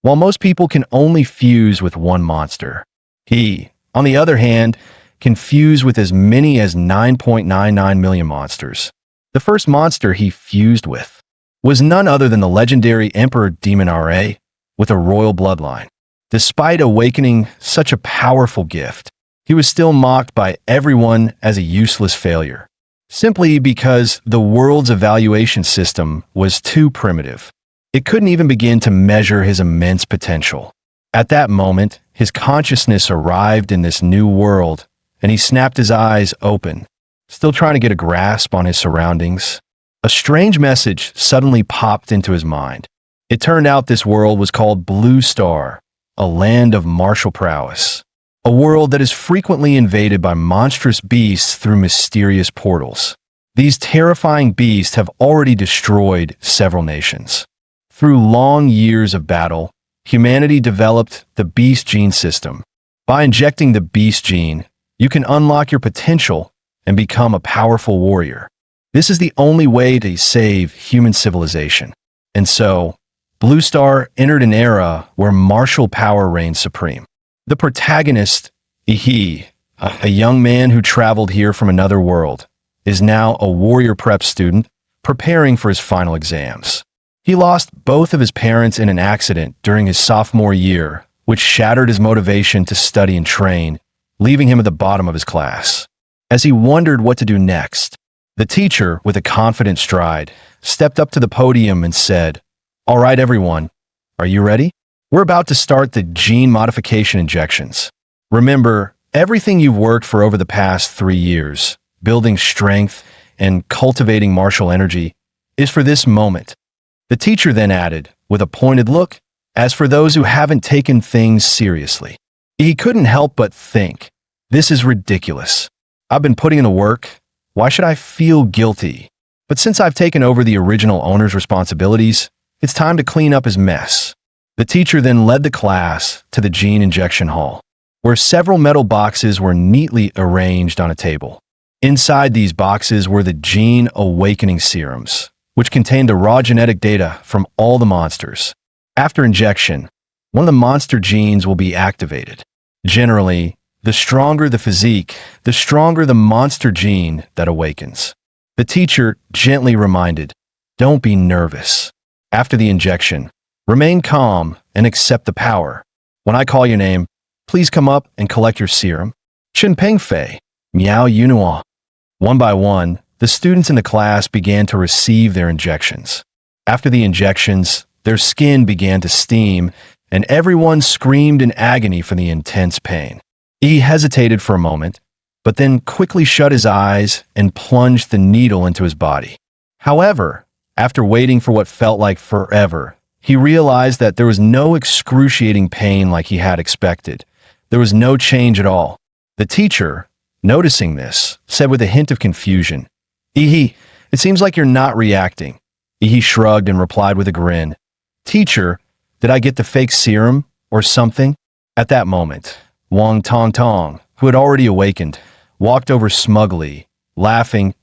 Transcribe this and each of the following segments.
while most people can only fuse with one monster. He, on the other hand, can fuse with as many as 9.99 million monsters. The first monster he fused with was none other than the legendary Emperor Demon Ra with a royal bloodline. Despite awakening such a powerful gift, he was still mocked by everyone as a useless failure, simply because the world's evaluation system was too primitive. It couldn't even begin to measure his immense potential. At that moment, his consciousness arrived in this new world, and he snapped his eyes open, still trying to get a grasp on his surroundings. A strange message suddenly popped into his mind. It turned out this world was called Blue Star, a land of martial prowess. A world that is frequently invaded by monstrous beasts through mysterious portals. These terrifying beasts have already destroyed several nations. Through long years of battle, humanity developed the Beast Gene system. By injecting the Beast Gene, you can unlock your potential and become a powerful warrior. This is the only way to save human civilization. And so, Blue Star entered an era where martial power reigned supreme. The protagonist, Ihi, a young man who traveled here from another world, is now a warrior prep student preparing for his final exams. He lost both of his parents in an accident during his sophomore year, which shattered his motivation to study and train, leaving him at the bottom of his class. As he wondered what to do next, the teacher, with a confident stride, stepped up to the podium and said, "All right, everyone, are you ready? We're about to start the gene modification injections. Remember, everything you've worked for over the past 3 years, building strength and cultivating martial energy, is for this moment." The teacher then added, with a pointed look, "As for those who haven't taken things seriously." He couldn't help but think, "This is ridiculous. I've been putting in the work. Why should I feel guilty? But since I've taken over the original owner's responsibilities, it's time to clean up his mess." The teacher then led the class to the gene injection hall, where several metal boxes were neatly arranged on a table. Inside these boxes were the gene awakening serums, which contained the raw genetic data from all the monsters. After injection, one of the monster genes will be activated. Generally, the stronger the physique, the stronger the monster gene that awakens. The teacher gently reminded, "Don't be nervous. After the injection, remain calm and accept the power. When I call your name, please come up and collect your serum. Chen Peng Fei, Miao Yunua." One by one, the students in the class began to receive their injections. After the injections, their skin began to steam, and everyone screamed in agony from the intense pain. He hesitated for a moment, but then quickly shut his eyes and plunged the needle into his body. However, after waiting for what felt like forever, he realized that there was no excruciating pain like he had expected. There was no change at all. The teacher, noticing this, said with a hint of confusion, "Ihi, it seems like you're not reacting." Ihi shrugged and replied with a grin, "Teacher, did I get the fake serum or something?" At that moment, Wang Tong Tong, who had already awakened, walked over smugly, laughing.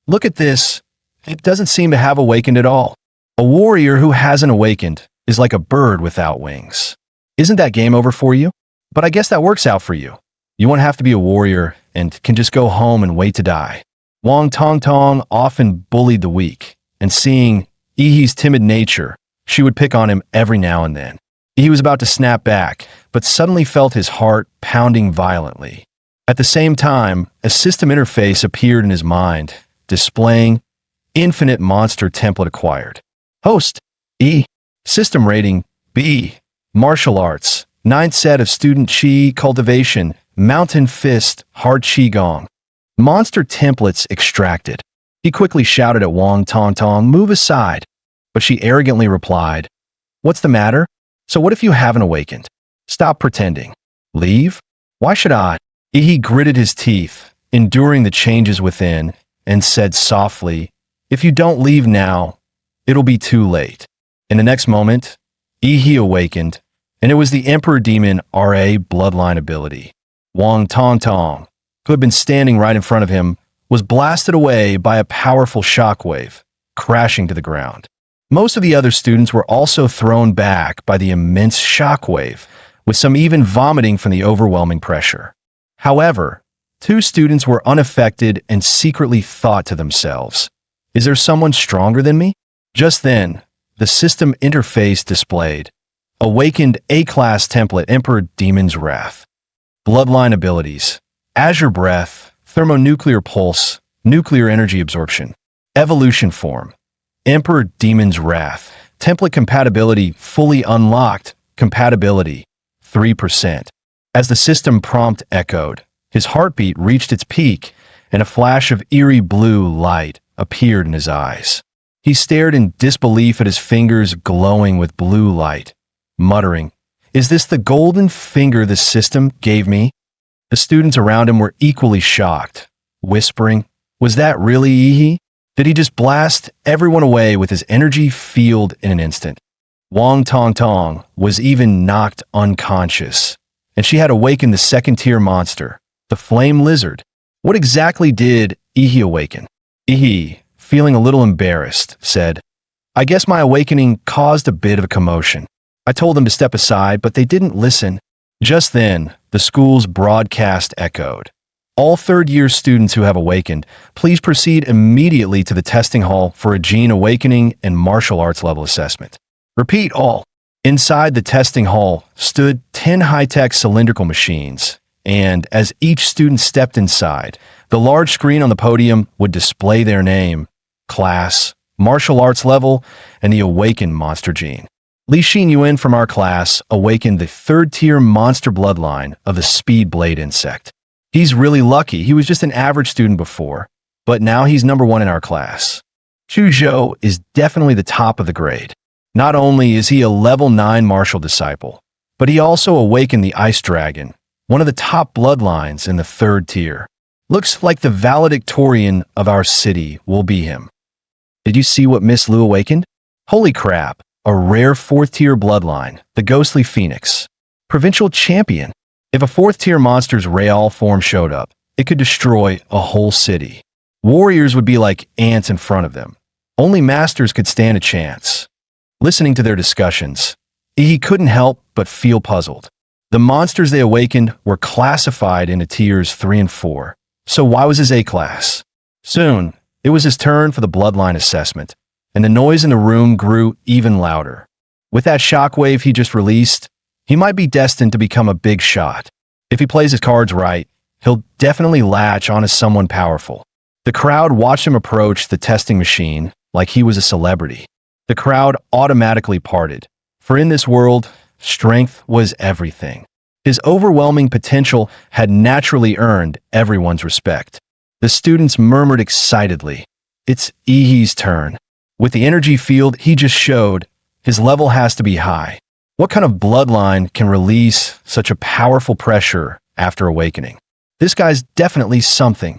"Look at this. It doesn't seem to have awakened at all. A warrior who hasn't awakened is like a bird without wings. Isn't that game over for you? But I guess that works out for you. You won't have to be a warrior and can just go home and wait to die." Wang Tong Tong often bullied the weak, and seeing Ihi's timid nature, she would pick on him every now and then. He was about to snap back, but suddenly felt his heart pounding violently. At the same time, a system interface appeared in his mind, displaying Infinite Monster Template acquired. Host, E. System rating, B. Martial Arts, 9th set of Student Chi Cultivation, Mountain Fist, Hard Qigong. Monster templates extracted. He quickly shouted at Wang Tong Tong, "Move aside." But she arrogantly replied, "What's the matter? So what if you haven't awakened? Stop pretending. Leave? Why should I?" He gritted his teeth, enduring the changes within, and said softly, "If you don't leave now, it'll be too late." In the next moment, Ihi awakened, and it was the Emperor Demon RA bloodline ability. Wang Tong Tong, who had been standing right in front of him, was blasted away by a powerful shockwave, crashing to the ground. Most of the other students were also thrown back by the immense shockwave, with some even vomiting from the overwhelming pressure. However, 2 students were unaffected and secretly thought to themselves, "Is there someone stronger than me?" Just then, the system interface displayed Awakened A-Class Template Emperor Demon's Wrath. Bloodline abilities: Azure Breath, Thermonuclear Pulse, Nuclear Energy Absorption. Evolution form: Emperor Demon's Wrath. Template compatibility fully unlocked. Compatibility 3%. As the system prompt echoed, his heartbeat reached its peak, and a flash of eerie blue light appeared in his eyes. He stared in disbelief at his fingers glowing with blue light, muttering, "Is this the golden finger the system gave me?" The students around him were equally shocked, whispering, "Was that really Ihi? Did he just blast everyone away with his energy field in an instant?" Wang Tong Tong was even knocked unconscious, and she had awakened the second-tier monster, the Flame Lizard. What exactly did Ihi awaken? Ihi, feeling a little embarrassed, said, "I guess my awakening caused a bit of a commotion. I told them to step aside, but they didn't listen." Just then, the school's broadcast echoed. "All third-year students who have awakened, please proceed immediately to the testing hall for a gene awakening and martial arts level assessment." Repeat all. Inside the testing hall stood 10 high-tech cylindrical machines, and as each student stepped inside, the large screen on the podium would display their name, class, martial arts level, and the awakened monster gene. Li Xin Yuan from our class awakened the third-tier monster bloodline of the speed blade insect. He's really lucky. He was just an average student before, but now he's number 1 in our class. Chu Zhou is definitely the top of the grade. Not only is he a level 9 martial disciple, but he also awakened the Ice Dragon, one of the top bloodlines in the 3rd tier. Looks like the valedictorian of our city will be him. Did you see what Miss Lu awakened? Holy crap, a rare 4th tier bloodline, the Ghostly Phoenix. Provincial champion. If a 4th tier monster's Real form showed up, it could destroy a whole city. Warriors would be like ants in front of them. Only masters could stand a chance. Listening to their discussions, he couldn't help but feel puzzled. The monsters they awakened were classified into tiers 3 and 4, so why was his A-class? Soon, it was his turn for the bloodline assessment, and the noise in the room grew even louder. With that shockwave he just released, he might be destined to become a big shot. If he plays his cards right, he'll definitely latch onto someone powerful. The crowd watched him approach the testing machine like he was a celebrity. The crowd automatically parted, for in this world, strength was everything. His overwhelming potential had naturally earned everyone's respect. The students murmured excitedly, "It's Ihi's turn." With the energy field he just showed, his level has to be high. What kind of bloodline can release such a powerful pressure after awakening? This guy's definitely something.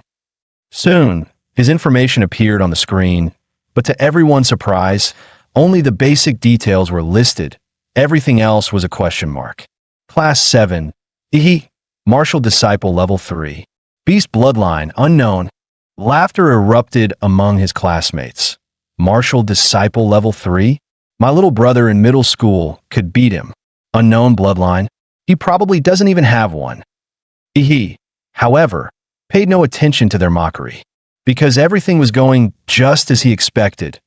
Soon, his information appeared on the screen, but to everyone's surprise, only the basic details were listed. Everything else was a question mark. Class 7, Ihi, Martial Disciple Level 3. Beast Bloodline, unknown. Laughter erupted among his classmates. Martial Disciple Level 3? My little brother in middle school could beat him. Unknown bloodline? He probably doesn't even have one. Ihi, however, paid no attention to their mockery. Because everything was going just as he expected.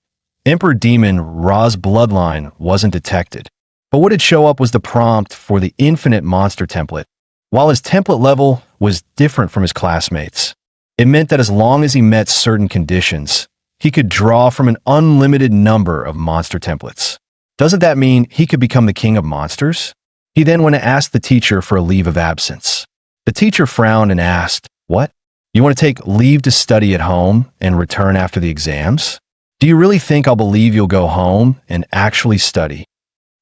Emperor Demon Ra's bloodline wasn't detected. But what had show up was the prompt for the infinite monster template. While his template level was different from his classmates, it meant that as long as he met certain conditions, he could draw from an unlimited number of monster templates. Doesn't that mean he could become the king of monsters? He then went to ask the teacher for a leave of absence. The teacher frowned and asked, "What? You want to take leave to study at home and return after the exams? Do you really think I'll believe you'll go home and actually study?"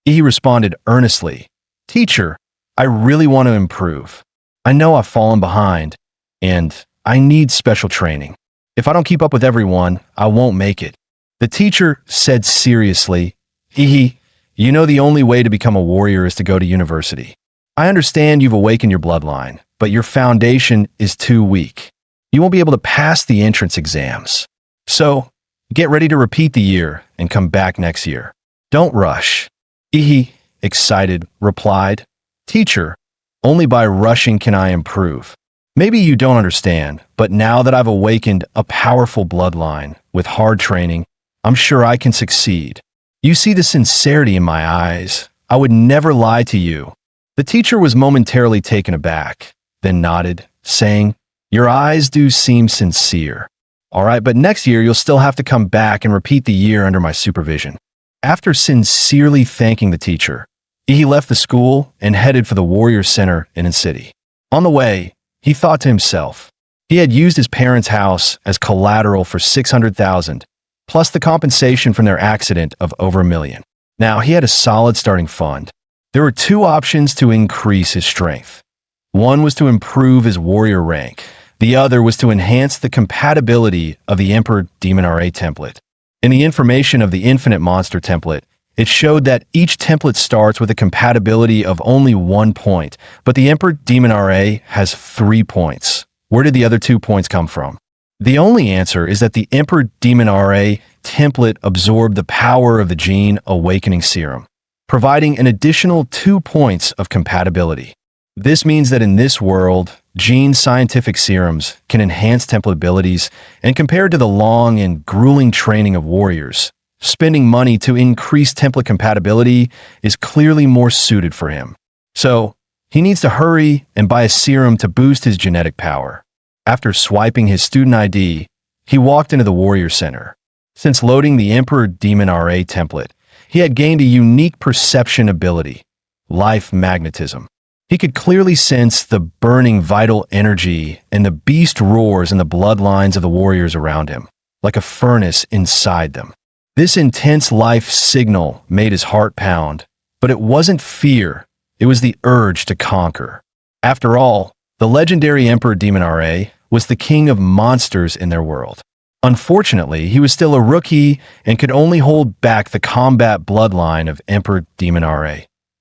He responded earnestly, "Teacher, I really want to improve. I know I've fallen behind, and I need special training. If I don't keep up with everyone, I won't make it." The teacher said seriously, "Ihi, you know the only way to become a warrior is to go to university. I understand you've awakened your bloodline, but your foundation is too weak. You won't be able to pass the entrance exams. So, Get ready to repeat the year and come back next year. Don't rush. Ihi, excited, replied, Teacher, only by rushing can I improve. Maybe you don't understand, but now that I've awakened a powerful bloodline with hard training, I'm sure I can succeed. You see the sincerity in my eyes. I would never lie to you. The teacher was momentarily taken aback, then nodded, saying, Your eyes do seem sincere. All right, but next year you'll still have to come back and repeat the year under my supervision. After sincerely thanking the teacher, he left the school and headed for the Warrior Center in the city. On the way, he thought to himself, he had used his parents' house as collateral for $600,000, plus the compensation from their accident of over $1 million. Now he had a solid starting fund. There were two options to increase his strength. One was to improve his warrior rank. The other was to enhance the compatibility of the Emperor Demon RA template. In the information of the Infinite Monster template, it showed that each template starts with a compatibility of only 1 point, but the Emperor Demon RA has 3 points. Where did the other 2 points come from? The only answer is that the Emperor Demon RA template absorbed the power of the Gene Awakening Serum, providing an additional 2 points of compatibility. This means that in this world, Gene scientific serums can enhance template abilities, and compared to the long and grueling training of warriors, spending money to increase template compatibility is clearly more suited for him. So, he needs to hurry and buy a serum to boost his genetic power. After swiping his student ID, he walked into the Warrior Center. Since loading the Emperor Demon RA template, he had gained a unique perception ability, life magnetism. He could clearly sense the burning vital energy and the beast roars in the bloodlines of the warriors around him, like a furnace inside them. This intense life signal made his heart pound, but it wasn't fear, it was the urge to conquer. After all, the legendary Emperor Demon RA was the king of monsters in their world. Unfortunately, he was still a rookie and could only hold back the combat bloodline of Emperor Demon RA,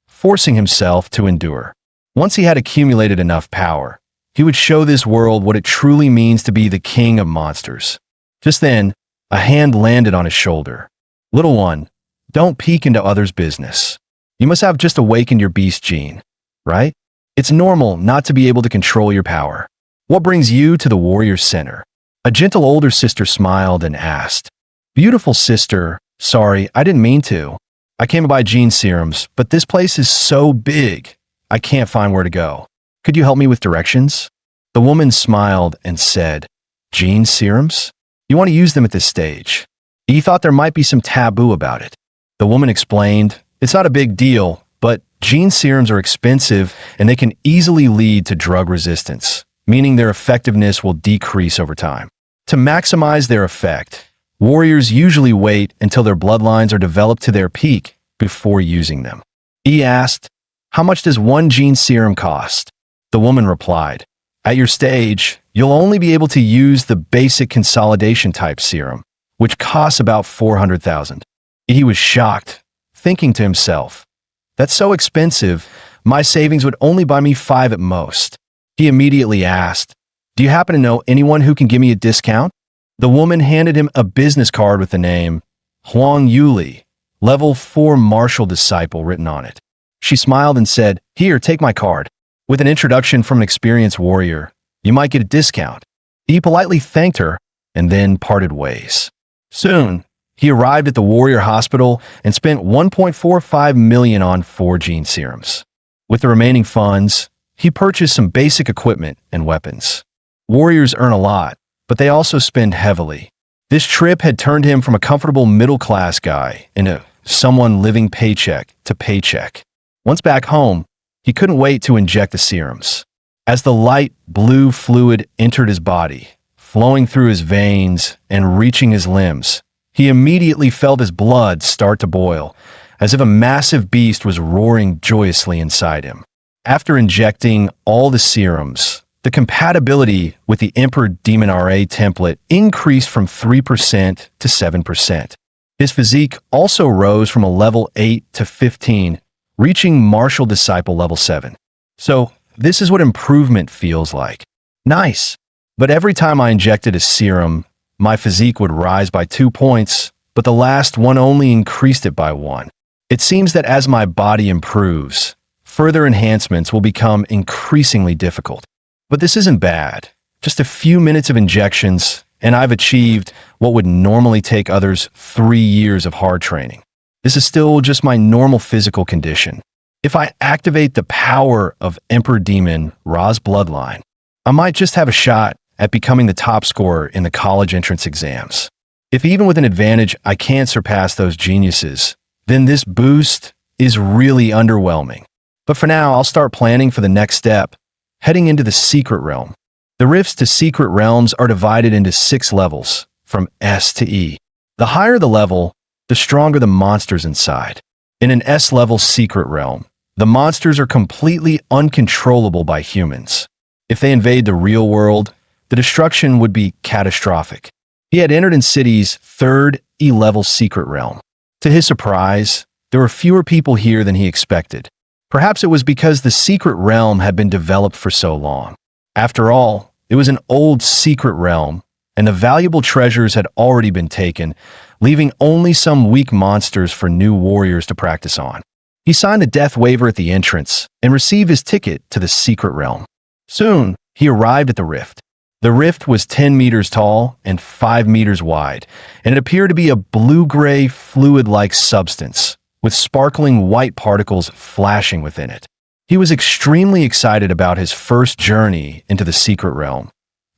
forcing himself to endure. Once he had accumulated enough power, he would show this world what it truly means to be the king of monsters. Just then, a hand landed on his shoulder. Little one, don't peek into others' business. You must have just awakened your beast gene, right? It's normal not to be able to control your power. What brings you to the Warrior Center? A gentle older sister smiled and asked, Beautiful sister, sorry, I didn't mean to. I came to buy gene serums, but this place is so big, I can't find where to go. Could you help me with directions? The woman smiled and said, Gene serums? You want to use them at this stage. He thought there might be some taboo about it. The woman explained, It's not a big deal, but gene serums are expensive and they can easily lead to drug resistance, meaning their effectiveness will decrease over time. To maximize their effect, warriors usually wait until their bloodlines are developed to their peak before using them. He asked, How much does one gene serum cost? The woman replied, At your stage, you'll only be able to use the basic consolidation type serum, which costs about $400,000. He was shocked, thinking to himself, That's so expensive, my savings would only buy me 5 at most. He immediately asked, Do you happen to know anyone who can give me a discount? The woman handed him a business card with the name Huang Yuli, level 4 martial disciple written on it. She smiled and said, Here, take my card. With an introduction from an experienced warrior, you might get a discount. He politely thanked her and then parted ways. Soon, he arrived at the Warrior Hospital and spent $1.45 million on 4 gene serums. With the remaining funds, he purchased some basic equipment and weapons. Warriors earn a lot, but they also spend heavily. This trip had turned him from a comfortable middle-class guy into someone living paycheck to paycheck. Once back home, he couldn't wait to inject the serums. As the light blue fluid entered his body, flowing through his veins and reaching his limbs, he immediately felt his blood start to boil, as if a massive beast was roaring joyously inside him. After injecting all the serums, the compatibility with the Emperor Demon RA template increased from 3% to 7%. His physique also rose from a level 8 to 15, reaching Martial Disciple level 7. So, this is what improvement feels like. Nice. But every time I injected a serum, my physique would rise by 2 points, but the last one only increased it by 1. It seems that as my body improves, further enhancements will become increasingly difficult. But this isn't bad. Just a few minutes of injections, and I've achieved what would normally take others 3 years of hard training. This is still just my normal physical condition. If I activate the power of Emperor Demon Ra's bloodline, I might just have a shot at becoming the top scorer in the college entrance exams. If even with an advantage I can't surpass those geniuses, then this boost is really underwhelming. But for now, I'll start planning for the next step, heading into the Secret Realm. The rifts to Secret Realms are divided into 6 levels, from S to E. The higher the level, the stronger the monsters inside. In an S-level Secret Realm, the monsters are completely uncontrollable by humans. If they invade the real world, the destruction would be catastrophic. He had entered in City's 3rd E-level Secret Realm. To his surprise, there were fewer people here than he expected. Perhaps it was because the Secret Realm had been developed for so long. After all, it was an old secret realm, and the valuable treasures had already been taken, leaving only some weak monsters for new warriors to practice on. He signed a death waiver at the entrance and received his ticket to the Secret Realm. Soon, he arrived at the rift. The rift was 10 meters tall and 5 meters wide, and it appeared to be a blue-gray, fluid-like substance, with sparkling white particles flashing within it. He was extremely excited about his first journey into the Secret Realm,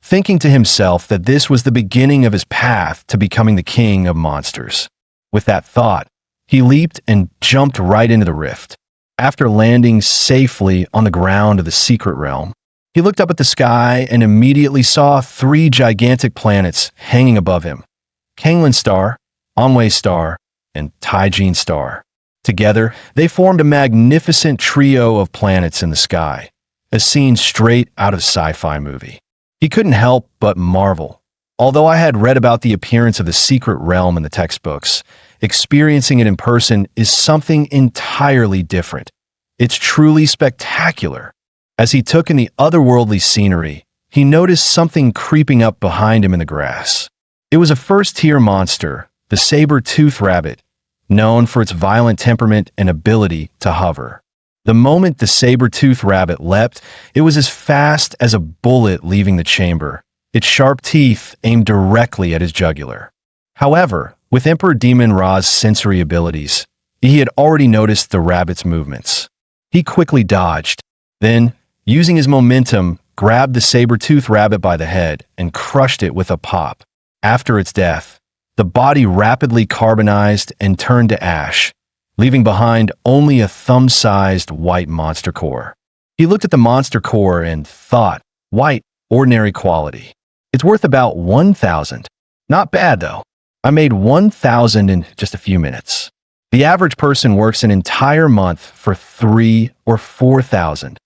thinking to himself that this was the beginning of his path to becoming the king of monsters. With that thought, he leaped and jumped right into the rift. After landing safely on the ground of the Secret Realm, he looked up at the sky and immediately saw 3 gigantic planets hanging above him: Kanglan Star, Onway Star, and Taijin Star. Together, they formed a magnificent trio of planets in the sky, a scene straight out of a sci-fi movie. He couldn't help but marvel. Although I had read about the appearance of the Secret Realm in the textbooks, experiencing it in person is something entirely different. It's truly spectacular. As he took in the otherworldly scenery, he noticed something creeping up behind him in the grass. It was a first-tier monster, the saber-toothed rabbit, known for its violent temperament and ability to hover. The moment the saber-toothed rabbit leapt, it was as fast as a bullet leaving the chamber, its sharp teeth aimed directly at his jugular. However, with Emperor Demon Ra's sensory abilities, he had already noticed the rabbit's movements. He quickly dodged, then, using his momentum, grabbed the saber-toothed rabbit by the head and crushed it with a pop. After its death, the body rapidly carbonized and turned to ash, leaving behind only a thumb-sized white monster core. He looked at the monster core and thought, white, ordinary quality. It's worth about 1,000. Not bad, though. I made 1,000 in just a few minutes. The average person works an entire month for 3 or 4,000.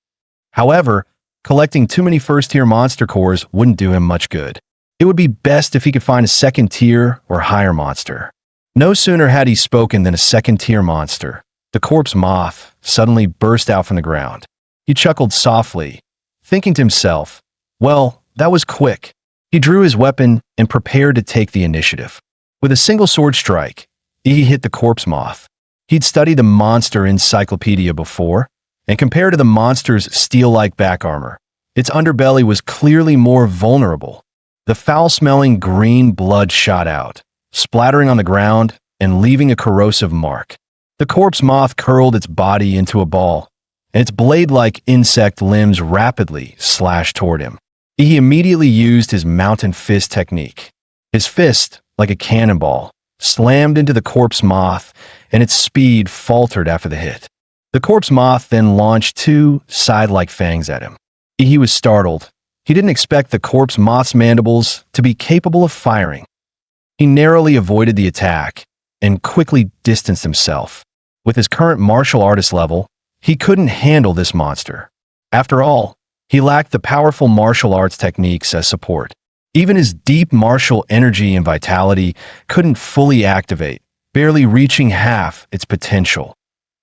However, collecting too many first-tier monster cores wouldn't do him much good. It would be best if he could find a second-tier or higher monster. No sooner had he spoken than a second-tier monster, the corpse moth, suddenly burst out from the ground. He chuckled softly, thinking to himself, well, that was quick. He drew his weapon and prepared to take the initiative. With a single sword strike, he hit the corpse moth. He'd studied the monster encyclopedia before, and compared to the monster's steel-like back armor, its underbelly was clearly more vulnerable. The foul-smelling green blood shot out, splattering on the ground and leaving a corrosive mark. The corpse moth curled its body into a ball, and its blade-like insect limbs rapidly slashed toward him. He immediately used his mountain fist technique. His fist, like a cannonball, slammed into the corpse moth, and its speed faltered after the hit. The corpse moth then launched 2 side-like fangs at him. He was startled. He didn't expect the corpse moth's mandibles to be capable of firing. He narrowly avoided the attack and quickly distanced himself. With his current martial artist level, he couldn't handle this monster. After all, he lacked the powerful martial arts techniques as support. Even his deep martial energy and vitality couldn't fully activate, barely reaching half its potential.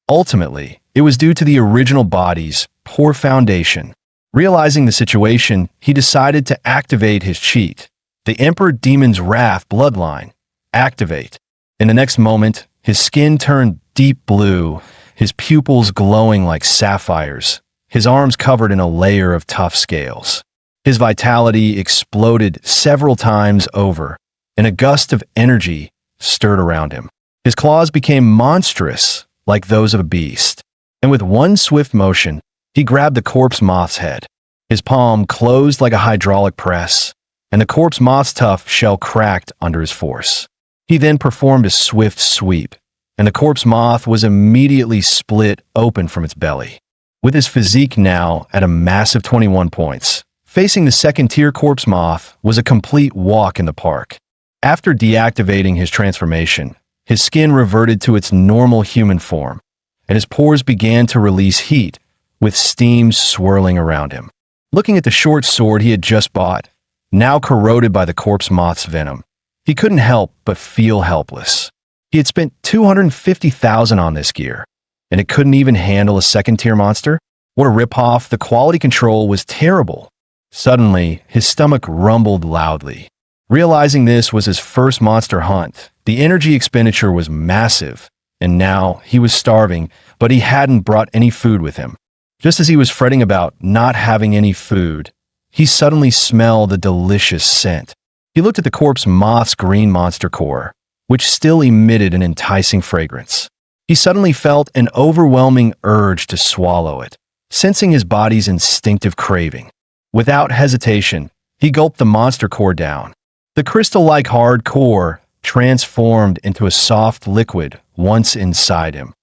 Ultimately, it was due to the original body's poor foundation. Realizing the situation, he decided to activate his cheat, The Emperor Demon's Wrath bloodline. Activate. In the next moment, his skin turned deep blue, his pupils glowing like sapphires, his arms covered in a layer of tough scales. His vitality exploded several times over, and a gust of energy stirred around him. His claws became monstrous, like those of a beast, and with one swift motion, he grabbed the corpse moth's head. His palm closed like a hydraulic press, and the corpse moth's tough shell cracked under his force. He then performed a swift sweep, and the corpse moth was immediately split open from its belly. With his physique now at a massive 21 points, facing the second-tier corpse moth was a complete walk in the park. After deactivating his transformation, his skin reverted to its normal human form, and his pores began to release heat, with steam swirling around him. Looking at the short sword he had just bought, now corroded by the corpse moth's venom, he couldn't help but feel helpless. He had spent $250,000 on this gear, and it couldn't even handle a second-tier monster? What a ripoff. The quality control was terrible. Suddenly, his stomach rumbled loudly. Realizing this was his first monster hunt, the energy expenditure was massive, and now he was starving, but he hadn't brought any food with him. Just as he was fretting about not having any food, he suddenly smelled a delicious scent. He looked at the corpse moth's green monster core, which still emitted an enticing fragrance. He suddenly felt an overwhelming urge to swallow it, sensing his body's instinctive craving. Without hesitation, he gulped the monster core down. The crystal-like hard core transformed into a soft liquid once inside him,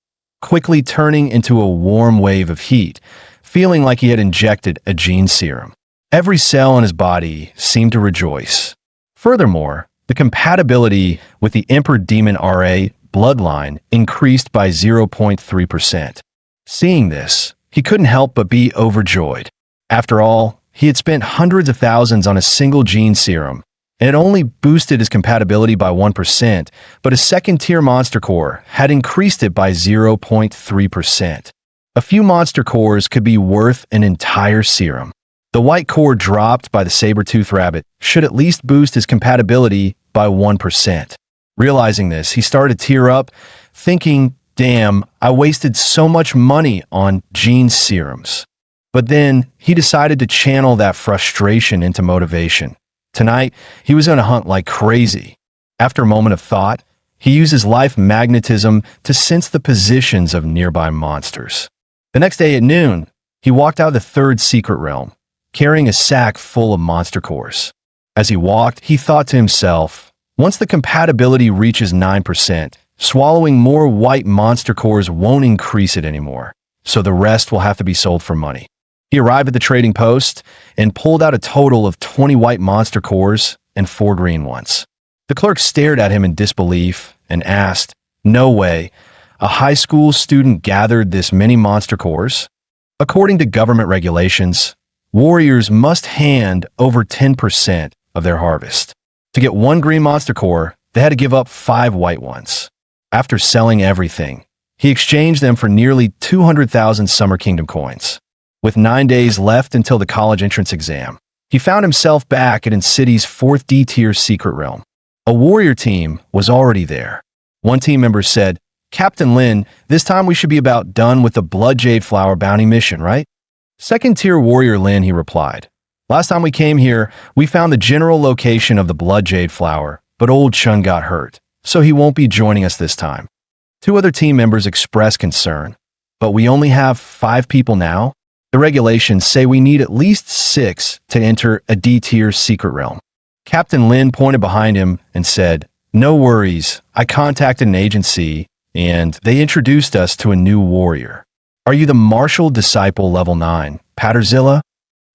quickly turning into a warm wave of heat, feeling like he had injected a gene serum. Every cell in his body seemed to rejoice. Furthermore, the compatibility with the Emperor Demon RA bloodline increased by 0.3%. Seeing this, he couldn't help but be overjoyed. After all, he had spent hundreds of thousands on a single gene serum, and it only boosted his compatibility by 1%, but his second-tier monster core had increased it by 0.3%. A few monster cores could be worth an entire serum. The white core dropped by the saber-toothed rabbit should at least boost his compatibility by 1%. Realizing this, he started to tear up, thinking, damn, I wasted so much money on gene serums. But then he decided to channel that frustration into motivation. Tonight, he was going to hunt like crazy. After a moment of thought, he used his life magnetism to sense the positions of nearby monsters. The next day at noon, he walked out of the third secret realm, carrying a sack full of monster cores. As he walked, he thought to himself, once the compatibility reaches 9%, swallowing more white monster cores won't increase it anymore, so the rest will have to be sold for money. He arrived at the trading post and pulled out a total of 20 white monster cores and 4 green ones. The clerk stared at him in disbelief and asked, "No way, a high school student gathered this many monster cores?" According to government regulations, warriors must hand over 10% of their harvest. To get 1 green monster core, they had to give up 5 white ones. After selling everything, he exchanged them for nearly 200,000 Summer Kingdom coins. With 9 days left until the college entrance exam, he found himself back at City's 4th D-tier secret realm. A warrior team was already there. One team member said, "Captain Lin, this time we should be about done with the Blood Jade Flower bounty mission, right?" "Second-tier warrior Lin," he replied. "Last time we came here, we found the general location of the Blood Jade Flower, but old Chun got hurt, so he won't be joining us this time." 2 other team members expressed concern. "But we only have 5 people now? The regulations say we need at least 6 to enter a D-tier secret realm." Captain Lin pointed behind him and said, "No worries, I contacted an agency, and they introduced us to a new warrior. Are you the martial disciple level 9, Patterzilla?"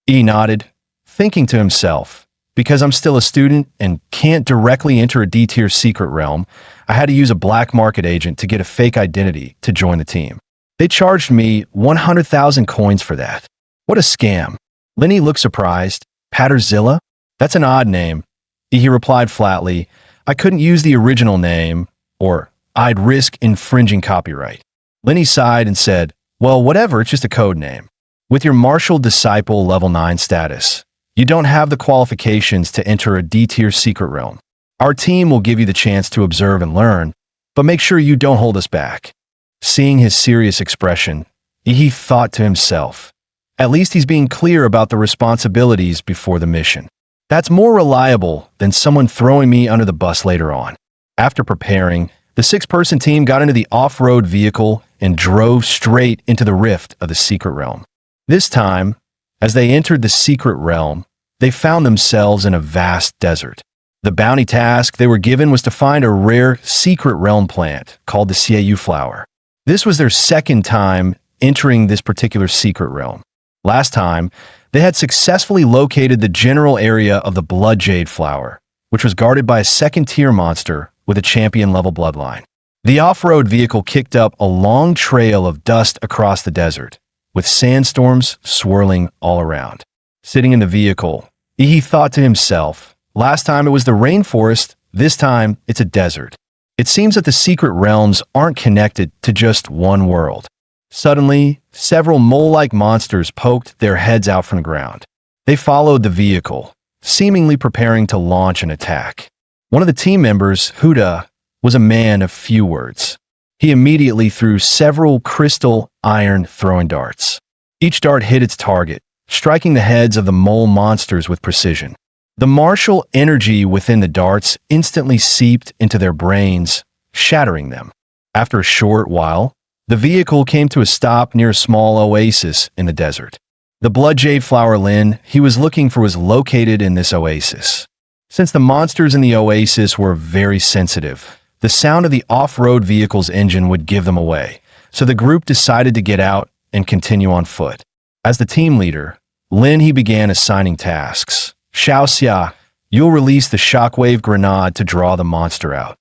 E nodded, thinking to himself, because I'm still a student and can't directly enter a D-tier secret realm, I had to use a black market agent to get a fake identity to join the team. They charged me 100,000 coins for that. What a scam. Lenny looked surprised. "Patterzilla? That's an odd name." He replied flatly, "I couldn't use the original name, or I'd risk infringing copyright." Lenny sighed and said, "Well, whatever, it's just a code name. With your martial disciple level 9 status, You don't have the qualifications to enter a D-tier secret realm. Our team will give you the chance to observe and learn, but make sure you don't hold us back." Seeing his serious expression, he thought to himself, "At least he's being clear about the responsibilities before the mission. That's more reliable than someone throwing me under the bus later on." After preparing, the six-person team got into the off-road vehicle and drove straight into the rift of the secret realm. This time, as they entered the secret realm, they found themselves in a vast desert. The bounty task they were given was to find a rare secret realm plant called the Xiaoyu flower. This was their second time entering this particular secret realm. Last time, they had successfully located the general area of the blood jade flower, which was guarded by a second-tier monster with a champion-level bloodline. The off-road vehicle kicked up a long trail of dust across the desert, with sandstorms swirling all around. Sitting in the vehicle, he thought to himself, "Last time it was the rainforest, this time it's a desert. It seems that the secret realms aren't connected to just one world." Suddenly, several mole-like monsters poked their heads out from the ground. They followed the vehicle, seemingly preparing to launch an attack. One of the team members, Huda, was a man of few words. He immediately threw several crystal iron throwing darts. Each dart hit its target, striking the heads of the mole monsters with precision. The martial energy within the darts instantly seeped into their brains, shattering them. After a short while, the vehicle came to a stop near a small oasis in the desert. The blood jade flower Lin he was looking for was located in this oasis. Since the monsters in the oasis were very sensitive, the sound of the off-road vehicle's engine would give them away, so the group decided to get out and continue on foot. As the team leader, Lin he began assigning tasks. "Xiao Xia, you'll release the shockwave grenade to draw the monster out.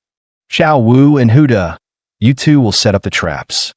Xiao Wu and Huda, you two will set up the traps.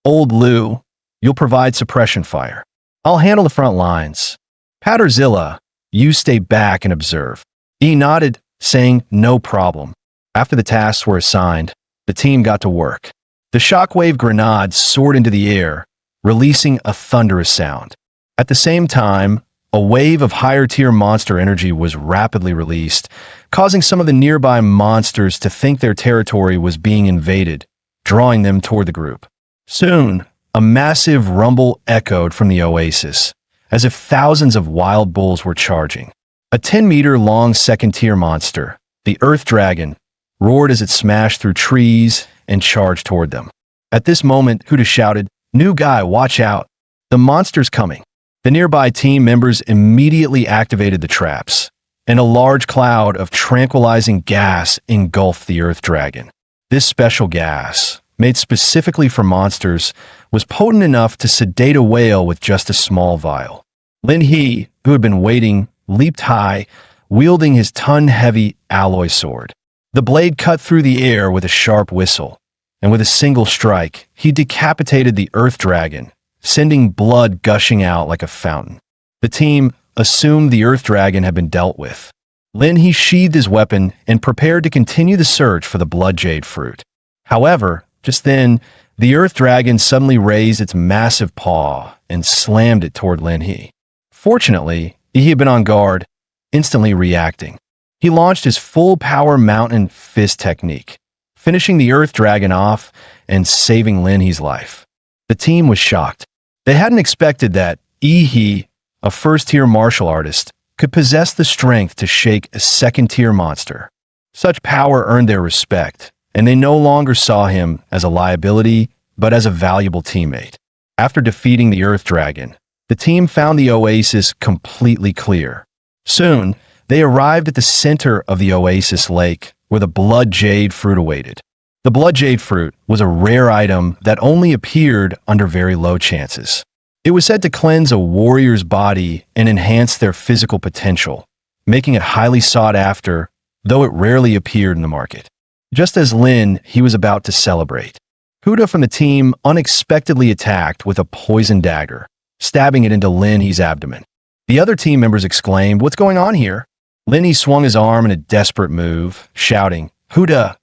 Old Lu, you'll provide suppression fire. I'll handle the front lines. Patterzilla, you stay back and observe." He nodded, saying, "No problem." After the tasks were assigned, the team got to work. The shockwave grenade soared into the air, releasing a thunderous sound. At the same time, a wave of higher-tier monster energy was rapidly released, causing some of the nearby monsters to think their territory was being invaded, drawing them toward the group. Soon, a massive rumble echoed from the oasis, as if thousands of wild bulls were charging. A 10-meter-long second-tier monster, the Earth Dragon, roared as it smashed through trees and charged toward them. At this moment, Huda shouted, "New guy, watch out! The monster's coming!" The nearby team members immediately activated the traps, and a large cloud of tranquilizing gas engulfed the Earth Dragon. This special gas, made specifically for monsters, was potent enough to sedate a whale with just a small vial. Lin He, who had been waiting, leaped high, wielding his ton-heavy alloy sword. The blade cut through the air with a sharp whistle, and with a single strike, he decapitated the Earth Dragon, sending blood gushing out like a fountain. The team assumed the Earth Dragon had been dealt with. Lin He sheathed his weapon and prepared to continue the search for the blood jade fruit. However, just then, the Earth Dragon suddenly raised its massive paw and slammed it toward Lin He. Fortunately, he had been on guard, instantly reacting. He launched his full-power mountain fist technique, finishing the Earth Dragon off and saving Lin He's life. The team was shocked. They hadn't expected that He, a first-tier martial artist, could possess the strength to shake a second-tier monster. Such power earned their respect, and they no longer saw him as a liability, but as a valuable teammate. After defeating the Earth Dragon, the team found the oasis completely clear. Soon, they arrived at the center of the oasis lake, where the blood jade fruit awaited. The blood jade fruit was a rare item that only appeared under very low chances. It was said to cleanse a warrior's body and enhance their physical potential, making it highly sought after, though it rarely appeared in the market. Just as Lin he was about to celebrate, Huda from the team unexpectedly attacked with a poison dagger, stabbing it into Lin He's abdomen. The other team members exclaimed, "What's going on here?" Lin He swung his arm in a desperate move, shouting, "Huda,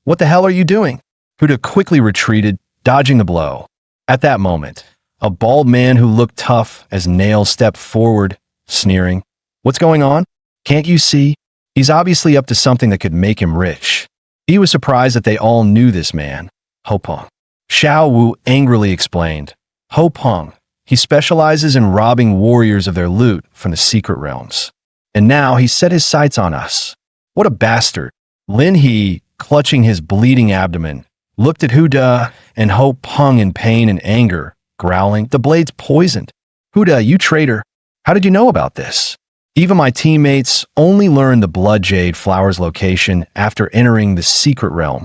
what the hell are you doing?" Huda quickly retreated, dodging the blow. At that moment, a bald man who looked tough as nails stepped forward, sneering, What's going on? Can't you see? He's obviously up to something that could make him rich. He was surprised that they all knew this man, Ho Peng. Xiao Wu angrily explained. Ho Peng. He specializes in robbing warriors of their loot from the secret realms. And now he set his sights on us. What a bastard. Lin He, clutching his bleeding abdomen, looked at Huda and Ho Peng in pain and anger, growling, the blade's poisoned. Huda, you traitor. How did you know about this? Even my teammates only learned the blood jade flower's location after entering the secret realm.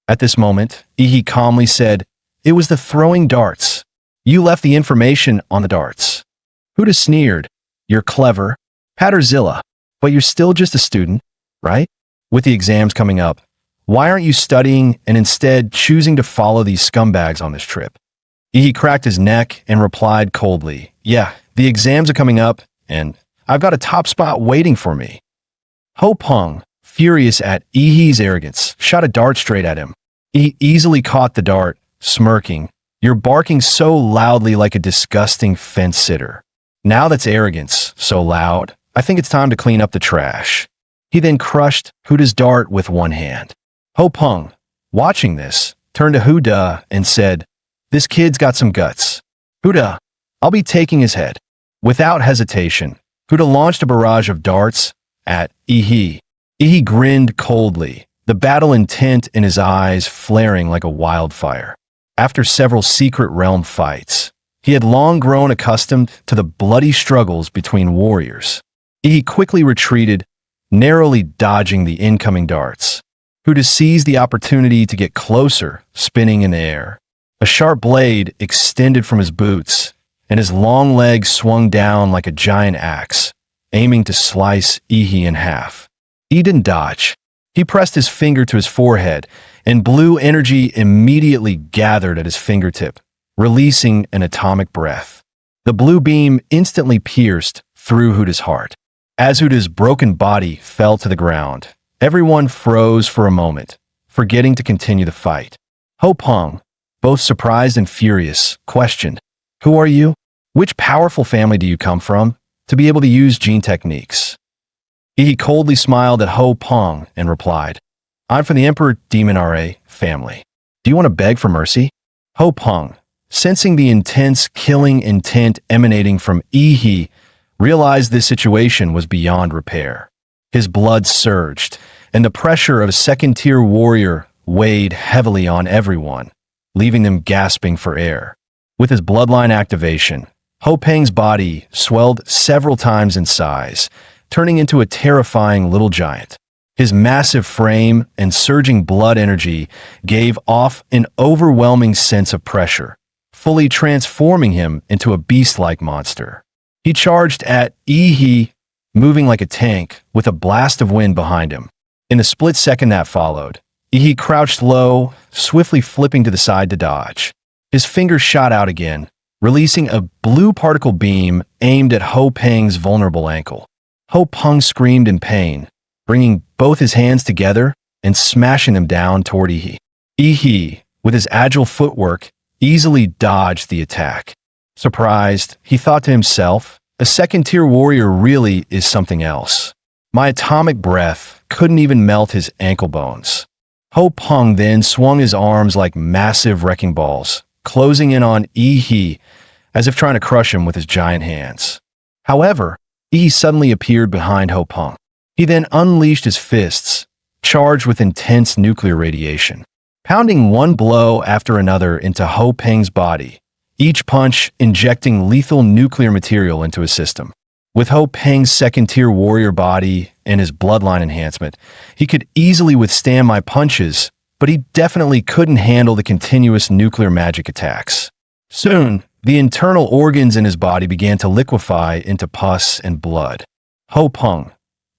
At this moment, Ihi calmly said, it was the throwing darts. You left the information on the darts. Huda sneered, you're clever, Patterzilla, but you're still just a student, right? With the exams coming up, why aren't you studying and instead choosing to follow these scumbags on this trip? He cracked his neck and replied coldly, yeah, the exams are coming up and I've got a top spot waiting for me. Ho Peng, furious at Ihi's arrogance, shot a dart straight at him. He easily caught the dart, smirking, you're barking so loudly like a disgusting fence sitter. Now that's arrogance, so loud, I think it's time to clean up the trash. He then crushed Huda's dart with one hand. Ho Peng, watching this, turned to Huda and said, this kid's got some guts. Huda, I'll be taking his head. Without hesitation, Huda launched a barrage of darts at Ihi. Ihi grinned coldly, the battle intent in his eyes flaring like a wildfire. After several secret realm fights, he had long grown accustomed to the bloody struggles between warriors. Ihi quickly retreated, narrowly dodging the incoming darts. Huda seized the opportunity to get closer, spinning in the air. A sharp blade extended from his boots, and his long legs swung down like a giant axe, aiming to slice Ihi in half. He didn't dodge. He pressed his finger to his forehead, and blue energy immediately gathered at his fingertip, releasing an atomic breath. The blue beam instantly pierced through Huda's heart. As Huda's broken body fell to the ground, everyone froze for a moment, forgetting to continue the fight. Ho Peng, both surprised and furious, questioned, who are you? Which powerful family do you come from to be able to use gene techniques? He coldly smiled at Ho Peng and replied, I'm from the Emperor Demon RA family. Do you want to beg for mercy? Ho Peng, sensing the intense killing intent emanating from Ihi, realized this situation was beyond repair. His blood surged, and the pressure of a second-tier warrior weighed heavily on everyone, leaving them gasping for air. With his bloodline activation, Ho Peng's body swelled several times in size, turning into a terrifying little giant. His massive frame and surging blood energy gave off an overwhelming sense of pressure, fully transforming him into a beast-like monster. He charged at Ihi, moving like a tank with a blast of wind behind him. In the split second that followed, Ihi crouched low, swiftly flipping to the side to dodge. His fingers shot out again, releasing a blue particle beam aimed at Ho Peng's vulnerable ankle. Ho Peng screamed in pain, bringing both his hands together and smashing them down toward Ihi. Ihi, with his agile footwork, easily dodged the attack. Surprised, he thought to himself, a second-tier warrior really is something else. My atomic breath couldn't even melt his ankle bones. Ho Peng then swung his arms like massive wrecking balls, closing in on Ihi, as if trying to crush him with his giant hands. However, Ihi suddenly appeared behind Ho Peng. He then unleashed his fists, charged with intense nuclear radiation, pounding one blow after another into Ho Peng's body, each punch injecting lethal nuclear material into his system. With Ho Peng's second-tier warrior body and his bloodline enhancement, he could easily withstand my punches, but he definitely couldn't handle the continuous nuclear magic attacks. Soon, the internal organs in his body began to liquefy into pus and blood. Ho Peng,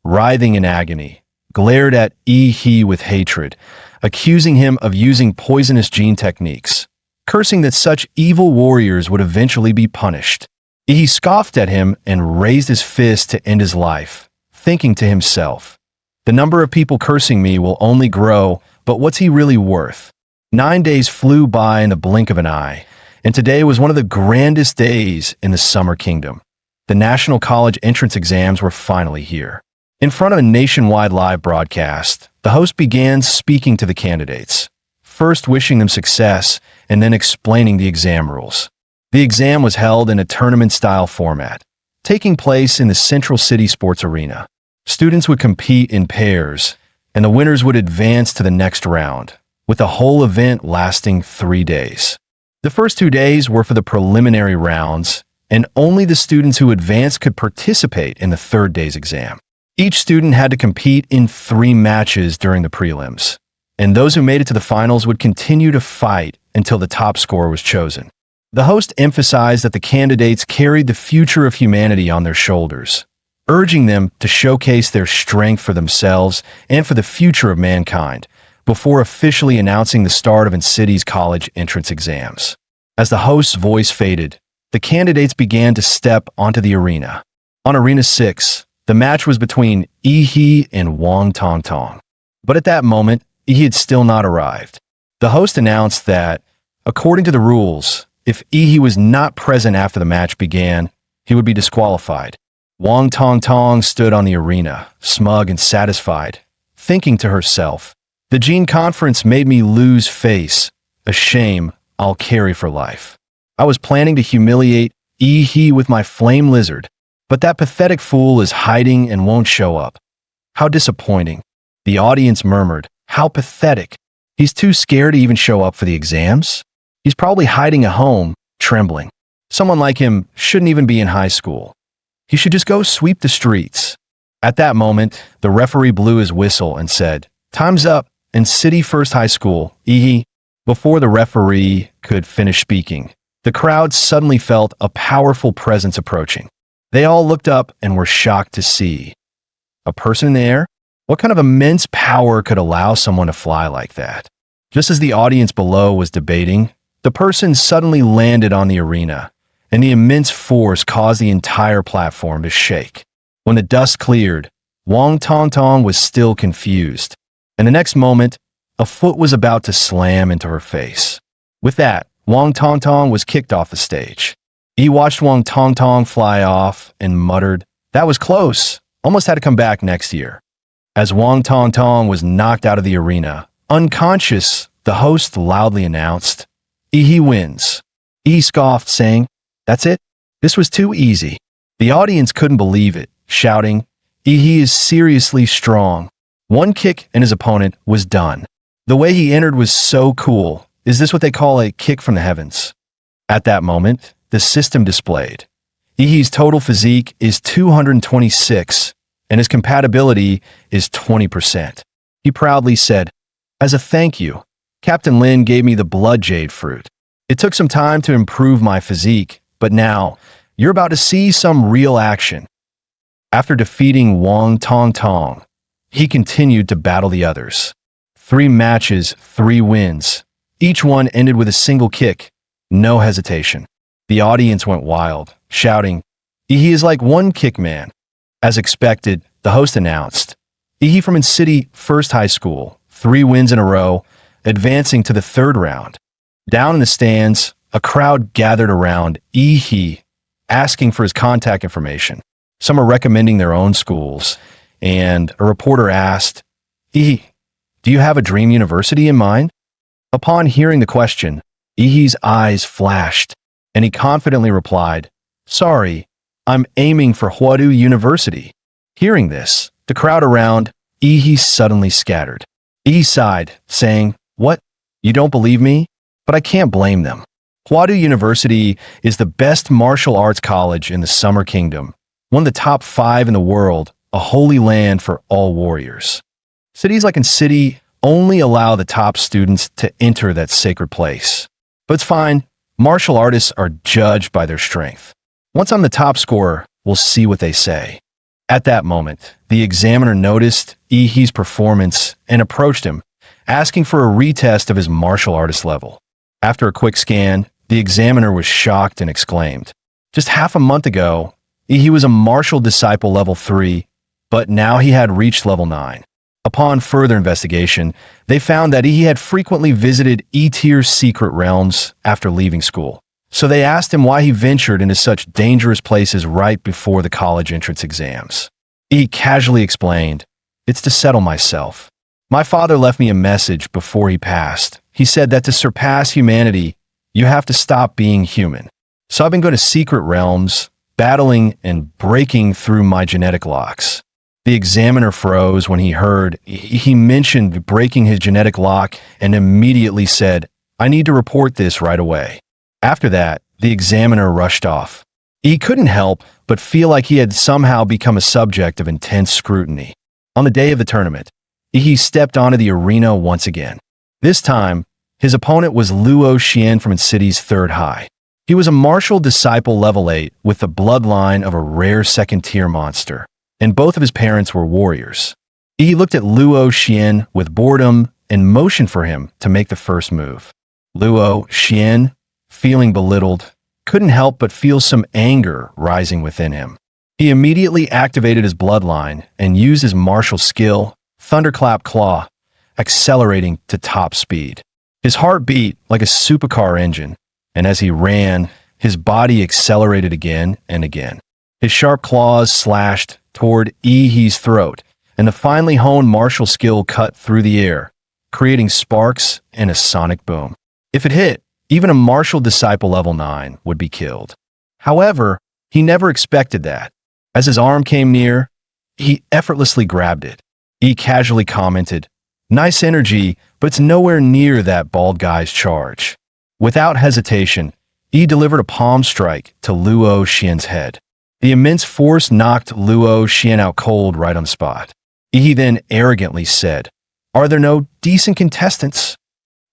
writhing in agony, glared at Ihi with hatred, accusing him of using poisonous gene techniques, cursing that such evil warriors would eventually be punished. He scoffed at him and raised his fist to end his life, thinking to himself, the number of people cursing me will only grow, but what's he really worth? 9 days flew by in the blink of an eye, and today was one of the grandest days in the Summer Kingdom. The national college entrance exams were finally here. In front of a nationwide live broadcast, the host began speaking to the candidates, first wishing them success and then explaining the exam rules. The exam was held in a tournament-style format, taking place in the Central City Sports Arena. Students would compete in pairs, and the winners would advance to the next round, with the whole event lasting 3 days. The first 2 days were for the preliminary rounds, and only the students who advanced could participate in the third day's exam. Each student had to compete in 3 matches during the prelims, and those who made it to the finals would continue to fight until the top scorer was chosen. The host emphasized that the candidates carried the future of humanity on their shoulders, urging them to showcase their strength for themselves and for the future of mankind, before officially announcing the start of N-City's college entrance exams. As the host's voice faded, the candidates began to step onto the arena. On Arena 6, the match was between Yi and Wang Tongtong. But at that moment, Yi had still not arrived. The host announced that, according to the rules, if Yi was not present after the match began, he would be disqualified. Wang Tongtong stood on the arena, smug and satisfied, thinking to herself, "The Gene Conference made me lose face, a shame I'll carry for life. I was planning to humiliate Yi with my flame lizard, but that pathetic fool is hiding and won't show up. How disappointing." The audience murmured, "How pathetic. He's too scared to even show up for the exams. He's probably hiding at home, trembling. Someone like him shouldn't even be in high school. He should just go sweep the streets." At that moment, the referee blew his whistle and said, "Time's up in City First High School, Yi." Before the referee could finish speaking, the crowd suddenly felt a powerful presence approaching. They all looked up and were shocked to see a person in the air. What kind of immense power could allow someone to fly like that? Just as the audience below was debating, the person suddenly landed on the arena, and the immense force caused the entire platform to shake. When the dust cleared, Wang Tongtong was still confused, and the next moment, a foot was about to slam into her face. With that, Wang Tongtong was kicked off the stage. He watched Wang Tongtong fly off and muttered, "That was close. Almost had to come back next year." As Wang Tongtong was knocked out of the arena, unconscious, the host loudly announced, "Yi wins." Yi scoffed, saying, "That's it? This was too easy." The audience couldn't believe it, shouting, "Yi is seriously strong." One kick and his opponent was done. The way he entered was so cool. Is this what they call a kick from the heavens? At that moment, the system displayed. Yi's total physique is 226, and his compatibility is 20%. He proudly said, "As a thank you, Captain Lin gave me the blood jade fruit. It took some time to improve my physique, but now you're about to see some real action." After defeating Wang Tongtong, he continued to battle the others. 3 matches, 3 wins. Each one ended with a single kick, no hesitation. The audience went wild, shouting, "Yi is like one kick man." As expected, the host announced, Yi from N-City First High School, 3 wins in a row, advancing to the 3rd round. Down in the stands, a crowd gathered around Yi, asking for his contact information. Some are recommending their own schools, and a reporter asked, "Yi, do you have a dream university in mind?" Upon hearing the question, Yi's eyes flashed, and he confidently replied, "Sorry, I'm aiming for Huadu University." Hearing this, the crowd around Yi suddenly scattered. Yi sighed, saying, "What? You don't believe me? But I can't blame them. Huadu University is the best martial arts college in the Summer Kingdom, one of the top 5 in the world, a holy land for all warriors. Cities like N-City only allow the top students to enter that sacred place. But it's fine. Martial artists are judged by their strength. Once I'm the top scorer, we'll see what they say." At that moment, the examiner noticed Yi's performance and approached him, asking for a retest of his martial artist level. After a quick scan, the examiner was shocked and exclaimed, "Just half a month ago, Yi was a martial disciple level 3, but now he had reached level 9. Upon further investigation, they found that he had frequently visited E-tier secret realms after leaving school. So they asked him why he ventured into such dangerous places right before the college entrance exams. He casually explained, "It's to settle myself. My father left me a message before he passed. He said that to surpass humanity, you have to stop being human. So I've been going to secret realms, battling and breaking through my genetic locks." The examiner froze when he heard he mentioned breaking his genetic lock and immediately said, "I need to report this right away." After that, the examiner rushed off. He couldn't help but feel like he had somehow become a subject of intense scrutiny. On the day of the tournament, he stepped onto the arena once again. This time, his opponent was Luo Xian from city's third high. He was a martial disciple level 8 with the bloodline of a rare second-tier monster, and both of his parents were warriors. He looked at Luo Xian with boredom and motioned for him to make the first move. Luo Xian, feeling belittled, couldn't help but feel some anger rising within him. He immediately activated his bloodline and used his martial skill, Thunderclap Claw, accelerating to top speed. His heart beat like a supercar engine, and as he ran, his body accelerated again and again. His sharp claws slashed toward He's throat, and the finely honed martial skill cut through the air, creating sparks and a sonic boom. If it hit, even a martial disciple level 9 would be killed. However, he never expected that. As his arm came near, he effortlessly grabbed it. He casually commented, "Nice energy, but it's nowhere near that bald guy's charge." Without hesitation, he delivered a palm strike to Luo Xian's head. The immense force knocked Luo Xian out cold right on the spot. He then arrogantly said, "Are there no decent contestants?"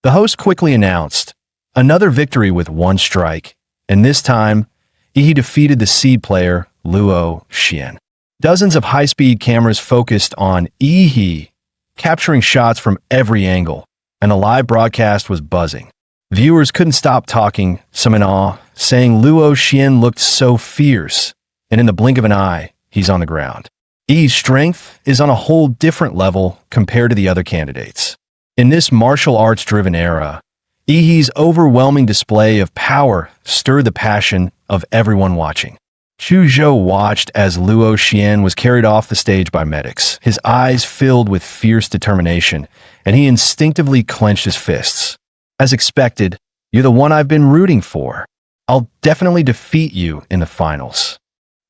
The host quickly announced, another victory with one strike, and this time, he defeated the seed player, Luo Xian. Dozens of high-speed cameras focused on He, capturing shots from every angle, and the live broadcast was buzzing. Viewers couldn't stop talking, some in awe, saying Luo Xian looked so fierce, and in the blink of an eye, he's on the ground. He's strength is on a whole different level compared to the other candidates. In this martial arts-driven era, He's overwhelming display of power stirred the passion of everyone watching. Chu Zhou watched as Luo Xian was carried off the stage by medics, his eyes filled with fierce determination, and he instinctively clenched his fists. As expected, "You're the one I've been rooting for. I'll definitely defeat you in the finals."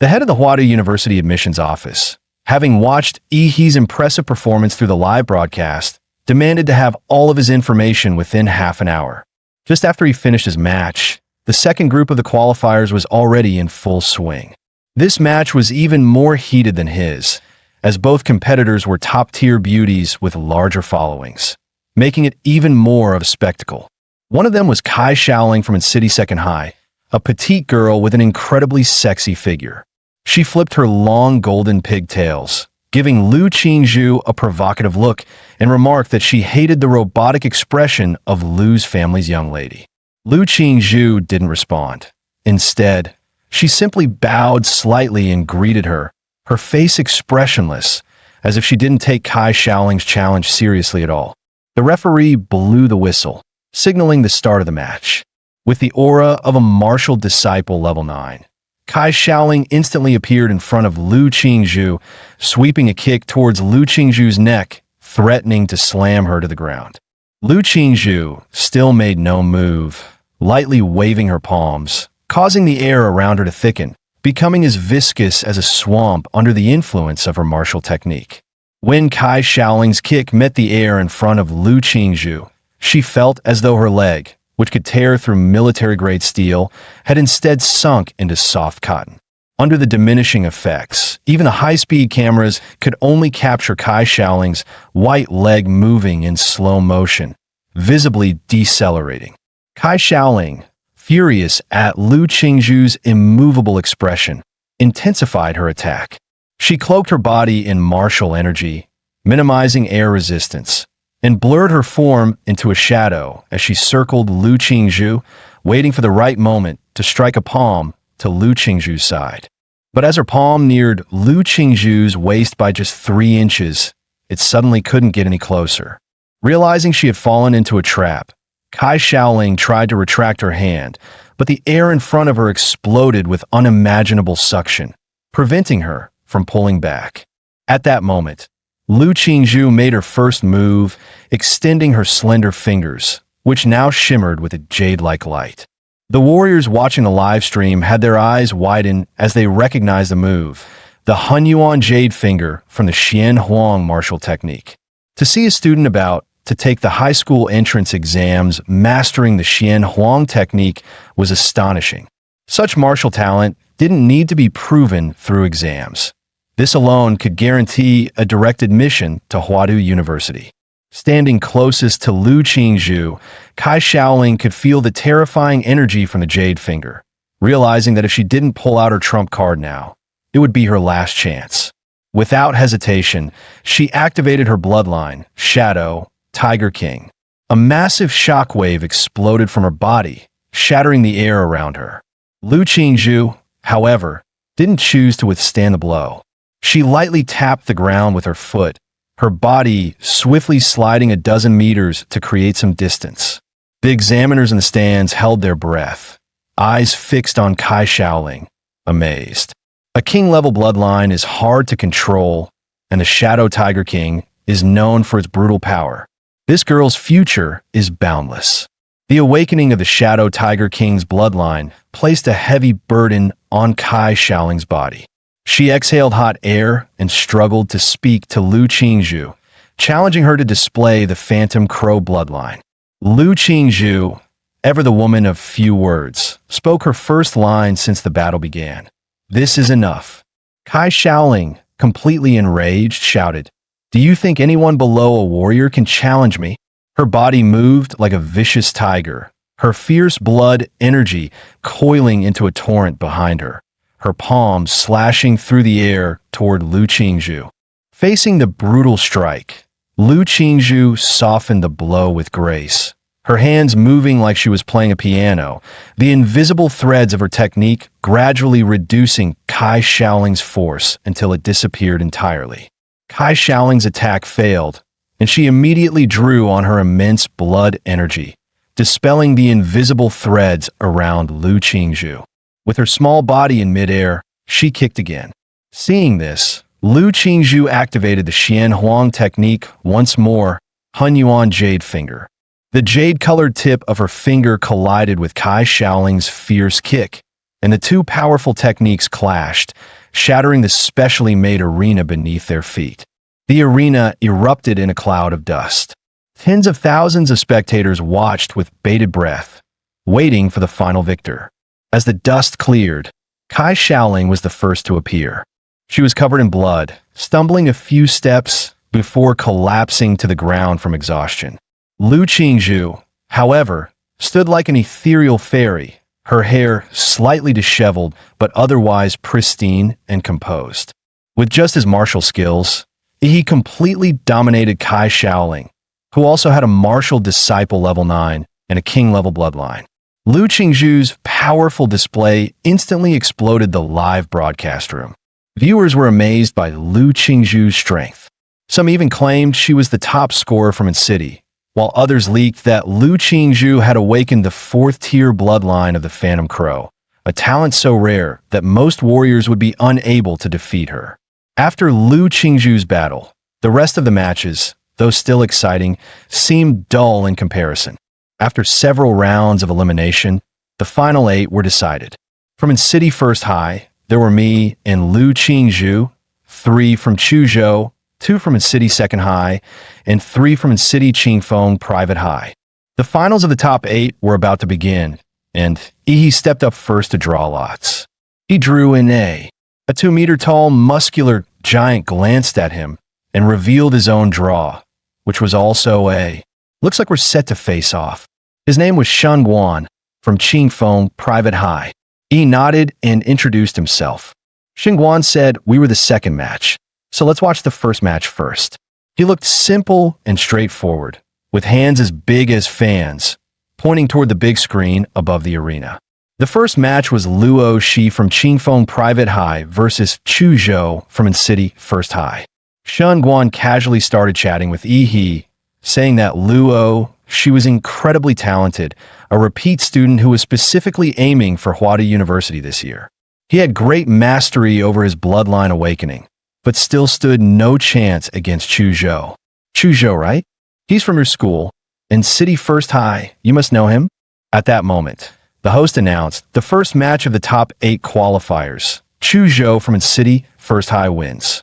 The head of the Huada University admissions office, having watched He's impressive performance through the live broadcast, demanded to have all of his information within half an hour. Just after he finished his match, the second group of the qualifiers was already in full swing. This match was even more heated than his, as both competitors were top-tier beauties with larger followings, making it even more of a spectacle. One of them was Kai Shaoling from City Second High, a petite girl with an incredibly sexy figure. She flipped her long golden pigtails, giving Lu Qingzhu a provocative look, and remarked that she hated the robotic expression of Lu's family's young lady. Lu Qingzhu didn't respond. Instead, she simply bowed slightly and greeted her, her face expressionless, as if she didn't take Kai Shaoling's challenge seriously at all. The referee blew the whistle, signaling the start of the match. With the aura of a martial disciple level 9, Kai Shaoling instantly appeared in front of Lu Qingzhu, sweeping a kick towards Lu Qingzhu's neck, threatening to slam her to the ground. Lu Qingzhu still made no move, lightly waving her palms, causing the air around her to thicken, becoming as viscous as a swamp under the influence of her martial technique. When Kai Shaoling's kick met the air in front of Lu Qingzhu, she felt as though her leg, which could tear through military-grade steel, had instead sunk into soft cotton. Under the diminishing effects, even the high-speed cameras could only capture Kai Shaoling's white leg moving in slow motion, visibly decelerating. Kai Shaoling, furious at Lu Qingzhu's immovable expression, intensified her attack. She cloaked her body in martial energy, minimizing air resistance, and blurred her form into a shadow as she circled Lu Qingzhu, waiting for the right moment to strike a palm to Lu Qingzhu's side. But as her palm neared Lu Qingzhu's waist by just 3 inches, it suddenly couldn't get any closer. Realizing she had fallen into a trap, Kai Shaoling tried to retract her hand, but the air in front of her exploded with unimaginable suction, preventing her from pulling back. At that moment, Lu Qingzhu made her first move, extending her slender fingers, which now shimmered with a jade-like light. The warriors watching the live stream had their eyes widen as they recognized the move, the Hunyuan Jade Finger from the Xian Huang martial technique. To see a student about to take the high school entrance exams mastering the Xian Huang technique was astonishing. Such martial talent didn't need to be proven through exams. This alone could guarantee a direct admission to Huadu University. Standing closest to Lu Qingzhu, Kai Shaoling could feel the terrifying energy from the Jade Finger, realizing that if she didn't pull out her trump card now, it would be her last chance. Without hesitation, she activated her bloodline, Shadow, Tiger King. A massive shockwave exploded from her body, shattering the air around her. Lu Qingzhu, however, didn't choose to withstand the blow. She lightly tapped the ground with her foot, her body swiftly sliding a dozen meters to create some distance. The examiners in the stands held their breath, eyes fixed on Kai Shaoling, amazed. A king-level bloodline is hard to control, and the Shadow Tiger King is known for its brutal power. This girl's future is boundless. The awakening of the Shadow Tiger King's bloodline placed a heavy burden on Kai Shaoling's body. She exhaled hot air and struggled to speak to Lu Qingzhu, challenging her to display the Phantom Crow bloodline. Lu Qingzhu, ever the woman of few words, spoke her first line since the battle began. "This is enough." Kai Shaoling, completely enraged, shouted, "Do you think anyone below a warrior can challenge me?" Her body moved like a vicious tiger, her fierce blood energy coiling into a torrent behind her, her palms slashing through the air toward Lu Qingzhu. Facing the brutal strike, Lu Qingzhu softened the blow with grace, her hands moving like she was playing a piano, the invisible threads of her technique gradually reducing Kai Shaoling's force until it disappeared entirely. Kai Shaoling's attack failed, and she immediately drew on her immense blood energy, dispelling the invisible threads around Lu Qingzhu. With her small body in midair, she kicked again. Seeing this, Lu Qingzhu activated the Xian Huang technique once more, Hunyuan Jade Finger. The jade-colored tip of her finger collided with Kai Shaoling's fierce kick, and the two powerful techniques clashed, shattering the specially made arena beneath their feet. The arena erupted in a cloud of dust. Tens of thousands of spectators watched with bated breath, waiting for the final victor. As the dust cleared, Kai Shaoling was the first to appear. She was covered in blood, stumbling a few steps before collapsing to the ground from exhaustion. Lu Qingzhu, however, stood like an ethereal fairy, her hair slightly disheveled but otherwise pristine and composed. With just his martial skills, he completely dominated Kai Shaoling, who also had a martial disciple level 9 and a king level bloodline. Lu Qingzhu's powerful display instantly exploded the live broadcast room. Viewers were amazed by Lu Qingzhu's strength. Some even claimed she was the top scorer from its city, while others leaked that Lu Qingzhu had awakened the fourth-tier bloodline of the Phantom Crow, a talent so rare that most warriors would be unable to defeat her. After Lu Qingzhu's battle, the rest of the matches, though still exciting, seemed dull in comparison. After several rounds of elimination, the final 8 were decided. From City First High, there were me and Lu Qingzhu, 3 from Chuzhou, 2 from City Second High, and 3 from City Qingfeng Private High. The finals of the top 8 were about to begin, and Yi stepped up first to draw lots. He drew in A. A 2-meter-tall, muscular giant glanced at him and revealed his own draw, which was also A. "Looks like we're set to face off." His name was Shun Guan, from Qingfeng Private High. He nodded and introduced himself. Shin Guan said we were the second match, so let's watch the first match first. He looked simple and straightforward, with hands as big as fans, pointing toward the big screen above the arena. The first match was Luo Shi from Qingfeng Private High versus Chuzhou from City First High. Shun Guan casually started chatting with Yi, saying that Luo, she was incredibly talented, a repeat student who was specifically aiming for Huada University this year. He had great mastery over his bloodline awakening, but still stood no chance against Chuzhou. Chuzhou, right? He's from your school, in City First High. You must know him. At that moment, the host announced the first match of the top 8 qualifiers. Chuzhou from City First High wins.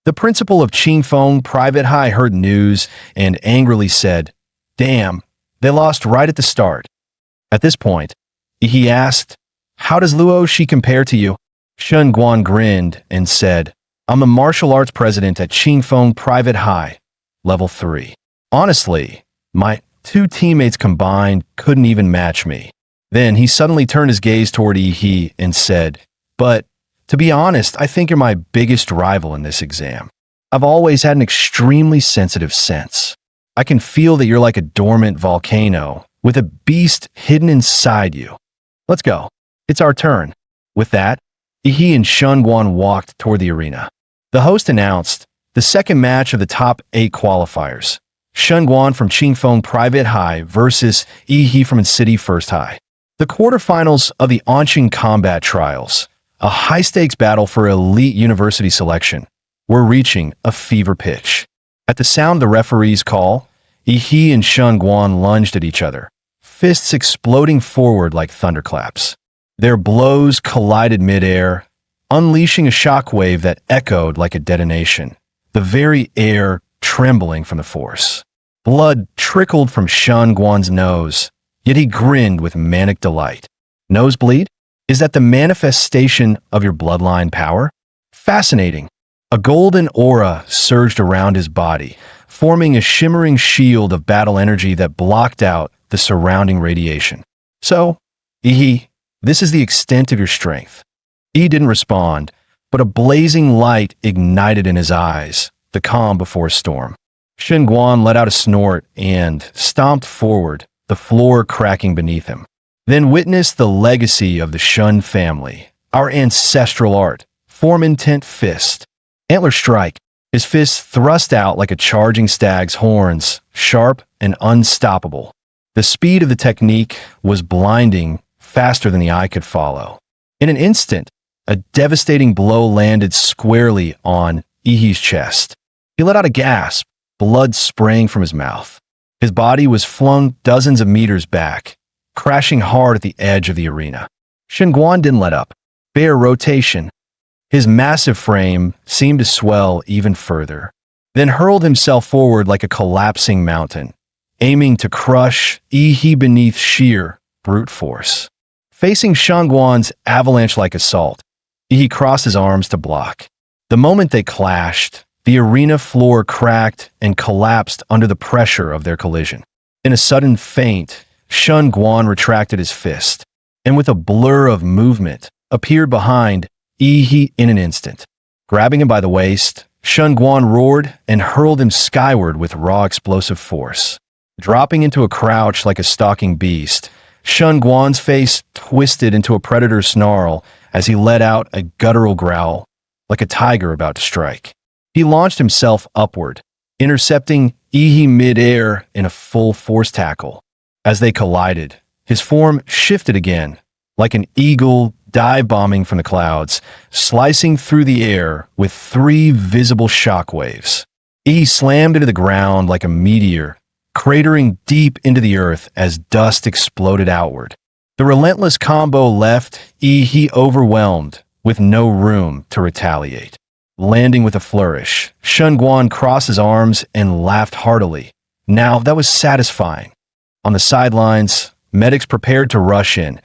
The principal of Qingfeng Private High heard news and angrily said, "Damn, they lost right at the start." At this point, he asked, "How does Luo Shi compare to you?" Shen Guan grinned and said, "I'm a martial arts president at Qingfeng Private High, level 3. Honestly, my 2 teammates combined couldn't even match me." Then he suddenly turned his gaze toward Yi and said, "But to be honest, I think you're my biggest rival in this exam. I've always had an extremely sensitive sense. I can feel that you're like a dormant volcano with a beast hidden inside you. Let's go. It's our turn." With that, Yi and Shen Guan walked toward the arena. The host announced the second match of the top 8 qualifiers. Shen Guan from Qingfeng Private High versus Yi from City First High. The quarterfinals of the Anqing Combat Trials, a high-stakes battle for elite university selection, were reaching a fever pitch. At the sound of the referee's call, Yi and Shen Guan lunged at each other, fists exploding forward like thunderclaps. Their blows collided midair, unleashing a shockwave that echoed like a detonation, the very air trembling from the force. Blood trickled from Shen Guan's nose, yet he grinned with manic delight. Nosebleed? Is that the manifestation of your bloodline power? Fascinating. A golden aura surged around his body, forming a shimmering shield of battle energy that blocked out the surrounding radiation. "So, Yi, this is the extent of your strength." Yi didn't respond, but a blazing light ignited in his eyes, the calm before a storm. Shen Guan let out a snort and stomped forward, the floor cracking beneath him. Then witnessed the legacy of the Shun family, our ancestral art, form intent fist. Antler strike, his fist thrust out like a charging stag's horns, sharp and unstoppable. The speed of the technique was blinding, faster than the eye could follow. In an instant, a devastating blow landed squarely on Yi's chest. He let out a gasp, blood spraying from his mouth. His body was flung dozens of meters back, crashing hard at the edge of the arena. Shen Guan didn't let up. Bare rotation. His massive frame seemed to swell even further, then hurled himself forward like a collapsing mountain, aiming to crush Yi beneath sheer brute force. Facing Shen Guan's avalanche-like assault, Yi crossed his arms to block. The moment they clashed, the arena floor cracked and collapsed under the pressure of their collision. In a sudden feint, Shen Guan retracted his fist, and with a blur of movement, appeared behind Yi in an instant. Grabbing him by the waist, Shen Guan roared and hurled him skyward with raw explosive force. Dropping into a crouch like a stalking beast, Shen Guan's face twisted into a predator's snarl as he let out a guttural growl, like a tiger about to strike. He launched himself upward, intercepting Yi mid-air in a full force tackle. As they collided, his form shifted again, like an eagle dive-bombing from the clouds, slicing through the air with 3 visible shockwaves. Yi slammed into the ground like a meteor, cratering deep into the earth as dust exploded outward. The relentless combo left Yi overwhelmed, with no room to retaliate. Landing with a flourish, Shen Guan crossed his arms and laughed heartily. Now that was satisfying. On the sidelines, medics prepared to rush in.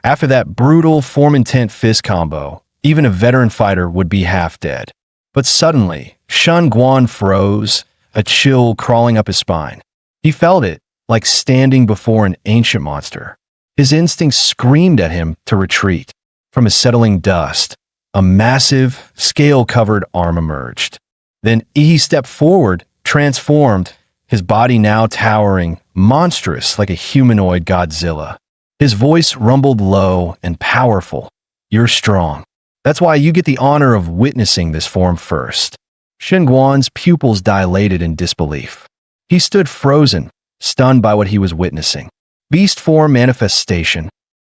After that brutal form-intent fist combo, even a veteran fighter would be half dead. But suddenly, Shen Guan froze, a chill crawling up his spine. He felt it, like standing before an ancient monster. His instincts screamed at him to retreat. From his settling dust, a massive, scale-covered arm emerged. Then Yi stepped forward, transformed, his body now towering, monstrous like a humanoid Godzilla. His voice rumbled low and powerful. "You're strong. That's why you get the honor of witnessing this form first." Shen Guan's pupils dilated in disbelief. He stood frozen, stunned by what he was witnessing. Beast form manifestation.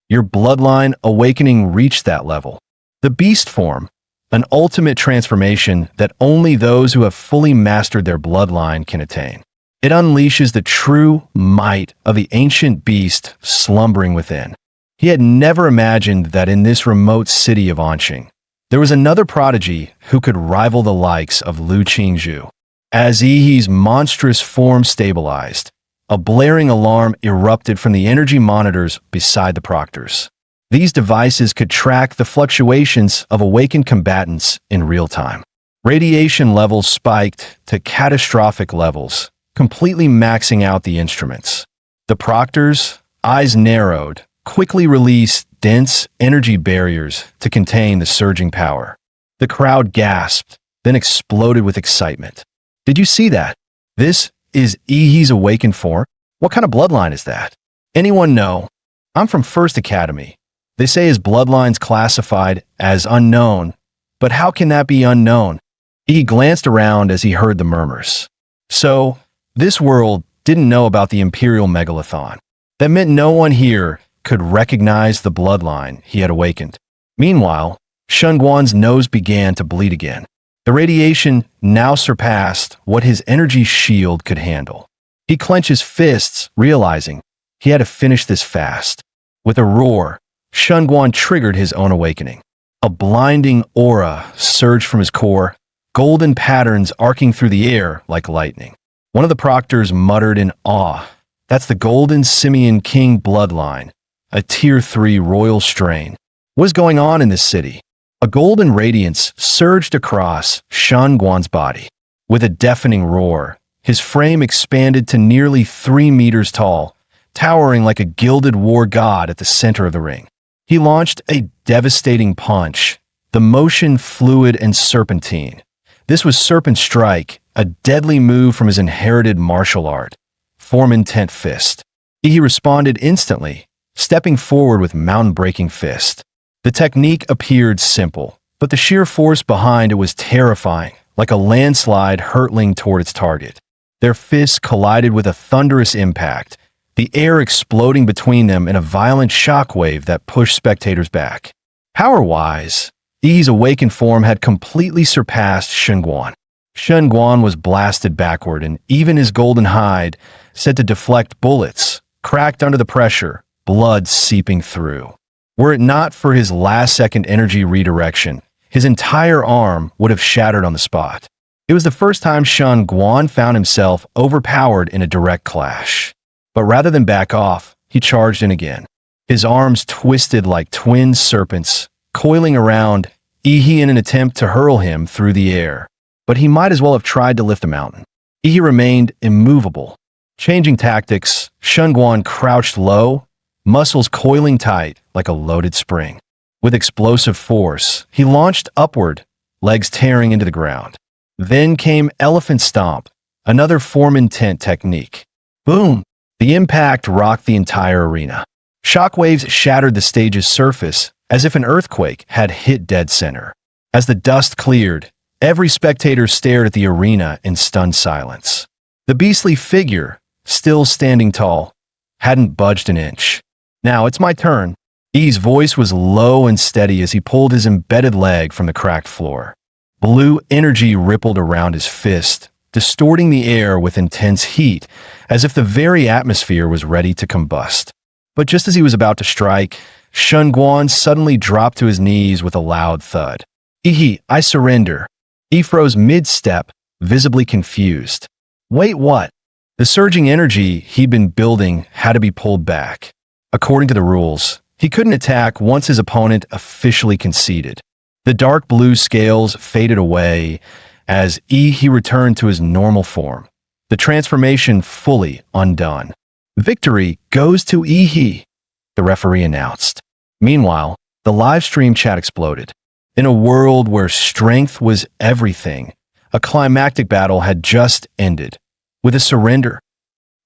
Your bloodline awakening reached that level. The beast form, an ultimate transformation that only those who have fully mastered their bloodline can attain. It unleashes the true might of the ancient beast slumbering within. He had never imagined that in this remote city of Anqing, there was another prodigy who could rival the likes of Lu Qingzhu. As Yi's monstrous form stabilized, a blaring alarm erupted from the energy monitors beside the proctors. These devices could track the fluctuations of awakened combatants in real time. Radiation levels spiked to catastrophic levels, completely maxing out the instruments. The proctors, eyes narrowed, quickly released dense energy barriers to contain the surging power. The crowd gasped, then exploded with excitement. Did you see that? This is Yi's awakened form? What kind of bloodline is that? Anyone know? I'm from First Academy. They say his bloodline's classified as unknown, but how can that be unknown? He glanced around as he heard the murmurs. So, this world didn't know about the Imperial Megalithon. That meant no one here could recognize the bloodline he had awakened. Meanwhile, Shunguan's nose began to bleed again. The radiation now surpassed what his energy shield could handle. He clenched his fists, realizing he had to finish this fast. With a roar, Shunguan triggered his own awakening. A blinding aura surged from his core, golden patterns arcing through the air like lightning. One of the proctors muttered in awe, "That's the Golden Simian King bloodline, a Tier 3 royal strain." What's going on in this city? A golden radiance surged across Shunguan's body. With a deafening roar, his frame expanded to nearly 3 meters tall, towering like a gilded war god at the center of the ring. He launched a devastating punch, the motion fluid and serpentine. This was Serpent Strike, a deadly move from his inherited martial art, Form Intent Fist. He responded instantly, stepping forward with mountain-breaking fist. The technique appeared simple, but the sheer force behind it was terrifying, like a landslide hurtling toward its target. Their fists collided with a thunderous impact, the air exploding between them in a violent shockwave that pushed spectators back. Power-wise, Yi's awakened form had completely surpassed Shunguan. Shunguan was blasted backward, and even his golden hide, said to deflect bullets, cracked under the pressure, blood seeping through. Were it not for his last-second energy redirection, his entire arm would have shattered on the spot. It was the first time Shunguan found himself overpowered in a direct clash. But rather than back off, he charged in again. His arms twisted like twin serpents, coiling around Yi in an attempt to hurl him through the air. But he might as well have tried to lift a mountain. Yi remained immovable. Changing tactics, Shunguan crouched low, muscles coiling tight like a loaded spring. With explosive force, he launched upward, legs tearing into the ground. Then came Elephant Stomp, another Form Intent technique. Boom! The impact rocked the entire arena. Shockwaves shattered the stage's surface as if an earthquake had hit dead center. As the dust cleared, every spectator stared at the arena in stunned silence. The beastly figure, still standing tall, hadn't budged an inch. "Now it's my turn." Yi's voice was low and steady as he pulled his embedded leg from the cracked floor. Blue energy rippled around his fist, distorting the air with intense heat, as if the very atmosphere was ready to combust. But just as he was about to strike, Shunguan suddenly dropped to his knees with a loud thud. "Yi, I surrender." He froze mid-step, visibly confused. Wait, what? The surging energy he'd been building had to be pulled back. According to the rules, he couldn't attack once his opponent officially conceded. The dark blue scales faded away as he returned to his normal form, the transformation fully undone. "Victory goes to Yi," the referee announced. Meanwhile, the live stream chat exploded. In a world where strength was everything, a climactic battle had just ended. With a surrender,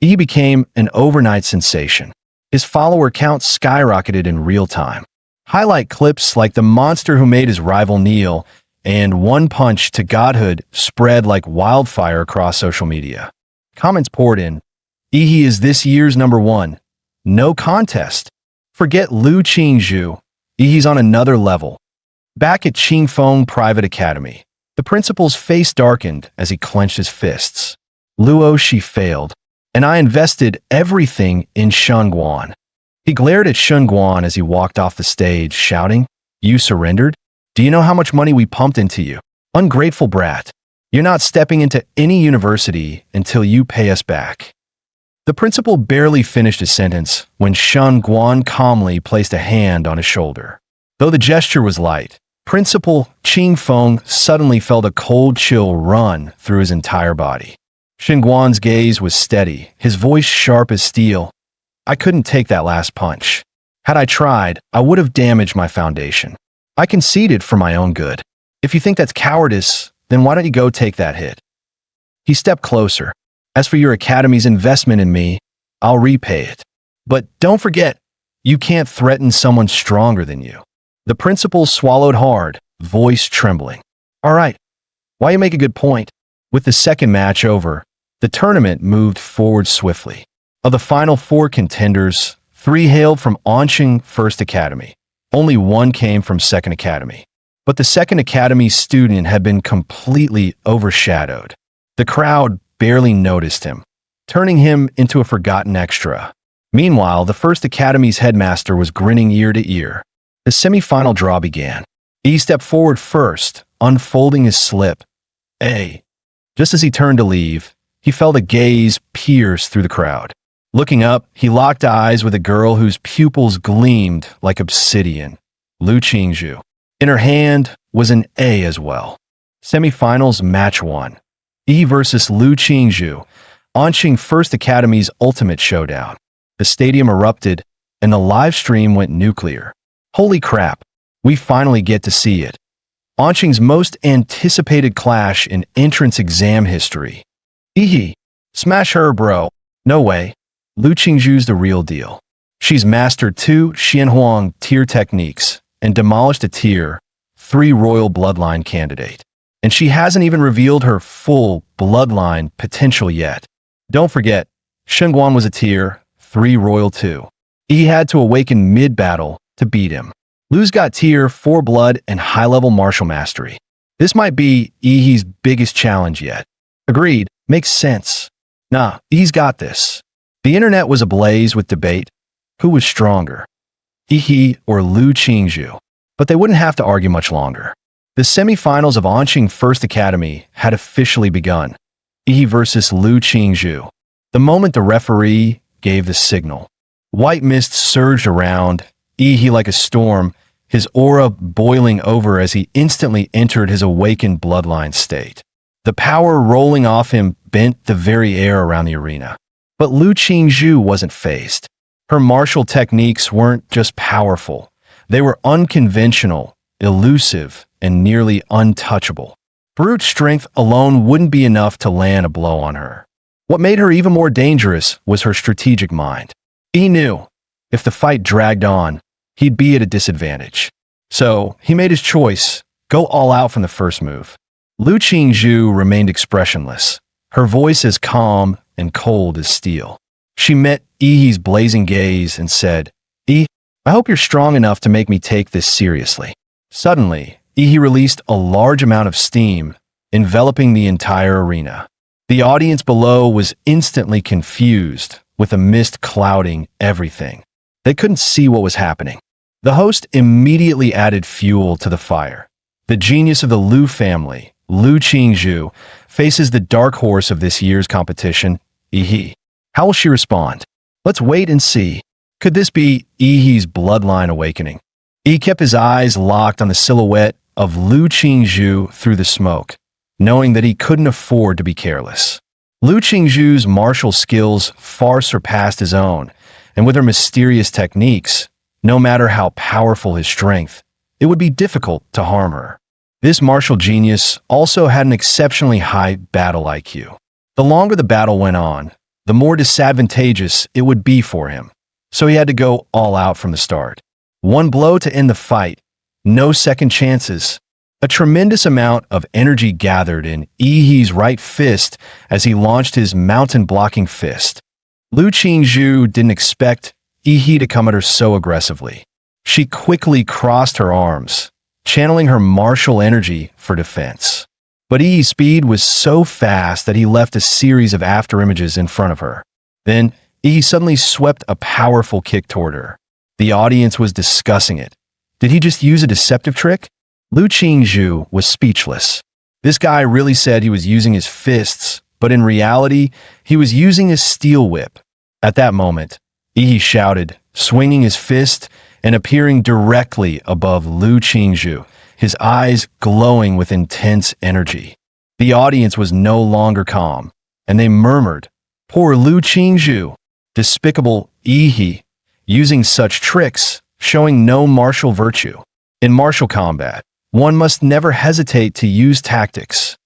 Yi became an overnight sensation. His follower count skyrocketed in real time. Highlight clips like the monster who made his rival kneel and one punch to godhood spread like wildfire across social media. Comments poured in. He is this year's #1. No contest. Forget Lu Qingzhu. He's on another level. Back at Qingfeng Private Academy, the principal's face darkened as he clenched his fists. Luo, she failed, and I invested everything in Shunguan. He glared at Shunguan as he walked off the stage, shouting, You surrendered? Do you know how much money we pumped into you? Ungrateful brat. You're not stepping into any university until you pay us back. The principal barely finished his sentence when Shunguan calmly placed a hand on his shoulder. Though the gesture was light, Principal Qingfeng suddenly felt a cold chill run through his entire body. Shunguan's gaze was steady, his voice sharp as steel. I couldn't take that last punch. Had I tried, I would have damaged my foundation. I conceded for my own good. If you think that's cowardice, then why don't you go take that hit? He stepped closer. As for your academy's investment in me, I'll repay it. But don't forget, you can't threaten someone stronger than you. The principal swallowed hard, voice trembling. All right, why you make a good point? With the second match over, the tournament moved forward swiftly. Of the final 4 contenders, 3 hailed from Anqing First Academy. Only 1 came from Second Academy. But the Second Academy student had been completely overshadowed. The crowd barely noticed him, turning him into a forgotten extra. Meanwhile, the First Academy's headmaster was grinning ear to ear. The semi-final draw began. He stepped forward first, unfolding his slip. Just as he turned to leave, he felt a gaze pierce through the crowd. Looking up, he locked eyes with a girl whose pupils gleamed like obsidian, Lu Qingzhu. In her hand was an A as well. Semifinals match 1. E versus Lu Qingzhu, Anqing First Academy's ultimate showdown. The stadium erupted, and the live stream went nuclear. Holy crap, we finally get to see it. Anqing's most anticipated clash in entrance exam history. Smash her, bro. No way. Lu Qingzhu's the real deal. She's mastered 2 Xianhuang tier techniques and demolished a tier 3 royal bloodline candidate. And she hasn't even revealed her full bloodline potential yet. Don't forget, Shunguan was a tier 3 royal too. He had to awaken mid-battle to beat him. Lu's got tier 4 blood and high-level martial mastery. This might be Yi's biggest challenge yet. Agreed, makes sense. Nah, Yi's got this. The internet was ablaze with debate. Who was stronger, Yi or Lu Qingzhu? But they wouldn't have to argue much longer. The semifinals of Anqing First Academy had officially begun. Yi versus Lu Qingzhu. The moment the referee gave the signal, white mist surged around, Yi like a storm, his aura boiling over as he instantly entered his awakened bloodline state. The power rolling off him bent the very air around the arena. But Lu Qingzhu wasn't phased. Her martial techniques weren't just powerful. They were unconventional, elusive, and nearly untouchable. Brute strength alone wouldn't be enough to land a blow on her. What made her even more dangerous was her strategic mind. He knew, if the fight dragged on, he'd be at a disadvantage. So, he made his choice, go all out from the first move. Lu Qingzhu remained expressionless, her voice as calm and cold as steel. She met Yi's blazing gaze and said, I hope you're strong enough to make me take this seriously. Suddenly, Yi released a large amount of steam, enveloping the entire arena. The audience below was instantly confused, with a mist clouding everything. They couldn't see what was happening. The host immediately added fuel to the fire. The genius of the Lu family, Lu Qingzhu, faces the dark horse of this year's competition, Yi. How will she respond? Let's wait and see. Could this be Yi's bloodline awakening? Yi kept his eyes locked on the silhouette of Lu Qingzhu through the smoke, knowing that he couldn't afford to be careless. Lu Qingzhu's martial skills far surpassed his own, and with her mysterious techniques, no matter how powerful his strength, it would be difficult to harm her. This martial genius also had an exceptionally high battle IQ. The longer the battle went on, the more disadvantageous it would be for him, so he had to go all out from the start. One blow to end the fight, no second chances. A tremendous amount of energy gathered in Yi's right fist as he launched his mountain-blocking fist. Lu Qingzhu didn't expect Yi to come at her so aggressively. She quickly crossed her arms, channeling her martial energy for defense. But Yi's speed was so fast that he left a series of afterimages in front of her. Then, Yi suddenly swept a powerful kick toward her. The audience was discussing it. Did he just use a deceptive trick? Lu Qingzhu was speechless. This guy really said he was using his fists, but in reality, he was using his steel whip. At that moment, Yi shouted, swinging his fist and appearing directly above Lu Qingzhu, his eyes glowing with intense energy. The audience was no longer calm, and they murmured, "Poor Lu Qingzhu, despicable Yi, using such tricks, showing no martial virtue." In martial combat, one must never hesitate to use tactics.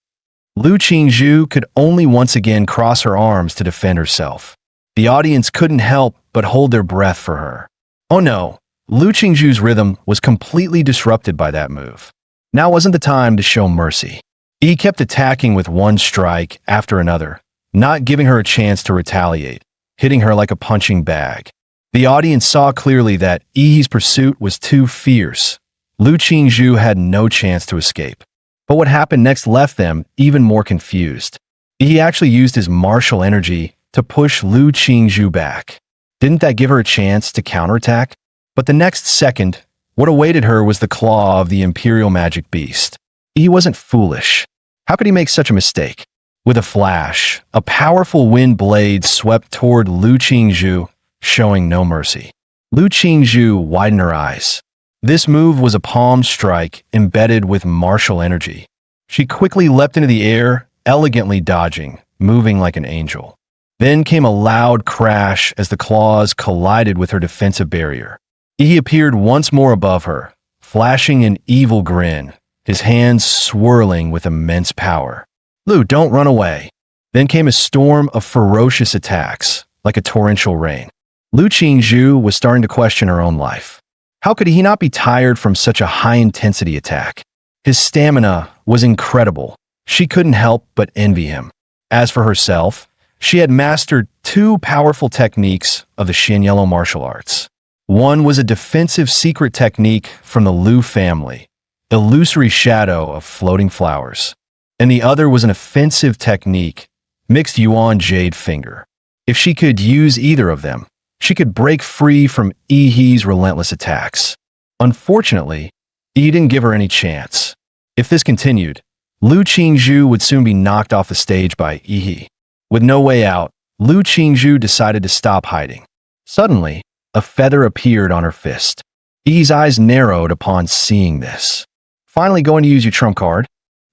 Lu Qingzhu could only once again cross her arms to defend herself. The audience couldn't help but hold their breath for her. Oh no, Lu Qingzhu's rhythm was completely disrupted by that move. Now wasn't the time to show mercy. He kept attacking with one strike after another, not giving her a chance to retaliate, hitting her like a punching bag. The audience saw clearly that Yi's pursuit was too fierce. Lu Qingzhu had no chance to escape. But what happened next left them even more confused. He actually used his martial energy to push Lu Qingzhu back. Didn't that give her a chance to counterattack? But the next second, what awaited her was the claw of the Imperial Magic Beast. He wasn't foolish. How could he make such a mistake? With a flash, a powerful wind blade swept toward Lu Qingzhu, showing no mercy. Lu Qingzhu widened her eyes. This move was a palm strike embedded with martial energy. She quickly leapt into the air, elegantly dodging, moving like an angel. Then came a loud crash as the claws collided with her defensive barrier. He appeared once more above her, flashing an evil grin, his hands swirling with immense power. "Lu, don't run away." Then came a storm of ferocious attacks, like a torrential rain. Lu Qingzhu was starting to question her own life. How could he not be tired from such a high-intensity attack? His stamina was incredible. She couldn't help but envy him. As for herself, she had mastered two powerful techniques of the Shin Yellow martial arts. One was a defensive secret technique from the Lu family, illusory shadow of floating flowers. And the other was an offensive technique, mixed Yuan Jade Finger. If she could use either of them, she could break free from Yi's relentless attacks. Unfortunately, Yi didn't give her any chance. If this continued, Lu Qingzhu would soon be knocked off the stage by Yi. With no way out, Lu Qingzhu decided to stop hiding. Suddenly, a feather appeared on her fist. Yi's eyes narrowed upon seeing this. "Finally going to use your trump card?"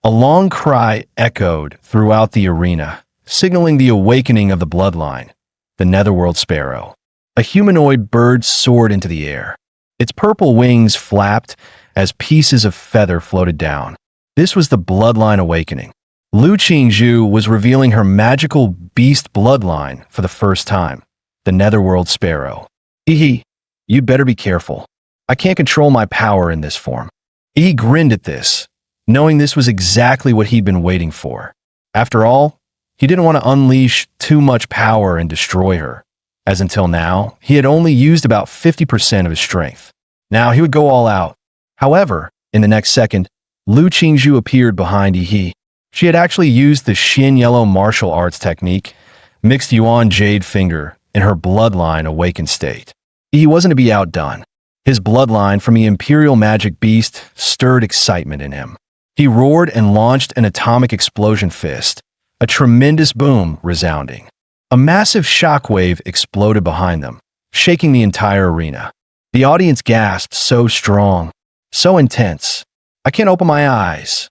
A long cry echoed throughout the arena, signaling the awakening of the bloodline, the Netherworld Sparrow. A humanoid bird soared into the air. Its purple wings flapped as pieces of feather floated down. This was the bloodline awakening. Lu Qingzhu was revealing her magical beast bloodline for the first time, the Netherworld Sparrow. "Yi, you'd better be careful. I can't control my power in this form." Yi grinned at this, knowing this was exactly what he'd been waiting for. After all, he didn't want to unleash too much power and destroy her, as until now, he had only used about 50% of his strength. Now he would go all out. However, in the next second, Lu Qingzhu appeared behind Yi. She had actually used the Shin Yellow martial arts technique, mixed Yuan Jade Finger, in her bloodline awakened state. He wasn't to be outdone. His bloodline from the Imperial Magic Beast stirred excitement in him. He roared and launched an atomic explosion fist, a tremendous boom resounding. A massive shockwave exploded behind them, shaking the entire arena. The audience gasped, so strong, so intense. "I can't open my eyes."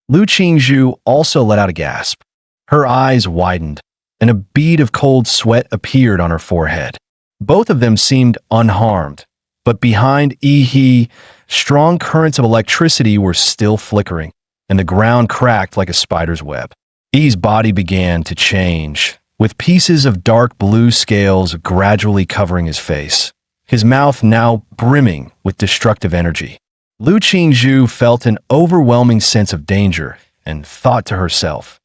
Lu Qingzhu also let out a gasp. Her eyes widened, and a bead of cold sweat appeared on her forehead. Both of them seemed unharmed, but behind Yi, strong currents of electricity were still flickering, and the ground cracked like a spider's web. Yi's body began to change, with pieces of dark blue scales gradually covering his face, his mouth now brimming with destructive energy. Lu Qingzhu felt an overwhelming sense of danger and thought to herself,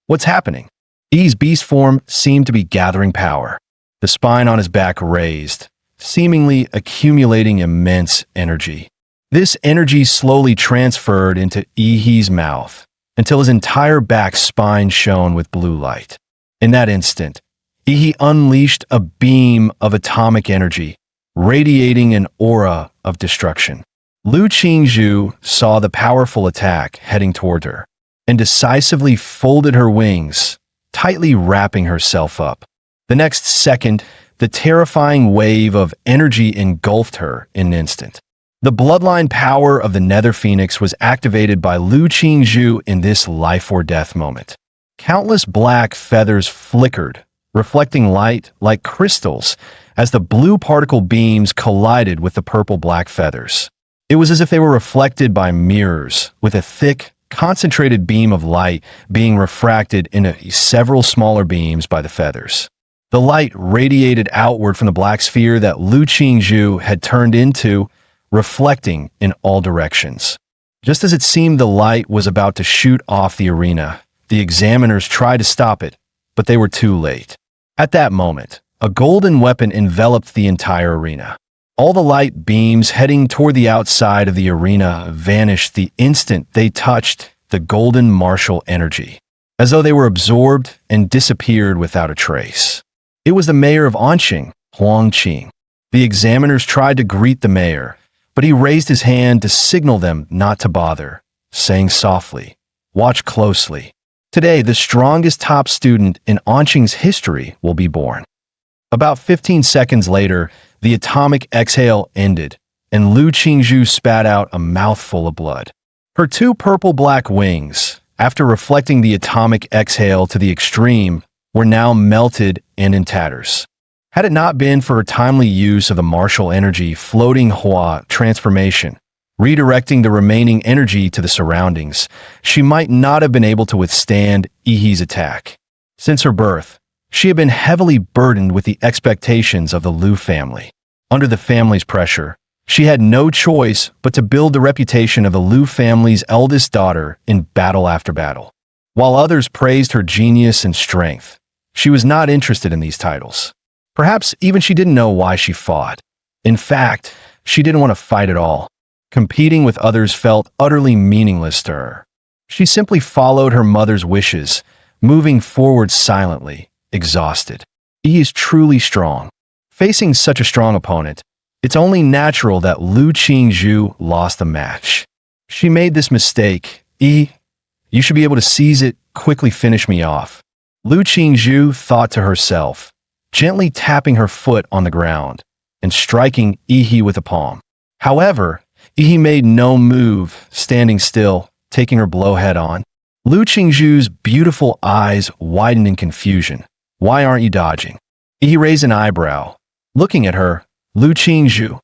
"What's happening?" Yi's beast form seemed to be gathering power, the spine on his back raised, seemingly accumulating immense energy. This energy slowly transferred into Yi's mouth until his entire back spine shone with blue light. In that instant, Yi unleashed a beam of atomic energy, radiating an aura of destruction. Lu Qingzhu saw the powerful attack heading toward her and decisively folded her wings, tightly wrapping herself up. The next second, the terrifying wave of energy engulfed her in an instant. The bloodline power of the Nether Phoenix was activated by Lu Qingzhu in this life-or-death moment. Countless black feathers flickered, reflecting light like crystals as the blue particle beams collided with the purple-black feathers. It was as if they were reflected by mirrors, with a thick, concentrated beam of light being refracted into several smaller beams by the feathers. The light radiated outward from the black sphere that Lu Qingzhu had turned into, reflecting in all directions. Just as it seemed the light was about to shoot off the arena, the examiners tried to stop it, but they were too late. At that moment, a golden weapon enveloped the entire arena. All the light beams heading toward the outside of the arena vanished the instant they touched the golden martial energy, as though they were absorbed and disappeared without a trace. It was the mayor of Anqing, Huang Qing. The examiners tried to greet the mayor, but he raised his hand to signal them not to bother, saying softly, "Watch closely. Today, the strongest top student in Anqing's history will be born." About 15 seconds later, the atomic exhale ended, and Lu Qingzhu spat out a mouthful of blood. Her two purple-black wings, after reflecting the atomic exhale to the extreme, were now melted and in tatters. Had it not been for her timely use of the martial energy floating Hua transformation, redirecting the remaining energy to the surroundings, she might not have been able to withstand Yi's attack. Since her birth, she had been heavily burdened with the expectations of the Lu family. Under the family's pressure, she had no choice but to build the reputation of the Lu family's eldest daughter in battle after battle. While others praised her genius and strength, she was not interested in these titles. Perhaps even she didn't know why she fought. In fact, she didn't want to fight at all. Competing with others felt utterly meaningless to her. She simply followed her mother's wishes, moving forward silently, exhausted. Yi is truly strong. Facing such a strong opponent, it's only natural that Lu Qingzhu lost the match. She made this mistake. Yi, you should be able to seize it, quickly finish me off. Lu Qingzhu thought to herself, gently tapping her foot on the ground and striking Yi with a palm. However, Yi made no move, standing still, taking her blow head on. Lu Qingzhu's beautiful eyes widened in confusion. "Why aren't you dodging?" Yi raised an eyebrow. Looking at her, "Lu Qingzhu,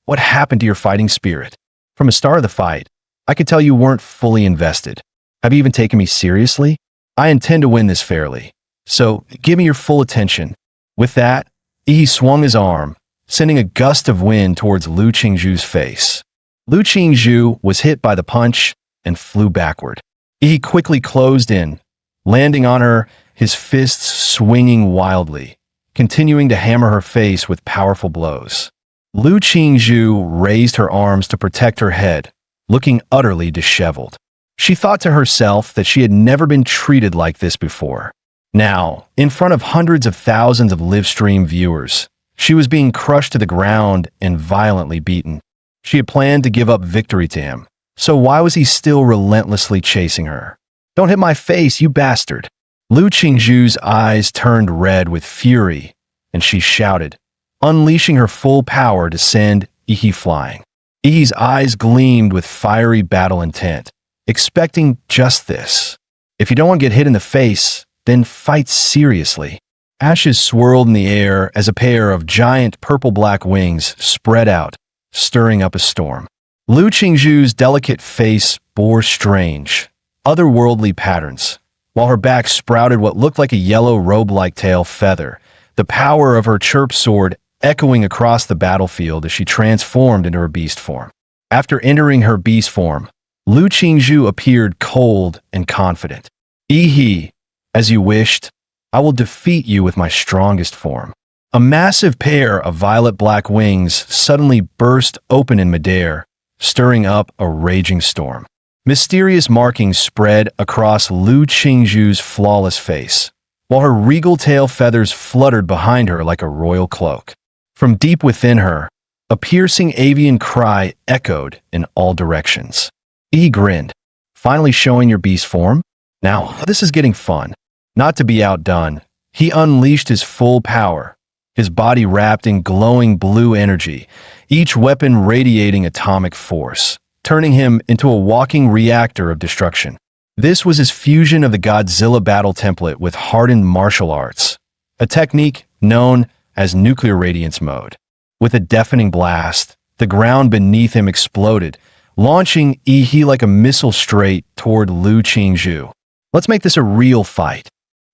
what happened to your fighting spirit? From the start of the fight, I could tell you weren't fully invested. Have you even taken me seriously? I intend to win this fairly, so give me your full attention." With that, Yi swung his arm, sending a gust of wind towards Lu Qingzhu's face. Lu Qingzhu was hit by the punch and flew backward. Yi quickly closed in, landing on her, his fists swinging wildly, continuing to hammer her face with powerful blows. Lu Qingzhu raised her arms to protect her head, looking utterly disheveled. She thought to herself that she had never been treated like this before. Now, in front of hundreds of thousands of live-stream viewers, she was being crushed to the ground and violently beaten. She had planned to give up victory to him, so why was he still relentlessly chasing her? "Don't hit my face, you bastard!" Lu Qingzhu's eyes turned red with fury, and she shouted, unleashing her full power to send Yi flying. Yi's eyes gleamed with fiery battle intent, expecting just this. If you don't want to get hit in the face, then fight seriously. Ashes swirled in the air as a pair of giant purple-black wings spread out, stirring up a storm. Lu Qingzhu's delicate face bore strange, otherworldly patterns, while her back sprouted what looked like a yellow robe-like tail feather, the power of her chirp sword echoing across the battlefield as she transformed into her beast form. After entering her beast form, Lu Qingzhu appeared cold and confident. "Ehe, as you wished, I will defeat you with my strongest form." A massive pair of violet-black wings suddenly burst open in midair, stirring up a raging storm. Mysterious markings spread across Lu Qingzhu's flawless face, while her regal tail feathers fluttered behind her like a royal cloak. From deep within her, a piercing avian cry echoed in all directions. He grinned. "Finally showing your beast form? Now, this is getting fun." Not to be outdone, he unleashed his full power, his body wrapped in glowing blue energy, each weapon radiating atomic force, turning him into a walking reactor of destruction. This was his fusion of the Godzilla battle template with hardened martial arts, a technique known as nuclear radiance mode. With a deafening blast, the ground beneath him exploded, launching Ehe like a missile straight toward Lu Qingzhu. "Let's make this a real fight."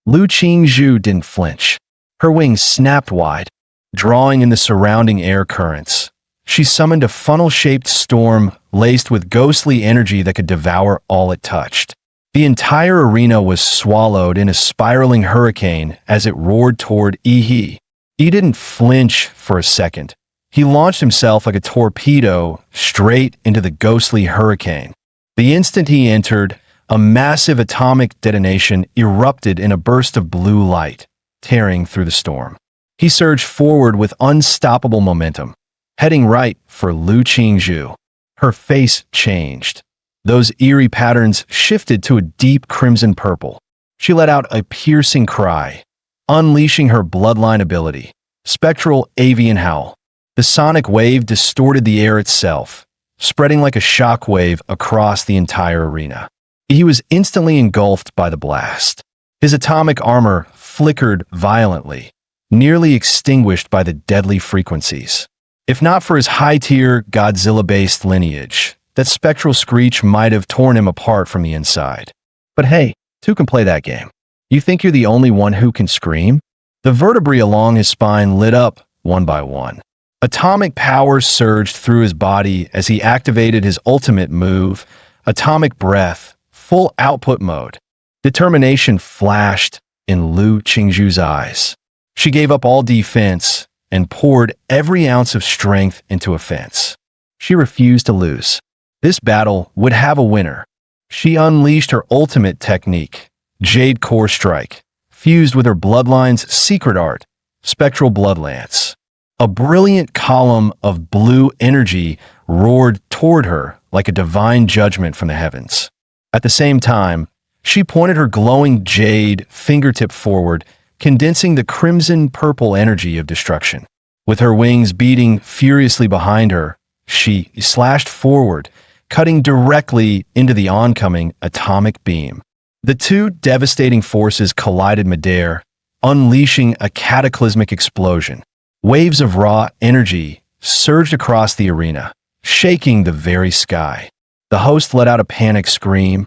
Lu Qingzhu didn't flinch. Her wings snapped wide, drawing in the surrounding air currents. She summoned a funnel-shaped storm laced with ghostly energy that could devour all it touched. The entire arena was swallowed in a spiraling hurricane as it roared toward Ehe. He didn't flinch for a second. He launched himself like a torpedo straight into the ghostly hurricane. The instant he entered, a massive atomic detonation erupted in a burst of blue light, tearing through the storm. He surged forward with unstoppable momentum, heading right for Lu Qingzhu. Her face changed. Those eerie patterns shifted to a deep crimson purple. She let out a piercing cry, unleashing her bloodline ability, Spectral Avian Howl. The sonic wave distorted the air itself, spreading like a shockwave across the entire arena. He was instantly engulfed by the blast. His atomic armor flickered violently, nearly extinguished by the deadly frequencies. If not for his high-tier Godzilla-based lineage, that spectral screech might have torn him apart from the inside. But hey, two can play that game. You think you're the only one who can scream? The vertebrae along his spine lit up one by one. Atomic power surged through his body as he activated his ultimate move, Atomic Breath, full output mode. Determination flashed in Lu Qingzhu's eyes. She gave up all defense and poured every ounce of strength into offense. She refused to lose. This battle would have a winner. She unleashed her ultimate technique, Jade Core Strike, fused with her bloodline's secret art, Spectral Blood Lance. A brilliant column of blue energy roared toward her like a divine judgment from the heavens. At the same time, she pointed her glowing jade fingertip forward, condensing the crimson-purple energy of destruction. With her wings beating furiously behind her, she slashed forward, cutting directly into the oncoming atomic beam. The two devastating forces collided midair, unleashing a cataclysmic explosion. Waves of raw energy surged across the arena, shaking the very sky. The host let out a panicked scream.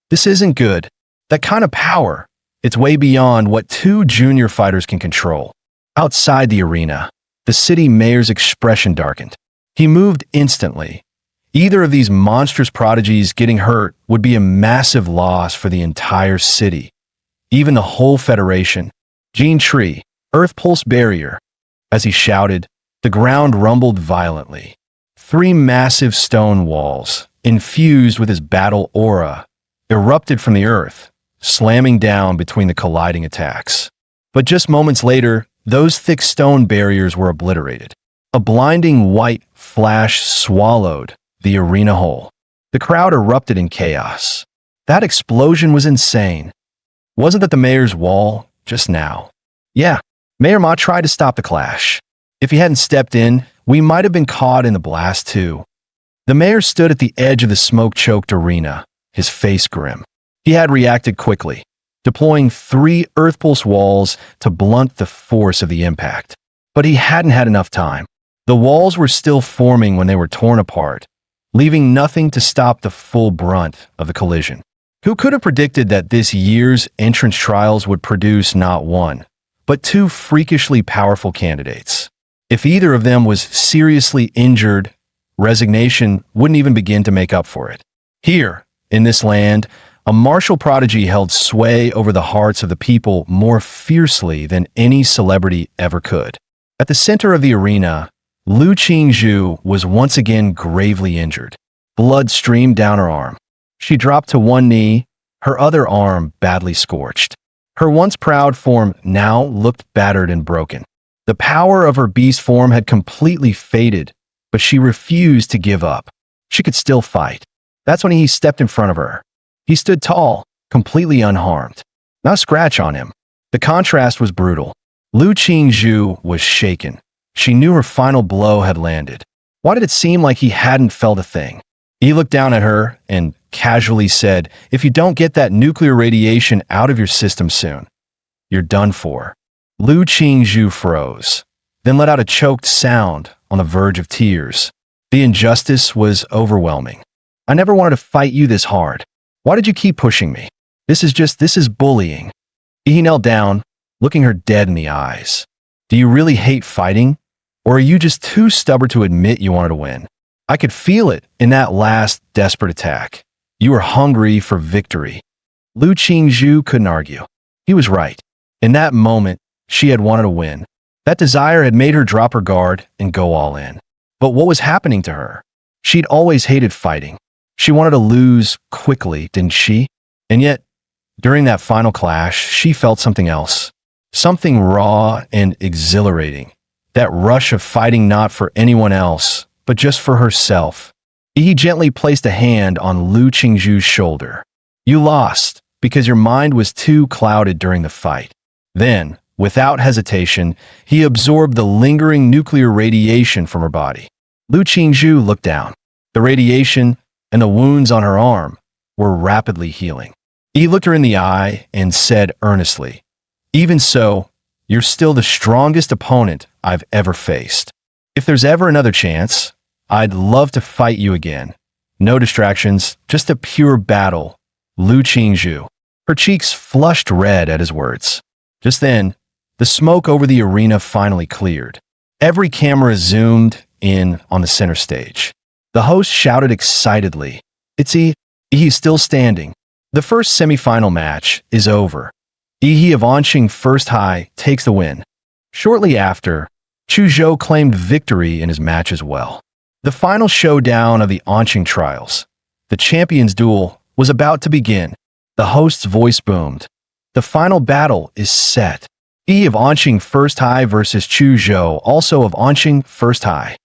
"This isn't good. That kind of power, it's way beyond what two junior fighters can control." Outside the arena, the city mayor's expression darkened. He moved instantly. Either of these monstrous prodigies getting hurt would be a massive loss for the entire city, even the whole Federation. Gene Tree, Earth Pulse Barrier. As he shouted, the ground rumbled violently. 3 massive stone walls, infused with his battle aura, erupted from the earth, slamming down between the colliding attacks. But just moments later, those thick stone barriers were obliterated. A blinding white flash swallowed the arena whole. The crowd erupted in chaos. That explosion was insane. Wasn't that the mayor's wall just now? Yeah, Mayor Ma tried to stop the clash. If he hadn't stepped in, we might have been caught in the blast too. The mayor stood at the edge of the smoke-choked arena, his face grim. He had reacted quickly, deploying 3 Earth Pulse walls to blunt the force of the impact. But he hadn't had enough time. The walls were still forming when they were torn apart, leaving nothing to stop the full brunt of the collision. Who could have predicted that this year's entrance trials would produce not one, but 2 freakishly powerful candidates? If either of them was seriously injured, resignation wouldn't even begin to make up for it. Here, in this land, a martial prodigy held sway over the hearts of the people more fiercely than any celebrity ever could. At the center of the arena, Lu Qingzhu was once again gravely injured. Blood streamed down her arm. She dropped to one knee, her other arm badly scorched. Her once proud form now looked battered and broken. The power of her beast form had completely faded, but she refused to give up. She could still fight. That's when he stepped in front of her. He stood tall, completely unharmed. Not a scratch on him. The contrast was brutal. Lu Qingzhu was shaken. She knew her final blow had landed. Why did it seem like he hadn't felt a thing? He looked down at her and casually said, "If you don't get that nuclear radiation out of your system soon, you're done for." Lu Qingzhu froze, then let out a choked sound on the verge of tears. The injustice was overwhelming. "I never wanted to fight you this hard. Why did you keep pushing me? This is bullying." He knelt down, looking her dead in the eyes. "Do you really hate fighting? Or are you just too stubborn to admit you wanted to win? I could feel it in that last desperate attack. You were hungry for victory." Lu Qingzhu couldn't argue. He was right. In that moment, she had wanted to win. That desire had made her drop her guard and go all in. But what was happening to her? She'd always hated fighting. She wanted to lose quickly, didn't she? And yet, during that final clash, she felt something else. Something raw and exhilarating. That rush of fighting not for anyone else, but just for herself. He gently placed a hand on Lu Qingzhu's shoulder. "You lost because your mind was too clouded during the fight." Then, without hesitation, he absorbed the lingering nuclear radiation from her body. Lu Qingzhu looked down. The radiation and the wounds on her arm were rapidly healing. He looked her in the eye and said earnestly, "Even so, you're still the strongest opponent I've ever faced. If there's ever another chance, I'd love to fight you again. No distractions, just a pure battle." Lu Qingzhu. Her cheeks flushed red at his words. Just then, the smoke over the arena finally cleared. Every camera zoomed in on the center stage. The host shouted excitedly, He's still standing. The first semifinal match is over. He of Anqing First High takes the win." Shortly after, Chu Zhou claimed victory in his match as well. The final showdown of the Anqing trials, the champions' duel, was about to begin. The host's voice boomed. "The final battle is set. Of Anqing First High versus Chu Zhou, also of Anqing First High."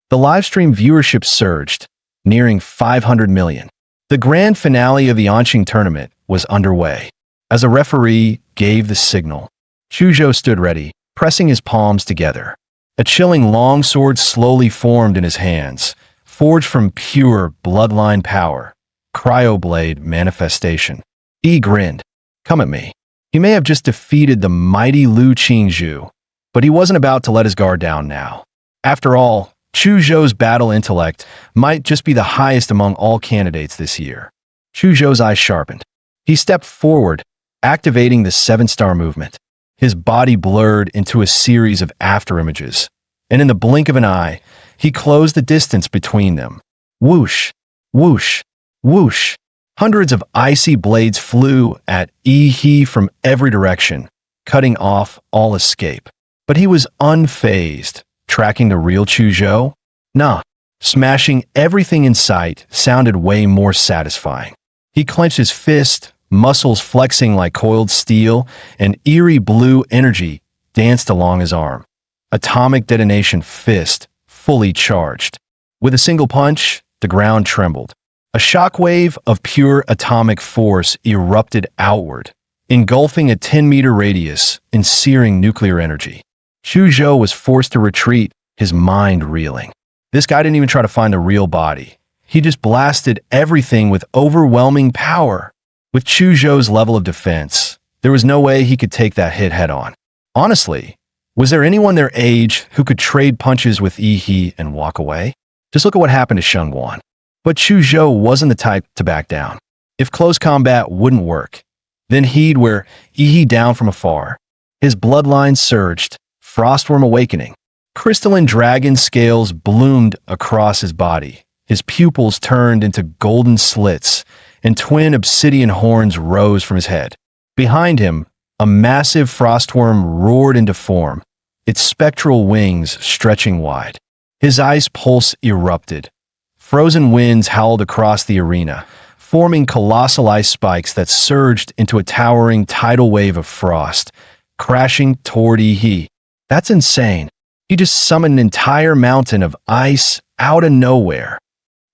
The livestream viewership surged, nearing 500 million. The grand finale of the Anqing tournament was underway. As a referee gave the signal, Chu Zhou stood ready, pressing his palms together. A chilling longsword slowly formed in his hands, forged from pure bloodline power. Cryoblade manifestation. He grinned. "Come at me." He may have just defeated the mighty Lu Qingzhu, but he wasn't about to let his guard down now. After all, Chu Zhou's battle intellect might just be the highest among all candidates this year. Chu Zhou's eyes sharpened. He stepped forward, activating the 7-star movement. His body blurred into a series of afterimages, and in the blink of an eye, he closed the distance between them. Whoosh, whoosh, whoosh. Hundreds of icy blades flew at He from every direction, cutting off all escape. But he was unfazed. Tracking the real Chu Zhou? Nah. Smashing everything in sight sounded way more satisfying. He clenched his fist, muscles flexing like coiled steel, and eerie blue energy danced along his arm. Atomic detonation fist, fully charged. With a single punch, the ground trembled. A shockwave of pure atomic force erupted outward, engulfing a 10-meter radius in searing nuclear energy. Chu Zhou was forced to retreat, his mind reeling. This guy didn't even try to find a real body. He just blasted everything with overwhelming power. With Chu Zhou's level of defense, there was no way he could take that hit head-on. Honestly, was there anyone their age who could trade punches with He and walk away? Just look at what happened to Shengguan. But Chu Zhou wasn't the type to back down. If close combat wouldn't work, then he'd wear He down from afar. His bloodline surged, Frostworm awakening. Crystalline dragon scales bloomed across his body. His pupils turned into golden slits, and twin obsidian horns rose from his head. Behind him, a massive frostworm roared into form, its spectral wings stretching wide. His ice pulse erupted. Frozen winds howled across the arena, forming colossal ice spikes that surged into a towering tidal wave of frost, crashing toward Ihi. That's insane. He just summoned an entire mountain of ice out of nowhere.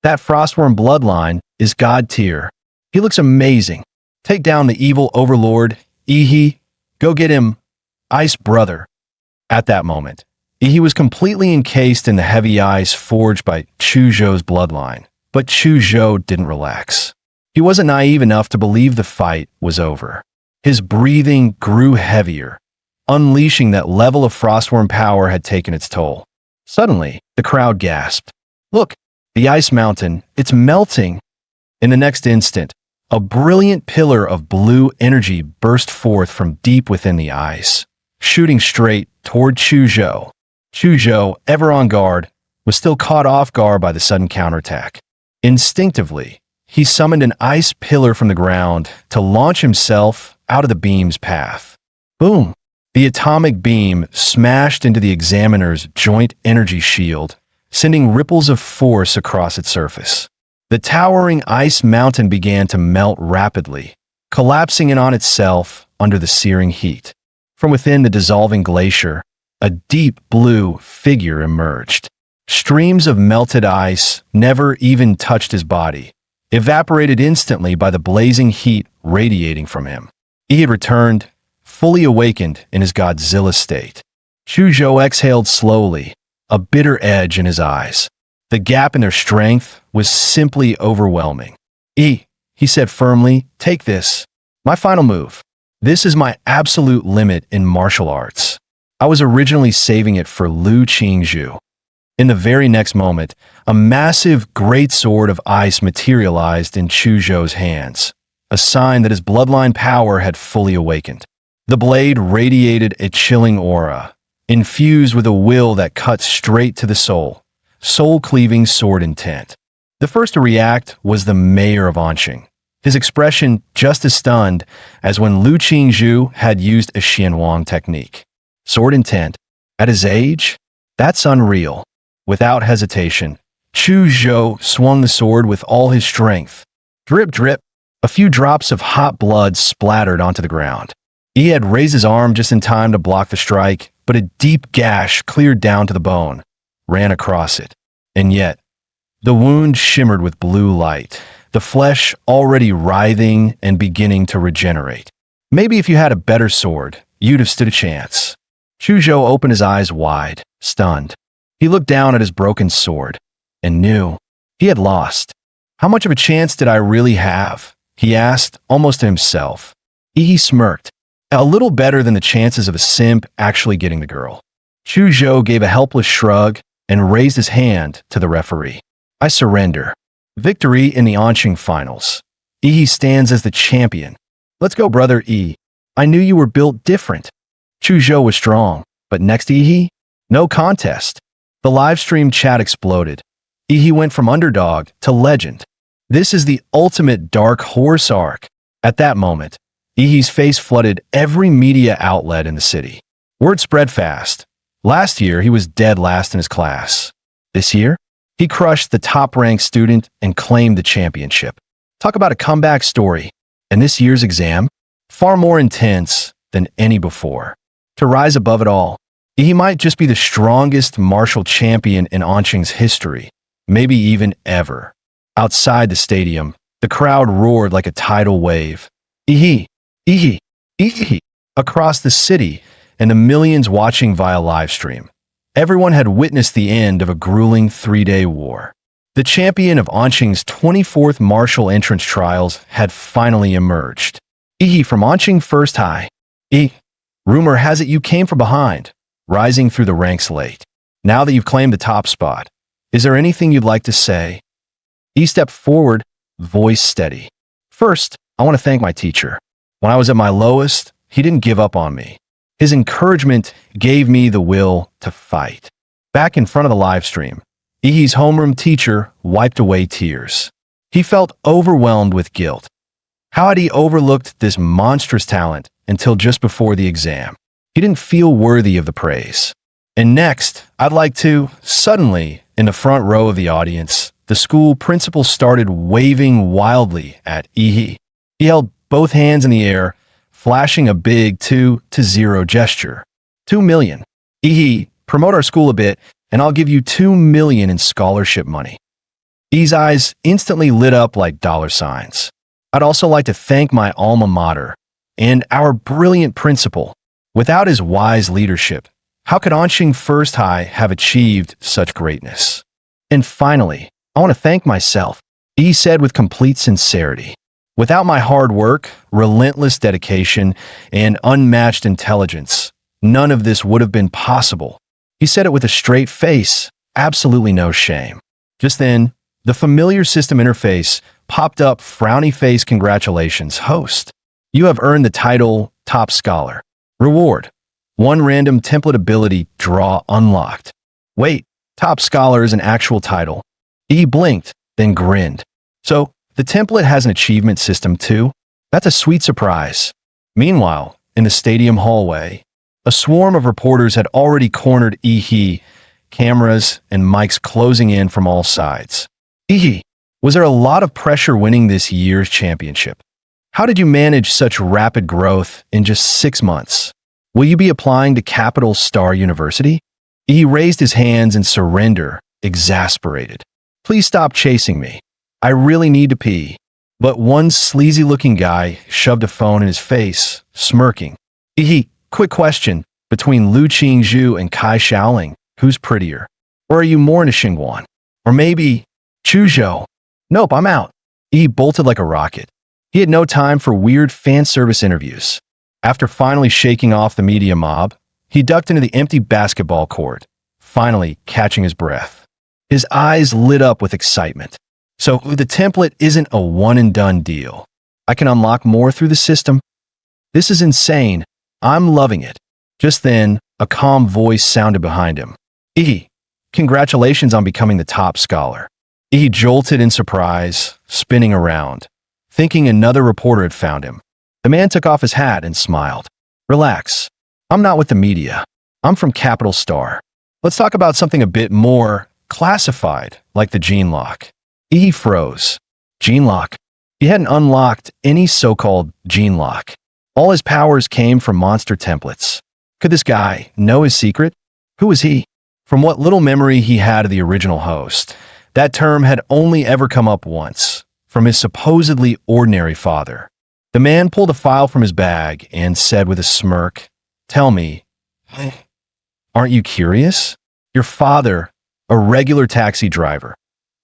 That frostworm bloodline is god tier. He looks amazing. Take down the evil overlord, Ihi. Go get him, ice brother. At that moment, Ihi was completely encased in the heavy ice forged by Chuzhou's bloodline. But Chuzhou didn't relax. He wasn't naive enough to believe the fight was over. His breathing grew heavier, unleashing that level of frostworm power had taken its toll. Suddenly, the crowd gasped. Look, the ice mountain, it's melting. In the next instant, a brilliant pillar of blue energy burst forth from deep within the ice, shooting straight toward Chuzhou. Chuzhou, ever on guard, was still caught off guard by the sudden counterattack. Instinctively, he summoned an ice pillar from the ground to launch himself out of the beam's path. Boom! The atomic beam smashed into the examiner's joint energy shield, sending ripples of force across its surface. The towering ice mountain began to melt rapidly, collapsing in on itself under the searing heat. From within the dissolving glacier, a deep blue figure emerged. Streams of melted ice never even touched his body, evaporated instantly by the blazing heat radiating from him. He had returned, fully awakened in his Godzilla state. Chuzhou exhaled slowly, a bitter edge in his eyes. The gap in their strength was simply overwhelming. He said firmly, take this. My final move. This is my absolute limit in martial arts. I was originally saving it for Lu Qingzhu. In the very next moment, a massive great sword of ice materialized in Chuzhou's hands, a sign that his bloodline power had fully awakened. The blade radiated a chilling aura, infused with a will that cut straight to the soul-cleaving sword intent. The first to react was the mayor of Anqing, his expression just as stunned as when Lu Qingzhu had used a Xianwang technique. Sword intent, at his age? That's unreal. Without hesitation, Chuzhou swung the sword with all his strength. Drip, drip, a few drops of hot blood splattered onto the ground. He had raised his arm just in time to block the strike, but a deep gash cleared down to the bone, ran across it. And yet, the wound shimmered with blue light, the flesh already writhing and beginning to regenerate. Maybe if you had a better sword, you'd have stood a chance. Chuzhou opened his eyes wide, stunned. He looked down at his broken sword and knew he had lost. How much of a chance did I really have? He asked, almost to himself. He smirked. A little better than the chances of a simp actually getting the girl. Chuzhou gave a helpless shrug and raised his hand to the referee. I surrender. Victory in the Anqing finals. Yi stands as the champion. Let's go, brother Yi. I knew you were built different. Chuzhou was strong, but next to Yi, no contest. The live stream chat exploded. Yi went from underdog to legend. This is the ultimate dark horse arc. At that moment, Yi's face flooded every media outlet in the city. Word spread fast. Last year, he was dead last in his class. This year, he crushed the top-ranked student and claimed the championship. Talk about a comeback story. And this year's exam, far more intense than any before. To rise above it all, he might just be the strongest martial champion in Anqing's history, maybe even ever. Outside the stadium, the crowd roared like a tidal wave. Ihi, Ihi, Ihi, across the city and the millions watching via livestream. Everyone had witnessed the end of a grueling 3-day war. The champion of Anqing's 24th martial entrance trials had finally emerged. Ihi from Anqing First High. Rumor has it you came from behind, rising through the ranks late. Now that you've claimed the top spot, is there anything you'd like to say? He stepped forward, voice steady. First, I want to thank my teacher. When I was at my lowest, he didn't give up on me. His encouragement gave me the will to fight. Back in front of the live stream, Ihi's homeroom teacher wiped away tears. He felt overwhelmed with guilt. How had he overlooked this monstrous talent until just before the exam? He didn't feel worthy of the praise. And next, suddenly, in the front row of the audience, the school principal started waving wildly at Ihi. He held both hands in the air, flashing a big 2-0 gesture. 2 million. Ihi, promote our school a bit, and I'll give you 2 million in scholarship money. Ihi's eyes instantly lit up like dollar signs. I'd also like to thank my alma mater and our brilliant principal. Without his wise leadership, how could Anqing First High have achieved such greatness? And finally, I want to thank myself, Ihi said with complete sincerity. Without my hard work, relentless dedication, and unmatched intelligence, none of this would have been possible. He said it with a straight face, absolutely no shame. Just then, the familiar system interface popped up, frowny face, congratulations, host. You have earned the title Top Scholar. Reward. 1 random template ability draw unlocked. Wait, Top Scholar is an actual title. He blinked, then grinned. So, the template has an achievement system too? That's a sweet surprise. Meanwhile, in the stadium hallway, a swarm of reporters had already cornered Ihi, cameras and mics closing in from all sides. Ihi, was there a lot of pressure winning this year's championship? How did you manage such rapid growth in just 6 months? Will you be applying to Capital Star University? He raised his hands in surrender, exasperated. Please stop chasing me. I really need to pee. But one sleazy-looking guy shoved a phone in his face, smirking. Quick question. Between Lu Qingzhu and Kai Shaoling, who's prettier? Or are you more into Xingguan? Or maybe Chuzhou? Nope, I'm out. He bolted like a rocket. He had no time for weird fan service interviews. After finally shaking off the media mob, he ducked into the empty basketball court, finally catching his breath. His eyes lit up with excitement. So the template isn't a one-and-done deal. I can unlock more through the system. This is insane. I'm loving it. Just then, a calm voice sounded behind him. Congratulations on becoming the top scholar. He jolted in surprise, spinning around, thinking another reporter had found him. The man took off his hat and smiled. Relax. I'm not with the media. I'm from Capital Star. Let's talk about something a bit more classified, like the gene lock. He froze. Gene lock. He hadn't unlocked any so-called gene lock. All his powers came from monster templates. Could this guy know his secret? Who was he? From what little memory he had of the original host, that term had only ever come up once, from his supposedly ordinary father. The man pulled a file from his bag and said with a smirk, Tell me, aren't you curious? Your father, a regular taxi driver.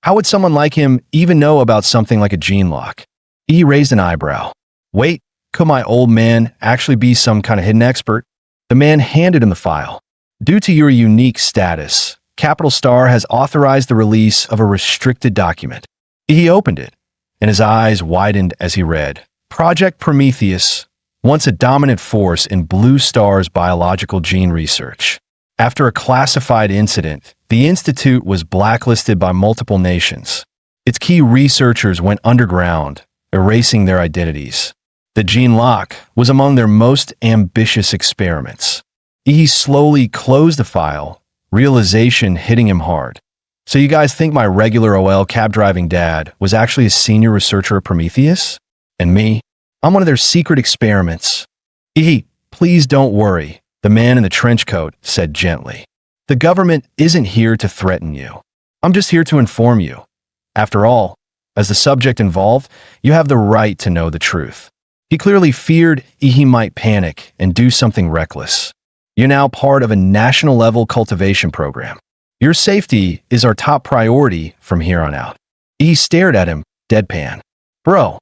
How would someone like him even know about something like a gene lock? He raised an eyebrow. Wait, could my old man actually be some kind of hidden expert? The man handed him the file. Due to your unique status, Capital Star has authorized the release of a restricted document. He opened it, and his eyes widened as he read. Project Prometheus, once a dominant force in Blue Star's biological gene research. After a classified incident, the institute was blacklisted by multiple nations. Its key researchers went underground, erasing their identities. The gene lock was among their most ambitious experiments. He slowly closed the file, realization hitting him hard. So you guys think my regular OL cab-driving dad was actually a senior researcher at Prometheus? And me? I'm one of their secret experiments. Please don't worry, the man in the trench coat said gently. The government isn't here to threaten you. I'm just here to inform you. After all, as the subject involved, you have the right to know the truth. He clearly feared he might panic and do something reckless. You're now part of a national-level cultivation program. Your safety is our top priority from here on out. He stared at him, deadpan. Bro,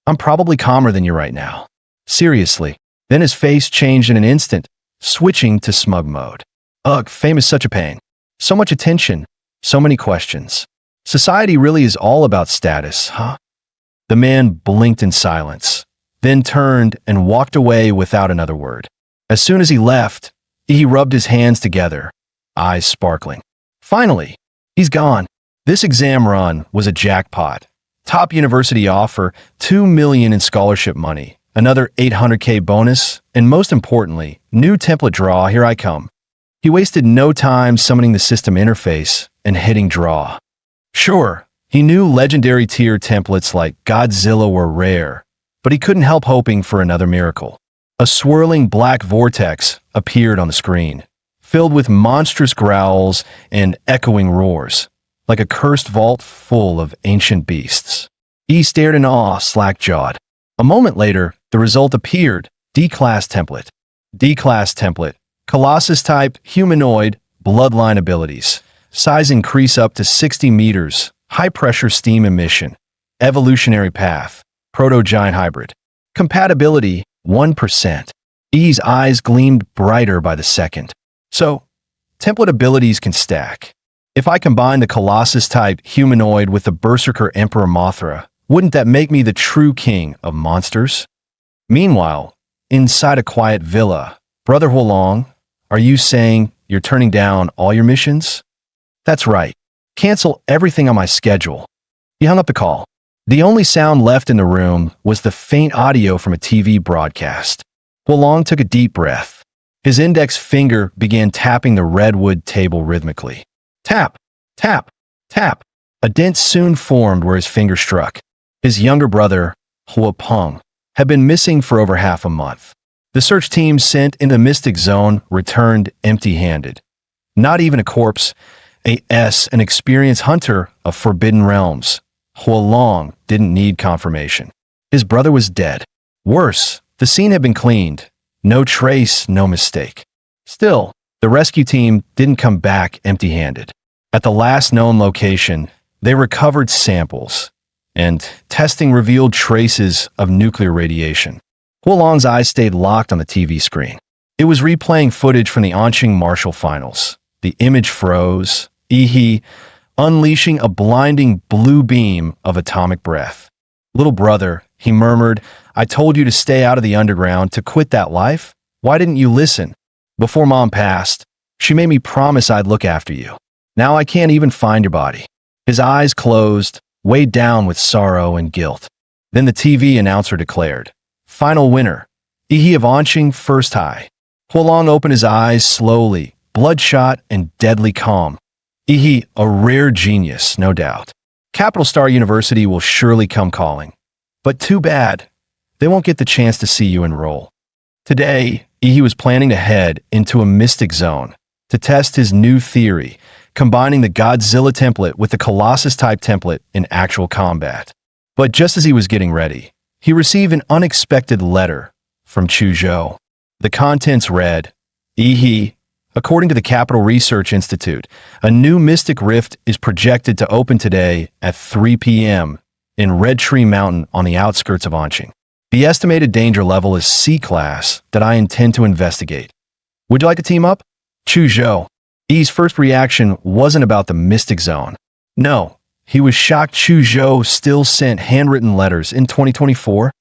I'm probably calmer than you right now. Seriously. Then his face changed in an instant, switching to smug mode. Ugh, fame is such a pain. So much attention, so many questions. Society really is all about status, huh? The man blinked in silence, then turned and walked away without another word. As soon as he left, he rubbed his hands together, eyes sparkling. Finally, he's gone. This exam run was a jackpot. Top university offer, $2 million in scholarship money, another $800K bonus, and most importantly, new template draw, here I come. He wasted no time summoning the system interface and hitting draw. Sure, he knew legendary tier templates like Godzilla were rare, but he couldn't help hoping for another miracle. A swirling black vortex appeared on the screen, filled with monstrous growls and echoing roars, like a cursed vault full of ancient beasts. He stared in awe, slack-jawed. A moment later, the result appeared: D-class template. D-class template. Colossus type, humanoid, bloodline abilities. Size increase up to 60 meters. High-pressure steam emission. Evolutionary path. Proto-giant hybrid. Compatibility, 1%. E's eyes gleamed brighter by the second. So, template abilities can stack. If I combine the Colossus-type humanoid with the Berserker Emperor Mothra, wouldn't that make me the true king of monsters? Meanwhile, inside a quiet villa, Brother Huolong, are you saying you're turning down all your missions? That's right. Cancel everything on my schedule. He hung up the call. The only sound left in the room was the faint audio from a TV broadcast. Huolong took a deep breath. His index finger began tapping the redwood table rhythmically. Tap, tap, tap. A dent soon formed where his finger struck. His younger brother, Huopeng, had been missing for over half a month. The search team sent in the Mystic Zone returned empty-handed. Not even a corpse, an experienced hunter of forbidden realms. Huolong didn't need confirmation. His brother was dead. Worse, the scene had been cleaned. No trace, no mistake. Still, the rescue team didn't come back empty-handed. At the last known location, they recovered samples, and testing revealed traces of nuclear radiation. Huolong's eyes stayed locked on the TV screen. It was replaying footage from the Anqing Martial Finals. The image froze, unleashing a blinding blue beam of atomic breath. Little brother, he murmured, I told you to stay out of the underground, to quit that life. Why didn't you listen? Before Mom passed, she made me promise I'd look after you. Now I can't even find your body. His eyes closed, weighed down with sorrow and guilt. Then the TV announcer declared, final winner, of Anqing first high. Huolong opened his eyes slowly, bloodshot and deadly calm. A rare genius, no doubt. Capital Star University will surely come calling. But too bad, they won't get the chance to see you enroll. Today, he was planning to head into a mystic zone to test his new theory, combining the Godzilla template with the Colossus-type template in actual combat. But just as he was getting ready, he received an unexpected letter from Chuzhou. The contents read, according to the Capital Research Institute, a new mystic rift is projected to open today at 3 p.m. in Red Tree Mountain on the outskirts of Anqing. The estimated danger level is C-class that I intend to investigate. Would you like to team up? Chuzhou. E's first reaction wasn't about the Mystic Zone. No, he was shocked Chuzhou still sent handwritten letters in 2024.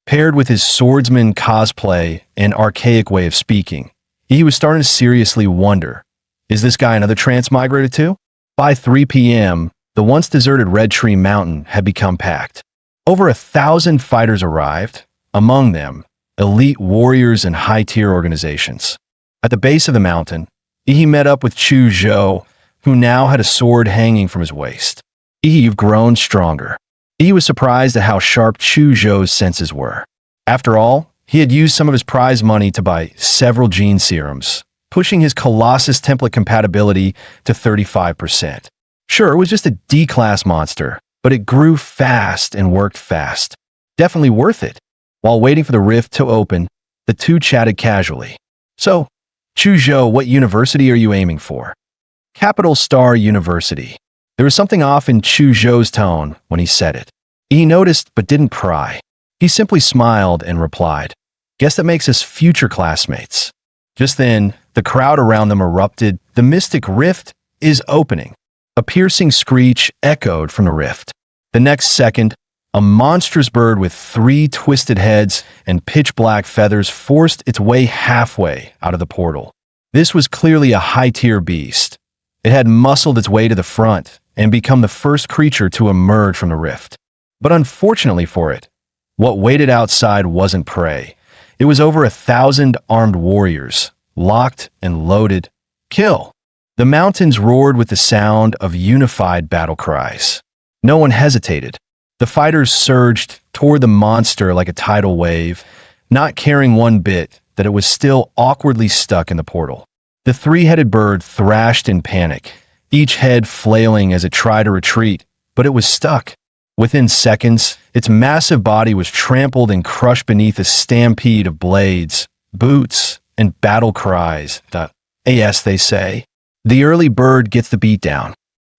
Paired with his swordsman cosplay and archaic way of speaking, he was starting to seriously wonder, is this guy another transmigrator too? By 3 p.m., the once deserted Red Tree Mountain had become packed. Over 1,000 fighters arrived, among them, elite warriors and high-tier organizations. At the base of the mountain, he met up with Chuzhou, who now had a sword hanging from his waist. You've grown stronger. He was surprised at how sharp Chuzhou's senses were. After all, he had used some of his prize money to buy several gene serums, pushing his Colossus template compatibility to 35%. Sure, it was just a D-class monster, but it grew fast and worked fast. Definitely worth it. While waiting for the rift to open, the two chatted casually. So, Chuzhou, what university are you aiming for? Capital Star University. There was something off in Chuzhou's tone when he said it. He noticed but didn't pry. He simply smiled and replied, guess that makes us future classmates. Just then, the crowd around them erupted. The mystic rift is opening. A piercing screech echoed from the rift. The next second, a monstrous bird with 3 twisted heads and pitch-black feathers forced its way halfway out of the portal. This was clearly a high-tier beast, It had muscled its way to the front and become the first creature to emerge from the rift. But unfortunately for it, what waited outside wasn't prey. It was over 1,000 armed warriors, locked and loaded. Kill! The mountains roared with the sound of unified battle cries. No one hesitated. The fighters surged toward the monster like a tidal wave, not caring one bit that it was still awkwardly stuck in the portal. The three-headed bird thrashed in panic, each head flailing as it tried to retreat, but it was stuck. Within seconds, its massive body was trampled and crushed beneath a stampede of blades, boots, and battle cries. As they say. The early bird gets the beatdown.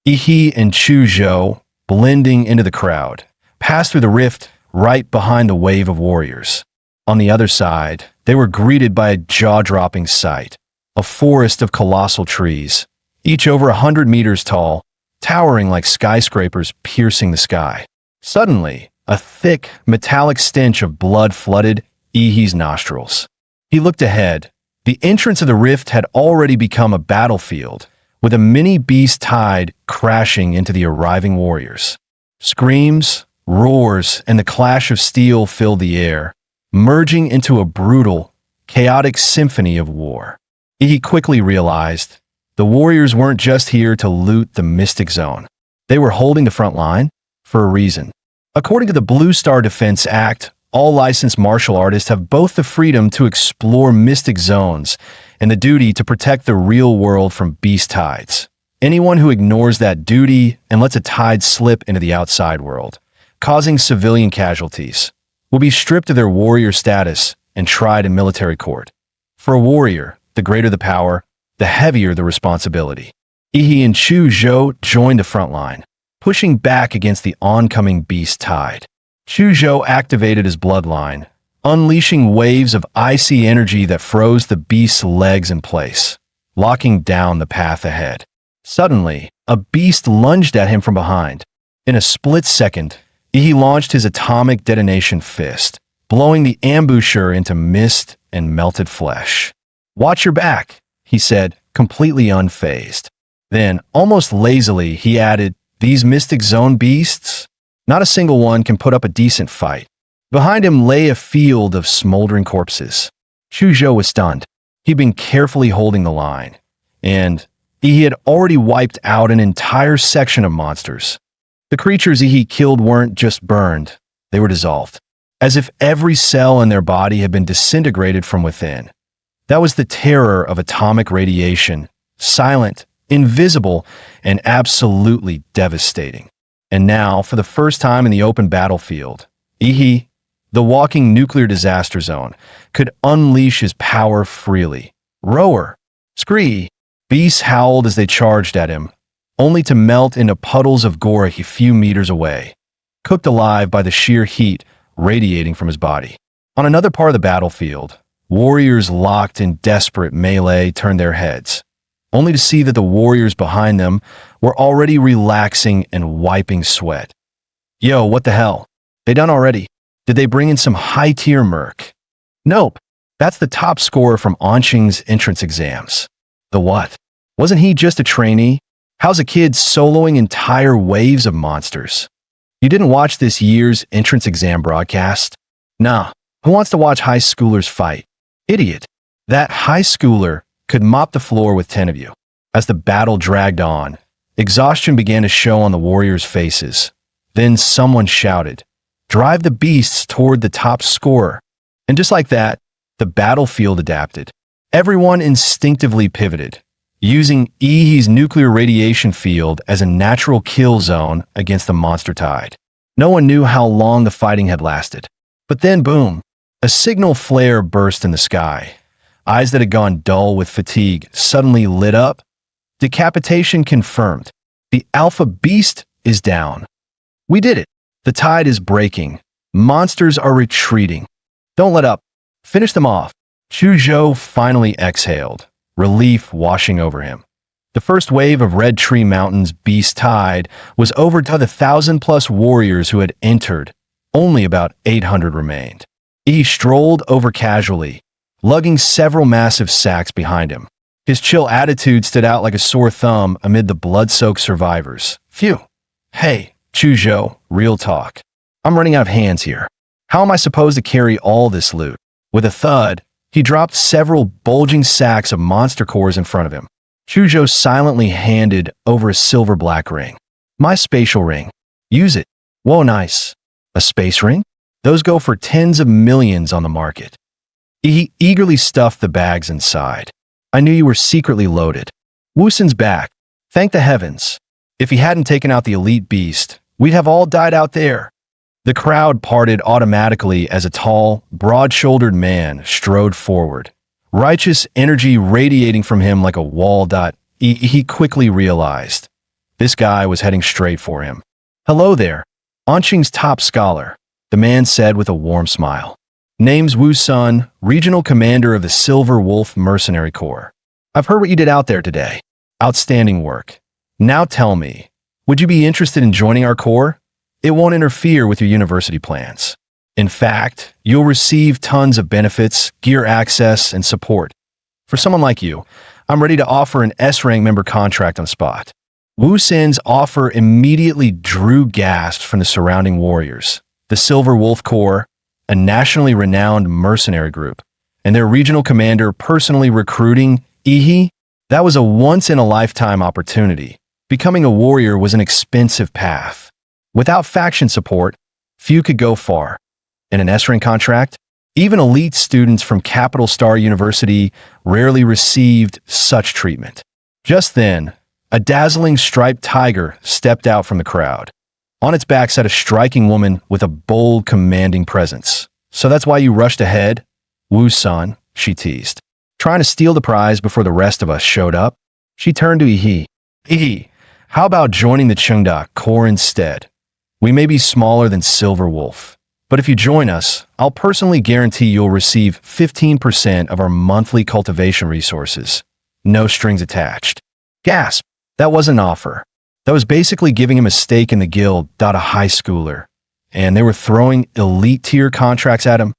Ihi and Chuzhou, blending into the crowd, passed through the rift right behind the wave of warriors. On the other side, they were greeted by a jaw-dropping sight, a forest of colossal trees, each over 100 meters tall, towering like skyscrapers piercing the sky. Suddenly, a thick, metallic stench of blood flooded Ihi's nostrils. He looked ahead. The entrance of the rift had already become a battlefield, with a mini beast tide crashing into the arriving warriors. Screams, roars, and the clash of steel filled the air, merging into a brutal, chaotic symphony of war. He quickly realized the warriors weren't just here to loot the Mystic Zone. They were holding the front line for a reason. According to the Blue Star Defense Act, all licensed martial artists have both the freedom to explore mystic zones and the duty to protect the real world from beast tides. Anyone who ignores that duty and lets a tide slip into the outside world, causing civilian casualties, will be stripped of their warrior status and tried in military court. For a warrior, the greater the power, the heavier the responsibility. Ihi and Chuzhou joined the front line, pushing back against the oncoming beast tide. Chuzhou activated his bloodline, unleashing waves of icy energy that froze the beast's legs in place, locking down the path ahead. Suddenly, a beast lunged at him from behind. In a split second, he launched his atomic detonation fist, blowing the ambusher into mist and melted flesh. "Watch your back," he said, completely unfazed. Then, almost lazily, he added, "These Mystic Zone beasts? Not a single one can put up a decent fight." Behind him lay a field of smoldering corpses. Chuzhou was stunned. He'd been carefully holding the line, and he had already wiped out an entire section of monsters. The creatures he killed weren't just burned, they were dissolved, as if every cell in their body had been disintegrated from within. That was the terror of atomic radiation, silent, invisible, and absolutely devastating. And now, for the first time in the open battlefield, Ihi, the walking nuclear disaster zone, could unleash his power freely. Roar! Scree! Beasts howled as they charged at him, only to melt into puddles of gore a few meters away, cooked alive by the sheer heat radiating from his body. On another part of the battlefield, warriors locked in desperate melee turned their heads, only to see that the warriors behind them were already relaxing and wiping sweat. Yo, what the hell? They done already? Did they bring in some high-tier merc? Nope. That's the top scorer from Anqing's entrance exams. The what? Wasn't he just a trainee? How's a kid soloing entire waves of monsters? You didn't watch this year's entrance exam broadcast? Nah. Who wants to watch high schoolers fight? Idiot. That high schooler could mop the floor with 10 of you. As the battle dragged on, exhaustion began to show on the warriors' faces. Then someone shouted, "Drive the beasts toward the top scorer." And just like that, the battlefield adapted. Everyone instinctively pivoted, using Ihi's nuclear radiation field as a natural kill zone against the monster tide. No one knew how long the fighting had lasted. But then, boom, a signal flare burst in the sky. Eyes that had gone dull with fatigue suddenly lit up. Decapitation confirmed. The alpha beast is down. We did it. The tide is breaking. Monsters are retreating. Don't let up. Finish them off. Chuzhou finally exhaled, relief washing over him. The first wave of Red Tree Mountain's beast tide was over to the 1,000+ warriors who had entered. Only about 800 remained. He strolled over casually, lugging several massive sacks behind him. His chill attitude stood out like a sore thumb amid the blood-soaked survivors. Phew. Hey, Chuzhou, real talk. I'm running out of hands here. How am I supposed to carry all this loot? With a thud, he dropped several bulging sacks of monster cores in front of him. Chuzhou silently handed over a silver black ring. My spatial ring. Use it. Whoa, nice. A space ring? Those go for tens of millions on the market. He eagerly stuffed the bags inside. I knew you were secretly loaded. Wusen's back. Thank the heavens. If he hadn't taken out the elite beast, we'd have all died out there. The crowd parted automatically as a tall, broad-shouldered man strode forward. Righteous energy radiating from him like a wall. He quickly realized. This guy was heading straight for him. Hello there. Anqing's top scholar, the man said with a warm smile. Name's Wu Sun, regional commander of the Silver Wolf Mercenary Corps. I've heard what you did out there today. Outstanding work. Now tell me, would you be interested in joining our corps? It won't interfere with your university plans. In fact, you'll receive tons of benefits, gear access, and support. For someone like you, I'm ready to offer an S-rank member contract on spot. Wu Sun's offer immediately drew gasps from the surrounding warriors. The Silver Wolf Corps, a nationally renowned mercenary group, and their regional commander personally recruiting Ihi, that was a once-in-a-lifetime opportunity. Becoming a warrior was an expensive path. Without faction support, few could go far. In an S-rank contract, even elite students from Capital Star University rarely received such treatment. Just then, a dazzling striped tiger stepped out from the crowd. On its back sat a striking woman with a bold, commanding presence. So that's why you rushed ahead? Wu Sun, she teased. Trying to steal the prize before the rest of us showed up? She turned to Ihi. Ihi, how about joining the Chengda Corps instead? We may be smaller than Silver Wolf, but if you join us, I'll personally guarantee you'll receive 15% of our monthly cultivation resources. No strings attached. Gasp! That was an offer. That was basically giving him a stake in the guild. A high schooler. And they were throwing elite-tier contracts at him.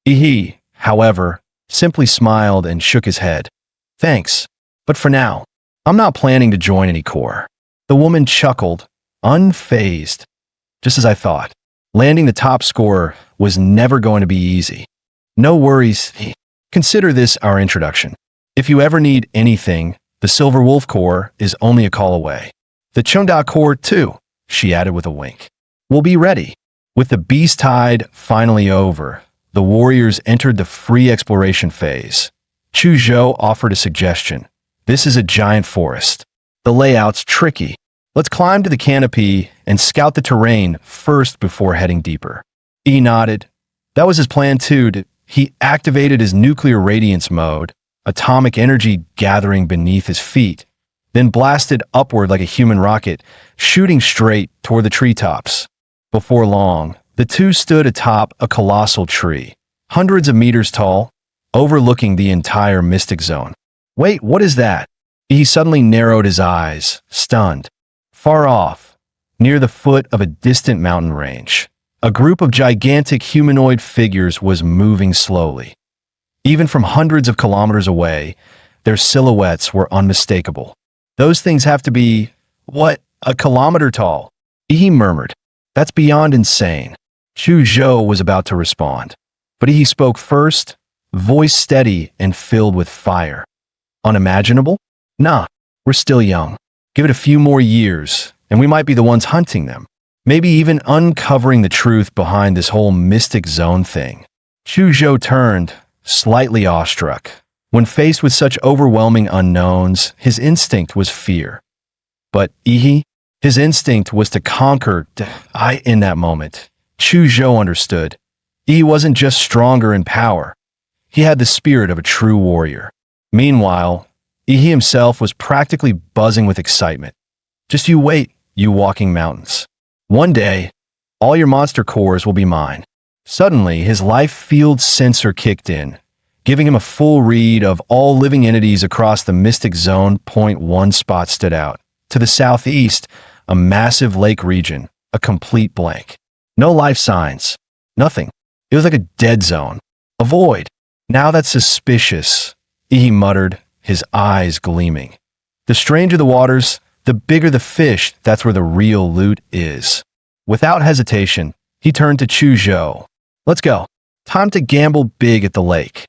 He, however, simply smiled and shook his head. Thanks, but for now, I'm not planning to join any corps. The woman chuckled, unfazed. Just as I thought, landing the top scorer was never going to be easy. No worries. Consider this our introduction. If you ever need anything, the Silver Wolf Corps is only a call away. The Chengda Corps, too, she added with a wink. We'll be ready. With the beast tide finally over, the warriors entered the free exploration phase. Chuzhou offered a suggestion. This is a giant forest. The layout's tricky. Let's climb to the canopy and scout the terrain first before heading deeper. He nodded. That was his plan too. He activated his nuclear radiance mode, atomic energy gathering beneath his feet, then blasted upward like a human rocket, shooting straight toward the treetops. Before long, the two stood atop a colossal tree, hundreds of meters tall, overlooking the entire mystic zone. Wait, what is that? He suddenly narrowed his eyes, stunned. Far off, near the foot of a distant mountain range, a group of gigantic humanoid figures was moving slowly. Even from hundreds of kilometers away, their silhouettes were unmistakable. Those things have to be, what, a kilometer tall? He murmured. That's beyond insane. Chuzhou was about to respond, but he spoke first, voice steady and filled with fire. Unimaginable? Nah, we're still young. Give it a few more years, and we might be the ones hunting them. Maybe even uncovering the truth behind this whole mystic zone thing. Chuzhou turned, slightly awestruck. When faced with such overwhelming unknowns, his instinct was fear. But Ihi, his instinct was to conquer. In that moment, Chuzhou understood. He wasn't just stronger in power. He had the spirit of a true warrior. Meanwhile, Ihi himself was practically buzzing with excitement. Just you wait, you walking mountains. One day, all your monster cores will be mine. Suddenly, his life field sensor kicked in, giving him a full read of all living entities across the mystic zone. One spot stood out. To the southeast, a massive lake region, a complete blank. No life signs. Nothing. It was like a dead zone. A void. Now that's suspicious, he muttered, his eyes gleaming. The stranger the waters, the bigger the fish, that's where the real loot is. Without hesitation, he turned to Chuzhou. Let's go. Time to gamble big at the lake.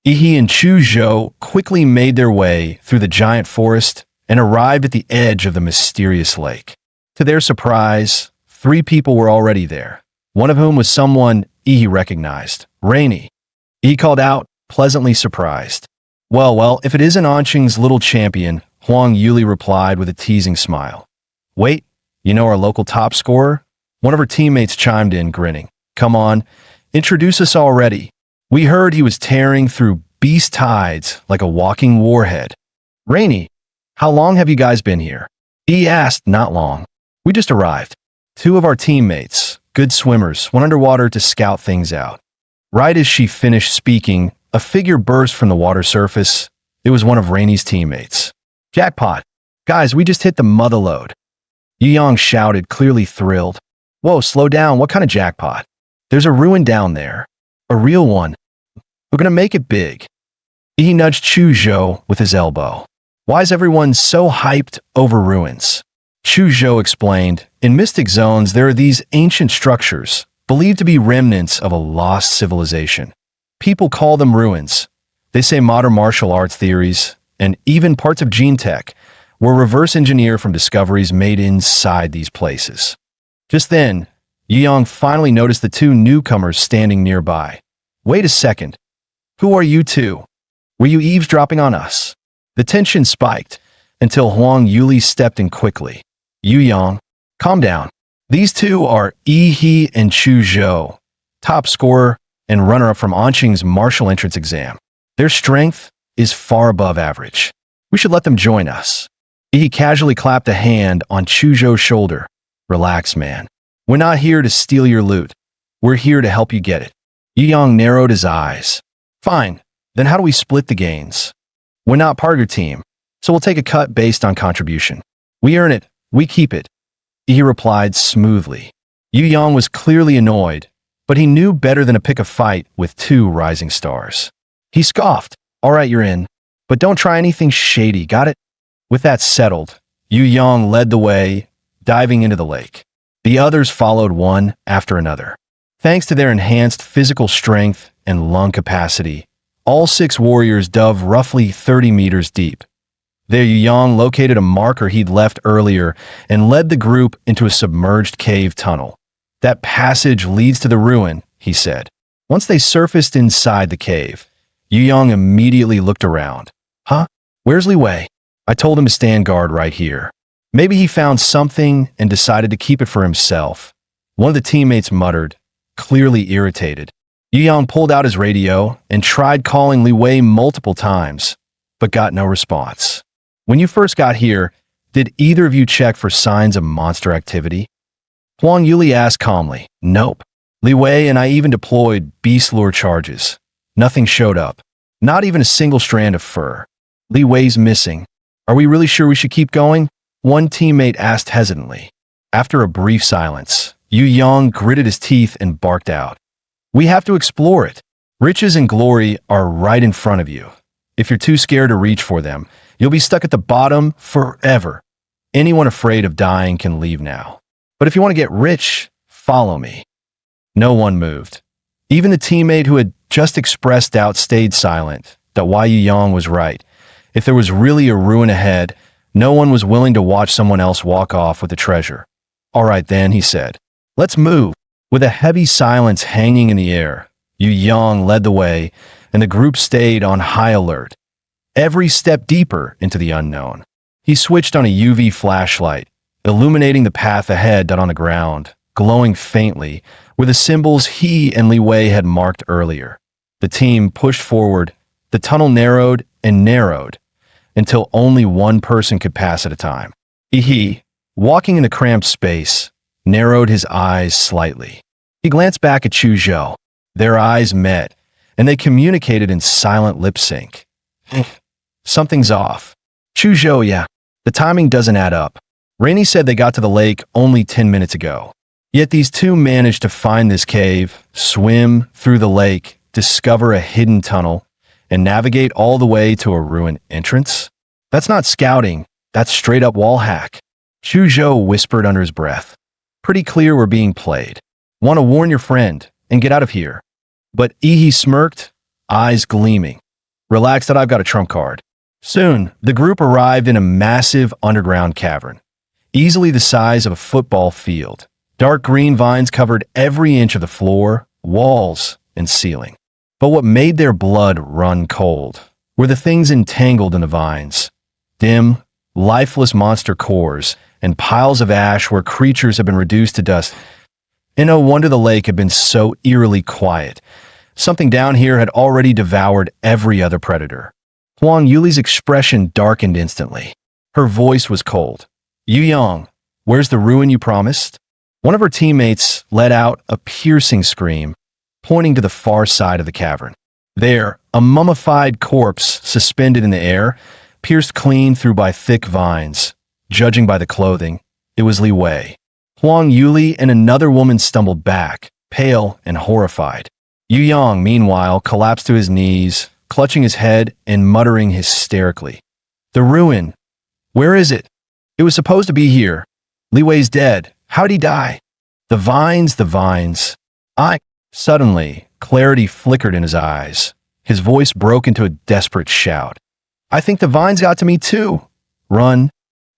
Ihi and Chuzhou quickly made their way through the giant forest and arrived at the edge of the mysterious lake. To their surprise, 3 people were already there, one of whom was someone Ihi recognized, Rainy. He called out, pleasantly surprised. Well, if it isn't Anqing's little champion, Huang Yuli replied with a teasing smile. Wait, you know our local top scorer? One of her teammates chimed in, grinning. Come on, introduce us already. We heard he was tearing through beast tides like a walking warhead. Rainy, how long have you guys been here? He asked. Not long. We just arrived. 2 of our teammates, good swimmers, went underwater to scout things out. Right as she finished speaking, a figure burst from the water surface. It was one of Rainy's teammates. Jackpot. Guys, we just hit the mother lode. Yu Yang shouted, clearly thrilled. Whoa, slow down. What kind of jackpot? There's a ruin down there. A real one. We're gonna make it big. He nudged Chuzhou with his elbow. Why is everyone so hyped over ruins? Chuzhou explained, in mystic zones there are these ancient structures, believed to be remnants of a lost civilization. People call them ruins. They say modern martial arts theories, and even parts of gene tech, were reverse engineered from discoveries made inside these places. Just then, Yu Yang finally noticed the 2 newcomers standing nearby. Wait a second. Who are you 2? Were you eavesdropping on us? The tension spiked until Huang Yuli stepped in quickly. Yu Yang, calm down. These 2 are Ihi and Chuzhou, top scorer and runner-up from Anqing's martial entrance exam. Their strength is far above average. We should let them join us. Ihi casually clapped a hand on Chuzhou's shoulder. Relax, man. We're not here to steal your loot. We're here to help you get it. Yu Yang narrowed his eyes. Fine, then how do we split the gains? We're not part of your team, so we'll take a cut based on contribution. We earn it, we keep it. He replied smoothly. Yu Yang was clearly annoyed, but he knew better than to pick a fight with 2 rising stars. He scoffed. All right, you're in, but don't try anything shady, got it? With that settled, Yu Yang led the way, diving into the lake. The others followed one after another. Thanks to their enhanced physical strength and lung capacity, all 6 warriors dove roughly 30 meters deep. There, Yu Yang located a marker he'd left earlier and led the group into a submerged cave tunnel. That passage leads to the ruin, he said. Once they surfaced inside the cave, Yu Yang immediately looked around. Huh? Where's Li Wei? I told him to stand guard right here. Maybe he found something and decided to keep it for himself. One of the teammates muttered, clearly irritated. Yu Yang pulled out his radio and tried calling Li Wei multiple times, but got no response. When you first got here, did either of you check for signs of monster activity? Huang Yuli asked calmly. Nope. Li Wei and I even deployed beast lure charges. Nothing showed up. Not even a single strand of fur. Li Wei's missing. Are we really sure we should keep going? One teammate asked hesitantly. After a brief silence, Yu Yang gritted his teeth and barked out. We have to explore it. Riches and glory are right in front of you. If you're too scared to reach for them, you'll be stuck at the bottom forever. Anyone afraid of dying can leave now. But if you want to get rich, follow me. No one moved. Even the teammate who had just expressed doubt stayed silent, that Yu Yang was right. If there was really a ruin ahead, no one was willing to watch someone else walk off with the treasure. All right then, he said. Let's move. With a heavy silence hanging in the air, Yu Yang led the way, and the group stayed on high alert. Every step deeper into the unknown. He switched on a UV flashlight, illuminating the path ahead on the ground, glowing faintly, were the symbols he and Li Wei had marked earlier. The team pushed forward, the tunnel narrowed and narrowed, until only one person could pass at a time. He, walking in the cramped space, narrowed his eyes slightly. He glanced back at Chuzhou. Their eyes met, and they communicated in silent lip sync. Something's off. Chuzhou, yeah, the timing doesn't add up. Rainy said they got to the lake only 10 minutes ago. Yet these 2 managed to find this cave, swim through the lake, discover a hidden tunnel, and navigate all the way to a ruined entrance? That's not scouting, that's straight up wall hack. Chuzhou whispered under his breath. Pretty clear we're being played. Want to warn your friend and get out of here. But Ihi smirked, eyes gleaming. Relax that I've got a trump card. Soon, the group arrived in a massive underground cavern, easily the size of a football field. Dark green vines covered every inch of the floor, walls, and ceiling. But what made their blood run cold were the things entangled in the vines. Dim, lifeless monster cores and piles of ash where creatures had been reduced to dust. And no wonder the lake had been so eerily quiet. Something down here had already devoured every other predator. Huang Yuli's expression darkened instantly. Her voice was cold. Yu Yang, where's the ruin you promised? One of her teammates let out a piercing scream, pointing to the far side of the cavern. There, a mummified corpse suspended in the air, pierced clean through by thick vines. Judging by the clothing, it was Li Wei. Huang Yuli and another woman stumbled back, pale and horrified. Yu Yang, meanwhile, collapsed to his knees, clutching his head and muttering hysterically. The ruin. Where is it? It was supposed to be here. Li Wei's dead. How'd he die? The vines, the vines. Suddenly, clarity flickered in his eyes. His voice broke into a desperate shout. I think the vines got to me too. Run.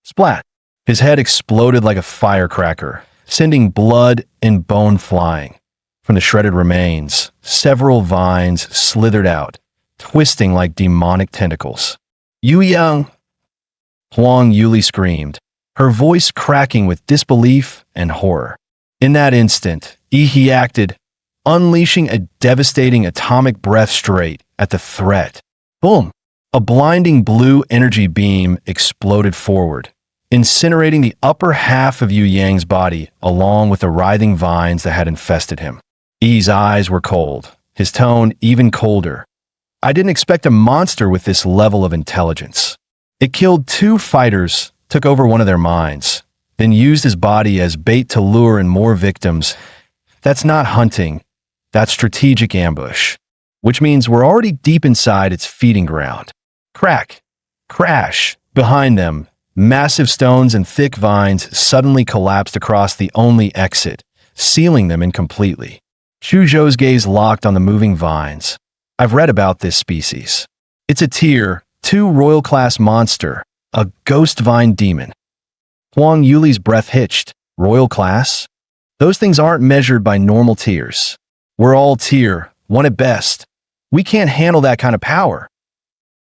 Splat. His head exploded like a firecracker, sending blood and bone flying. From the shredded remains, several vines slithered out, twisting like demonic tentacles. Yu Yang! Huang Yuli screamed, her voice cracking with disbelief and horror. In that instant, Ihi acted, unleashing a devastating atomic breath straight at the threat. Boom! A blinding blue energy beam exploded forward, incinerating the upper half of Yu Yang's body along with the writhing vines that had infested him. I's eyes were cold, his tone even colder. I didn't expect a monster with this level of intelligence. It killed 2 fighters, took over one of their minds, then used his body as bait to lure in more victims. That's not hunting, that's strategic ambush, which means we're already deep inside its feeding ground. Crack, crash, behind them, massive stones and thick vines suddenly collapsed across the only exit, sealing them incompletely. Chuzhou's gaze locked on the moving vines. I've read about this species. It's a tier 2 royal class monster, a ghost vine demon. Huang Yuli's breath hitched. Royal class? Those things aren't measured by normal tiers. We're all tier 1 at best. We can't handle that kind of power.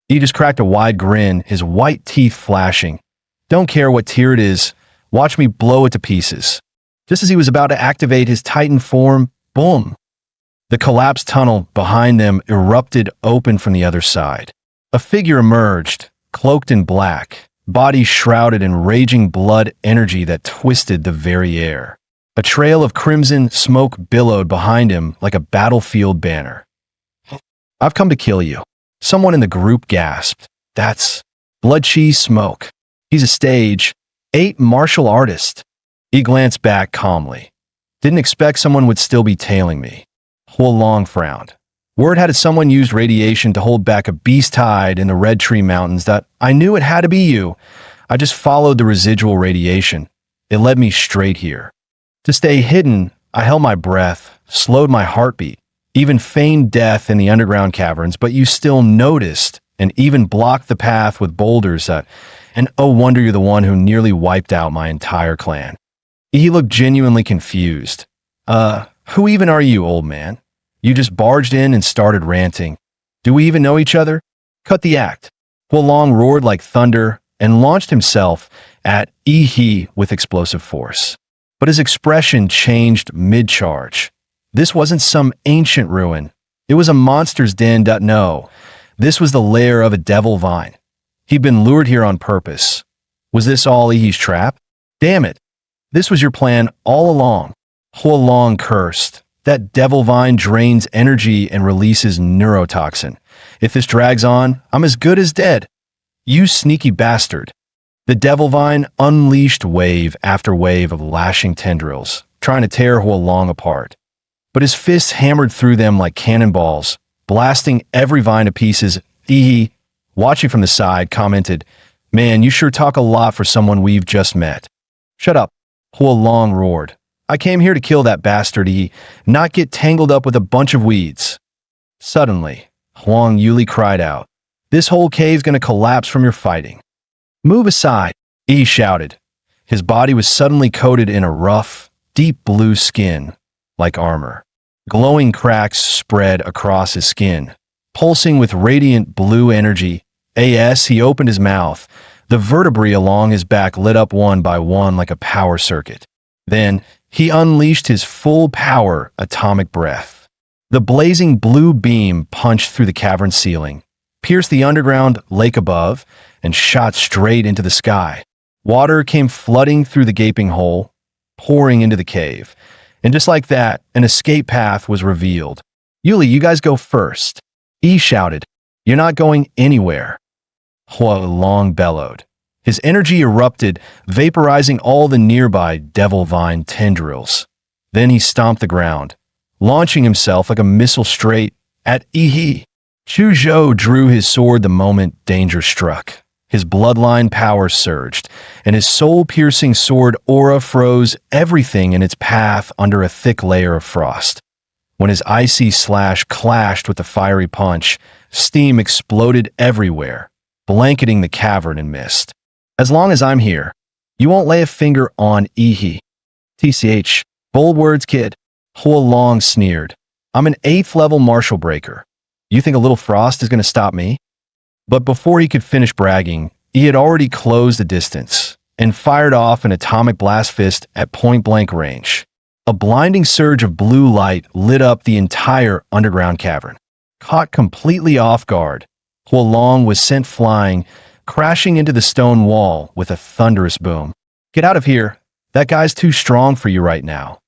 He just cracked a wide grin, his white teeth flashing. Don't care what tier it is. Watch me blow it to pieces. Just as he was about to activate his Titan form, boom! The collapsed tunnel behind them erupted open from the other side. A figure emerged, cloaked in black, body shrouded in raging blood energy that twisted the very air. A trail of crimson smoke billowed behind him like a battlefield banner. I've come to kill you. Someone in the group gasped. That's Blood Cheese Smoke. He's a stage 8 martial artist. He glanced back calmly. Didn't expect someone would still be tailing me. Huolong frowned. Word had someone used radiation to hold back a beast tide in the Red Tree Mountains that I knew it had to be you. I just followed the residual radiation. It led me straight here. To stay hidden, I held my breath, slowed my heartbeat, even feigned death in the underground caverns, but you still noticed and even blocked the path with boulders and oh wonder you're the one who nearly wiped out my entire clan. He looked genuinely confused. Who even are you, old man? You just barged in and started ranting. Do we even know each other? Cut the act. Huolong roared like thunder and launched himself at Ihi with explosive force. But his expression changed mid-charge. This wasn't some ancient ruin. It was a monster's den. No, this was the lair of a devil vine. He'd been lured here on purpose. Was this all Ihi's trap? Damn it. This was your plan all along. Huolong cursed. That devil vine drains energy and releases neurotoxin. If this drags on, I'm as good as dead. You sneaky bastard. The devil vine unleashed wave after wave of lashing tendrils, trying to tear Huolong apart. But his fists hammered through them like cannonballs, blasting every vine to pieces. He, watching from the side, commented, "Man, you sure talk a lot for someone we've just met." "Shut up," Hua Long roared. "I came here to kill that bastard, not get tangled up with a bunch of weeds." Suddenly, Huang Yuli cried out, "This whole cave's gonna collapse from your fighting." "Move aside," Yi shouted. His body was suddenly coated in a rough, deep blue skin, like armor. Glowing cracks spread across his skin, pulsing with radiant blue energy. As he opened his mouth, the vertebrae along his back lit up one by one like a power circuit. Then, he unleashed his full power atomic breath. The blazing blue beam punched through the cavern ceiling, pierced the underground lake above, and shot straight into the sky. Water came flooding through the gaping hole, pouring into the cave. And just like that, an escape path was revealed. "Yuli, you guys go first," Yi shouted. "You're not going anywhere." Hua Long bellowed. His energy erupted, vaporizing all the nearby devil vine tendrils. Then he stomped the ground, launching himself like a missile straight at Yi. Chu Zhou drew his sword the moment danger struck. His bloodline power surged, and his soul-piercing sword aura froze everything in its path under a thick layer of frost. When his icy slash clashed with the fiery punch, steam exploded everywhere, blanketing the cavern in mist. "As long as I'm here, you won't lay a finger on Yi." "TCH, bold words, kid," Hua Long sneered. "I'm an 8th level martial breaker. You think a little frost is going to stop me?" But before he could finish bragging, he had already closed the distance and fired off an atomic blast fist at point-blank range. A blinding surge of blue light lit up the entire underground cavern. Caught completely off guard, Hua Long was sent flying, crashing into the stone wall with a thunderous boom. "Get out of here. That guy's too strong for you right now.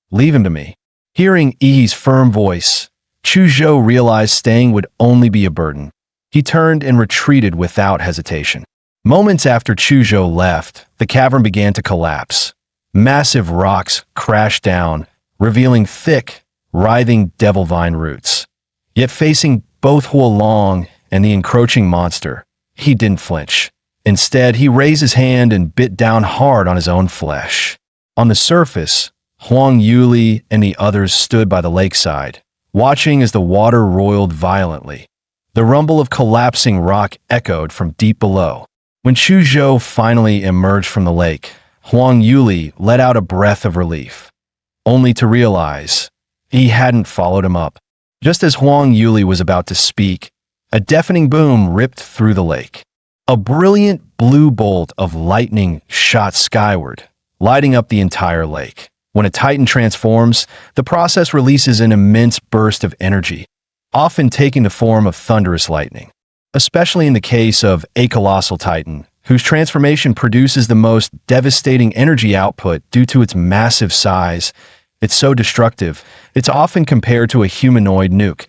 Leave him to me." Hearing Yi's firm voice, Chu Zhou realized staying would only be a burden. He turned and retreated without hesitation. Moments after Chu Zhou left, the cavern began to collapse. Massive rocks crashed down, revealing thick, writhing devil vine roots. Yet facing both Hua Long and the encroaching monster, he didn't flinch. Instead, he raised his hand and bit down hard on his own flesh. On the surface, Huang Yuli and the others stood by the lakeside, watching as the water roiled violently. The rumble of collapsing rock echoed from deep below. When Chu Zhou finally emerged from the lake, Huang Yuli let out a breath of relief, only to realize he hadn't followed him up. Just as Huang Yuli was about to speak, a deafening boom ripped through the lake. A brilliant blue bolt of lightning shot skyward, lighting up the entire lake. When a titan transforms, the process releases an immense burst of energy, often taking the form of thunderous lightning. Especially in the case of a colossal titan, whose transformation produces the most devastating energy output due to its massive size. It's so destructive, it's often compared to a humanoid nuke,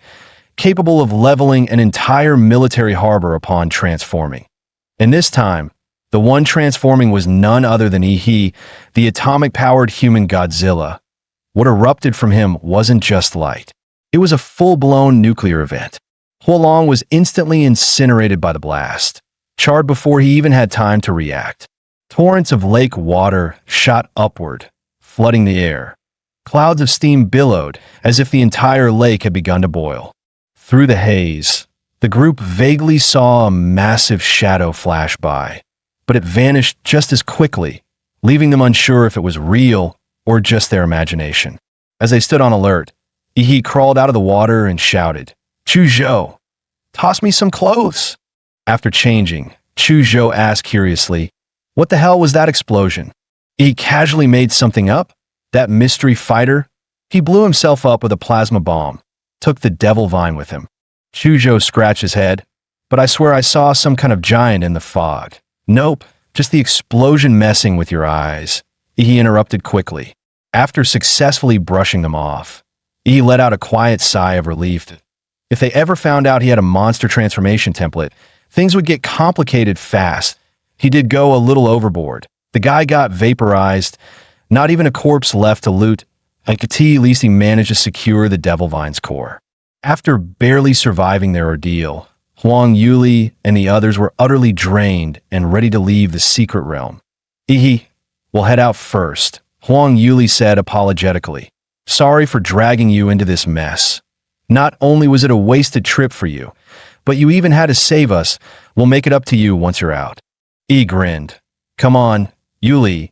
capable of leveling an entire military harbor upon transforming. And this time, the one transforming was none other than Yi, the atomic-powered human Godzilla. What erupted from him wasn't just light. It was a full-blown nuclear event. Hua Long was instantly incinerated by the blast, charred before he even had time to react. Torrents of lake water shot upward, flooding the air. Clouds of steam billowed as if the entire lake had begun to boil. Through the haze, the group vaguely saw a massive shadow flash by, but it vanished just as quickly, leaving them unsure if it was real or just their imagination. As they stood on alert, Yi crawled out of the water and shouted, "Chu Zhou, toss me some clothes." After changing, Chu Zhou asked curiously, "What the hell was that explosion?" He casually made something up? That mystery fighter? He blew himself up with a plasma bomb, took the devil vine with him. Chu Zhou scratched his head, "But I swear I saw some kind of giant in the fog." "Nope, just the explosion messing with your eyes," he interrupted quickly. After successfully brushing them off, he let out a quiet sigh of relief. If they ever found out he had a monster transformation template, things would get complicated fast. He did go a little overboard. The guy got vaporized, not even a corpse left to loot. At least he managed to secure the devil vine's core. After barely surviving their ordeal, Huang Yuli and the others were utterly drained and ready to leave the secret realm. We'll head out first, Huang Yuli said apologetically. Sorry for dragging you into this mess. Not only was it a wasted trip for you, but you even had to save us. We'll make it up to you once you're out. Grinned. Come on, Yuli.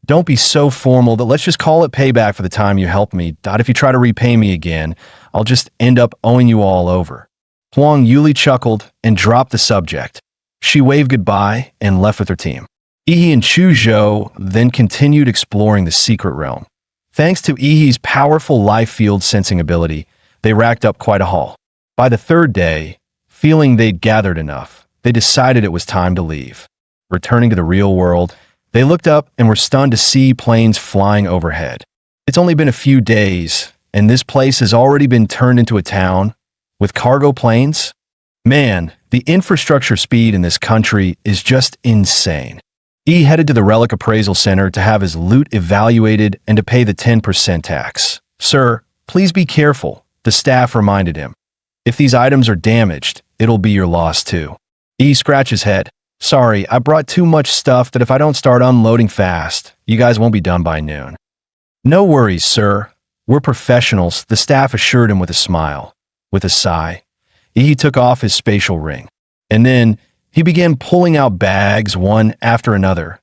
Don't be so formal that let's just call it payback for the time you helped me. If you try to repay me again, I'll just end up owing you all over. Huang Yuli chuckled and dropped the subject. She waved goodbye and left with her team. And Chu Zhou then continued exploring the secret realm. Thanks to Yi's powerful life field sensing ability, they racked up quite a haul. By the third day, feeling they'd gathered enough, they decided it was time to leave. Returning to the real world, they looked up and were stunned to see planes flying overhead. It's only been a few days, and this place has already been turned into a town with cargo planes. Man, the infrastructure speed in this country is just insane. Headed to the Relic Appraisal Center to have his loot evaluated and to pay the 10% tax. Sir, please be careful, the staff reminded him. If these items are damaged, it'll be your loss too. Scratched his head. Sorry, I brought too much stuff that if I don't start unloading fast, you guys won't be done by noon. No worries, sir. We're professionals, the staff assured him with a smile. With a sigh, he took off his spatial ring. And then he began pulling out bags one after another.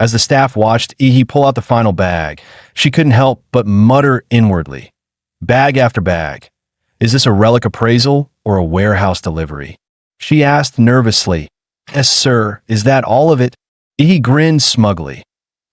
As the staff watched He pull out the final bag, she couldn't help but mutter inwardly. Bag after bag. Is this a relic appraisal or a warehouse delivery? She asked nervously. Yes, sir. Is that all of it? He grinned smugly.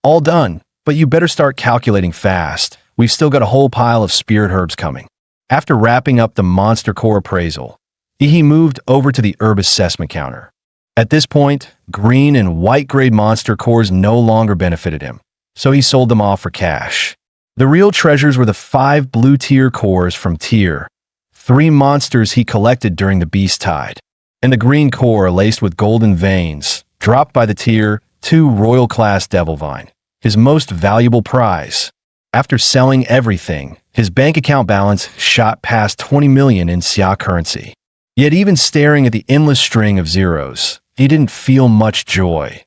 All done, but you better start calculating fast. We've still got a whole pile of spirit herbs coming. After wrapping up the monster core appraisal, he moved over to the herb assessment counter. At this point, green and white grade monster cores no longer benefited him, so he sold them off for cash. The real treasures were the 5 blue tier cores from tier 3 monsters he collected during the Beast Tide, and the green core laced with golden veins, dropped by the tier 2 royal class Devilvine, his most valuable prize. After selling everything, his bank account balance shot past 20 million in Xia currency. Yet even staring at the endless string of zeros, he didn't feel much joy.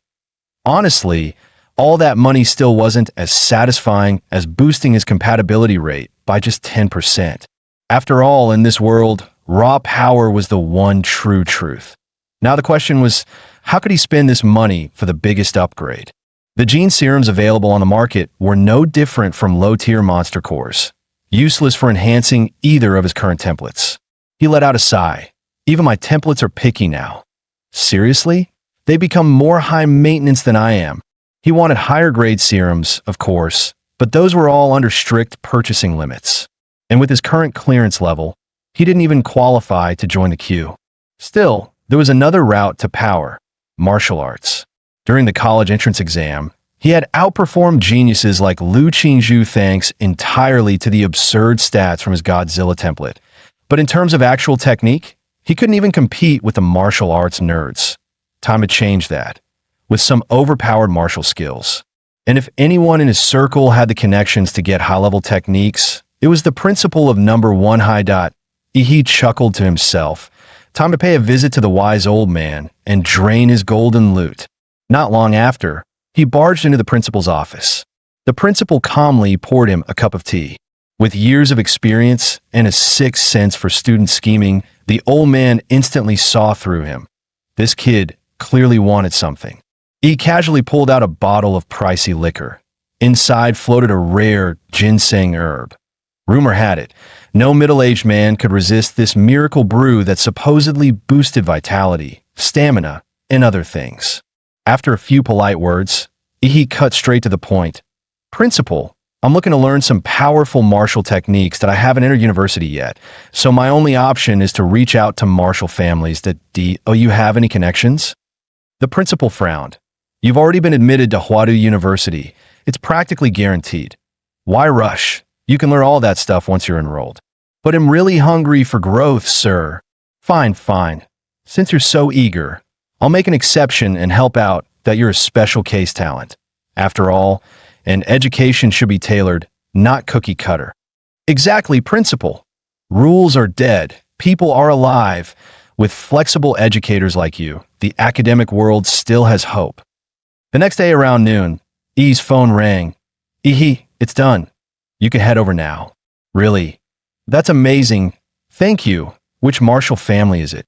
Honestly, all that money still wasn't as satisfying as boosting his compatibility rate by just 10%. After all, in this world, raw power was the one true truth. Now the question was, how could he spend this money for the biggest upgrade? The gene serums available on the market were no different from low-tier monster cores, useless for enhancing either of his current templates. He let out a sigh. Even my templates are picky now. Seriously? They become more high maintenance than I am. He wanted higher grade serums, of course, but those were all under strict purchasing limits. And with his current clearance level, he didn't even qualify to join the queue. Still, there was another route to power: martial arts. During the college entrance exam, he had outperformed geniuses like Lu Qingzhu thanks entirely to the absurd stats from his Godzilla template. But in terms of actual technique, he couldn't even compete with the martial arts nerds. Time to change that, with some overpowered martial skills. And if anyone in his circle had the connections to get high-level techniques, it was the principal of number 1 high dot. He chuckled to himself. Time to pay a visit to the wise old man and drain his golden loot. Not long after, he barged into the principal's office. The principal calmly poured him a cup of tea. With years of experience and a sixth sense for student scheming, the old man instantly saw through him. This kid clearly wanted something. He casually pulled out a bottle of pricey liquor. Inside floated a rare ginseng herb. Rumor had it, no middle-aged man could resist this miracle brew that supposedly boosted vitality, stamina, and other things. After a few polite words, he cut straight to the point. Principal, I'm looking to learn some powerful martial techniques that I haven't entered university yet, so my only option is to reach out to martial families that you have any connections? The principal frowned. You've already been admitted to Huadu University. It's practically guaranteed. Why rush? You can learn all that stuff once you're enrolled. But I'm really hungry for growth, sir. Fine. Since you're so eager, I'll make an exception and help out that you're a special case talent. After all, an education should be tailored, not cookie cutter. Exactly, principal. Rules are dead. People are alive. With flexible educators like you, the academic world still has hope. The next day around noon, E's phone rang. It's done. You can head over now. Really? That's amazing. Thank you. Which martial family is it?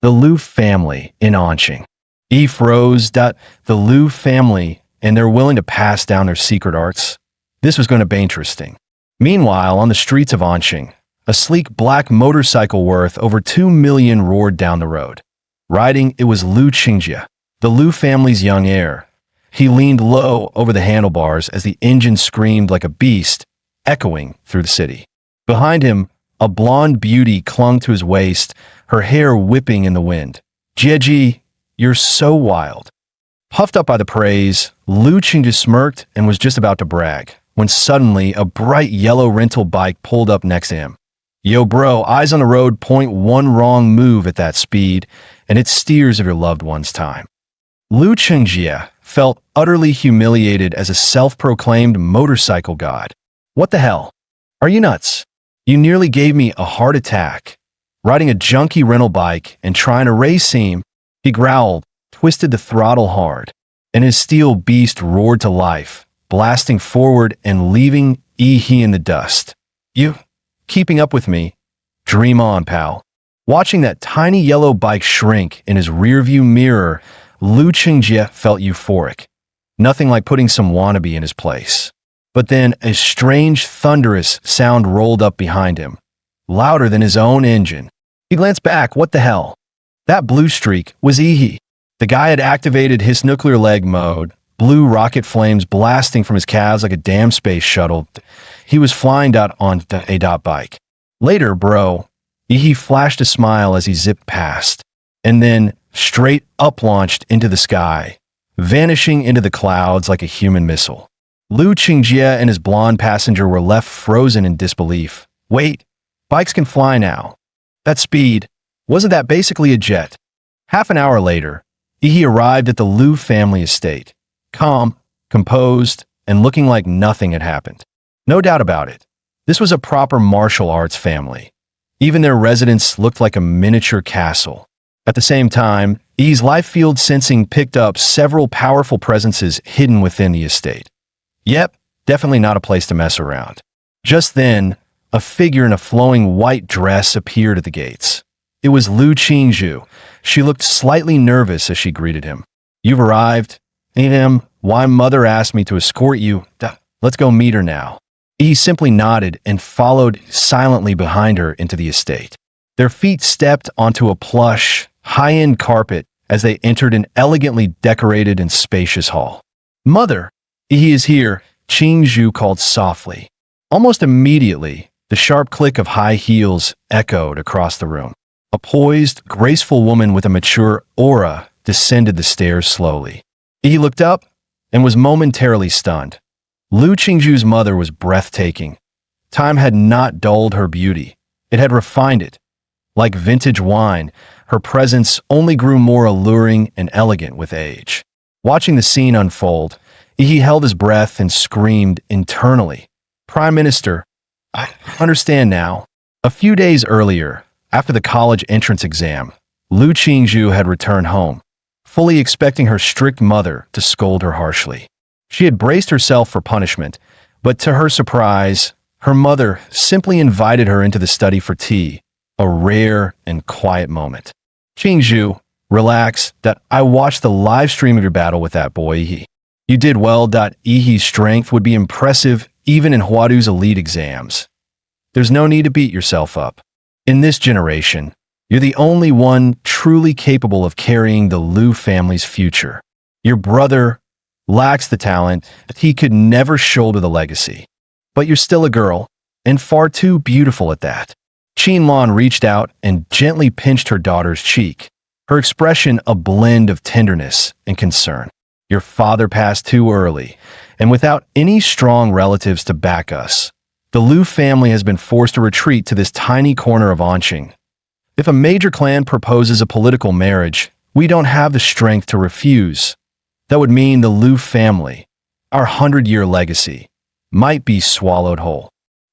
The Liu family in Anqing. E froze. The Liu family, and they're willing to pass down their secret arts? This was going to be interesting. Meanwhile, on the streets of Anqing, a sleek black motorcycle worth over 2 million roared down the road. Riding, it was Liu Qingjie, the Liu family's young heir. He leaned low over the handlebars as the engine screamed like a beast, echoing through the city. Behind him, a blonde beauty clung to his waist, her hair whipping in the wind. Jieji, you're so wild. Puffed up by the praise, Liu Qingjie smirked and was just about to brag, when suddenly a bright yellow rental bike pulled up next to him. Yo bro, eyes on the road point one wrong move at that speed, and it steers of your loved one's time. Liu Qingjie felt utterly humiliated as a self-proclaimed motorcycle god. What the hell? Are you nuts? You nearly gave me a heart attack. Riding a junky rental bike and trying to race him, he growled, twisted the throttle hard, and his steel beast roared to life, blasting forward and leaving he in the dust. You keeping up with me? Dream on, pal. Watching that tiny yellow bike shrink in his rearview mirror, Liu Qingjie felt euphoric. Nothing like putting some wannabe in his place. But then a strange, thunderous sound rolled up behind him, louder than his own engine. He glanced back. What the hell? That blue streak was Ihi. The guy had activated his nuclear leg mode, blue rocket flames blasting from his calves like a damn space shuttle. He was flying on a bike. Later, bro, Ihi flashed a smile as he zipped past, and then straight up launched into the sky, vanishing into the clouds like a human missile. Liu Qingjie and his blonde passenger were left frozen in disbelief. Wait, bikes can fly now. That speed, wasn't that basically a jet? Half an hour later, Ihi arrived at the Liu family estate, calm, composed, and looking like nothing had happened. No doubt about it, this was a proper martial arts family. Even their residence looked like a miniature castle. At the same time, Ihi's life field sensing picked up several powerful presences hidden within the estate. Yep, definitely not a place to mess around. Just then, a figure in a flowing white dress appeared at the gates. It was Liu Qingjie. She looked slightly nervous as she greeted him. You've arrived? Why mother asked me to escort you. Let's go meet her now. He simply nodded and followed silently behind her into the estate. Their feet stepped onto a plush, high-end carpet as they entered an elegantly decorated and spacious hall. Mother, he is here, Qingjie called softly. Almost immediately, the sharp click of high heels echoed across the room. A poised, graceful woman with a mature aura descended the stairs slowly. He looked up and was momentarily stunned. Liu Qingjie's mother was breathtaking. Time had not dulled her beauty. It had refined it. Like vintage wine, her presence only grew more alluring and elegant with age. Watching the scene unfold, he held his breath and screamed internally. Prime Minister, I understand now. A few days earlier, after the college entrance exam, Liu Qingjie had returned home, fully expecting her strict mother to scold her harshly. She had braced herself for punishment, but to her surprise, her mother simply invited her into the study for tea, a rare and quiet moment. Qingjie, relax. I watched the live stream of your battle with that boy. You did well. Ihi's strength would be impressive even in Huadu's elite exams. There's no need to beat yourself up. In this generation, you're the only one truly capable of carrying the Liu family's future. Your brother lacks the talent, he could never shoulder the legacy. But you're still a girl, and far too beautiful at that. Qinlan reached out and gently pinched her daughter's cheek, her expression a blend of tenderness and concern. Your father passed too early, and without any strong relatives to back us, the Liu family has been forced to retreat to this tiny corner of Anqing. If a major clan proposes a political marriage, we don't have the strength to refuse. That would mean the Liu family, our 100-year legacy, might be swallowed whole.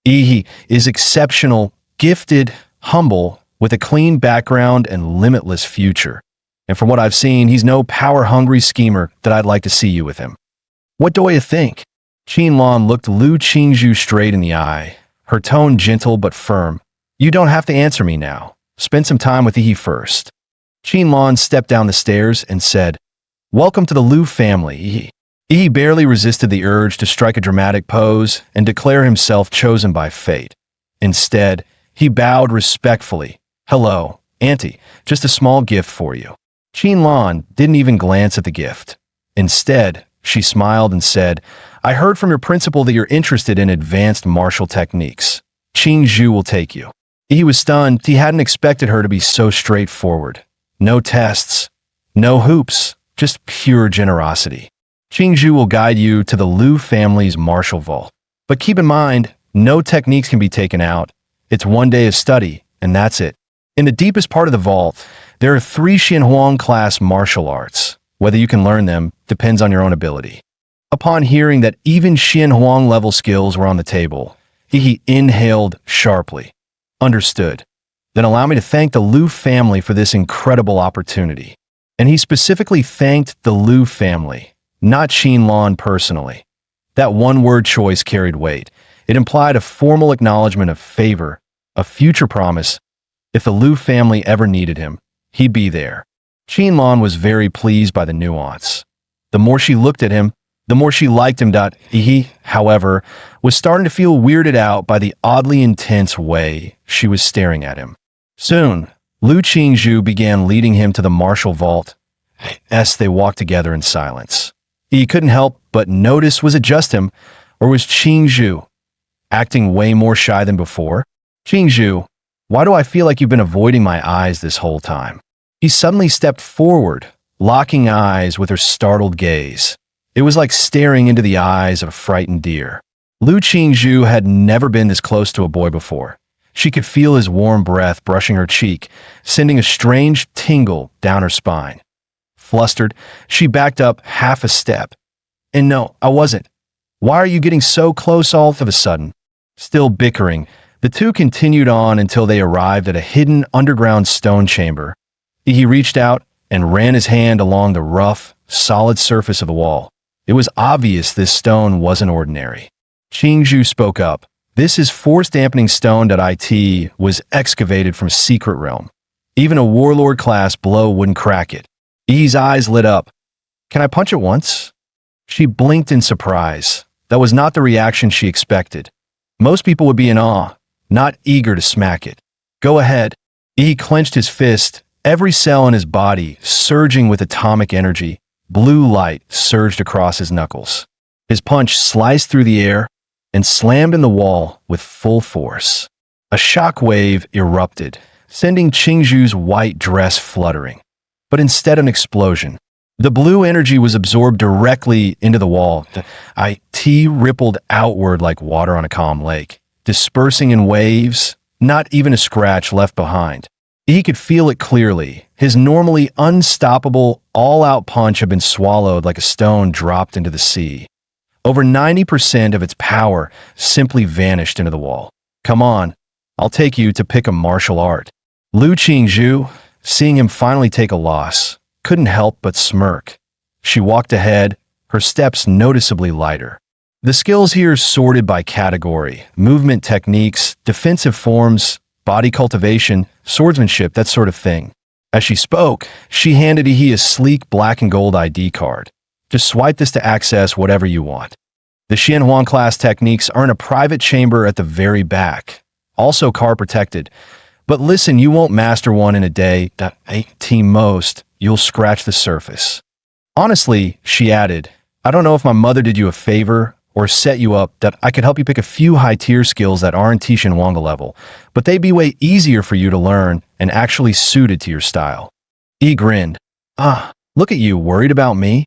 Ihi is exceptional gifted, humble, with a clean background and limitless future. And from what I've seen, he's no power-hungry schemer that I'd like to see you with him. What do you think? Qianlong looked Lu Qingzhu straight in the eye, her tone gentle but firm. You don't have to answer me now. Spend some time with Yi first. Qianlong stepped down the stairs and said, Welcome to the Lu family. Yi barely resisted the urge to strike a dramatic pose and declare himself chosen by fate. Instead, he bowed respectfully. Hello, Auntie, just a small gift for you. Qianlong didn't even glance at the gift. Instead, she smiled and said, I heard from your principal that you're interested in advanced martial techniques. Qingzhu will take you. He was stunned. He hadn't expected her to be so straightforward. No tests, no hoops, just pure generosity. Qingzhu will guide you to the Lu family's martial vault. But keep in mind, no techniques can be taken out. It's one day of study, and that's it. In the deepest part of the vault, there are 3 Xianhuang-class martial arts. Whether you can learn them depends on your own ability. Upon hearing that even Xianhuang-level skills were on the table, he inhaled sharply. Understood. Then allow me to thank the Lu family for this incredible opportunity. And he specifically thanked the Lu family, not Qianlong personally. That one-word choice carried weight. It implied a formal acknowledgement of favor, a future promise. If the Lu family ever needed him, he'd be there. Qianlong was very pleased by the nuance. The more she looked at him, the more she liked him. He, however, was starting to feel weirded out by the oddly intense way she was staring at him. Soon, Lu Qingzhu began leading him to the martial vault. As they walked together in silence. He couldn't help but notice, was it just him, or was Qingzhu acting way more shy than before? Qingzhu, why do I feel like you've been avoiding my eyes this whole time? He suddenly stepped forward, locking eyes with her startled gaze. It was like staring into the eyes of a frightened deer. Lu Qingzhu had never been this close to a boy before. She could feel his warm breath brushing her cheek, sending a strange tingle down her spine. Flustered, she backed up half a step. And no, I wasn't. Why are you getting so close all of a sudden? Still bickering, the two continued on until they arrived at a hidden underground stone chamber. He reached out and ran his hand along the rough, solid surface of the wall. It was obvious this stone wasn't ordinary. Qingzhu spoke up. This is force-dampening stone that IT was excavated from a secret realm. Even a warlord-class blow wouldn't crack it. Yi's eyes lit up. Can I punch it once? She blinked in surprise. That was not the reaction she expected. Most people would be in awe, not eager to smack it. Go ahead. Yi clenched his fist, every cell in his body surging with atomic energy. Blue light surged across his knuckles. His punch sliced through the air and slammed in the wall with full force. A shock wave erupted, sending Qingzhu's white dress fluttering. But instead of an explosion, the blue energy was absorbed directly into the wall. The IT rippled outward like water on a calm lake, dispersing in waves, not even a scratch left behind. He could feel it clearly. His normally unstoppable, all-out punch had been swallowed like a stone dropped into the sea. Over 90% of its power simply vanished into the wall. Come on, I'll take you to pick a martial art. Lu Qingzhu, seeing him finally take a loss, couldn't help but smirk. She walked ahead, her steps noticeably lighter. The skills here sorted by category, movement techniques, defensive forms, body cultivation, swordsmanship, that sort of thing. As she spoke, she handed Yi a sleek black and gold ID card. Just swipe this to access whatever you want. The Xianhuang class techniques are in a private chamber at the very back, also car protected. But listen, you won't master one in a day. Team most, you'll scratch the surface. Honestly, she added, I don't know if my mother did you a favor or set you up that I could help you pick a few high-tier skills that aren't Xianhuang level, but they'd be way easier for you to learn and actually suited to your style. Yi grinned. Look at you, worried about me?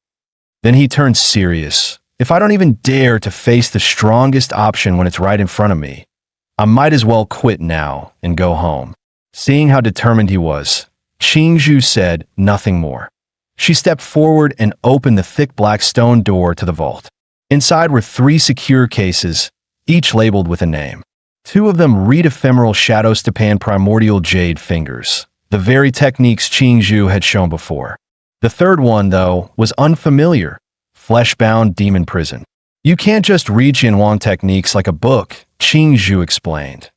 Then he turned serious. If I don't even dare to face the strongest option when it's right in front of me, I might as well quit now and go home. Seeing how determined he was, Qingzhu said nothing more. She stepped forward and opened the thick black stone door to the vault. Inside were 3 secure cases, each labeled with a name. Two of them read ephemeral shadow stepan primordial jade fingers, the very techniques Qingzhu had shown before. The third one, though, was unfamiliar, flesh-bound demon prison. You can't just read Qianhuang techniques like a book, Qingzhu explained.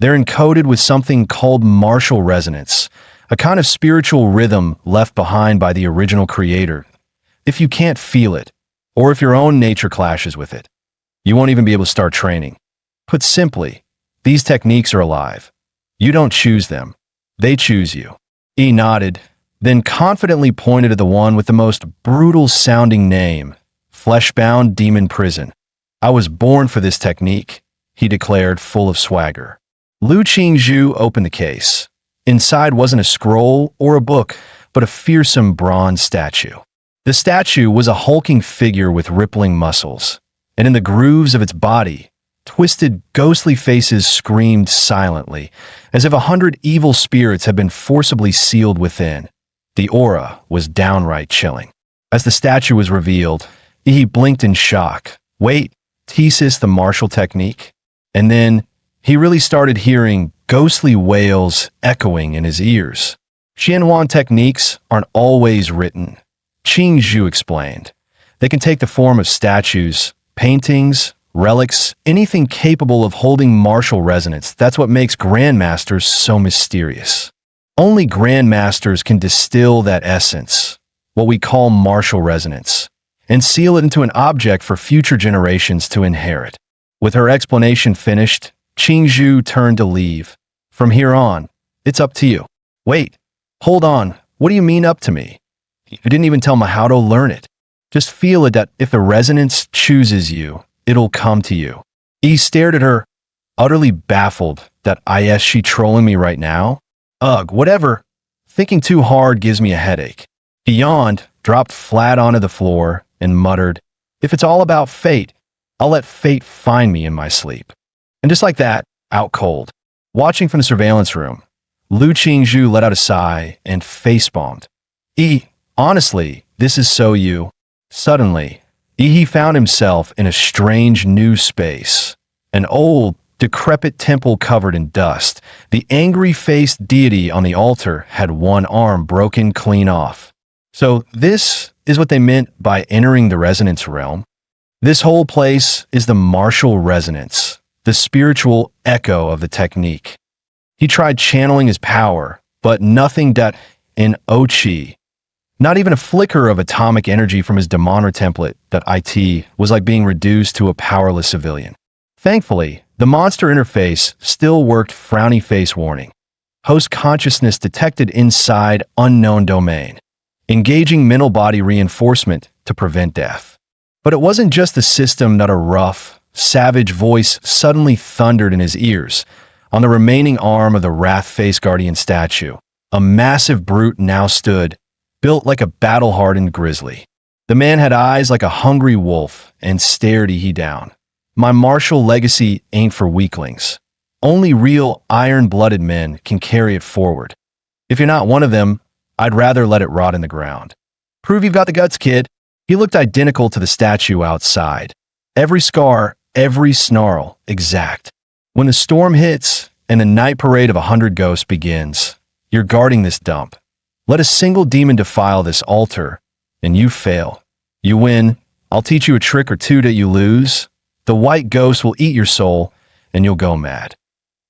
They're encoded with something called martial resonance, a kind of spiritual rhythm left behind by the original creator. If you can't feel it, or if your own nature clashes with it, you won't even be able to start training. Put simply, these techniques are alive. You don't choose them. They choose you. He nodded, then confidently pointed at the one with the most brutal-sounding name, Fleshbound Demon Prison. I was born for this technique, he declared, full of swagger. Lu Qingzhu opened the case. Inside wasn't a scroll or a book, but a fearsome bronze statue. The statue was a hulking figure with rippling muscles, and in the grooves of its body, twisted, ghostly faces screamed silently, as if 100 evil spirits had been forcibly sealed within. The aura was downright chilling. As the statue was revealed, he blinked in shock. Wait, Thesis the martial technique? And then he really started hearing ghostly wails echoing in his ears. Qianhuang techniques aren't always written, Qingzhu explained. They can take the form of statues, paintings, relics, anything capable of holding martial resonance. That's what makes grandmasters so mysterious. Only grandmasters can distill that essence, what we call martial resonance, and seal it into an object for future generations to inherit. With her explanation finished, Qingzhu turned to leave. From here on, it's up to you. Wait, hold on, what do you mean up to me? You didn't even tell me how to learn it. Just feel it that if the resonance chooses you, it'll come to you. He stared at her, utterly baffled that is she trolling me right now? Ugh, whatever. Thinking too hard gives me a headache. He yawned, dropped flat onto the floor, and muttered, if it's all about fate, I'll let fate find me in my sleep. And just like that, out cold. Watching from the surveillance room, Lu Qingzhu let out a sigh and facepalmed. Honestly, this is so you. Suddenly, he found himself in a strange new space. An old, decrepit temple covered in dust. The angry-faced deity on the altar had one arm broken clean off. So this is what they meant by entering the resonance realm. This whole place is the martial resonance, the spiritual echo of the technique. He tried channeling his power, but nothing that in Ochi. Not even a flicker of atomic energy from his Demoner template that IT was like being reduced to a powerless civilian. Thankfully, the monster interface still worked frowny face warning. Host consciousness detected inside unknown domain. Engaging mental body reinforcement to prevent death. But it wasn't just the system that a rough, savage voice suddenly thundered in his ears. On the remaining arm of the Wrath Face Guardian statue, a massive brute now stood, built like a battle-hardened grizzly. The man had eyes like a hungry wolf and stared he down. My martial legacy ain't for weaklings. Only real iron-blooded men can carry it forward. If you're not one of them, I'd rather let it rot in the ground. Prove you've got the guts, kid. He looked identical to the statue outside. Every scar, every snarl, exact. When the storm hits and the night parade of 100 ghosts begins, you're guarding this dump. Let a single demon defile this altar, and you fail. You win, I'll teach you a trick or two that you lose. The white ghost will eat your soul, and you'll go mad.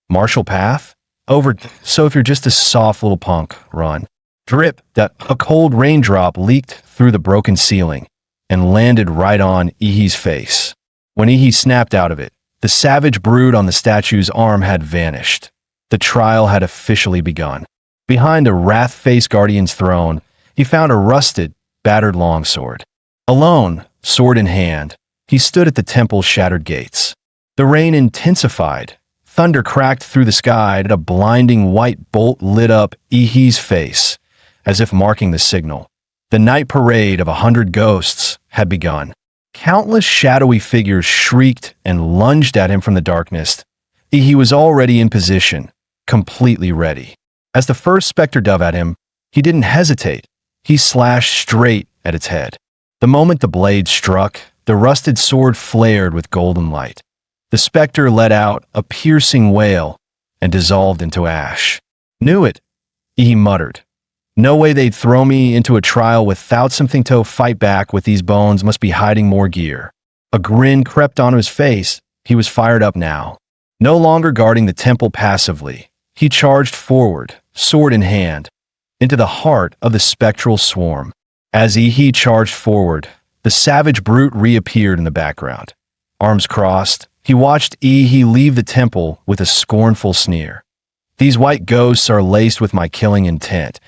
Martial path? Over, so if you're just a soft little punk, run. Drip, that a cold raindrop leaked through the broken ceiling and landed right on Ihi's face. When Ihi snapped out of it, the savage brood on the statue's arm had vanished. The trial had officially begun. Behind the Wrath Face Guardian's throne, he found a rusted, battered longsword. Alone, sword in hand, he stood at the temple's shattered gates. The rain intensified. Thunder cracked through the sky, and a blinding white bolt lit up Ihi's face, as if marking the signal. The night parade of 100 ghosts had begun. Countless shadowy figures shrieked and lunged at him from the darkness. He was already in position, completely ready. As the first specter dove at him, he didn't hesitate. He slashed straight at its head. The moment the blade struck, the rusted sword flared with golden light. The specter let out a piercing wail and dissolved into ash. Knew it, he muttered. No way they'd throw me into a trial without something to fight back with. These bones must be hiding more gear. A grin crept onto his face. He was fired up now. No longer guarding the temple passively, he charged forward, sword in hand, into the heart of the spectral swarm. As he charged forward, the savage brute reappeared in the background. Arms crossed, he watched he leave the temple with a scornful sneer. These white ghosts are laced with my killing intent,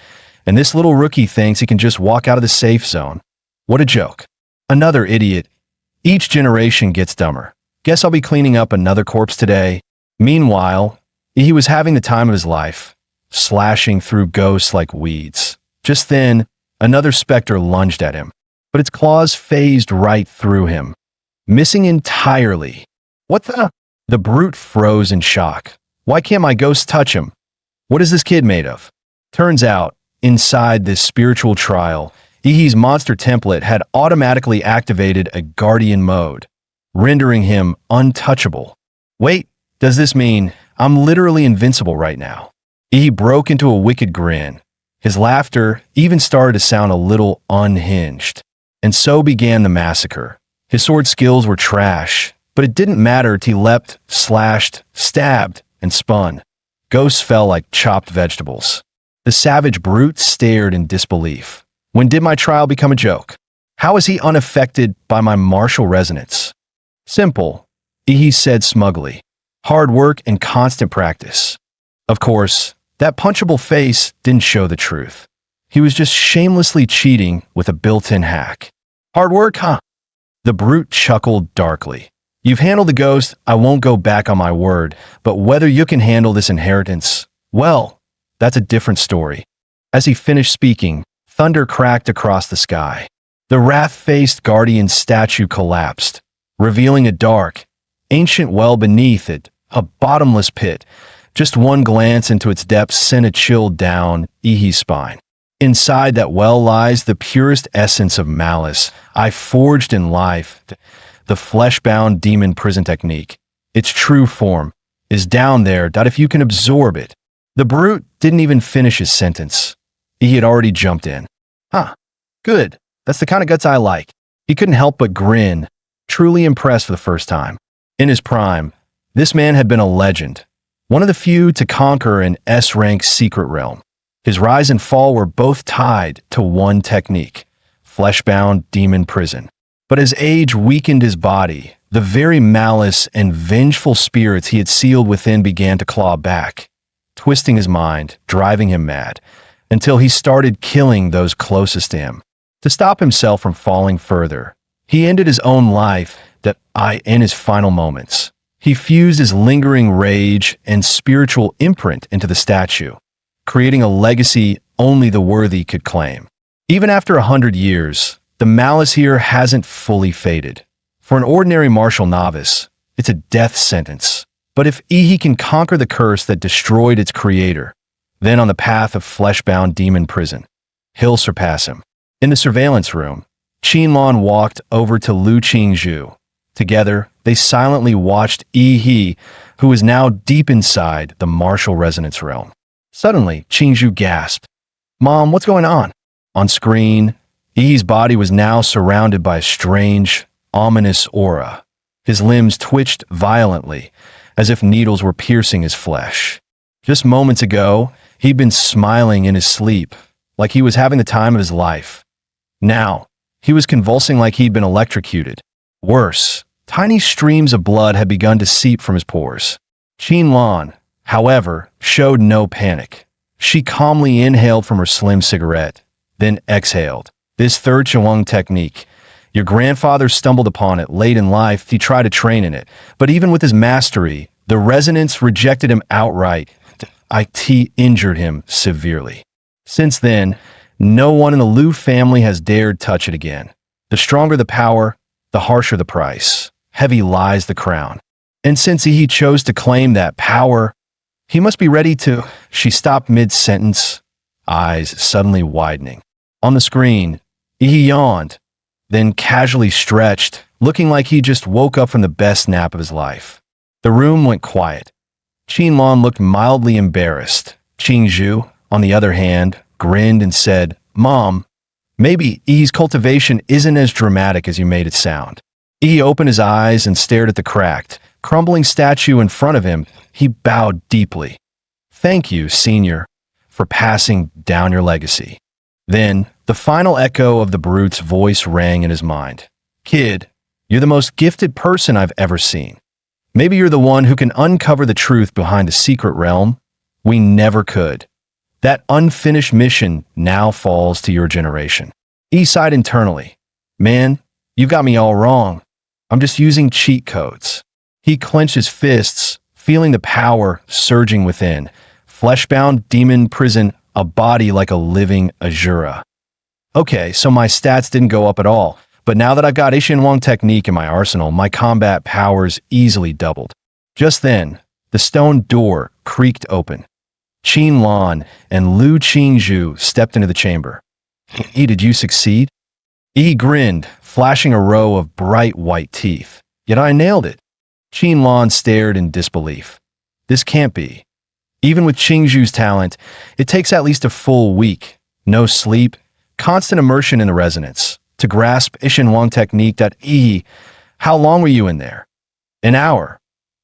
and this little rookie thinks he can just walk out of the safe zone. What a joke. Another idiot. Each generation gets dumber. Guess I'll be cleaning up another corpse today. Meanwhile, he was having the time of his life, slashing through ghosts like weeds. Just then, another specter lunged at him, but its claws phased right through him, missing entirely. What the? The brute froze in shock. Why can't my ghost touch him? What is this kid made of? Turns out, inside this spiritual trial, Ihi's monster template had automatically activated a guardian mode, rendering him untouchable. Wait, does this mean I'm literally invincible right now? Ihi broke into a wicked grin. His laughter even started to sound a little unhinged. And so began the massacre. His sword skills were trash, but it didn't matter. He leapt, slashed, stabbed, and spun. Ghosts fell like chopped vegetables. The savage brute stared in disbelief. When did my trial become a joke? How is he unaffected by my martial resonance? Simple, Ihi said smugly. Hard work and constant practice. Of course, that punchable face didn't show the truth. He was just shamelessly cheating with a built-in hack. Hard work, huh? The brute chuckled darkly. You've handled the ghost, I won't go back on my word, but whether you can handle this inheritance, well, that's a different story. As he finished speaking, thunder cracked across the sky. The wrath-faced guardian statue collapsed, revealing a dark, ancient well beneath it, a bottomless pit. Just one glance into its depths sent a chill down Ihi's spine. Inside that well lies the purest essence of malice I forged in life, the flesh-bound demon prison technique. Its true form is down there, if you can absorb it. The brute didn't even finish his sentence. He had already jumped in. Huh, good. That's the kind of guts I like. He couldn't help but grin, truly impressed for the first time. In his prime, this man had been a legend, one of the few to conquer an S-rank secret realm. His rise and fall were both tied to one technique, flesh-bound demon prison. But as age weakened his body, the very malice and vengeful spirits he had sealed within began to claw back, twisting his mind, driving him mad, until he started killing those closest to him. To stop himself from falling further, he ended his own life in his final moments. He fused his lingering rage and spiritual imprint into the statue, creating a legacy only the worthy could claim. Even after 100 years, the malice here hasn't fully faded. For an ordinary martial novice, it's a death sentence. But if Ihi can conquer the curse that destroyed its creator, then on the path of flesh-bound demon prison, he'll surpass him. In the surveillance room, Qinlan walked over to Lu Qingzhu. Together, they silently watched Ihi, who was now deep inside the martial resonance realm. Suddenly, Qingzhu gasped. Mom, what's going on? On screen, Ihi's body was now surrounded by a strange, ominous aura. His limbs twitched violently, as if needles were piercing his flesh. Just moments ago, he'd been smiling in his sleep, like he was having the time of his life. Now, he was convulsing like he'd been electrocuted. Worse, tiny streams of blood had begun to seep from his pores. Qinlan, however, showed no panic. She calmly inhaled from her slim cigarette, then exhaled. This third Chewang technique. Your grandfather stumbled upon it late in life. He tried to train in it. But even with his mastery, the resonance rejected him outright. It injured him severely. Since then, no one in the Liu family has dared touch it again. The stronger the power, the harsher the price. Heavy lies the crown. And since he chose to claim that power, he must be ready to... She stopped mid-sentence, eyes suddenly widening. On the screen, he yawned, then casually stretched, looking like he just woke up from the best nap of his life. The room went quiet. Qinlan looked mildly embarrassed. Qingzhu, on the other hand, grinned and said, "Mom, maybe Yi's cultivation isn't as dramatic as you made it sound." Yi opened his eyes and stared at the cracked, crumbling statue in front of him. He bowed deeply. "Thank you, Senior, for passing down your legacy." Then, the final echo of the brute's voice rang in his mind. "Kid, you're the most gifted person I've ever seen. Maybe you're the one who can uncover the truth behind the secret realm we never could. That unfinished mission now falls to your generation." Yi sighed internally. "Man, you've got me all wrong. I'm just using cheat codes." He clenched his fists, feeling the power surging within. Fleshbound demon prison, a body like a living Azura. Okay, so my stats didn't go up at all, but now that I've got Ishinwang technique in my arsenal, my combat powers easily doubled. Just then, the stone door creaked open. Qinlan and Lu Qingzhu stepped into the chamber. "Yi, did you succeed?" Yi grinned, flashing a row of bright white teeth. "Yet I nailed it." Qinlan stared in disbelief. "This can't be. Even with Qingzhu's talent, it takes at least a full week. No sleep, constant immersion in the resonance, to grasp Ishinwang technique that Yi, how long were you in there?" "An hour.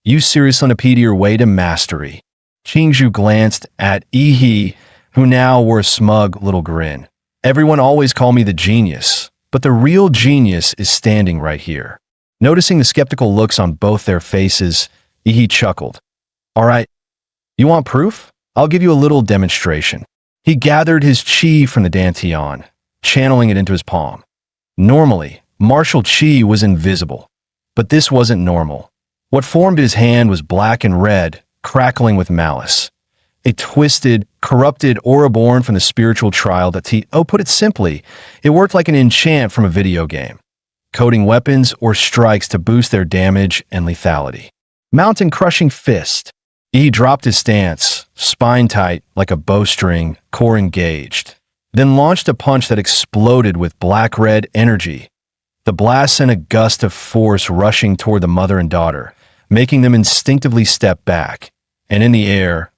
You seriously impede your way to mastery." Qingzhu glanced at Yi, who now wore a smug little grin. "Everyone always called me the genius, but the real genius is standing right here." Noticing the skeptical looks on both their faces, Yi chuckled. "All right, you want proof? I'll give you a little demonstration." He gathered his chi from the dantian, channeling it into his palm. Normally, martial chi was invisible, but this wasn't normal. What formed his hand was black and red, crackling with malice. A twisted, corrupted aura born from the spiritual trial that put it simply, it worked like an enchant from a video game, coding weapons or strikes to boost their damage and lethality. Mountain-crushing fist. He dropped his stance, spine tight like a bowstring, core engaged, then launched a punch that exploded with black-red energy. The blast sent a gust of force rushing toward the mother and daughter, making them instinctively step back, and in the air,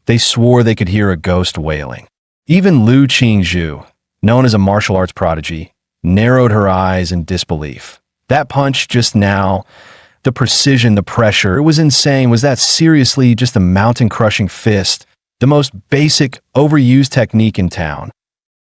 they swore they could hear a ghost wailing. Even Lu Qingzhu, known as a martial arts prodigy, narrowed her eyes in disbelief. That punch just now, the precision, the pressure, it was insane. Was that seriously just a mountain-crushing fist, the most basic, overused technique in town?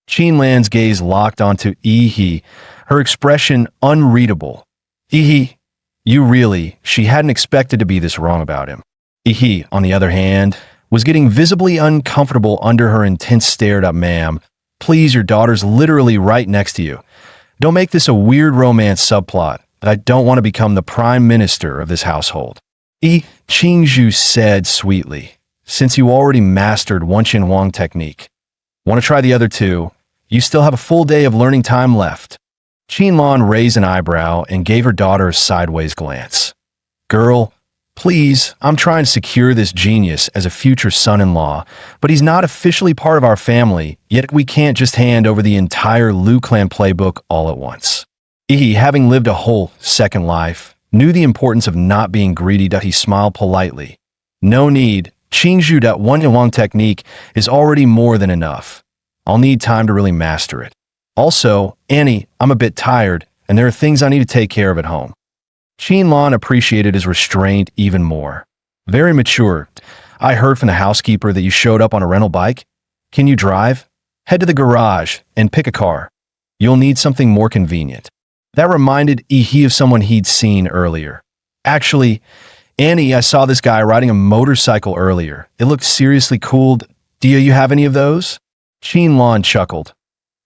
Qinlan's gaze locked onto Yi, her expression unreadable. Yi, you really, she hadn't expected to be this wrong about him. Yi, on the other hand, was getting visibly uncomfortable under her intense stare. "Ma'am, please, your daughter's literally right next to you. Don't make this a weird romance subplot. I don't want to become the prime minister of this household." Qingzhu said sweetly, "Since you already mastered Ishinwang technique, want to try the other two? You still have a full day of learning time left." Qinlan raised an eyebrow and gave her daughter a sideways glance. "Girl, please, I'm trying to secure this genius as a future son-in-law, but he's not officially part of our family, yet we can't just hand over the entire Lu clan playbook all at once." He, having lived a whole second life, knew the importance of not being greedy. He smiled politely. "No need. Qingzhu Ishinwang technique is already more than enough. I'll need time to really master it. Also, Annie, I'm a bit tired, and there are things I need to take care of at home." Qinlan appreciated his restraint even more. "Very mature. I heard from the housekeeper that you showed up on a rental bike. Can you drive? Head to the garage and pick a car. You'll need something more convenient." That reminded Yi of someone he'd seen earlier. "Actually, Annie, I saw this guy riding a motorcycle earlier. It looked seriously cool. Do you have any of those?" Qinlan chuckled.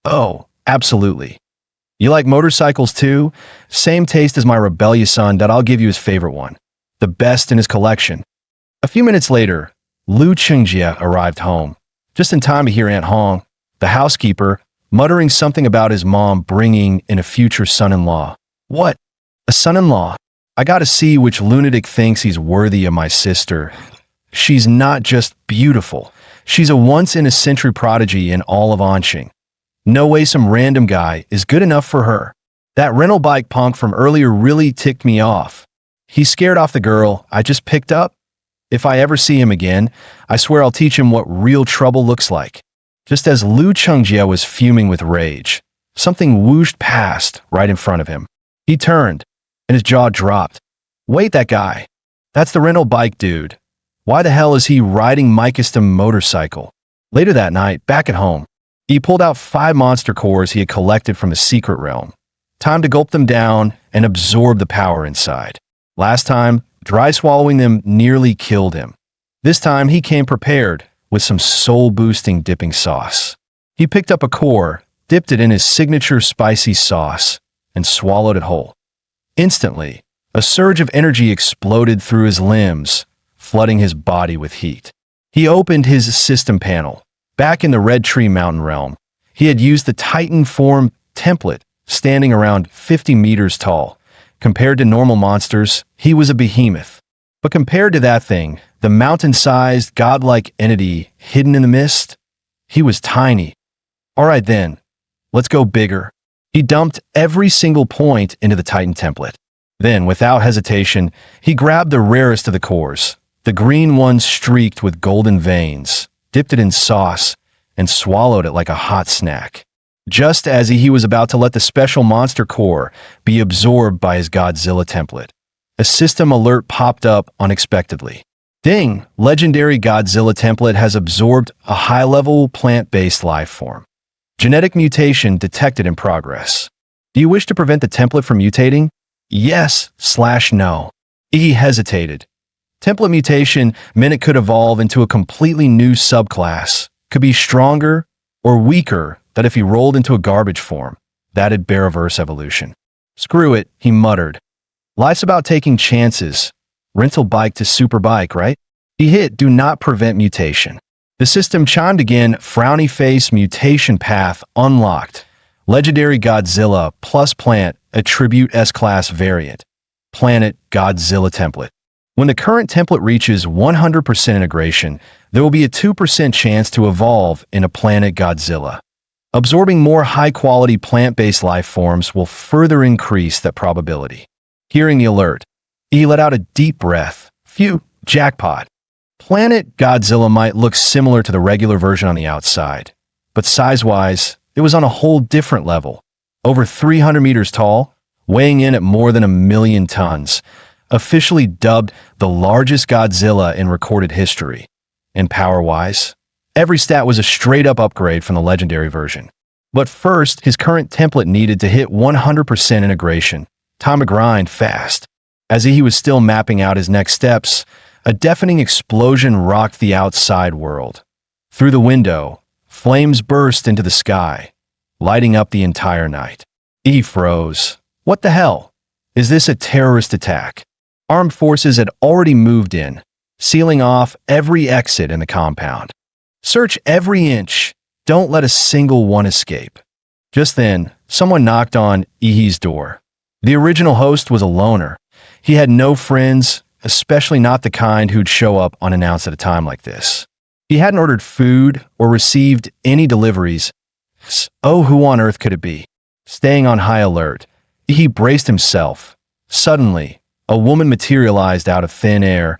"Oh, absolutely. You like motorcycles too? Same taste as my rebellious son. I'll give you his favorite one. The best in his collection." A few minutes later, Lu Qingjie arrived home, just in time to hear Aunt Hong, the housekeeper, muttering something about his mom bringing in a future son-in-law. "What? A son-in-law? I gotta see which lunatic thinks he's worthy of my sister. She's not just beautiful. She's a once-in-a-century prodigy in all of Anqing. No way some random guy is good enough for her. That rental bike punk from earlier really ticked me off. He scared off the girl I just picked up. If I ever see him again, I swear I'll teach him what real trouble looks like. Just as Lu Chengjie was fuming with rage, something whooshed past right in front of him. He turned, and his jaw dropped. Wait, that guy. That's the rental bike dude. Why the hell is he riding my custom motorcycle? Later that night, back at home, he pulled out 5 monster cores he had collected from a secret realm. Time to gulp them down and absorb the power inside. Last time, dry swallowing them nearly killed him. This time, he came prepared with some soul-boosting dipping sauce. He picked up a core, dipped it in his signature spicy sauce, and swallowed it whole. Instantly, a surge of energy exploded through his limbs, flooding his body with heat. He opened his system panel. Back in the Red Tree Mountain realm, he had used the Titan form template, standing around 50 meters tall. Compared to normal monsters, he was a behemoth. But compared to that thing, the mountain-sized, godlike entity hidden in the mist, he was tiny. All right then, let's go bigger. He dumped every single point into the Titan template. Then, without hesitation, he grabbed the rarest of the cores, the green one streaked with golden veins, dipped it in sauce, and swallowed it like a hot snack. Just as he was about to let the special monster core be absorbed by his Godzilla template, a system alert popped up unexpectedly. Ding! Legendary Godzilla template has absorbed a high-level plant-based life form. Genetic mutation detected in progress. Do you wish to prevent the template from mutating? Yes/no. He hesitated. Template mutation meant it could evolve into a completely new subclass, could be stronger or weaker than if he rolled into a garbage form. That'd bear reverse evolution. Screw it, he muttered. Life's about taking chances. Rental bike to super bike, right? He hit do not prevent mutation. The system chimed again, frowny face mutation path unlocked. Legendary Godzilla plus plant attribute S-class variant. Planet Godzilla template. When the current template reaches 100% integration, there will be a 2% chance to evolve into Planet Godzilla. Absorbing more high-quality plant-based life forms will further increase that probability. Hearing the alert, he let out a deep breath. Phew, jackpot. Planet Godzilla might look similar to the regular version on the outside, but size-wise, it was on a whole different level. Over 300 meters tall, weighing in at more than 1,000,000 tons, officially dubbed the largest Godzilla in recorded history. And power-wise, every stat was a straight-up upgrade from the legendary version. But first, his current template needed to hit 100% integration. Time to grind fast. As he was still mapping out his next steps, a deafening explosion rocked the outside world. Through the window, flames burst into the sky, lighting up the entire night. He froze. What the hell? Is this a terrorist attack? Armed forces had already moved in, sealing off every exit in the compound. Search every inch. Don't let a single one escape. Just then, someone knocked on Ihi's door. The original host was a loner. He had no friends, especially not the kind who'd show up unannounced at a time like this. He hadn't ordered food or received any deliveries. Oh, who on earth could it be? Staying on high alert, he braced himself. Suddenly, a woman materialized out of thin air,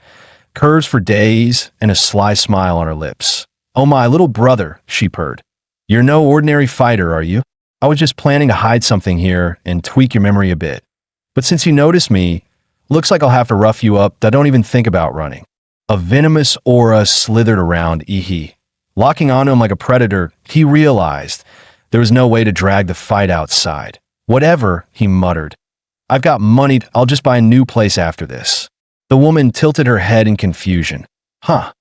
curves for days and a sly smile on her lips. Oh, my little brother, she purred. You're no ordinary fighter, are you? I was just planning to hide something here and tweak your memory a bit. But since you noticed me, looks like I'll have to rough you up that don't even think about running. A venomous aura slithered around Ihi. Locking onto him like a predator, he realized there was no way to drag the fight outside. Whatever, he muttered. I've got money, I'll just buy a new place after this. The woman tilted her head in confusion. Huh?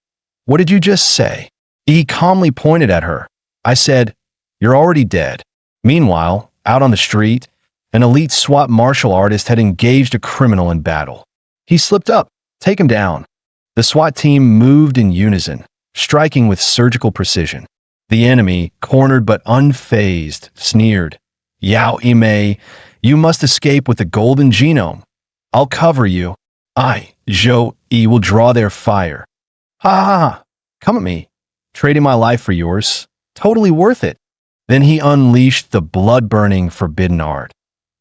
What did you just say? He calmly pointed at her. I said, you're already dead. Meanwhile, out on the street, an elite SWAT martial artist had engaged a criminal in battle. He slipped up. Take him down. The SWAT team moved in unison, striking with surgical precision. The enemy, cornered but unfazed, sneered. Yao Imei, you must escape with the golden genome. I'll cover you. I, Zhou Yi, will draw their fire. Ha ha ha. Come at me. Trading my life for yours. Totally worth it. Then he unleashed the blood-burning forbidden art.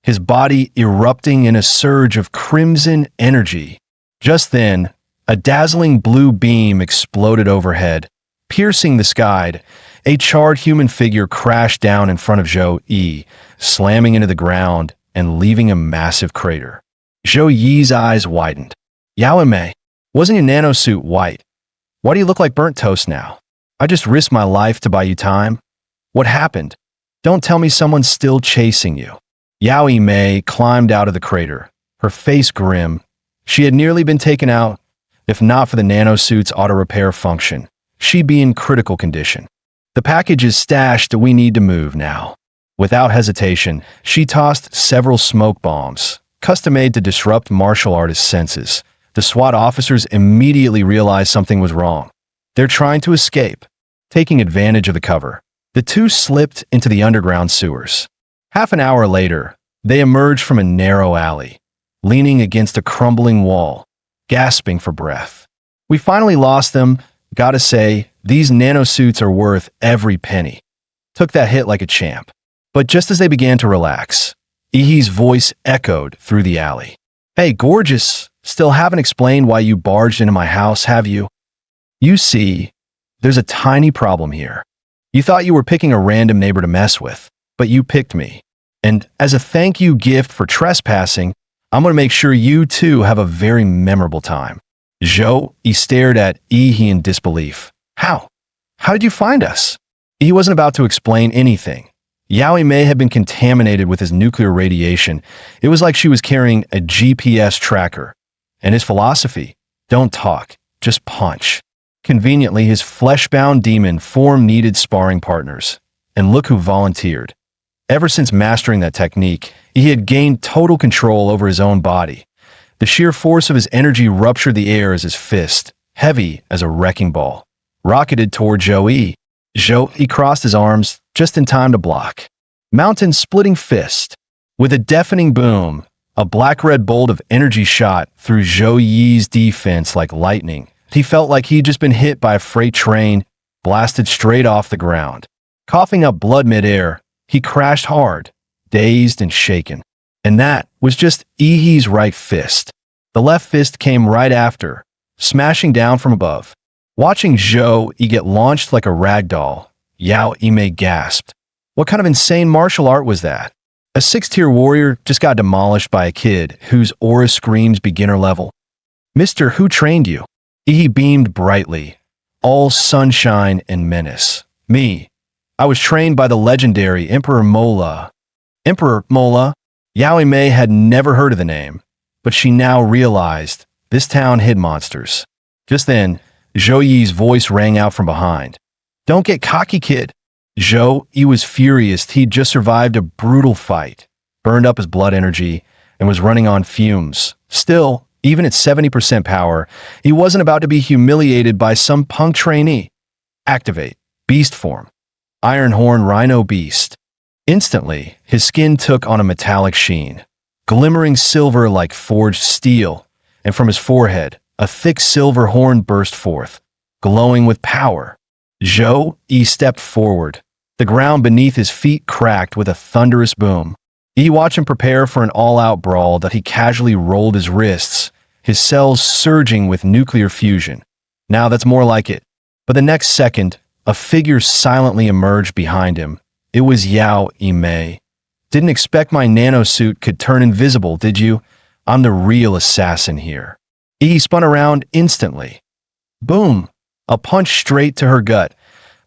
his body erupting in a surge of crimson energy. Just then, a dazzling blue beam exploded overhead, piercing the sky. A charred human figure crashed down in front of Zhou Yi, slamming into the ground and leaving a massive crater. Zhou Yi's eyes widened. Yao and Mei, wasn't your nanosuit white? Why do you look like burnt toast now? I just risked my life to buy you time. What happened? Don't tell me someone's still chasing you. Yao Mei climbed out of the crater, her face grim. She had nearly been taken out. If not for the nanosuit's auto-repair function, she'd be in critical condition. The package is stashed, we need to move now. Without hesitation, she tossed several smoke bombs, custom-made to disrupt martial artists' senses. The SWAT officers immediately realized something was wrong. They're trying to escape. Taking advantage of the cover, the two slipped into the underground sewers. Half an hour later, they emerged from a narrow alley, leaning against a crumbling wall, gasping for breath. We finally lost them. Gotta say, these nanosuits are worth every penny. Took that hit like a champ. But just as they began to relax, Ihi's voice echoed through the alley. Hey, gorgeous, still haven't explained why you barged into my house, have you? You see, there's a tiny problem here. You thought you were picking a random neighbor to mess with, but you picked me. And as a thank you gift for trespassing, I'm going to make sure you too have a very memorable time. Zhou Yi stared at Yi in disbelief. How? How did you find us? He wasn't about to explain anything. Yao Mei had been contaminated with his nuclear radiation. It was like she was carrying a GPS tracker. And his philosophy, don't talk, just punch. Conveniently, his flesh-bound demon form needed sparring partners. And look who volunteered. Ever since mastering that technique, he had gained total control over his own body. The sheer force of his energy ruptured the air as his fist, heavy as a wrecking ball, rocketed toward Zhou Yi. Zhou Yi crossed his arms just in time to block. Mountain-splitting fist. With a deafening boom, a black-red bolt of energy shot through Zhou Yi's defense like lightning. He felt like he'd just been hit by a freight train, blasted straight off the ground. Coughing up blood midair, he crashed hard, dazed and shaken. And that was just Ihi's right fist. The left fist came right after, smashing down from above. Watching Zhou Yi get launched like a rag doll, Yao Mei gasped. What kind of insane martial art was that? A 6-tier warrior just got demolished by a kid whose aura screams beginner level. Mister, who trained you? Ihi beamed brightly, all sunshine and menace. Me. I was trained by the legendary Emperor Mola. Emperor Mola? Yao Mei had never heard of the name, but she now realized this town hid monsters. Just then, Zhou Yi's voice rang out from behind. Don't get cocky, kid. Zhou Yi was furious. He'd just survived a brutal fight, burned up his blood energy, and was running on fumes. Still, even at 70% power, he wasn't about to be humiliated by some punk trainee. Activate. Beast form. Iron Horn Rhino Beast. Instantly, his skin took on a metallic sheen, glimmering silver like forged steel, and from his forehead, a thick silver horn burst forth, glowing with power. Zhou Yi stepped forward. The ground beneath his feet cracked with a thunderous boom. Yi watched him prepare for an all-out brawl that he casually rolled his wrists, his cells surging with nuclear fusion. Now that's more like it. But the next second, a figure silently emerged behind him. It was Yao Mei. Didn't expect my nanosuit could turn invisible, did you? I'm the real assassin here. He spun around instantly. Boom! A punch straight to her gut.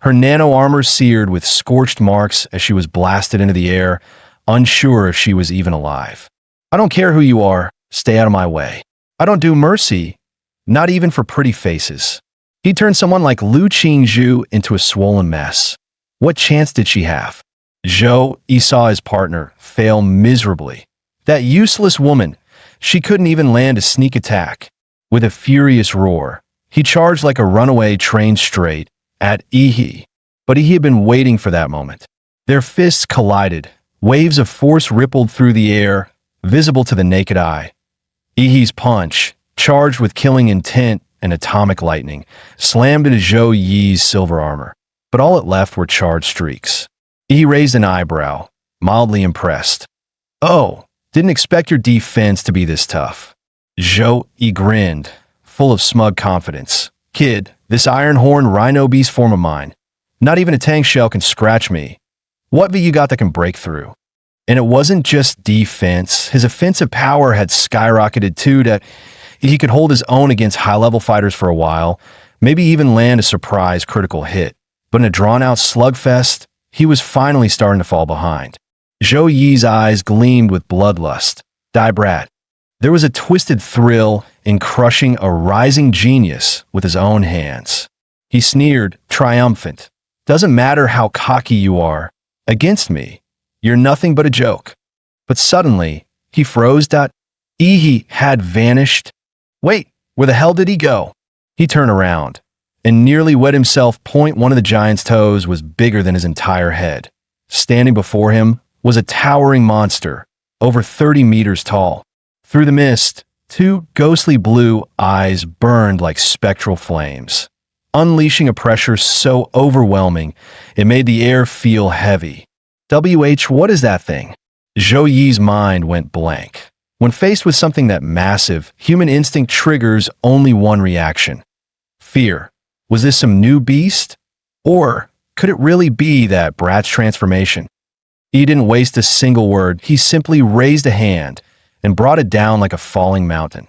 Her nano armor seared with scorched marks as she was blasted into the air, unsure if she was even alive. I don't care who you are. Stay out of my way. I don't do mercy, not even for pretty faces. He turned someone like Lu Qingzhu into a swollen mess. What chance did she have? Zhou Yi saw his partner fail miserably. That useless woman, she couldn't even land a sneak attack. With a furious roar, he charged like a runaway train straight at Ihi. But he had been waiting for that moment. Their fists collided. Waves of force rippled through the air, visible to the naked eye. Ihi's punch, charged with killing intent and atomic lightning, slammed into Zhou Yi's silver armor. But all it left were charred streaks. He raised an eyebrow, mildly impressed. Oh, Didn't expect your defense to be this tough. Zhou Yi grinned, full of smug confidence. Kid, this iron horn rhino beast form of mine. Not even a tank shell can scratch me. What have you got that can break through? And it wasn't just defense. His offensive power had skyrocketed too, that he could hold his own against high-level fighters for a while, maybe even land a surprise critical hit. But in a drawn-out slugfest, he was finally starting to fall behind. Zhou Yi's eyes gleamed with bloodlust. Die brat. There was a twisted thrill in crushing a rising genius with his own hands. He sneered, triumphant. Doesn't matter how cocky you are. Against me, you're nothing but a joke. But suddenly, he froze. He had vanished. Wait, where the hell did he go? He turned around and nearly wet himself. One of the giant's toes was bigger than his entire head. Standing before him was a towering monster, over 30 meters tall. Through the mist, two ghostly blue eyes burned like spectral flames, unleashing a pressure so overwhelming it made the air feel heavy. What is that thing? Zhou Yi's mind went blank. When faced with something that massive, human instinct triggers only one reaction. Fear. Was this some new beast? Or could it really be that brat's transformation? He didn't waste a single word. He simply raised a hand and brought it down like a falling mountain.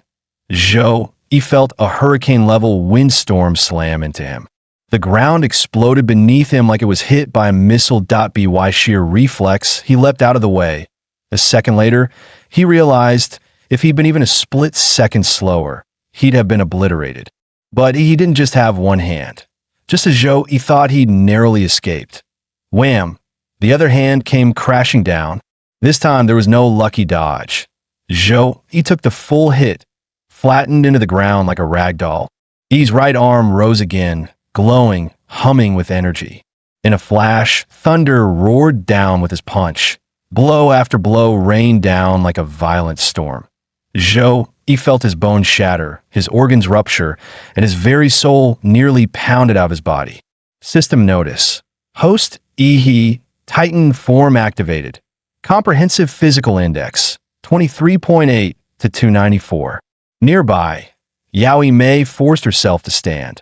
Zhou Yi felt a hurricane-level windstorm slam into him. The ground exploded beneath him like it was hit by a missile. By sheer reflex, he leapt out of the way. A second later, he realized if he'd been even a split second slower, he'd have been obliterated. But he didn't just have one hand. Just as Zhou Yi thought he'd narrowly escaped. Wham! The other hand came crashing down. This time there was no lucky dodge. Zhou Yi took the full hit, flattened into the ground like a rag doll. Yi's right arm rose again, glowing, humming with energy. In a flash, thunder roared down with his punch. Blow after blow rained down like a violent storm. Zhou Yi felt his bones shatter, his organs rupture, and his very soul nearly pounded out of his body. System notice. Host Yi Titan form activated. Comprehensive physical index 23.8 to 294. Nearby, Yao Mei forced herself to stand,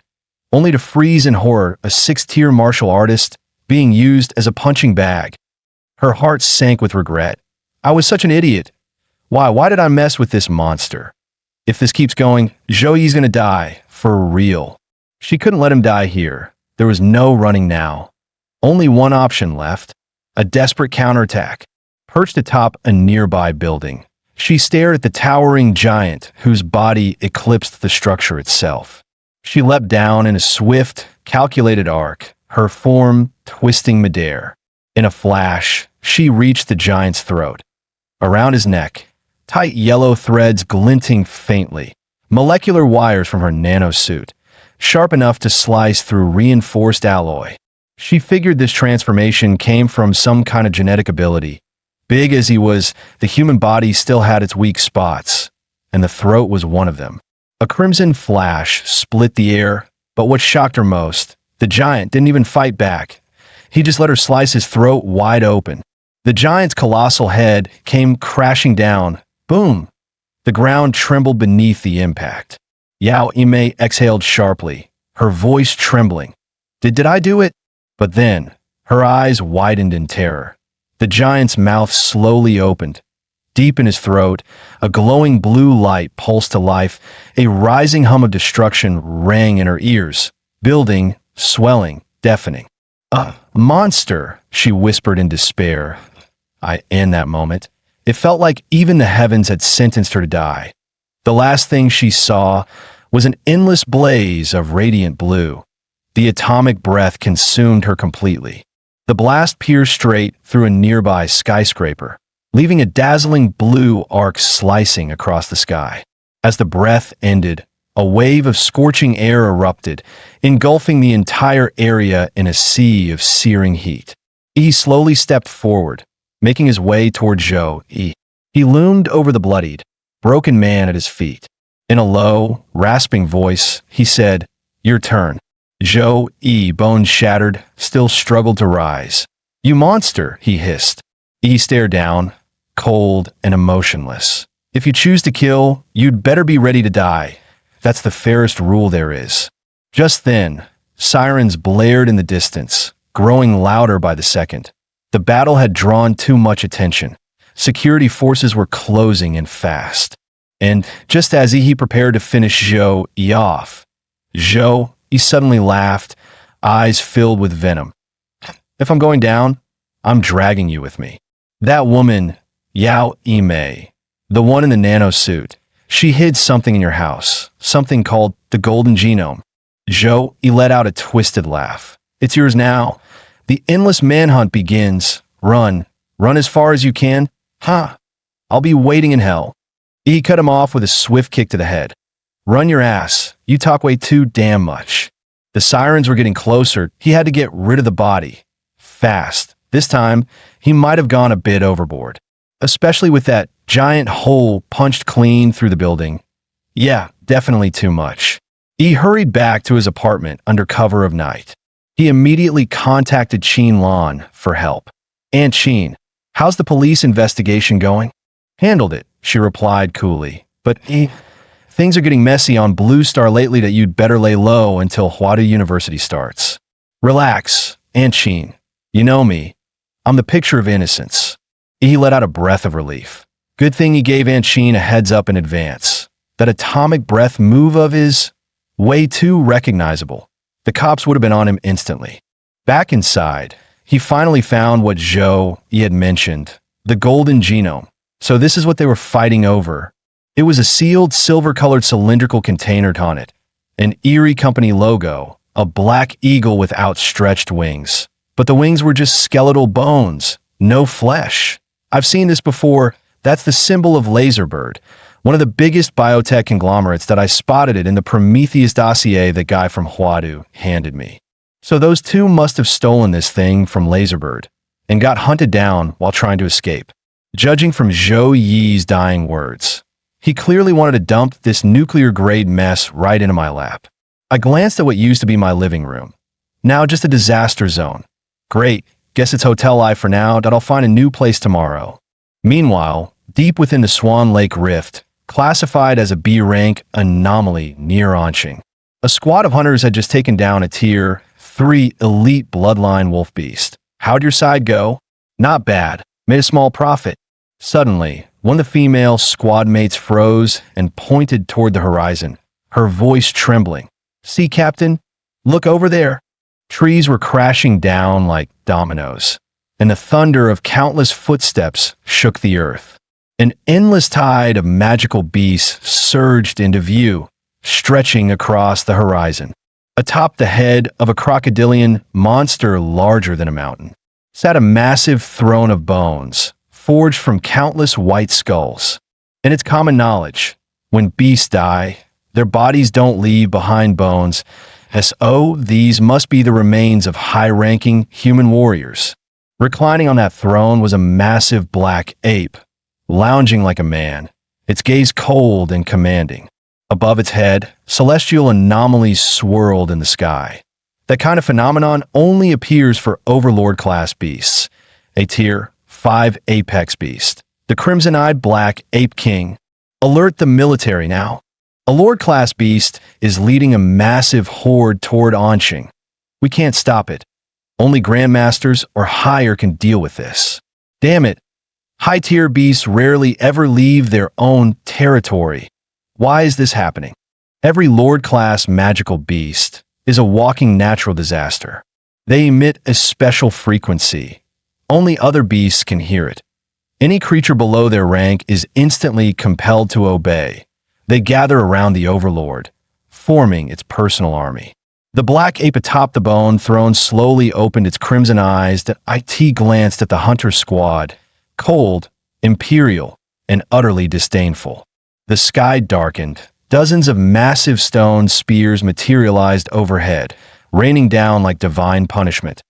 only to freeze in horror, a 6th-tier martial artist being used as a punching bag. Her heart sank with regret. I was such an idiot. Why did I mess with this monster? If this keeps going, Zhou Yi's gonna die, for real. She couldn't let him die here. There was no running now. Only one option left, a desperate counterattack. Perched atop a nearby building, she stared at the towering giant whose body eclipsed the structure itself. She leapt down in a swift, calculated arc, her form twisting midair. In a flash, she reached the giant's throat. Around his neck, tight yellow threads glinting faintly, molecular wires from her nanosuit, sharp enough to slice through reinforced alloy. She figured this transformation came from some kind of genetic ability. Big as he was, the human body still had its weak spots, and the throat was one of them. A crimson flash split the air, but what shocked her most, the giant didn't even fight back. He just let her slice his throat wide open. The giant's colossal head came crashing down. Boom! The ground trembled beneath the impact. Yao Mei exhaled sharply, her voice trembling. Did I do it? But then, her eyes widened in terror. The giant's mouth slowly opened. Deep in his throat, a glowing blue light pulsed to life. A rising hum of destruction rang in her ears, building, swelling, deafening. A monster, she whispered in despair. In that moment, it felt like even the heavens had sentenced her to die. The last thing she saw was an endless blaze of radiant blue. The atomic breath consumed her completely. The blast pierced straight through a nearby skyscraper, leaving a dazzling blue arc slicing across the sky. As the breath ended, a wave of scorching air erupted, engulfing the entire area in a sea of searing heat. He slowly stepped forward, making his way toward Zhou Yi. He loomed over the bloodied, broken man at his feet. In a low, rasping voice, he said, "Your turn." Zhou Yi, bones shattered, still struggled to rise. "You monster," he hissed. Yi stared down, cold, and emotionless. If you choose to kill, you'd better be ready to die. That's the fairest rule there is. Just then, sirens blared in the distance, growing louder by the second. The battle had drawn too much attention. Security forces were closing in fast. And just as he prepared to finish Zhou Yi off, he suddenly laughed, eyes filled with venom. If I'm going down, I'm dragging you with me. That woman, Yao Yimei, the one in the nano suit, she hid something in your house, something called the golden genome. Zhou Yi let out a twisted laugh. It's yours now. The endless manhunt begins. Run. Run as far as you can. I'll be waiting in hell. He cut him off with a swift kick to the head. Run your ass. You talk way too damn much. The sirens were getting closer. He had to get rid of the body. Fast. This time, he might have gone a bit overboard. Especially with that giant hole punched clean through the building. Yeah, definitely too much. He hurried back to his apartment under cover of night. He immediately contacted Qin Lan for help. Aunt Qin, how's the police investigation going? Handled it, she replied coolly. But things are getting messy on Blue Star lately that you'd better lay low until Huadu University starts. Relax, Aunt Qin. You know me. I'm the picture of innocence. He let out a breath of relief. Good thing he gave Aunt Qin a heads up in advance. That atomic breath move of his way too recognizable. The cops would have been on him instantly. Back inside, he finally found what Zhou Yi had mentioned, the golden genome. So this is what they were fighting over. It was a sealed silver-colored cylindrical container on it, an eerie company logo, a black eagle with outstretched wings. But the wings were just skeletal bones, no flesh. I've seen this before. That's the symbol of Laserbird, one of the biggest biotech conglomerates that I spotted it in the Prometheus dossier that guy from Huadu handed me. So those two must have stolen this thing from Laserbird and got hunted down while trying to escape. Judging from Zhou Yi's dying words, he clearly wanted to dump this nuclear-grade mess right into my lap. I glanced at what used to be my living room. Now just a disaster zone. Great. Guess it's hotel life for now, that I'll find a new place tomorrow. Meanwhile, deep within the Swan Lake Rift, classified as a B-rank anomaly near Anqing, a squad of hunters had just taken down a Tier 3 elite bloodline wolf beast. How'd your side go? Not bad. Made a small profit. Suddenly, one of the female squad mates froze and pointed toward the horizon, her voice trembling. See, Captain? Look over there. Trees were crashing down like dominoes, and the thunder of countless footsteps shook the earth. An endless tide of magical beasts surged into view, stretching across the horizon. Atop the head of a crocodilian monster larger than a mountain sat a massive throne of bones, forged from countless white skulls. And it's common knowledge, when beasts die, their bodies don't leave behind bones. These must be the remains of high-ranking human warriors. Reclining on that throne was a massive black ape, lounging like a man, its gaze cold and commanding. Above its head, celestial anomalies swirled in the sky. That kind of phenomenon only appears for Overlord-class beasts, a Tier 5 apex beast. The crimson-eyed black ape king. Alert the military now. A Lord-class beast is leading a massive horde toward Anqing. We can't stop it. Only Grandmasters or higher can deal with this. Damn it. High-tier beasts rarely ever leave their own territory. Why is this happening? Every Lord-class magical beast is a walking natural disaster. They emit a special frequency. Only other beasts can hear it. Any creature below their rank is instantly compelled to obey. They gather around the Overlord, forming its personal army. The black ape atop the bone throne slowly opened its crimson eyes. It glanced at the hunter squad, cold, imperial, and utterly disdainful. The sky darkened. Dozens of massive stone spears materialized overhead, raining down like divine punishment.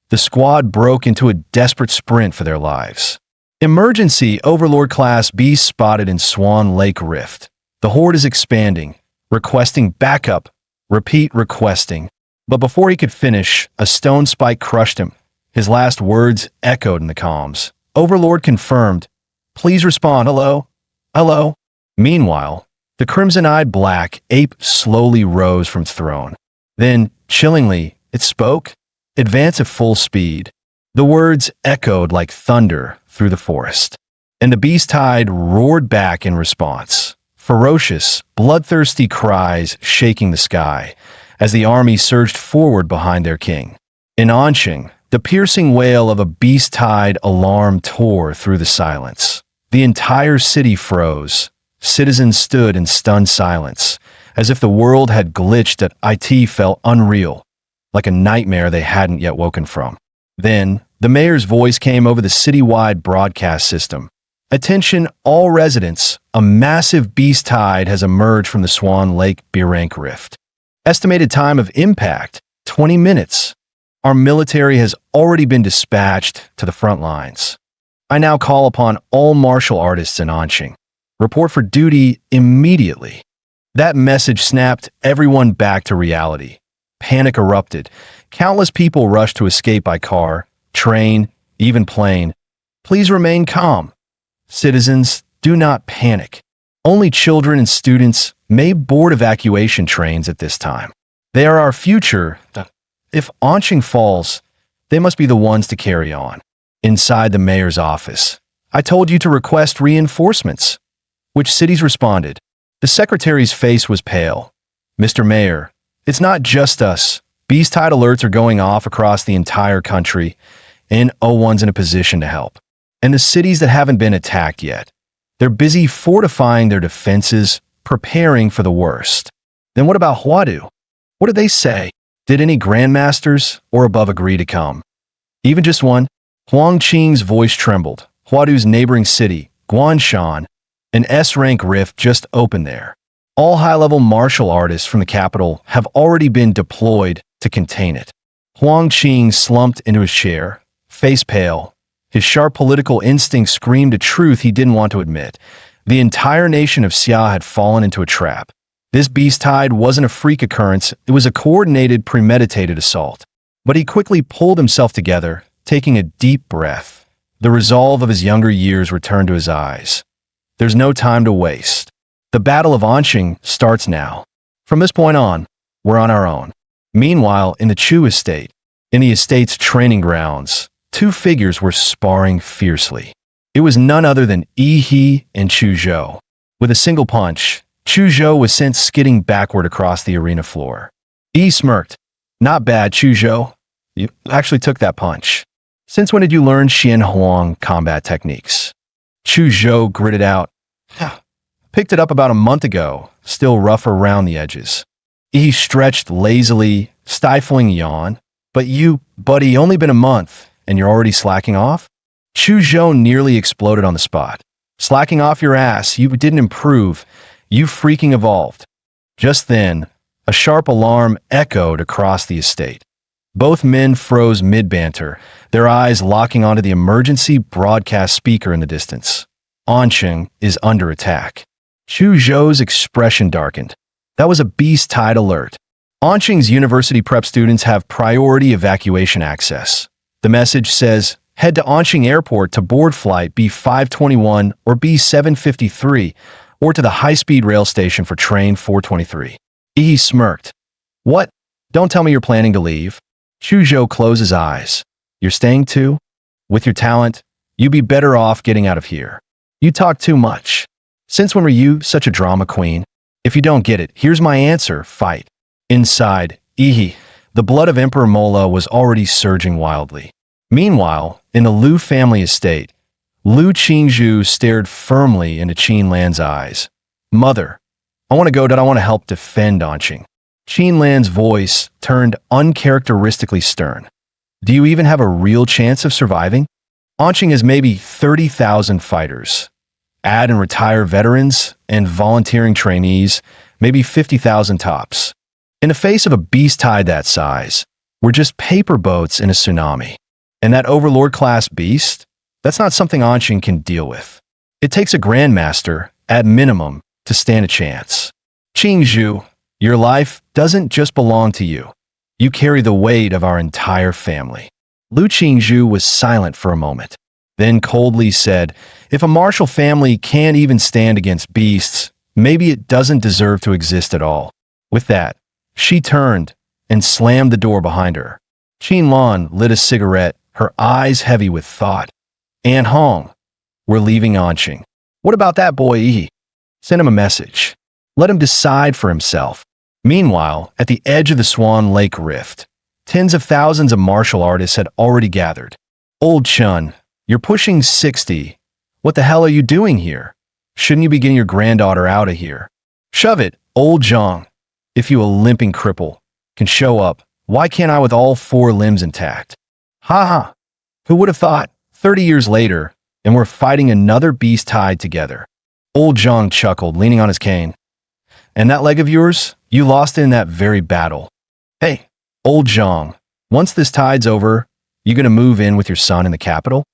The squad broke into a desperate sprint for their lives. Emergency Overlord-class beast spotted in Swan Lake Rift. The horde is expanding, requesting backup. Repeat, requesting. But before he could finish, a stone spike crushed him. His last words echoed in the comms. Overlord confirmed. Please respond. Hello? Hello? Meanwhile, the crimson-eyed black ape slowly rose from its throne. Then, chillingly, it spoke, advance at full speed. The words echoed like thunder through the forest, and the beast tide roared back in response. Ferocious, bloodthirsty cries shaking the sky as the army surged forward behind their king. In Anqing, the piercing wail of a beast-tide alarm tore through the silence. The entire city froze. Citizens stood in stunned silence, as if the world had glitched that IT felt unreal, like a nightmare they hadn't yet woken from. Then, the mayor's voice came over the citywide broadcast system. Attention all residents, a massive beast tide has emerged from the Swan Lake Birank Rift. Estimated time of impact, 20 minutes. Our military has already been dispatched to the front lines. I now call upon all martial artists in Anqing. Report for duty immediately. That message snapped everyone back to reality. Panic erupted. Countless people rushed to escape by car, train, even plane. Please remain calm. Citizens, do not panic. Only children and students may board evacuation trains at this time. They are our future. If Anqing falls, they must be the ones to carry on. Inside the mayor's office, I told you to request reinforcements. Which cities responded? The secretary's face was pale. Mr. Mayor, it's not just us. Beast tide alerts are going off across the entire country, and O1's in a position to help. And the cities that haven't been attacked yet, they're busy fortifying their defenses, preparing for the worst. Then what about Huadu? What did they say? Did any grandmasters or above agree to come? Even just one? Huang Qing's voice trembled. Huadu's neighboring city, Guanshan, an S-rank rift just opened there. All high-level martial artists from the capital have already been deployed to contain it. Huang Qing slumped into his chair, face pale. His sharp political instinct screamed a truth he didn't want to admit. The entire nation of Xia had fallen into a trap. This beast tide wasn't a freak occurrence, it was a coordinated, premeditated assault. But he quickly pulled himself together, taking a deep breath. The resolve of his younger years returned to his eyes. There's no time to waste. The Battle of Anqing starts now. From this point on, we're on our own. Meanwhile, in the Chu estate, in the estate's training grounds, two figures were sparring fiercely. It was none other than Yi He and Chu Zhou. With a single punch, Chu Zhou was sent skidding backward across the arena floor. Yi smirked. Not bad, Chu Zhou. You actually took that punch. Since when did you learn Xian Huang combat techniques? Chu Zhou gritted out. Picked it up about a month ago, still rough around the edges. He stretched lazily, stifling a yawn. But you, buddy, only been a month, and you're already slacking off? Chu Zhou nearly exploded on the spot. Slacking off your ass, you didn't improve. You freaking evolved. Just then, a sharp alarm echoed across the estate. Both men froze mid-banter, their eyes locking onto the emergency broadcast speaker in the distance. Anqing is under attack. Chu Zhou's expression darkened. That was a beast tide alert. Anqing's university prep students have priority evacuation access. The message says, head to Anqing Airport to board flight B521 or B753, or to the high-speed rail station for train 423. He smirked. What? Don't tell me you're planning to leave. Chu Zhou closed his eyes. You're staying too? With your talent, you'd be better off getting out of here. You talk too much. Since when were you such a drama queen? If you don't get it, here's my answer, fight. Inside, Yi, the blood of Emperor Mola was already surging wildly. Meanwhile, in the Liu family estate, Liu Qingzhu stared firmly into Qin Lan's eyes. Mother, I want to help defend Anqing. Qin Lan's voice turned uncharacteristically stern. Do you even have a real chance of surviving? Anqing has maybe 30,000 fighters. Add and retire veterans and volunteering trainees, maybe 50,000 tops. In the face of a beast tide that size, we're just paper boats in a tsunami. And that overlord-class beast? That's not something Anqing can deal with. It takes a grandmaster, at minimum, to stand a chance. Qingzhu, your life doesn't just belong to you. You carry the weight of our entire family. Liu Qingzhu was silent for a moment. then coldly said, "If a martial family can't even stand against beasts, maybe it doesn't deserve to exist at all." With that, she turned and slammed the door behind her. Qinlan lit a cigarette, her eyes heavy with thought. "An Hong, we're leaving Anqing. What about that boy Yi? Send him a message. Let him decide for himself." Meanwhile, at the edge of the Swan Lake Rift, tens of thousands of martial artists had already gathered. "Old Chun, you're pushing 60. What the hell are you doing here? Shouldn't you be getting your granddaughter out of here?" "Shove it, old Zhang. If you a limping cripple can show up, why can't I with all 4 limbs intact?" "Ha ha. Who would have thought? 30 years later, and we're fighting another beast tied together." Old Zhang chuckled, leaning on his cane. "And that leg of yours? You lost it in that very battle." "Hey, old Zhang, once this tide's over, you gonna move in with your son in the capital?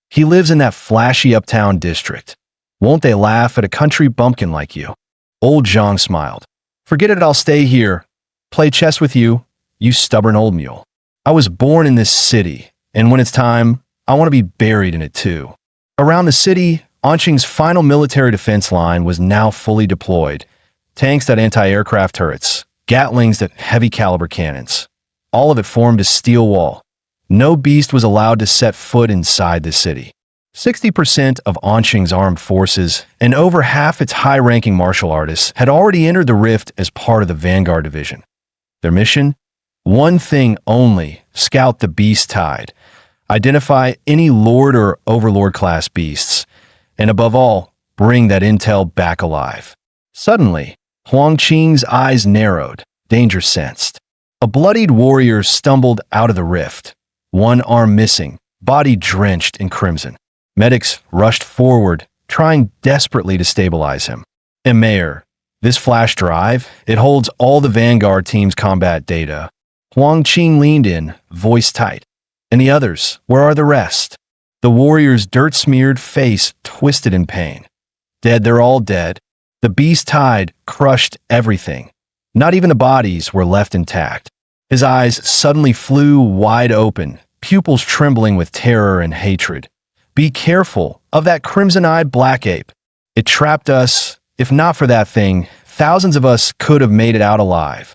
He lives in that flashy uptown district. Won't they laugh at a country bumpkin like you?" Old Zhang smiled. "Forget it, I'll stay here. Play chess with you, you stubborn old mule. I was born in this city, and when it's time, I want to be buried in it too." Around the city, Anqing's final military defense line was now fully deployed. Tanks that anti-aircraft turrets, Gatlings that heavy caliber cannons. All of it formed a steel wall. No beast was allowed to set foot inside the city. 60% of Anqing's armed forces and over half its high-ranking martial artists had already entered the rift as part of the Vanguard Division. Their mission? One thing only: scout the beast tide, identify any Lord or Overlord class beasts, and above all, bring that intel back alive. Suddenly, Huang Qing's eyes narrowed, danger sensed. A bloodied warrior stumbled out of the rift, one arm missing, body drenched in crimson. Medics rushed forward, trying desperately to stabilize him. "And Mayor, this flash drive, it holds all the Vanguard team's combat data." Huang Qing leaned in, voice tight. "And the others, where are the rest?" The warrior's dirt-smeared face twisted in pain. "Dead, they're all dead. The beast tide crushed everything. Not even the bodies were left intact." His eyes suddenly flew wide open, pupils trembling with terror and hatred. "Be careful of that crimson-eyed black ape. It trapped us. If not for that thing, thousands of us could have made it out alive."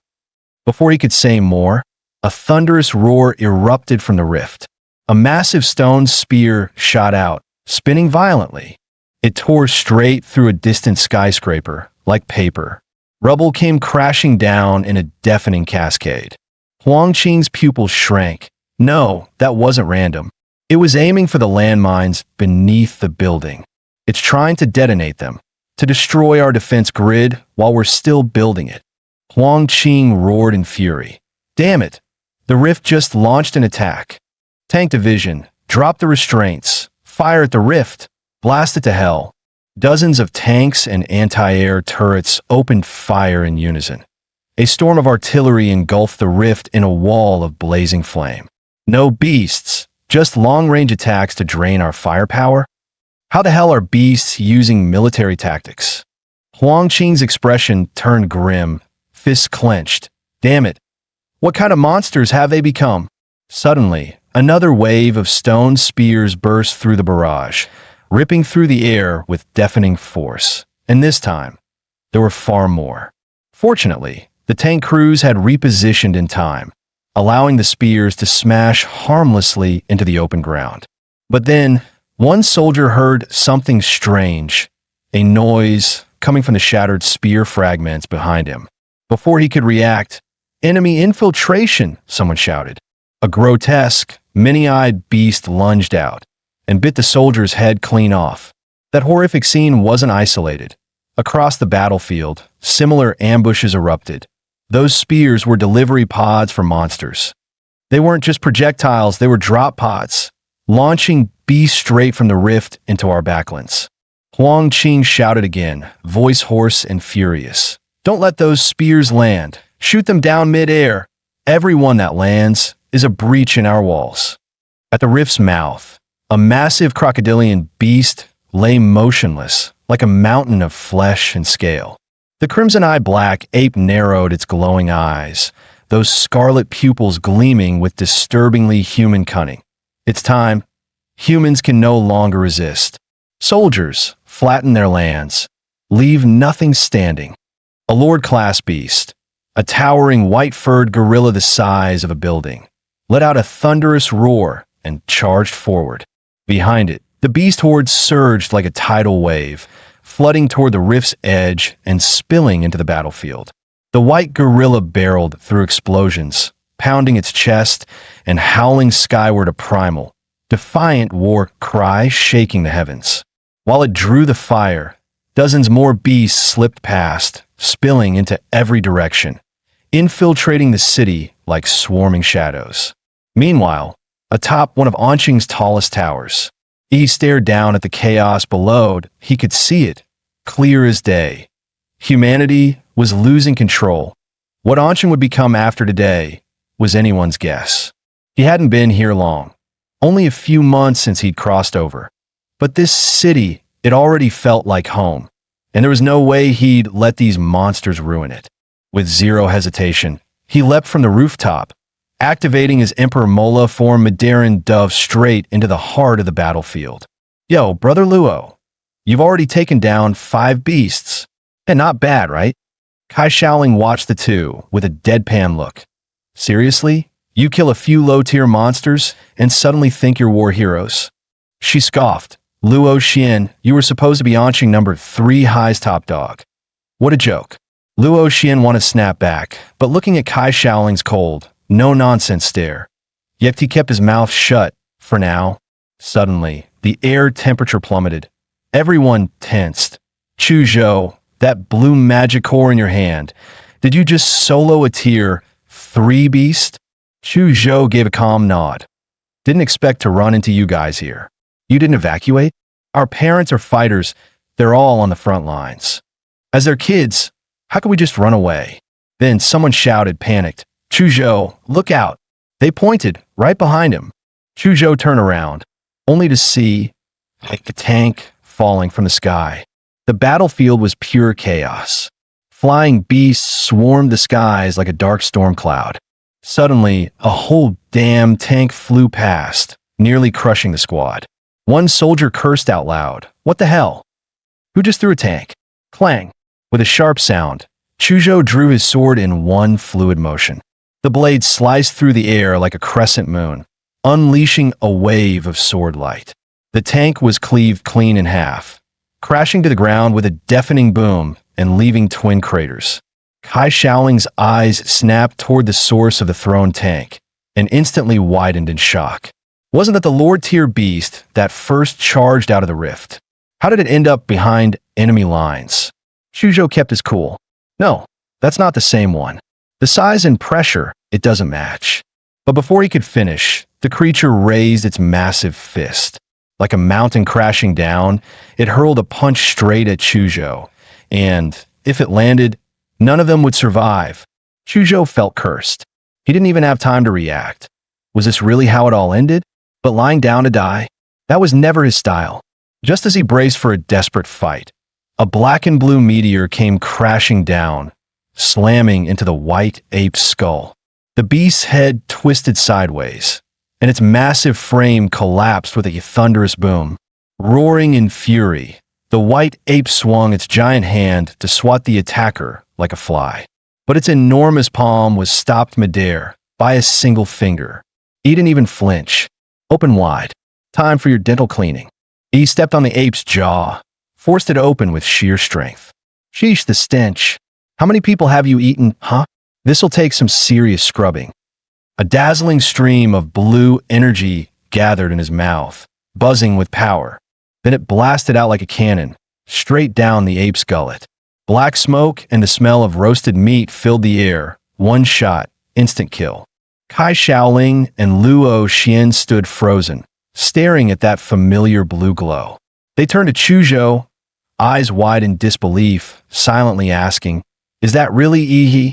Before he could say more, a thunderous roar erupted from the rift. A massive stone spear shot out, spinning violently. It tore straight through a distant skyscraper, like paper. Rubble came crashing down in a deafening cascade. Huang Qing's pupils shrank. No, that wasn't random. It was aiming for the landmines beneath the building. It's trying to detonate them, to destroy our defense grid while we're still building it. Huang Qing roared in fury. "Damn it! The rift just launched an attack. Tank division, drop the restraints, fire at the rift, blast it to hell." Dozens of tanks and anti-air turrets opened fire in unison. A storm of artillery engulfed the rift in a wall of blazing flame. No beasts, just long-range attacks to drain our firepower? How the hell are beasts using military tactics? Huang Qing's expression turned grim, fists clenched. Damn it. What kind of monsters have they become? Suddenly, another wave of stone spears burst through the barrage, ripping through the air with deafening force. And this time, there were far more. Fortunately, the tank crews had repositioned in time, allowing the spears to smash harmlessly into the open ground. But then, one soldier heard something strange, a noise coming from the shattered spear fragments behind him. Before he could react, "Enemy infiltration!" someone shouted. A grotesque, many-eyed beast lunged out and bit the soldier's head clean off. That horrific scene wasn't isolated. Across the battlefield, similar ambushes erupted. Those spears were delivery pods for monsters. They weren't just projectiles, they were drop pods, launching beasts straight from the rift into our backlands. Huang Qing shouted again, voice hoarse and furious. "Don't let those spears land. Shoot them down mid-air. Every one that lands is a breach in our walls." At the rift's mouth, a massive crocodilian beast lay motionless, like a mountain of flesh and scale. The crimson-eyed black ape narrowed its glowing eyes, those scarlet pupils gleaming with disturbingly human cunning. "It's time. Humans can no longer resist. Soldiers flatten their lands, leave nothing standing. A Lord-class beast, a towering white-furred gorilla the size of a building, let out a thunderous roar and charged forward. Behind it, the beast horde surged like a tidal wave, flooding toward the rift's edge and spilling into the battlefield. The white gorilla barreled through explosions, pounding its chest and howling skyward a primal, defiant war cry shaking the heavens. While it drew the fire, dozens more beasts slipped past, spilling into every direction, infiltrating the city like swarming shadows. Meanwhile, atop one of Anqing's tallest towers, he stared down at the chaos below. He could see it, clear as day. Humanity was losing control. What Anqing would become after today was anyone's guess. He hadn't been here long, only a few months since he'd crossed over. But this city, it already felt like home, and there was no way he'd let these monsters ruin it. With zero hesitation, he leapt from the rooftop, activating his Emperor Mola form Mandarin dove straight into the heart of the battlefield. Yo, Brother Luo, you've already taken down 5 beasts. And not bad, right? Kai Shaoling watched the two with a deadpan look. Seriously? You kill a few low-tier monsters and suddenly think you're war heroes? She scoffed. Luo Xian, you were supposed to be Anqing number 3 high's top dog. What a joke. Luo Xian wanted to snap back, but looking at Kai Shaoling's cold, no-nonsense stare. Yet he kept his mouth shut, for now. Suddenly, the air temperature plummeted. Everyone tensed. Chu Zhou, that blue magic core in your hand, did you just solo a tier 3 beast? Chu Zhou gave a calm nod. Didn't expect to run into you guys here. You didn't evacuate? Our parents are fighters. They're all on the front lines. As their kids, how could we just run away? Then someone shouted, panicked. Chu Zhou, look out. They pointed, right behind him. Chu Zhou turned around, only to see a tank falling from the sky. The battlefield was pure chaos. Flying beasts swarmed the skies like a dark storm cloud. Suddenly, a whole damn tank flew past, nearly crushing the squad. One soldier cursed out loud. What the hell? Who just threw a tank? Clang. With a sharp sound, Chu Zhou drew his sword in one fluid motion. The blade sliced through the air like a crescent moon, unleashing a wave of sword light. The tank was cleaved clean in half, crashing to the ground with a deafening boom and leaving twin craters. Kai Shaoling's eyes snapped toward the source of the thrown tank and instantly widened in shock. Wasn't that the Lord-tier beast that first charged out of the rift? How did it end up behind enemy lines? Chu Zhou kept his cool. No, that's not the same one. The size and pressure, it doesn't match. But before he could finish, the creature raised its massive fist. Like a mountain crashing down, it hurled a punch straight at Chu Zhou, and if it landed, none of them would survive. Chu Zhou felt cursed. He didn't even have time to react. Was this really how it all ended? But lying down to die? That was never his style. Just as he braced for a desperate fight, a black and blue meteor came crashing down, slamming into the white ape's skull. The beast's head twisted sideways, and its massive frame collapsed with a thunderous boom. Roaring in fury, the white ape swung its giant hand to swat the attacker like a fly. But its enormous palm was stopped midair by a single finger. He didn't even flinch. Open wide. Time for your dental cleaning. He stepped on the ape's jaw, forced it open with sheer strength. Sheesh, the stench. How many people have you eaten, huh? This'll take some serious scrubbing. A dazzling stream of blue energy gathered in his mouth, buzzing with power. Then it blasted out like a cannon, straight down the ape's gullet. Black smoke and the smell of roasted meat filled the air. One shot, instant kill. Kai Shaoling and Luo Xian stood frozen, staring at that familiar blue glow. They turned to Chu Zhou, eyes wide in disbelief, silently asking, "Is that really Yihi?"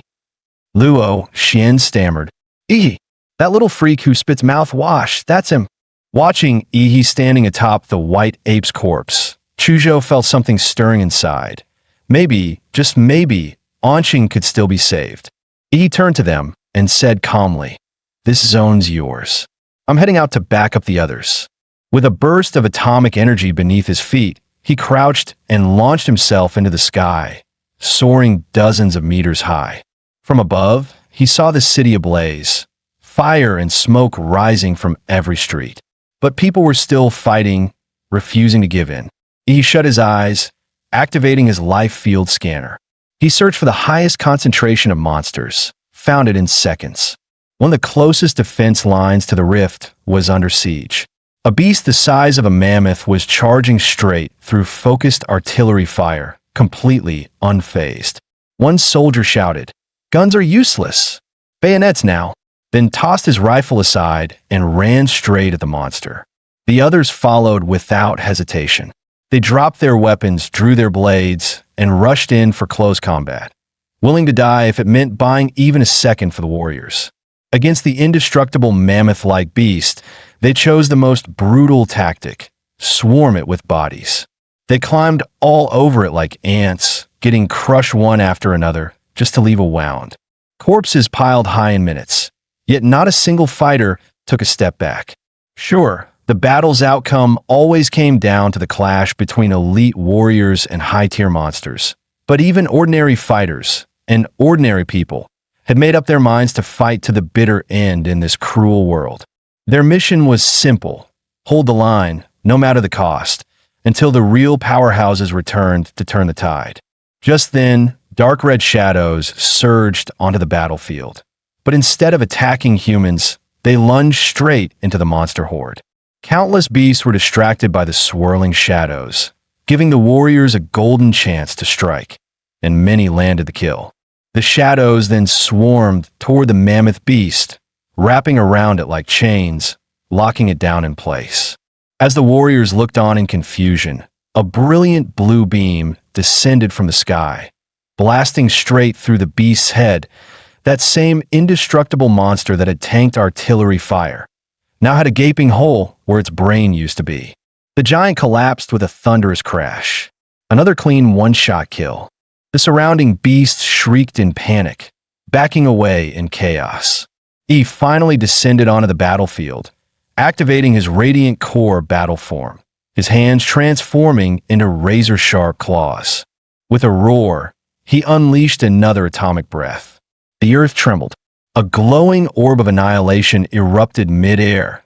Luo Xian stammered, "Yihi, that little freak who spits mouthwash, that's him." Watching Yihi standing atop the white ape's corpse, Chu Zhou felt something stirring inside. Maybe, just maybe, Anqing could still be saved. Yihi turned to them and said calmly, "This zone's yours. I'm heading out to back up the others." With a burst of atomic energy beneath his feet, he crouched and launched himself into the sky, soaring dozens of meters high. From above, he saw the city ablaze, fire and smoke rising from every street. But people were still fighting, refusing to give in. He shut his eyes, activating his life field scanner. He searched for the highest concentration of monsters, found it in seconds. One of the closest defense lines to the rift was under siege. A beast the size of a mammoth was charging straight through focused artillery fire, completely unfazed. One soldier shouted, "Guns are useless. Bayonets now," then tossed his rifle aside and ran straight at the monster. The others followed without hesitation. They dropped their weapons, drew their blades, and rushed in for close combat, willing to die if it meant buying even a second for the warriors. Against the indestructible mammoth-like beast, they chose the most brutal tactic: swarm it with bodies. They climbed all over it like ants, getting crushed one after another, just to leave a wound. Corpses piled high in minutes, yet not a single fighter took a step back. Sure, the battle's outcome always came down to the clash between elite warriors and high-tier monsters. But even ordinary fighters and ordinary people had made up their minds to fight to the bitter end in this cruel world. Their mission was simple: hold the line, no matter the cost, until the real powerhouses returned to turn the tide. Just then, dark red shadows surged onto the battlefield. But instead of attacking humans, they lunged straight into the monster horde. Countless beasts were distracted by the swirling shadows, giving the warriors a golden chance to strike, and many landed the kill. The shadows then swarmed toward the mammoth beast, wrapping around it like chains, locking it down in place. As the warriors looked on in confusion, a brilliant blue beam descended from the sky, blasting straight through the beast's head. That same indestructible monster that had tanked artillery fire now had a gaping hole where its brain used to be. The giant collapsed with a thunderous crash. Another clean one-shot kill. The surrounding beasts shrieked in panic, backing away in chaos. He finally descended onto the battlefield, activating his radiant core battle form, his hands transforming into razor-sharp claws. With a roar, he unleashed another atomic breath. The earth trembled. A glowing orb of annihilation erupted mid-air.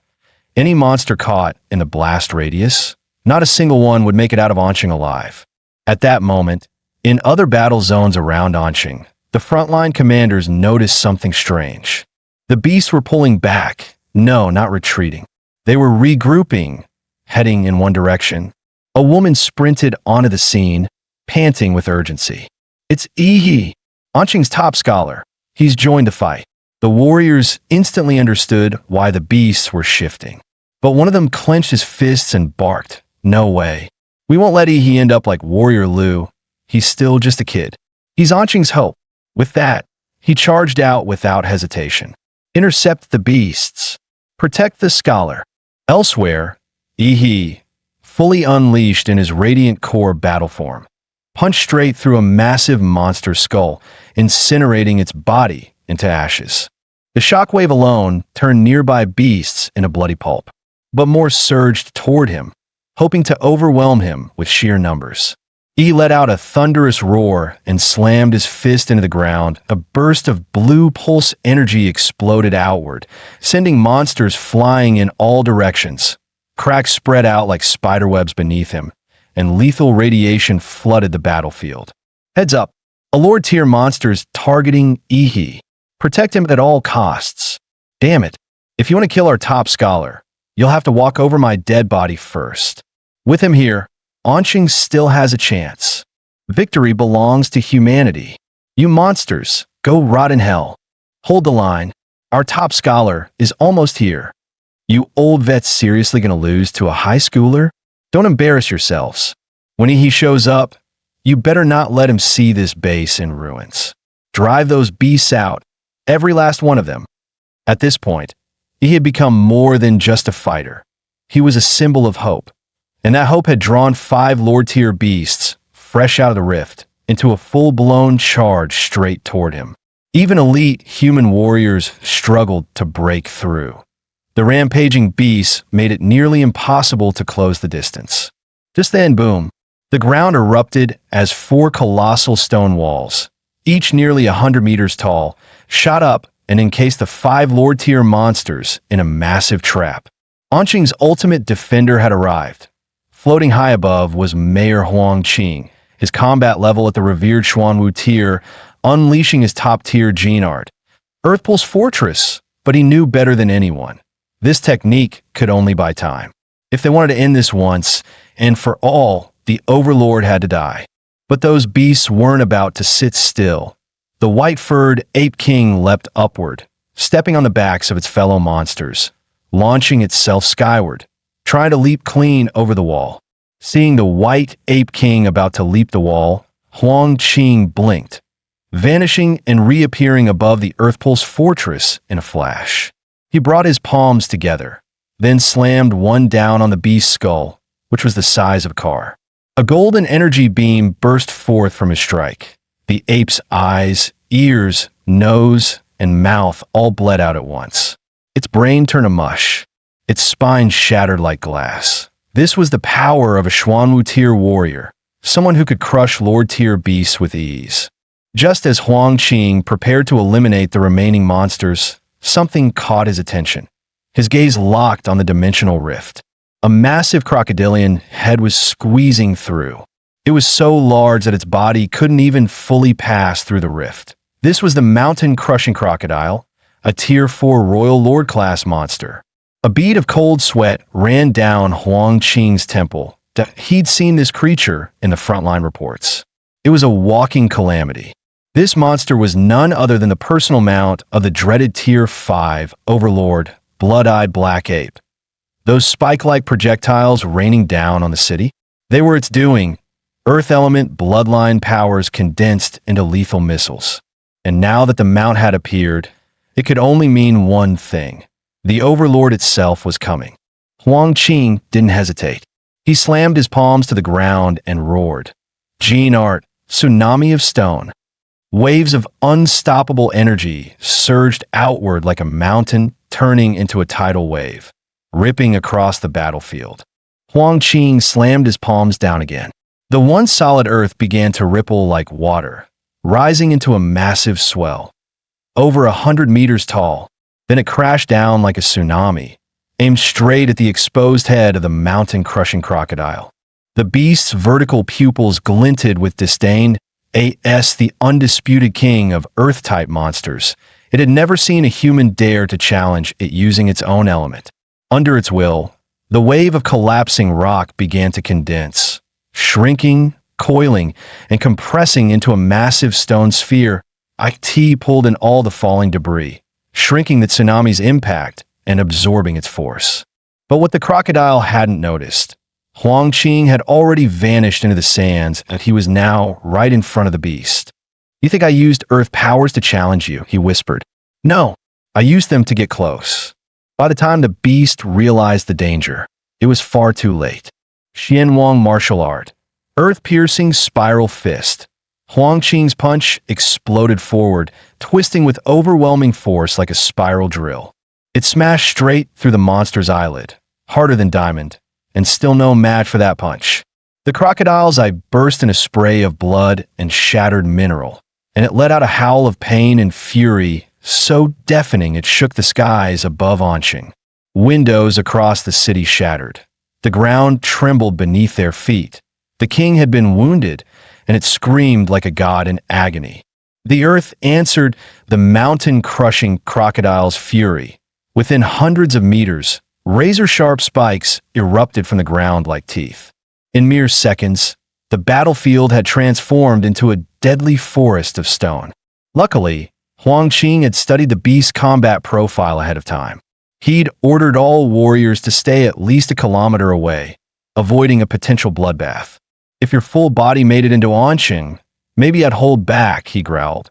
Any monster caught in the blast radius, not a single one would make it out of Anqing alive. At that moment, in other battle zones around Anqing, the frontline commanders noticed something strange. The beasts were pulling back. No, not retreating. They were regrouping, heading in one direction. A woman sprinted onto the scene, panting with urgency. "It's Ihi, Anqing's top scholar. He's joined the fight." The warriors instantly understood why the beasts were shifting. But one of them clenched his fists and barked, "No way. We won't let Ihi end up like Warrior Lu. He's still just a kid. He's Anqing's hope." With that, he charged out without hesitation. Intercept the beasts. Protect the scholar. Elsewhere, Ihi, fully unleashed in his radiant core battle form, punched straight through a massive monster skull, incinerating its body into ashes. The shockwave alone turned nearby beasts into bloody pulp, but more surged toward him, hoping to overwhelm him with sheer numbers. He let out a thunderous roar and slammed his fist into the ground. A burst of blue pulse energy exploded outward, sending monsters flying in all directions. Cracks spread out like spiderwebs beneath him, and lethal radiation flooded the battlefield. Heads up, a Lord-tier monster is targeting Ihi. Protect him at all costs. Damn it, if you want to kill our top scholar, you'll have to walk over my dead body first. With him here, Anqing still has a chance. Victory belongs to humanity. You monsters, go rot in hell. Hold the line. Our top scholar is almost here. You old vets seriously gonna lose to a high schooler? Don't embarrass yourselves. When he shows up, you better not let him see this base in ruins. Drive those beasts out, every last one of them. At this point, he had become more than just a fighter. He was a symbol of hope. And that hope had drawn 5 Lord-tier beasts, fresh out of the rift, into a full-blown charge straight toward him. Even elite human warriors struggled to break through. The rampaging beast made it nearly impossible to close the distance. Just then, boom, the ground erupted as four colossal stone walls, each nearly 100 meters tall, shot up and encased the five Lord-tier monsters in a massive trap. Anqing's ultimate defender had arrived. Floating high above was Mayor Huang Qing, his combat level at the revered Xuanwu tier, unleashing his top-tier gene art. Earthpulse Fortress, but he knew better than anyone. This technique could only buy time. If they wanted to end this once and for all, the Overlord had to die. But those beasts weren't about to sit still. The white-furred Ape King leapt upward, stepping on the backs of its fellow monsters, launching itself skyward, trying to leap clean over the wall. Seeing the white Ape King about to leap the wall, Huang Qing blinked, vanishing and reappearing above the Earthpulse Fortress in a flash. He brought his palms together, then slammed one down on the beast's skull, which was the size of a car. A golden energy beam burst forth from his strike. The ape's eyes, ears, nose, and mouth all bled out at once. Its brain turned to mush. Its spine shattered like glass. This was the power of a Xuanwu tier warrior, someone who could crush Lord tier beasts with ease. Just as Huang Qing prepared to eliminate the remaining monsters, something caught his attention. His gaze locked on the dimensional rift. A massive crocodilian head was squeezing through. It was so large that its body couldn't even fully pass through the rift. This was the mountain-crushing crocodile, a Tier 4 Royal Lord class monster. A bead of cold sweat ran down Huang Qing's temple. He'd seen this creature in the frontline reports. It was a walking calamity. This monster was none other than the personal mount of the dreaded Tier 5 Overlord, Blood-Eyed Black Ape. Those spike-like projectiles raining down on the city, they were its doing. Earth element bloodline powers condensed into lethal missiles. And now that the mount had appeared, it could only mean one thing. The Overlord itself was coming. Huang Qing didn't hesitate. He slammed his palms to the ground and roared. Gene art, tsunami of stone. Waves of unstoppable energy surged outward like a mountain turning into a tidal wave, ripping across the battlefield. Huang Qing slammed his palms down again. The once solid earth began to ripple like water, rising into a massive swell. Over 100 meters tall, then it crashed down like a tsunami, aimed straight at the exposed head of the mountain-crushing crocodile. The beast's vertical pupils glinted with disdain. The undisputed king of Earth-type monsters. It had never seen a human dare to challenge it using its own element. Under its will, the wave of collapsing rock began to condense, shrinking, coiling, and compressing into a massive stone sphere. IT pulled in all the falling debris, shrinking the tsunami's impact and absorbing its force. But what the crocodile hadn't noticed, Huang Qing had already vanished into the sands, and he was now right in front of the beast. "You think I used Earth powers to challenge you?" he whispered. "No, I used them to get close." By the time the beast realized the danger, it was far too late. Xianwang martial art. Earth-piercing spiral fist. Huang Qing's punch exploded forward, twisting with overwhelming force like a spiral drill. It smashed straight through the monster's eyelid, harder than diamond, and still no match for that punch. The crocodile's eye burst in a spray of blood and shattered mineral, and it let out a howl of pain and fury, so deafening it shook the skies above Anqing. Windows across the city shattered. The ground trembled beneath their feet. The king had been wounded, and it screamed like a god in agony. The earth answered the mountain-crushing crocodile's fury. Within hundreds of meters, razor-sharp spikes erupted from the ground like teeth. In mere seconds, the battlefield had transformed into a deadly forest of stone. Luckily, Huang Qing had studied the beast's combat profile ahead of time. He'd ordered all warriors to stay at least a kilometer away, avoiding a potential bloodbath. "If your full body made it into Anqing, maybe I'd hold back," he growled.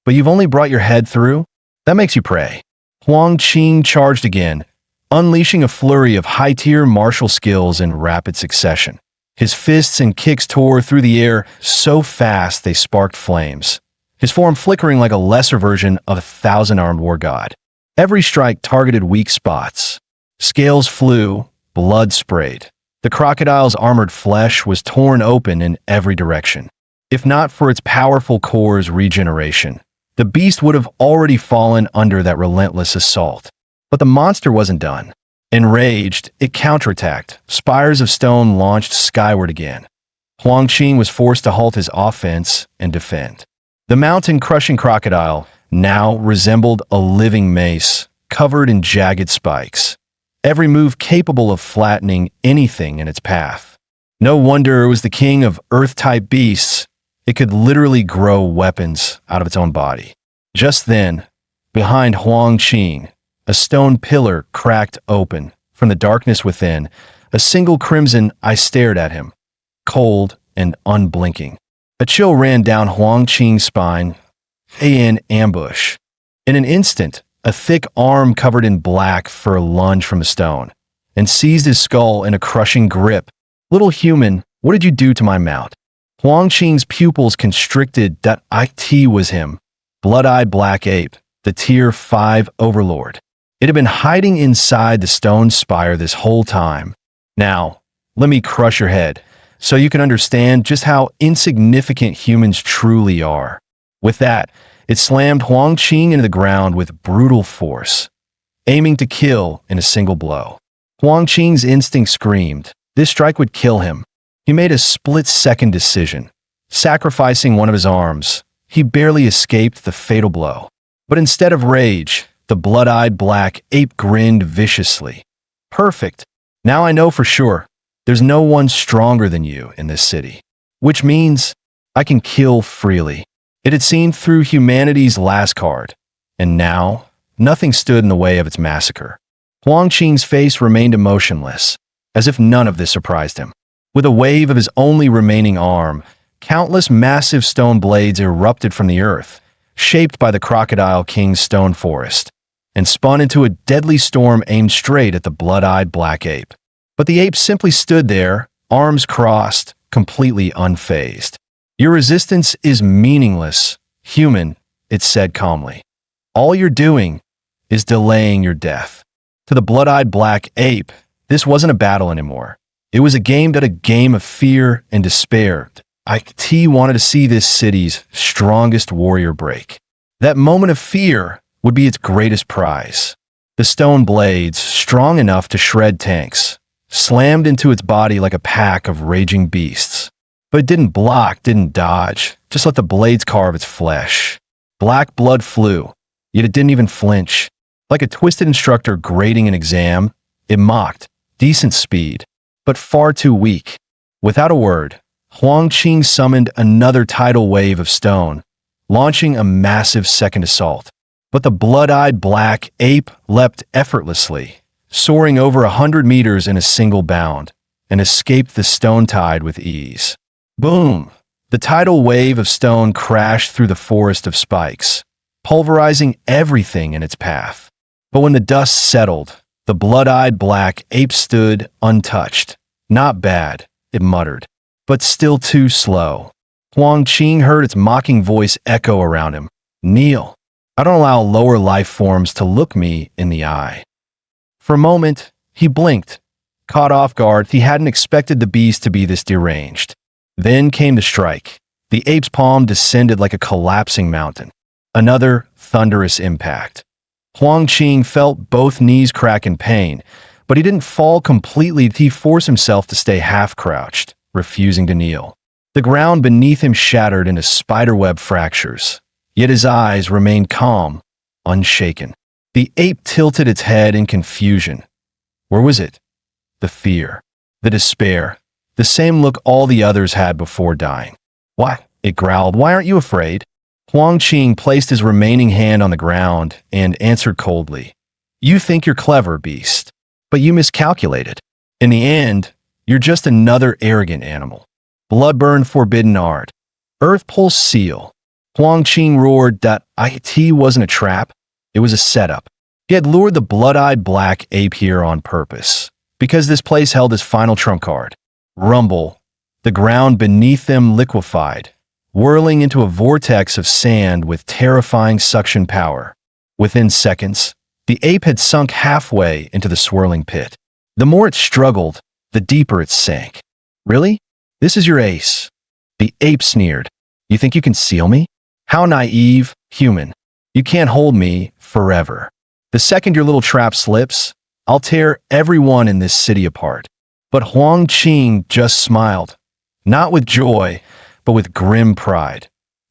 "But you've only brought your head through? That makes you pray." Huang Qing charged again, unleashing a flurry of high-tier martial skills in rapid succession. His fists and kicks tore through the air so fast they sparked flames, his form flickering like a lesser version of a thousand-armed war god. Every strike targeted weak spots, Scales flew, blood sprayed. The crocodile's armored flesh was torn open in every direction. If not for its powerful core's regeneration, the beast would have already fallen under that relentless assault. But the monster wasn't done. Enraged, it counterattacked. Spires of stone launched skyward again. Huang Qing was forced to halt his offense and defend. The mountain-crushing crocodile now resembled a living mace, covered in jagged spikes. Every move capable of flattening anything in its path. No wonder it was the king of earth-type beasts. It could literally grow weapons out of its own body. Just then, behind Huang Qing, a stone pillar cracked open. From the darkness within, a single crimson eye stared at him, cold and unblinking. A chill ran down Huang Qing's spine. In ambush. In an instant, a thick arm covered in black fur lunged from the stone and seized his skull in a crushing grip. Little human, what did you do to my mount? Huang Qing's pupils constricted. That it was him, blood-eyed black ape, the Tier 5 overlord. It had been hiding inside the stone spire this whole time. Now, let me crush your head, so you can understand just how insignificant humans truly are. With that, it slammed Huang Qing into the ground with brutal force, aiming to kill in a single blow. Huang Qing's instinct screamed. This strike would kill him. He made a split-second decision. Sacrificing one of his arms, he barely escaped the fatal blow. But instead of rage, the blood-eyed black ape grinned viciously. Perfect. Now I know for sure. There's no one stronger than you in this city. Which means I can kill freely. It had seen through humanity's last card, and now nothing stood in the way of its massacre. Huang Qing's face remained emotionless, as if none of this surprised him. With a wave of his only remaining arm, countless massive stone blades erupted from the earth, shaped by the Crocodile King's stone forest, and spun into a deadly storm aimed straight at the blood-eyed black ape. But the ape simply stood there, arms crossed, completely unfazed. Your resistance is meaningless, human, it said calmly. All you're doing is delaying your death. To the blood-eyed black ape, this wasn't a battle anymore. It was a game of fear and despair. IT wanted to see this city's strongest warrior break. That moment of fear would be its greatest prize. The stone blades, strong enough to shred tanks, slammed into its body like a pack of raging beasts. But it didn't block, didn't dodge, just let the blades carve its flesh. Black blood flew, yet it didn't even flinch. Like a twisted instructor grading an exam, it mocked, decent speed, but far too weak. Without a word, Huang Qing summoned another tidal wave of stone, launching a massive second assault. But the blood-eyed black ape leapt effortlessly, soaring over 100 meters in a single bound, and escaped the stone tide with ease. Boom! The tidal wave of stone crashed through the forest of spikes, pulverizing everything in its path. But when the dust settled, the blood-eyed black ape stood untouched. Not bad, it muttered, but still too slow. Huang Qing heard its mocking voice echo around him. Kneel. I don't allow lower life forms to look me in the eye. For a moment, he blinked. Caught off guard, he hadn't expected the beast to be this deranged. Then came the strike. The ape's palm descended like a collapsing mountain. Another thunderous impact. Huang Qing felt both knees crack in pain, but he didn't fall completely. He forced himself to stay half-crouched, refusing to kneel. The ground beneath him shattered into spiderweb fractures, yet his eyes remained calm, unshaken. The ape tilted its head in confusion. Where was it? The fear, the despair. The same look all the others had before dying. Why? It growled. Why aren't you afraid? Huang Qing placed his remaining hand on the ground and answered coldly. You think you're clever, beast, but you miscalculated. In the end, you're just another arrogant animal. Bloodburn forbidden art. Earth pulse seal. Huang Qing roared that it wasn't a trap. It was a setup. He had lured the blood-eyed black ape here on purpose, because this place held his final trump card. Rumble. The ground beneath them liquefied, whirling into a vortex of sand with terrifying suction power. Within seconds, The ape had sunk halfway into the swirling pit. The more it struggled, the deeper it sank. Really? This is your ace? The ape sneered. You think you can seal me? How naive, human. You can't hold me forever. The second your little trap slips, I'll tear everyone in this city apart. But Huang Qing just smiled. Not with joy, but with grim pride.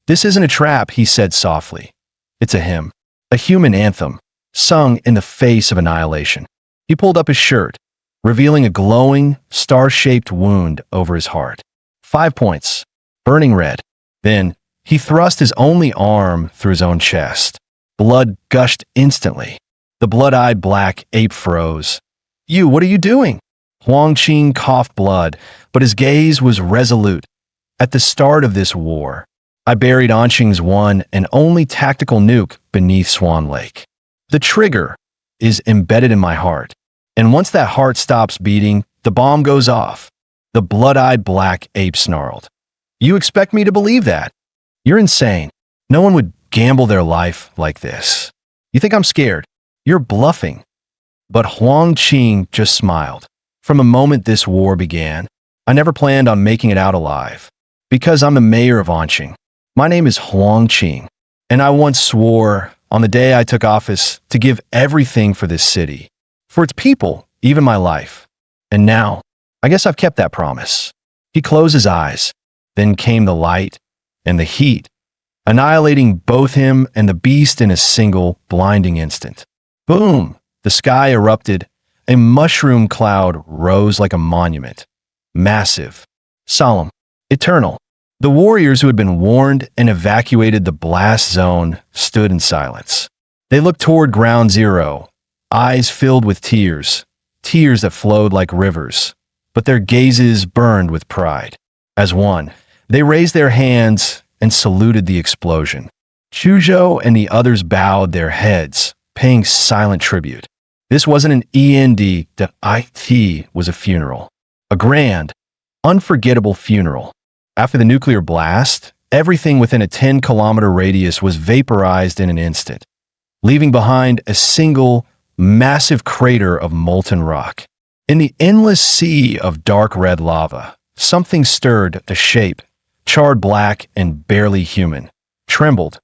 This isn't a trap, he said softly. It's a hymn. A human anthem, sung in the face of annihilation. He pulled up his shirt, revealing a glowing, star-shaped wound over his heart. 5 points, burning red. Then, he thrust his only arm through his own chest. Blood gushed instantly. The blood-eyed black ape froze. What are you doing? Huang Qing coughed blood, but his gaze was resolute. At the start of this war, I buried Anqing's one and only tactical nuke beneath Swan Lake. The trigger is embedded in my heart, and once that heart stops beating, the bomb goes off. The blood-eyed black ape snarled. You expect me to believe that? You're insane. No one would gamble their life like this. You think I'm scared? You're bluffing. But Huang Qing just smiled. From the moment this war began, I never planned on making it out alive. Because I'm the mayor of Anqing. My name is Huang Qing, and I once swore on the day I took office to give everything for this city, for its people, even my life. And now, I guess I've kept that promise. He closed his eyes. Then came the light and the heat, annihilating both him and the beast in a single, blinding instant. Boom! The sky erupted. A mushroom cloud rose like a monument. Massive, solemn, eternal. The warriors who had been warned and evacuated the blast zone stood in silence. They looked toward Ground Zero, eyes filled with tears, tears that flowed like rivers, but their gazes burned with pride. As one, they raised their hands and saluted the explosion. Chuzhou and the others bowed their heads, paying silent tribute. This wasn't an END, the IT was a funeral. A grand, unforgettable funeral. After the nuclear blast, everything within a 10-kilometer radius was vaporized in an instant, leaving behind a single, massive crater of molten rock. In the endless sea of dark red lava, something stirred, the shape, charred black and barely human, trembled.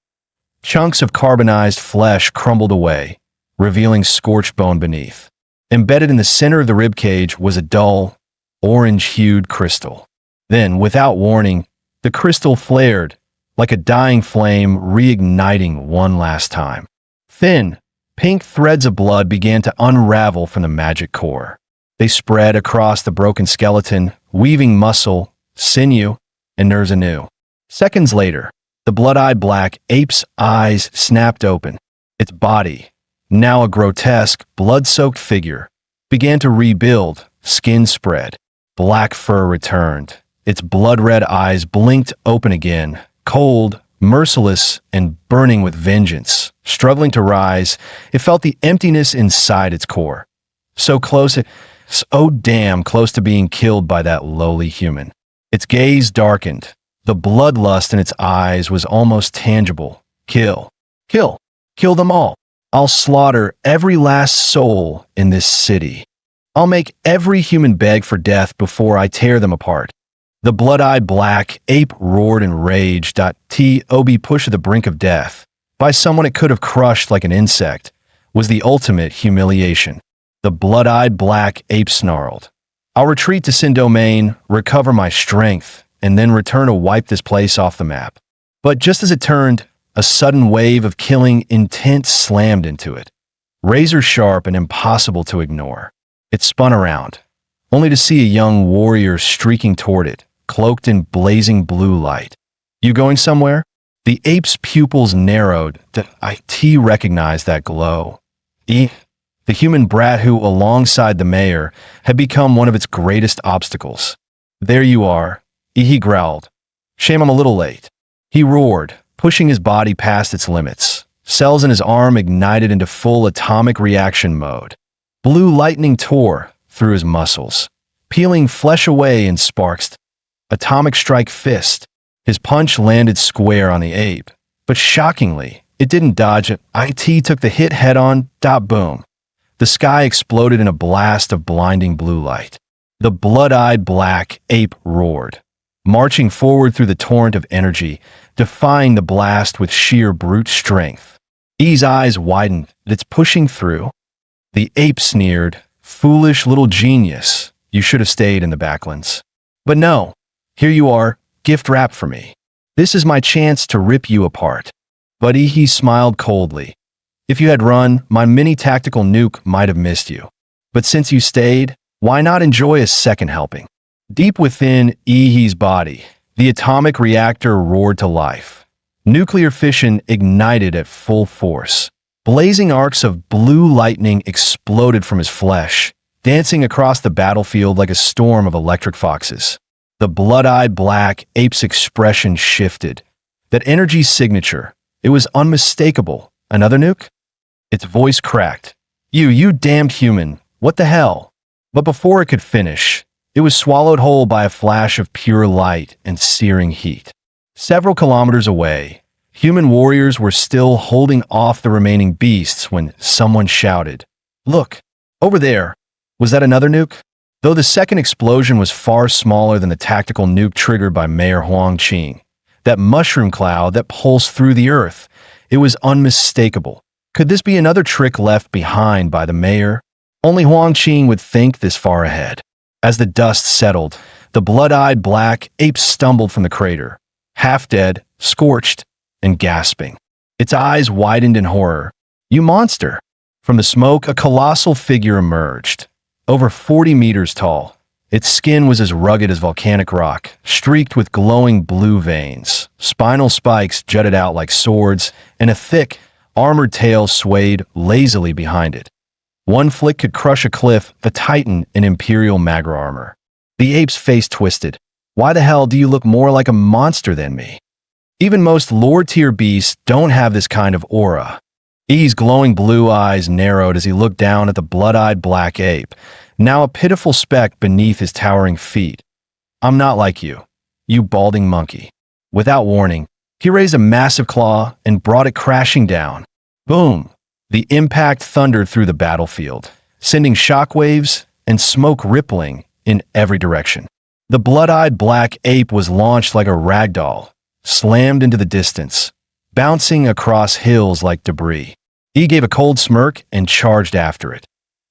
Chunks of carbonized flesh crumbled away, revealing scorched bone beneath. Embedded in the center of the ribcage was a dull, orange-hued crystal. Then, without warning, the crystal flared, like a dying flame reigniting one last time. Thin, pink threads of blood began to unravel from the magic core. They spread across the broken skeleton, weaving muscle, sinew, and nerves anew. Seconds later, the blood-eyed black ape's eyes snapped open. Its body, now a grotesque, blood-soaked figure, began to rebuild, skin spread. Black fur returned. Its blood-red eyes blinked open again, cold, merciless, and burning with vengeance. Struggling to rise, it felt the emptiness inside its core. So close, so damn close to being killed by that lowly human. Its gaze darkened. The bloodlust in its eyes was almost tangible. Kill. Kill. Kill them all. I'll slaughter every last soul in this city. I'll make every human beg for death before I tear them apart. The blood-eyed black ape roared in rage. Tob pushed to the brink of death, by someone it could have crushed like an insect, was the ultimate humiliation. The blood-eyed black ape snarled. I'll retreat to Sin Domain, recover my strength, and then return to wipe this place off the map. But just as it turned, a sudden wave of killing intent slammed into it. Razor sharp and impossible to ignore. It spun around, only to see a young warrior streaking toward it, cloaked in blazing blue light. You going somewhere? The ape's pupils narrowed. It recognized that glow. The human brat who, alongside the mayor, had become one of its greatest obstacles. There you are, he growled. Shame I'm a little late. He roared, pushing his body past its limits. Cells in his arm ignited into full atomic reaction mode. Blue lightning tore through his muscles, peeling flesh away in sparks. Atomic strike fist. His punch landed square on the ape, but shockingly, It didn't dodge it. IT took the hit head-on. Boom. The sky exploded in a blast of blinding blue light. The blood-eyed black ape roared, marching forward through the torrent of energy, defying the blast with sheer brute strength. E's eyes widened. It's pushing through. The ape sneered, "Foolish little genius. You should have stayed in the backlands." But no, here you are, gift wrapped for me. This is my chance to rip you apart. But he smiled coldly. If you had run, my mini tactical nuke might have missed you. But since you stayed, why not enjoy a second helping? Deep within He's body, the atomic reactor roared to life. Nuclear fission ignited at full force. Blazing arcs of blue lightning exploded from his flesh, dancing across the battlefield like a storm of electric foxes. The blood-eyed black ape's expression shifted. That energy signature, it was unmistakable. Another nuke? Its voice cracked. You damned human, what the hell? But before it could finish, it was swallowed whole by a flash of pure light and searing heat. Several kilometers away, human warriors were still holding off the remaining beasts when someone shouted, "Look, over there." Was that another nuke? Though the second explosion was far smaller than the tactical nuke triggered by Mayor Huang Qing, that mushroom cloud that pulsed through the earth, it was unmistakable. Could this be another trick left behind by the mayor? Only Huang Qing would think this far ahead. As the dust settled, the blood-eyed black ape stumbled from the crater, half dead, scorched, and gasping. Its eyes widened in horror. "You monster!" From the smoke, a colossal figure emerged, over 40 meters tall. Its skin was as rugged as volcanic rock, streaked with glowing blue veins. Spinal spikes jutted out like swords, and a thick, armored tail swayed lazily behind it. One flick could crush a cliff, the titan in imperial magra armor. The ape's face twisted. "Why the hell do you look more like a monster than me? Even most lord-tier beasts don't have this kind of aura." E's glowing blue eyes narrowed as he looked down at the blood-eyed black ape, now a pitiful speck beneath his towering feet. "I'm not like you, you balding monkey." Without warning, he raised a massive claw and brought it crashing down. Boom! The impact thundered through the battlefield, sending shockwaves and smoke rippling in every direction. The blood-eyed black ape was launched like a ragdoll, slammed into the distance, bouncing across hills like debris. He gave a cold smirk and charged after it.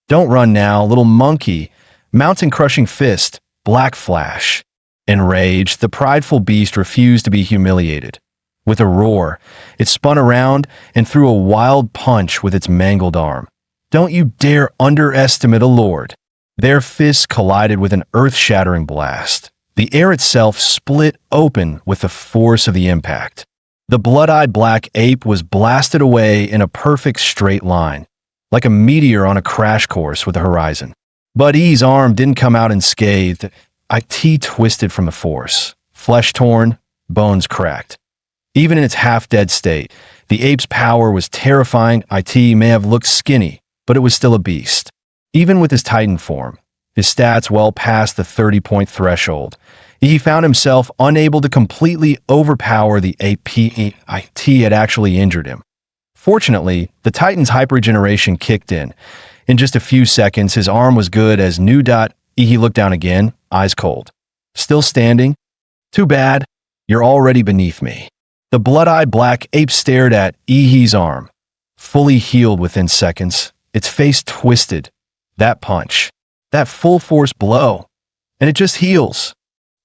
"Don't run now, little monkey." Mountain-crushing fist, black flash. Enraged, the prideful beast refused to be humiliated. With a roar, it spun around and threw a wild punch with its mangled arm. "Don't you dare underestimate a lord." Their fists collided with an earth-shattering blast. The air itself split open with the force of the impact. The blood-eyed black ape was blasted away in a perfect straight line, like a meteor on a crash course with the horizon. But E's arm didn't come out unscathed. IT twisted from the force, flesh torn, bones cracked. Even in its half-dead state, the ape's power was terrifying. IT may have looked skinny, but it was still a beast. Even with his titan form, his stats well past the 30-point threshold, he found himself unable to completely overpower the ape. IT had actually injured him. Fortunately, the titan's hyperregeneration kicked in. In just a few seconds, his arm was good as new. He looked down again, eyes cold. "Still standing? Too bad. You're already beneath me." The blood-eyed black ape stared at He's arm, fully healed within seconds. Its face twisted. That punch. That full-force blow. And it just heals.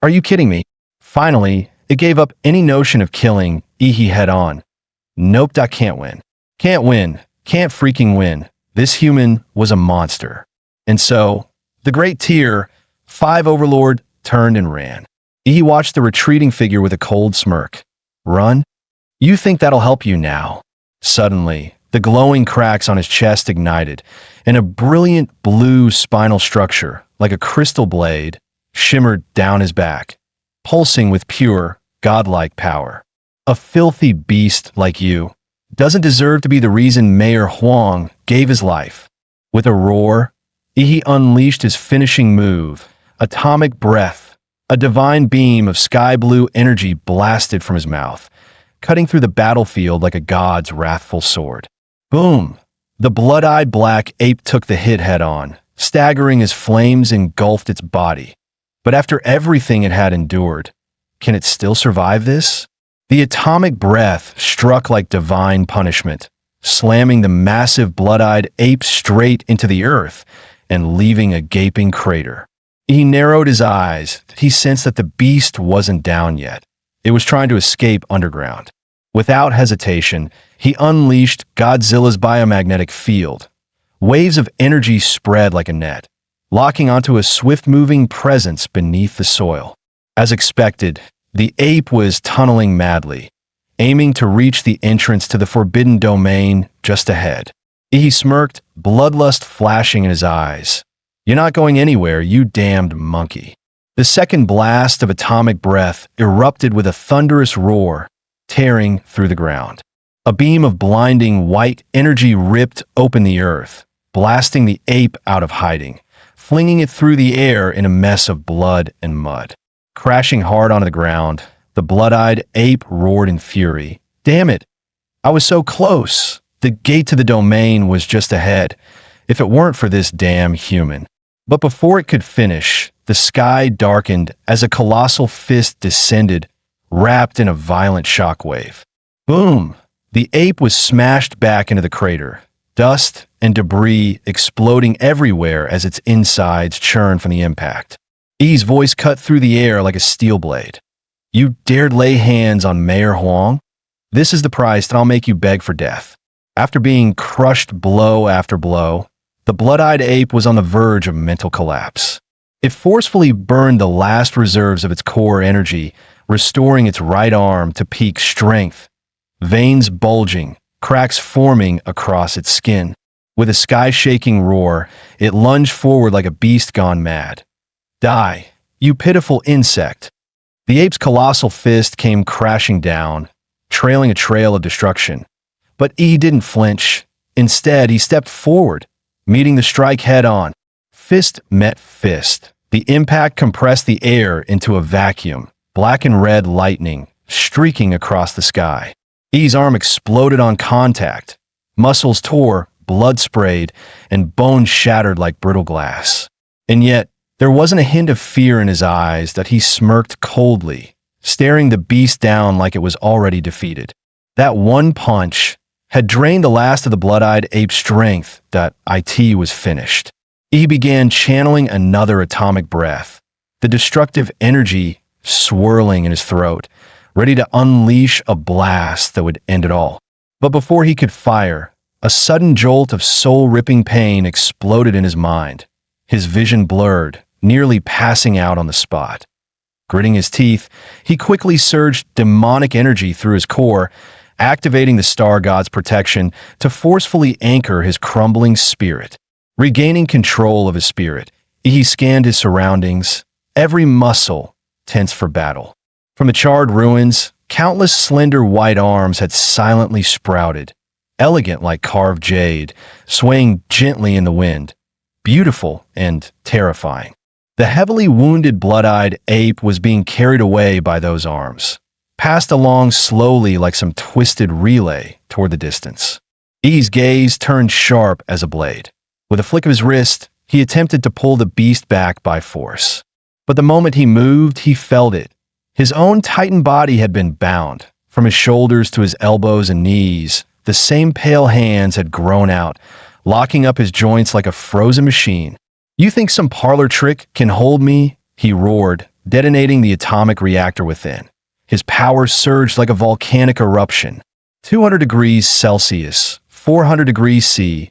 Are you kidding me? Finally, it gave up any notion of killing He head-on. Nope, can't win. Can't win. Can't freaking win. This human was a monster. And so, the great tier 5 overlord turned and ran. He watched the retreating figure with a cold smirk. "Run? You think that'll help you now?" Suddenly, the glowing cracks on his chest ignited, and a brilliant blue spinal structure, like a crystal blade, shimmered down his back, pulsing with pure, godlike power. "A filthy beast like you doesn't deserve to be the reason Mayor Huang gave his life." With a roar, he unleashed his finishing move, atomic breath. A divine beam of sky blue energy blasted from his mouth, cutting through the battlefield like a god's wrathful sword. Boom! The blood-eyed black ape took the hit head-on, staggering as flames engulfed its body. But after everything it had endured, can it still survive this? The atomic breath struck like divine punishment, slamming the massive blood-eyed ape straight into the earth and leaving a gaping crater. He narrowed his eyes. He sensed that the beast wasn't down yet. It was trying to escape underground. Without hesitation, he unleashed Godzilla's biomagnetic field. Waves of energy spread like a net, locking onto a swift-moving presence beneath the soil. As expected, the ape was tunneling madly, aiming to reach the entrance to the forbidden domain just ahead. He smirked, bloodlust flashing in his eyes. "You're not going anywhere, you damned monkey." The second blast of atomic breath erupted with a thunderous roar, tearing through the ground. A beam of blinding white energy ripped open the earth, blasting the ape out of hiding, flinging it through the air in a mess of blood and mud. Crashing hard onto the ground, the blood-eyed ape roared in fury. "Damn it! I was so close! The gate to the domain was just ahead, if it weren't for this damn human." But before it could finish, the sky darkened as a colossal fist descended, wrapped in a violent shockwave. Boom! The ape was smashed back into the crater, dust and debris exploding everywhere as its insides churned from the impact. Yi's voice cut through the air like a steel blade. "You dared lay hands on Mayor Huang? This is the price that I'll make you beg for death." After being crushed blow after blow, the blood-eyed ape was on the verge of mental collapse. It forcefully burned the last reserves of its core energy, restoring its right arm to peak strength, veins bulging, cracks forming across its skin. With a sky-shaking roar, it lunged forward like a beast gone mad. "Die, you pitiful insect." The ape's colossal fist came crashing down, trailing a trail of destruction. But Yi didn't flinch. Instead, he stepped forward, meeting the strike head-on. Fist met fist. The impact compressed the air into a vacuum, black and red lightning streaking across the sky. Yi's arm exploded on contact. Muscles tore, blood sprayed, and bones shattered like brittle glass. And yet, there wasn't a hint of fear in his eyes that he smirked coldly, staring the beast down like it was already defeated. That one punch had drained the last of the blood-eyed ape's strength that it was finished. He began channeling another atomic breath, the destructive energy swirling in his throat, ready to unleash a blast that would end it all. But before he could fire, a sudden jolt of soul-ripping pain exploded in his mind. His vision blurred, nearly passing out on the spot. Gritting his teeth, he quickly surged demonic energy through his core, activating the star god's protection to forcefully anchor his crumbling spirit. Regaining control of his spirit, he scanned his surroundings, every muscle tense for battle. From the charred ruins, countless slender white arms had silently sprouted, elegant like carved jade, swaying gently in the wind, beautiful and terrifying. The heavily wounded blood-eyed ape was being carried away by those arms, passed along slowly like some twisted relay toward the distance. Yi's gaze turned sharp as a blade. With a flick of his wrist, he attempted to pull the beast back by force. But the moment he moved, he felt it. His own titan body had been bound. From his shoulders to his elbows and knees, the same pale hands had grown out, locking up his joints like a frozen machine. "You think some parlor trick can hold me?" he roared, detonating the atomic reactor within. His power surged like a volcanic eruption. 200 degrees Celsius, 400 degrees C,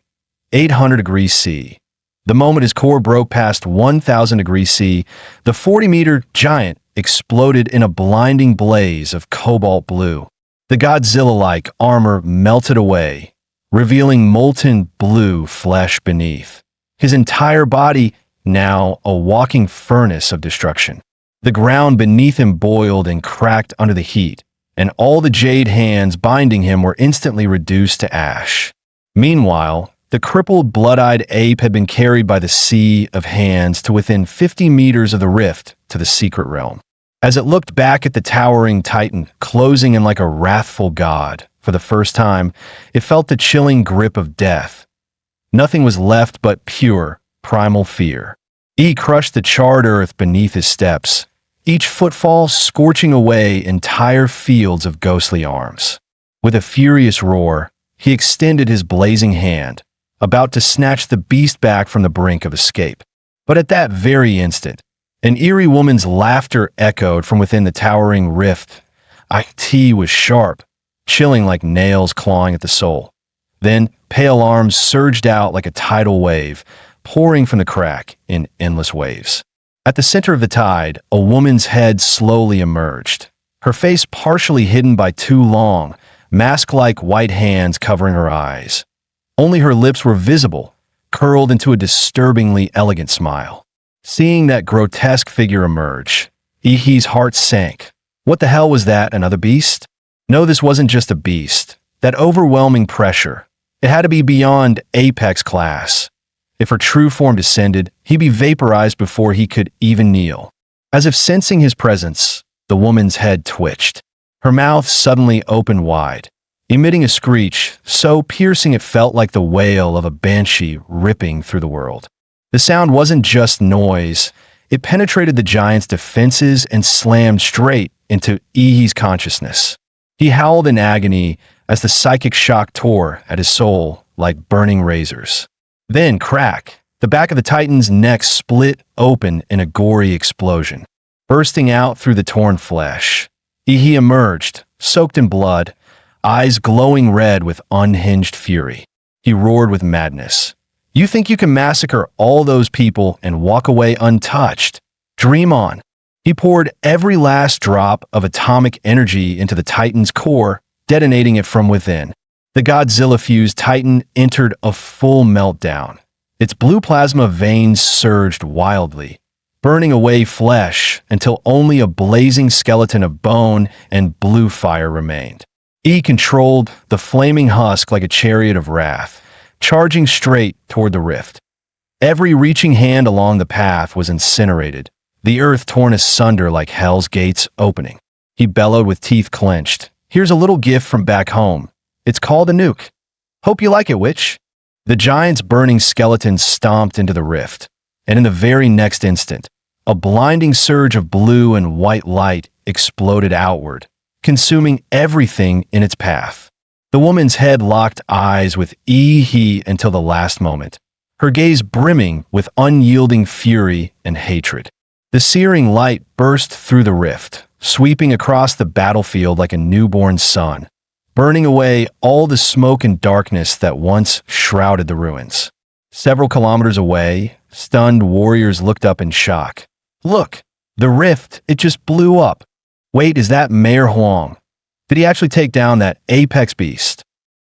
800 degrees C. The moment his core broke past 1,000 degrees C, the 40-meter giant exploded in a blinding blaze of cobalt blue. The Godzilla-like armor melted away, revealing molten blue flesh beneath. His entire body now a walking furnace of destruction. The ground beneath him boiled and cracked under the heat, and all the jade hands binding him were instantly reduced to ash. Meanwhile, the crippled, blood-eyed ape had been carried by the sea of hands to within 50 meters of the rift to the secret realm. As it looked back at the towering titan, closing in like a wrathful god, for the first time, it felt the chilling grip of death. Nothing was left but pure, primal fear. E crushed the charred earth beneath his steps, each footfall scorching away entire fields of ghostly arms. With a furious roar, he extended his blazing hand, about to snatch the beast back from the brink of escape. But at that very instant, an eerie woman's laughter echoed from within the towering rift. It was sharp, chilling like nails clawing at the soul. Then, pale arms surged out like a tidal wave, pouring from the crack in endless waves. At the center of the tide, a woman's head slowly emerged, her face partially hidden by two long, mask-like white hands covering her eyes. Only her lips were visible, curled into a disturbingly elegant smile. Seeing that grotesque figure emerge, Ihi's heart sank. What the hell was that, another beast? No, this wasn't just a beast. That overwhelming pressure. It had to be beyond apex class. If her true form descended, he'd be vaporized before he could even kneel. As if sensing his presence, the woman's head twitched. Her mouth suddenly opened wide, emitting a screech so piercing it felt like the wail of a banshee ripping through the world. The sound wasn't just noise. It penetrated the giant's defenses and slammed straight into Ihi's consciousness. He howled in agony as the psychic shock tore at his soul like burning razors. Then, crack, the back of the titan's neck split open in a gory explosion. Bursting out through the torn flesh, Ihi emerged, soaked in blood, eyes glowing red with unhinged fury. He roared with madness. You think you can massacre all those people and walk away untouched? Dream on. He poured every last drop of atomic energy into the titan's core, detonating it from within. The Godzilla-fused titan entered a full meltdown. Its blue plasma veins surged wildly, burning away flesh until only a blazing skeleton of bone and blue fire remained. E controlled the flaming husk like a chariot of wrath, charging straight toward the rift. Every reaching hand along the path was incinerated, the earth torn asunder like hell's gates opening. He bellowed with teeth clenched. Here's a little gift from back home. It's called a nuke. Hope you like it, witch. The giant's burning skeleton stomped into the rift, and in the very next instant, a blinding surge of blue and white light exploded outward, consuming everything in its path. The woman's head locked eyes with Ihi until the last moment, her gaze brimming with unyielding fury and hatred. The searing light burst through the rift, sweeping across the battlefield like a newborn sun, burning away all the smoke and darkness that once shrouded the ruins. Several kilometers away, stunned warriors looked up in shock. Look, the rift, it just blew up. Wait, is that Mayor Huang? Did he actually take down that apex beast?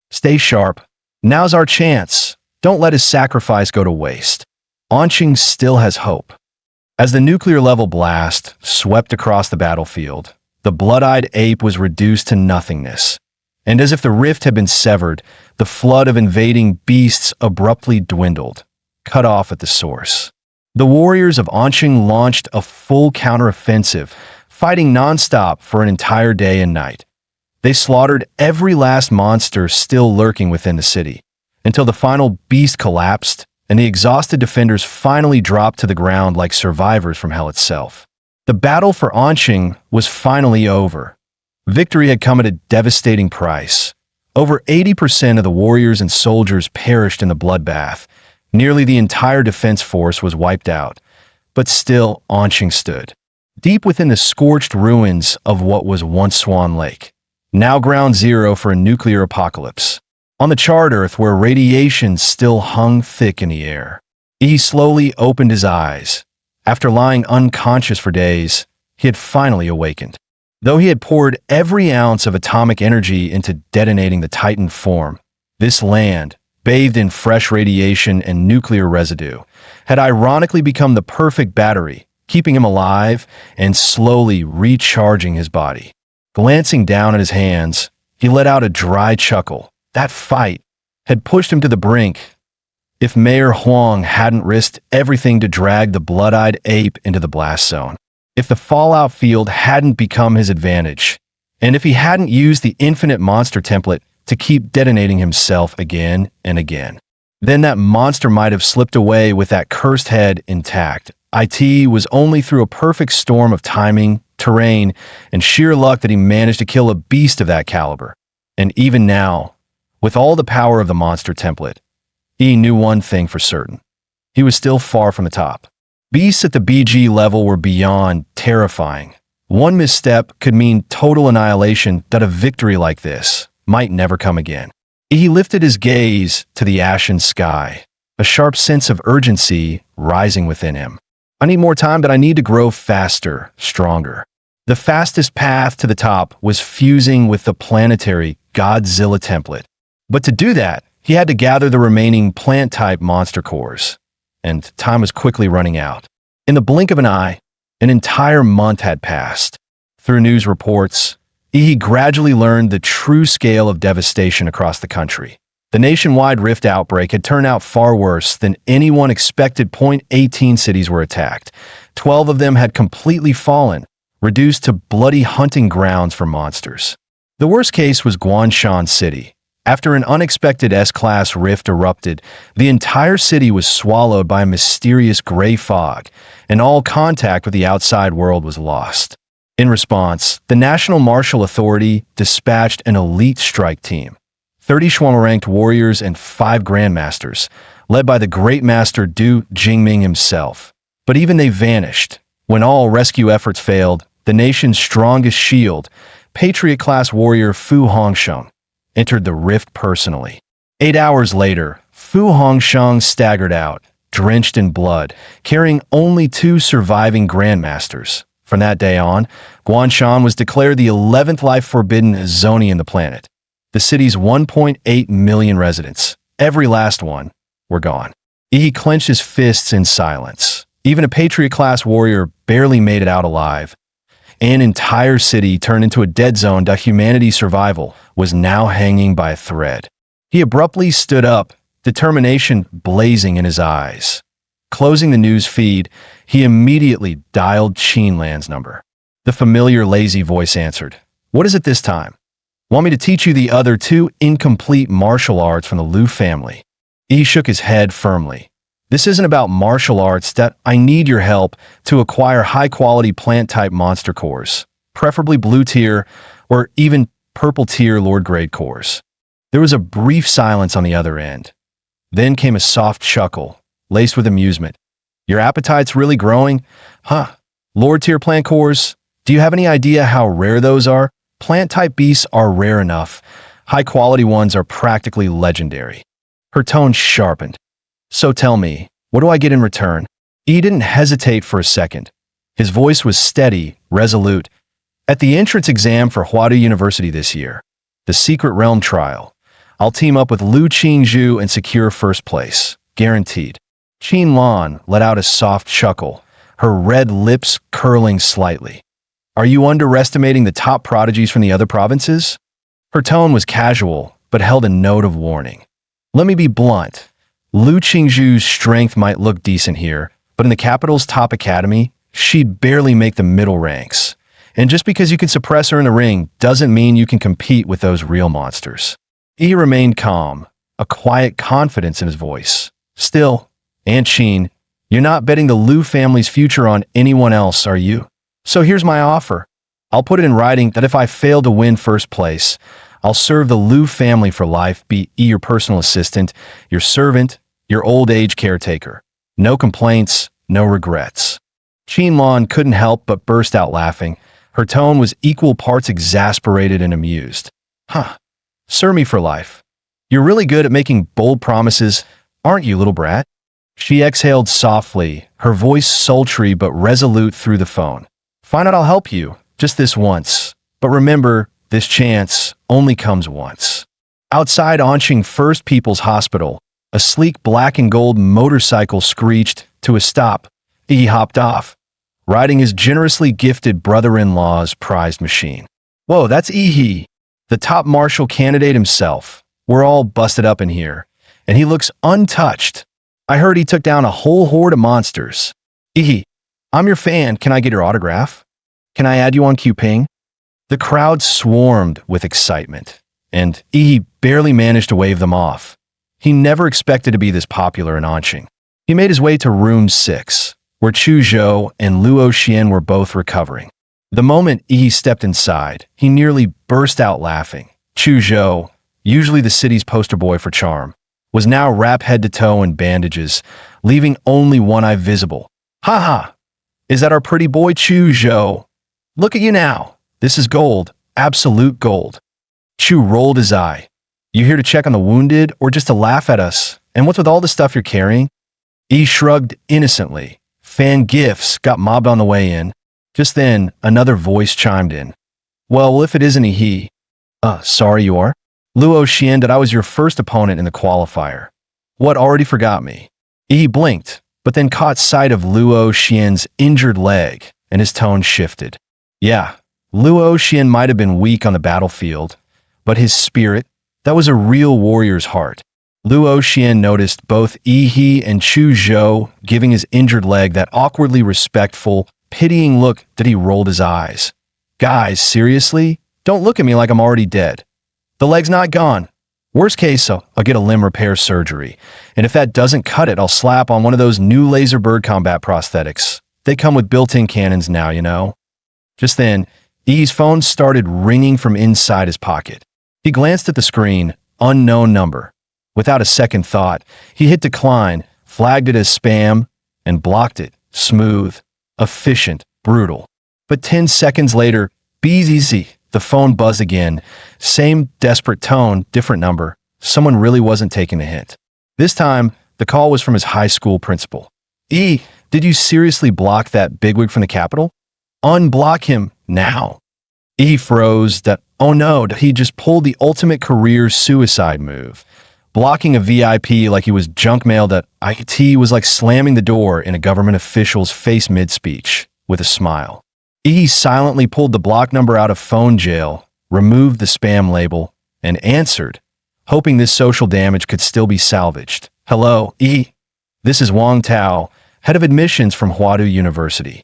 Stay sharp. Now's our chance. Don't let his sacrifice go to waste. Anqing still has hope. As the nuclear-level blast swept across the battlefield, the blood-eyed ape was reduced to nothingness. And as if the rift had been severed, the flood of invading beasts abruptly dwindled, cut off at the source. The warriors of Anqing launched a full counteroffensive, fighting nonstop for an entire day and night. They slaughtered every last monster still lurking within the city, until the final beast collapsed and the exhausted defenders finally dropped to the ground like survivors from hell itself. The battle for Anqing was finally over. Victory had come at a devastating price. Over 80% of the warriors and soldiers perished in the bloodbath. Nearly the entire defense force was wiped out. But still, Anqing stood, deep within the scorched ruins of what was once Swan Lake, now ground zero for a nuclear apocalypse. On the charred earth where radiation still hung thick in the air, he slowly opened his eyes. After lying unconscious for days, he had finally awakened. Though he had poured every ounce of atomic energy into detonating the Titan form, this land, bathed in fresh radiation and nuclear residue, had ironically become the perfect battery, keeping him alive and slowly recharging his body. Glancing down at his hands, he let out a dry chuckle. That fight had pushed him to the brink. If Mayor Huang hadn't risked everything to drag the blood-eyed ape into the blast zone, if the fallout field hadn't become his advantage, and if he hadn't used the infinite monster template to keep detonating himself again and again. Then that monster might have slipped away with that cursed head intact. It was only through a perfect storm of timing, terrain, and sheer luck that he managed to kill a beast of that caliber. And even now, with all the power of the monster template, he knew one thing for certain. He was still far from the top. Beasts at the BG level were beyond terrifying. One misstep could mean total annihilation, that a victory like this might never come again. He lifted his gaze to the ashen sky, a sharp sense of urgency rising within him. I need more time, but I need to grow faster, stronger. The fastest path to the top was fusing with the planetary Godzilla template. But to do that, he had to gather the remaining plant-type monster cores, and time was quickly running out. In the blink of an eye, an entire month had passed. Through news reports, he gradually learned the true scale of devastation across the country. The nationwide rift outbreak had turned out far worse than anyone expected. 18 cities were attacked. 12 of them had completely fallen, reduced to bloody hunting grounds for monsters. The worst case was Guanshan City. After an unexpected S-class rift erupted, the entire city was swallowed by a mysterious gray fog, and all contact with the outside world was lost. In response, the National Martial Authority dispatched an elite strike team, 30 Schwammer-ranked warriors and 5 grandmasters, led by the Great Master Du Jingming himself. But even they vanished. When all rescue efforts failed, the nation's strongest shield, Patriot-class warrior Fu Hongsheng, entered the rift personally. 8 hours later, Fu Hongsheng staggered out, drenched in blood, carrying only 2 surviving grandmasters. From that day on, Guanshan was declared the 11th life-forbidden zone in the planet. The city's 1.8 million residents, every last one, were gone. He clenched his fists in silence. Even a Patriot-class warrior barely made it out alive. An entire city turned into a dead zone. Humanity's survival was now hanging by a thread. He abruptly stood up, determination blazing in his eyes. Closing the news feed, he immediately dialed Qinlan's number. The familiar lazy voice answered. "What is it this time? Want me to teach you the other 2 incomplete martial arts from the Liu family?" He shook his head firmly. "This isn't about martial arts. That I need your help to acquire high-quality plant-type monster cores, preferably blue tier or even purple tier Lord-grade cores." There was a brief silence on the other end. Then came a soft chuckle, laced with amusement. "Your appetite's really growing? Huh. Lord-tier plant cores? Do you have any idea how rare those are? Plant-type beasts are rare enough. High-quality ones are practically legendary." Her tone sharpened. "So tell me, what do I get in return?" He didn't hesitate for a second. His voice was steady, resolute. "At the entrance exam for Huadu University this year, the Secret Realm trial, I'll team up with Liu Qingzhu and secure first place. Guaranteed." Qinlan let out a soft chuckle, her red lips curling slightly. "Are you underestimating the top prodigies from the other provinces?" Her tone was casual, but held a note of warning. "Let me be blunt. Liu Qingzhu's strength might look decent here, but in the capital's top academy, she'd barely make the middle ranks. And just because you can suppress her in the ring doesn't mean you can compete with those real monsters." He remained calm, a quiet confidence in his voice. "Still, Aunt Qin, you're not betting the Liu family's future on anyone else, are you? So here's my offer. I'll put it in writing that if I fail to win first place, I'll serve the Liu family for life, be your personal assistant, your servant, your old age caretaker. No complaints, no regrets." Qinlan couldn't help but burst out laughing. Her tone was equal parts exasperated and amused. "Huh. Serve me for life. You're really good at making bold promises, aren't you, little brat?" She exhaled softly, her voice sultry but resolute through the phone. "Fine, I'll help you, just this once. But remember, this chance only comes once." Outside Anqing First People's Hospital, a sleek black and gold motorcycle screeched to a stop. He hopped off, riding his generously gifted brother-in-law's prized machine. "Whoa, that's Ihi, the top martial candidate himself. We're all busted up in here, and he looks untouched. I heard he took down a whole horde of monsters." "Ihi, I'm your fan. Can I get your autograph? Can I add you on Qping? The crowd swarmed with excitement, and Yi barely managed to wave them off. He never expected to be this popular in Anqing. He made his way to room 6, where Chu Zhou and Luo Xian were both recovering. The moment Yi stepped inside, he nearly burst out laughing. Chu Zhou, usually the city's poster boy for charm, was now wrapped head to toe in bandages, leaving only one eye visible. "Ha ha! Is that our pretty boy Chu Zhou? Look at you now. This is gold, absolute gold." Chu rolled his eye. "You here to check on the wounded or just to laugh at us? And what's with all the stuff you're carrying?" Yi shrugged innocently. "Fan gifts got mobbed on the way in." Just then, another voice chimed in. Well, if it isn't he. Sorry you are? Luo Xian that I was your first opponent in the qualifier. What, already forgot me?" Yi blinked, but then caught sight of Luo Xian's injured leg, and his tone shifted. Yeah, Luo Xian might have been weak on the battlefield, but his spirit, that was a real warrior's heart. Luo Xian noticed both Yi and Chu Zhou giving his injured leg that awkwardly respectful, pitying look that he rolled his eyes. "Guys, seriously? Don't look at me like I'm already dead. The leg's not gone. Worst case, I'll get a limb repair surgery. And if that doesn't cut it, I'll slap on one of those new laser bird combat prosthetics. They come with built-in cannons now, you know." Just then, Yi's phone started ringing from inside his pocket. He glanced at the screen, unknown number. Without a second thought, he hit decline, flagged it as spam, and blocked it. Smooth, efficient, brutal. But 10 seconds later, BZZ, the phone buzzed again. Same desperate tone, different number. Someone really wasn't taking the hint. This time, the call was from his high school principal. "E, did you seriously block that bigwig from the Capitol? Unblock him now." E froze that, oh no, he just pulled the ultimate career suicide move. Blocking a VIP like he was junk mailed at IT was like slamming the door in a government official's face mid-speech, with a smile. E silently pulled the block number out of phone jail, removed the spam label, and answered, hoping this social damage could still be salvaged. "Hello, E. This is Wang Tao, head of admissions from Huadu University.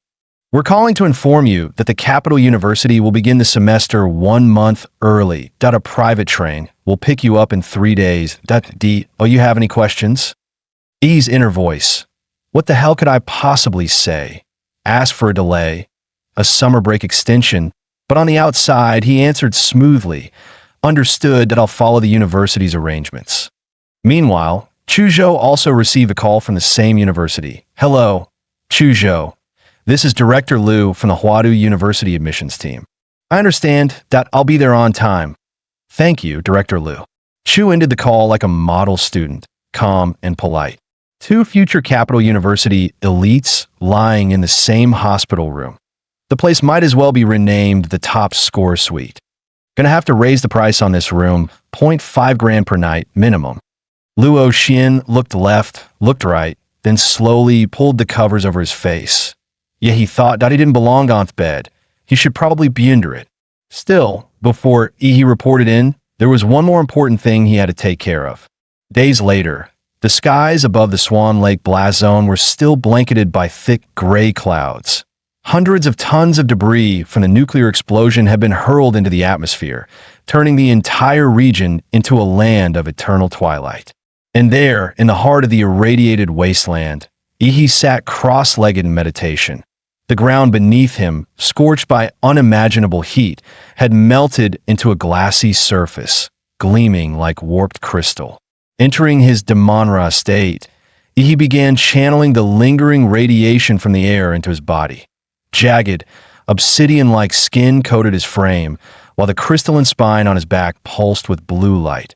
We're calling to inform you that the Capital University will begin the semester 1 month early. A private train will pick you up in 3 days. Oh, you have any questions?" E's inner voice. What the hell could I possibly say? Ask for a delay, a summer break extension, but on the outside, he answered smoothly, understood that I'll follow the university's arrangements. Meanwhile, Chu Zhou also received a call from the same university. "Hello, Chu Zhou. This is Director Liu from the Huadu University admissions team. I understand that I'll be there on time." "Thank you, Director Liu." Chu ended the call like a model student, calm and polite. Two future Capital University elites lying in the same hospital room. The place might as well be renamed the Top Score Suite. Gonna have to raise the price on this room, 0.5 grand per night, minimum. Luo Xian looked left, looked right, then slowly pulled the covers over his face. Yeah, he thought that he didn't belong on the bed. He should probably be under it. Still, before he reported in, there was one more important thing he had to take care of. Days later, the skies above the Swan Lake blast zone were still blanketed by thick gray clouds. Hundreds of tons of debris from the nuclear explosion had been hurled into the atmosphere, turning the entire region into a land of eternal twilight. And there, in the heart of the irradiated wasteland, Yi sat cross-legged in meditation. The ground beneath him, scorched by unimaginable heat, had melted into a glassy surface, gleaming like warped crystal. Entering his Damonra state, he began channeling the lingering radiation from the air into his body. Jagged, obsidian-like skin coated his frame, while the crystalline spine on his back pulsed with blue light.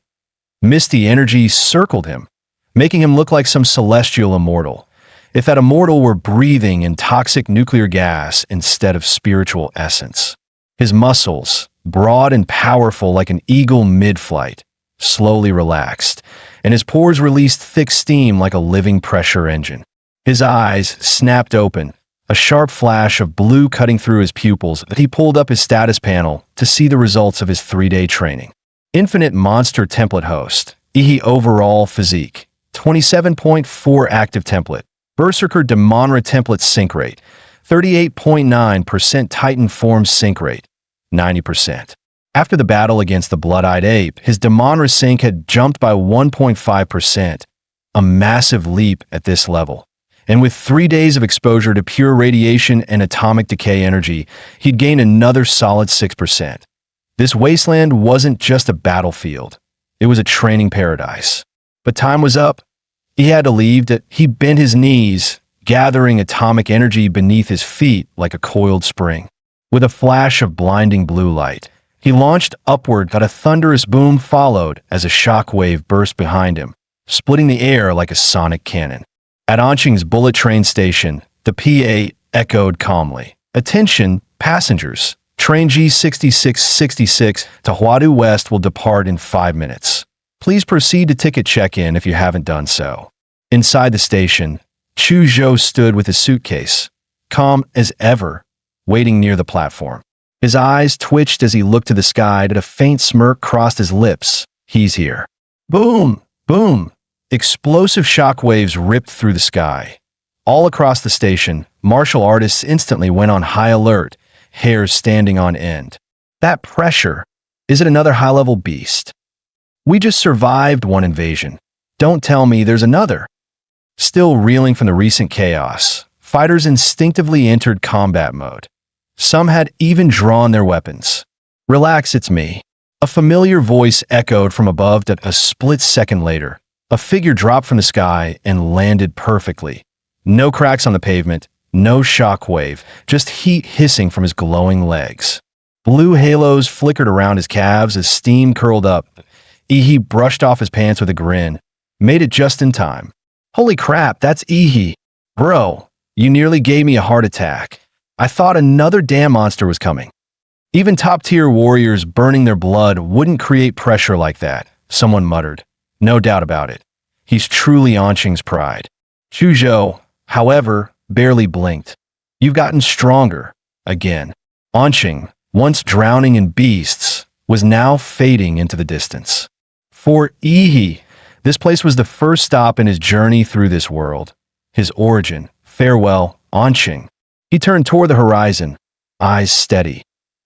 Misty energy circled him, making him look like some celestial immortal. If that immortal were breathing in toxic nuclear gas instead of spiritual essence. His muscles, broad and powerful like an eagle mid-flight, slowly relaxed, and his pores released thick steam like a living pressure engine. His eyes snapped open, a sharp flash of blue cutting through his pupils that he pulled up his status panel to see the results of his 3-day training. Infinite monster template host, overall physique, 27.4 active template. Berserker Damonra template sync rate, 38.9% Titan form sync rate, 90%. After the battle against the blood-eyed ape, his Damonra sync had jumped by 1.5%, a massive leap at this level. And with 3 days of exposure to pure radiation and atomic decay energy, he'd gained another solid 6%. This wasteland wasn't just a battlefield. It was a training paradise. But time was up. He had to leave. He bent his knees, gathering atomic energy beneath his feet like a coiled spring. With a flash of blinding blue light, he launched upward, but a thunderous boom followed as a shockwave burst behind him, splitting the air like a sonic cannon. At Anqing's bullet train station, the PA echoed calmly. "Attention, passengers. Train G6666 to Huadu West will depart in 5 minutes. Please proceed to ticket check-in if you haven't done so." Inside the station, Chu Zhou stood with his suitcase, calm as ever, waiting near the platform. His eyes twitched as he looked to the sky, and a faint smirk crossed his lips. He's here. Boom! Boom! Explosive shockwaves ripped through the sky. All across the station, martial artists instantly went on high alert, hairs standing on end. That pressure, is it another high-level beast? We just survived one invasion. Don't tell me there's another. Still reeling from the recent chaos, fighters instinctively entered combat mode. Some had even drawn their weapons. "Relax, it's me." A familiar voice echoed from above. A split second later, a figure dropped from the sky and landed perfectly. No cracks on the pavement, no shockwave, just heat hissing from his glowing legs. Blue halos flickered around his calves as steam curled up. Ihi brushed off his pants with a grin. Made it just in time. "Holy crap, that's Ihi. Bro, you nearly gave me a heart attack. I thought another damn monster was coming." Even top-tier warriors burning their blood wouldn't create pressure like that, someone muttered. No doubt about it. He's truly Anqing's pride. Chu Zhou, however, barely blinked. "You've gotten stronger. Again." Anqing, once drowning in beasts, was now fading into the distance. For Ihi, this place was the first stop in his journey through this world. His origin. Farewell, Anqing. He turned toward the horizon, eyes steady.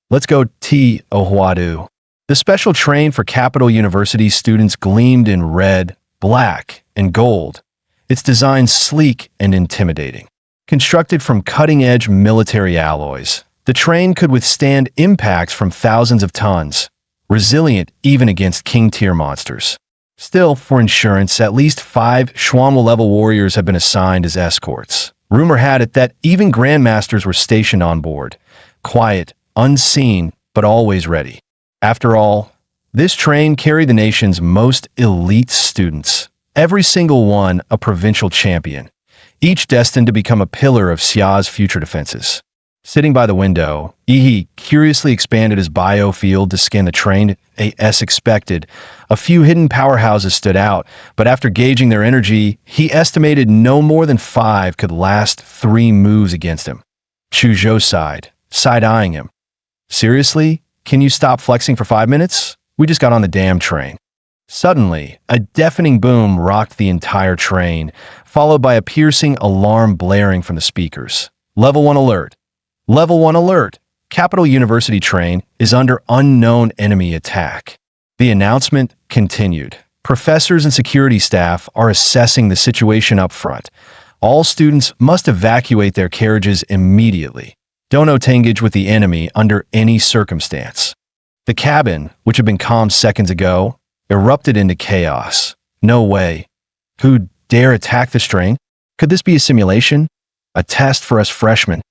"Let's go to Huadu." The special train for Capital University students gleamed in red, black, and gold, its design sleek and intimidating. Constructed from cutting-edge military alloys, the train could withstand impacts from thousands of tons, resilient even against king-tier monsters. Still, for insurance, at least 5 Xuanwu-level warriors have been assigned as escorts. Rumor had it that even grandmasters were stationed on board, quiet, unseen, but always ready. After all, this train carried the nation's most elite students, every single one a provincial champion, each destined to become a pillar of Xia's future defenses. Sitting by the window, Ihi curiously expanded his biofield to scan the train. As expected, a few hidden powerhouses stood out, but after gauging their energy, he estimated no more than 5 could last 3 moves against him. Chu Zhou sighed, side-eyeing him. "Seriously? Can you stop flexing for 5 minutes? We just got on the damn train." Suddenly, a deafening boom rocked the entire train, followed by a piercing alarm blaring from the speakers. "Level 1 alert. Level 1 alert. Capital University train is under unknown enemy attack." The announcement continued. "Professors and security staff are assessing the situation up front. All students must evacuate their carriages immediately. Don't engage with the enemy under any circumstance." The cabin, which had been calm seconds ago, erupted into chaos. No way. Who dare attack this train? Could this be a simulation? A test for us freshmen?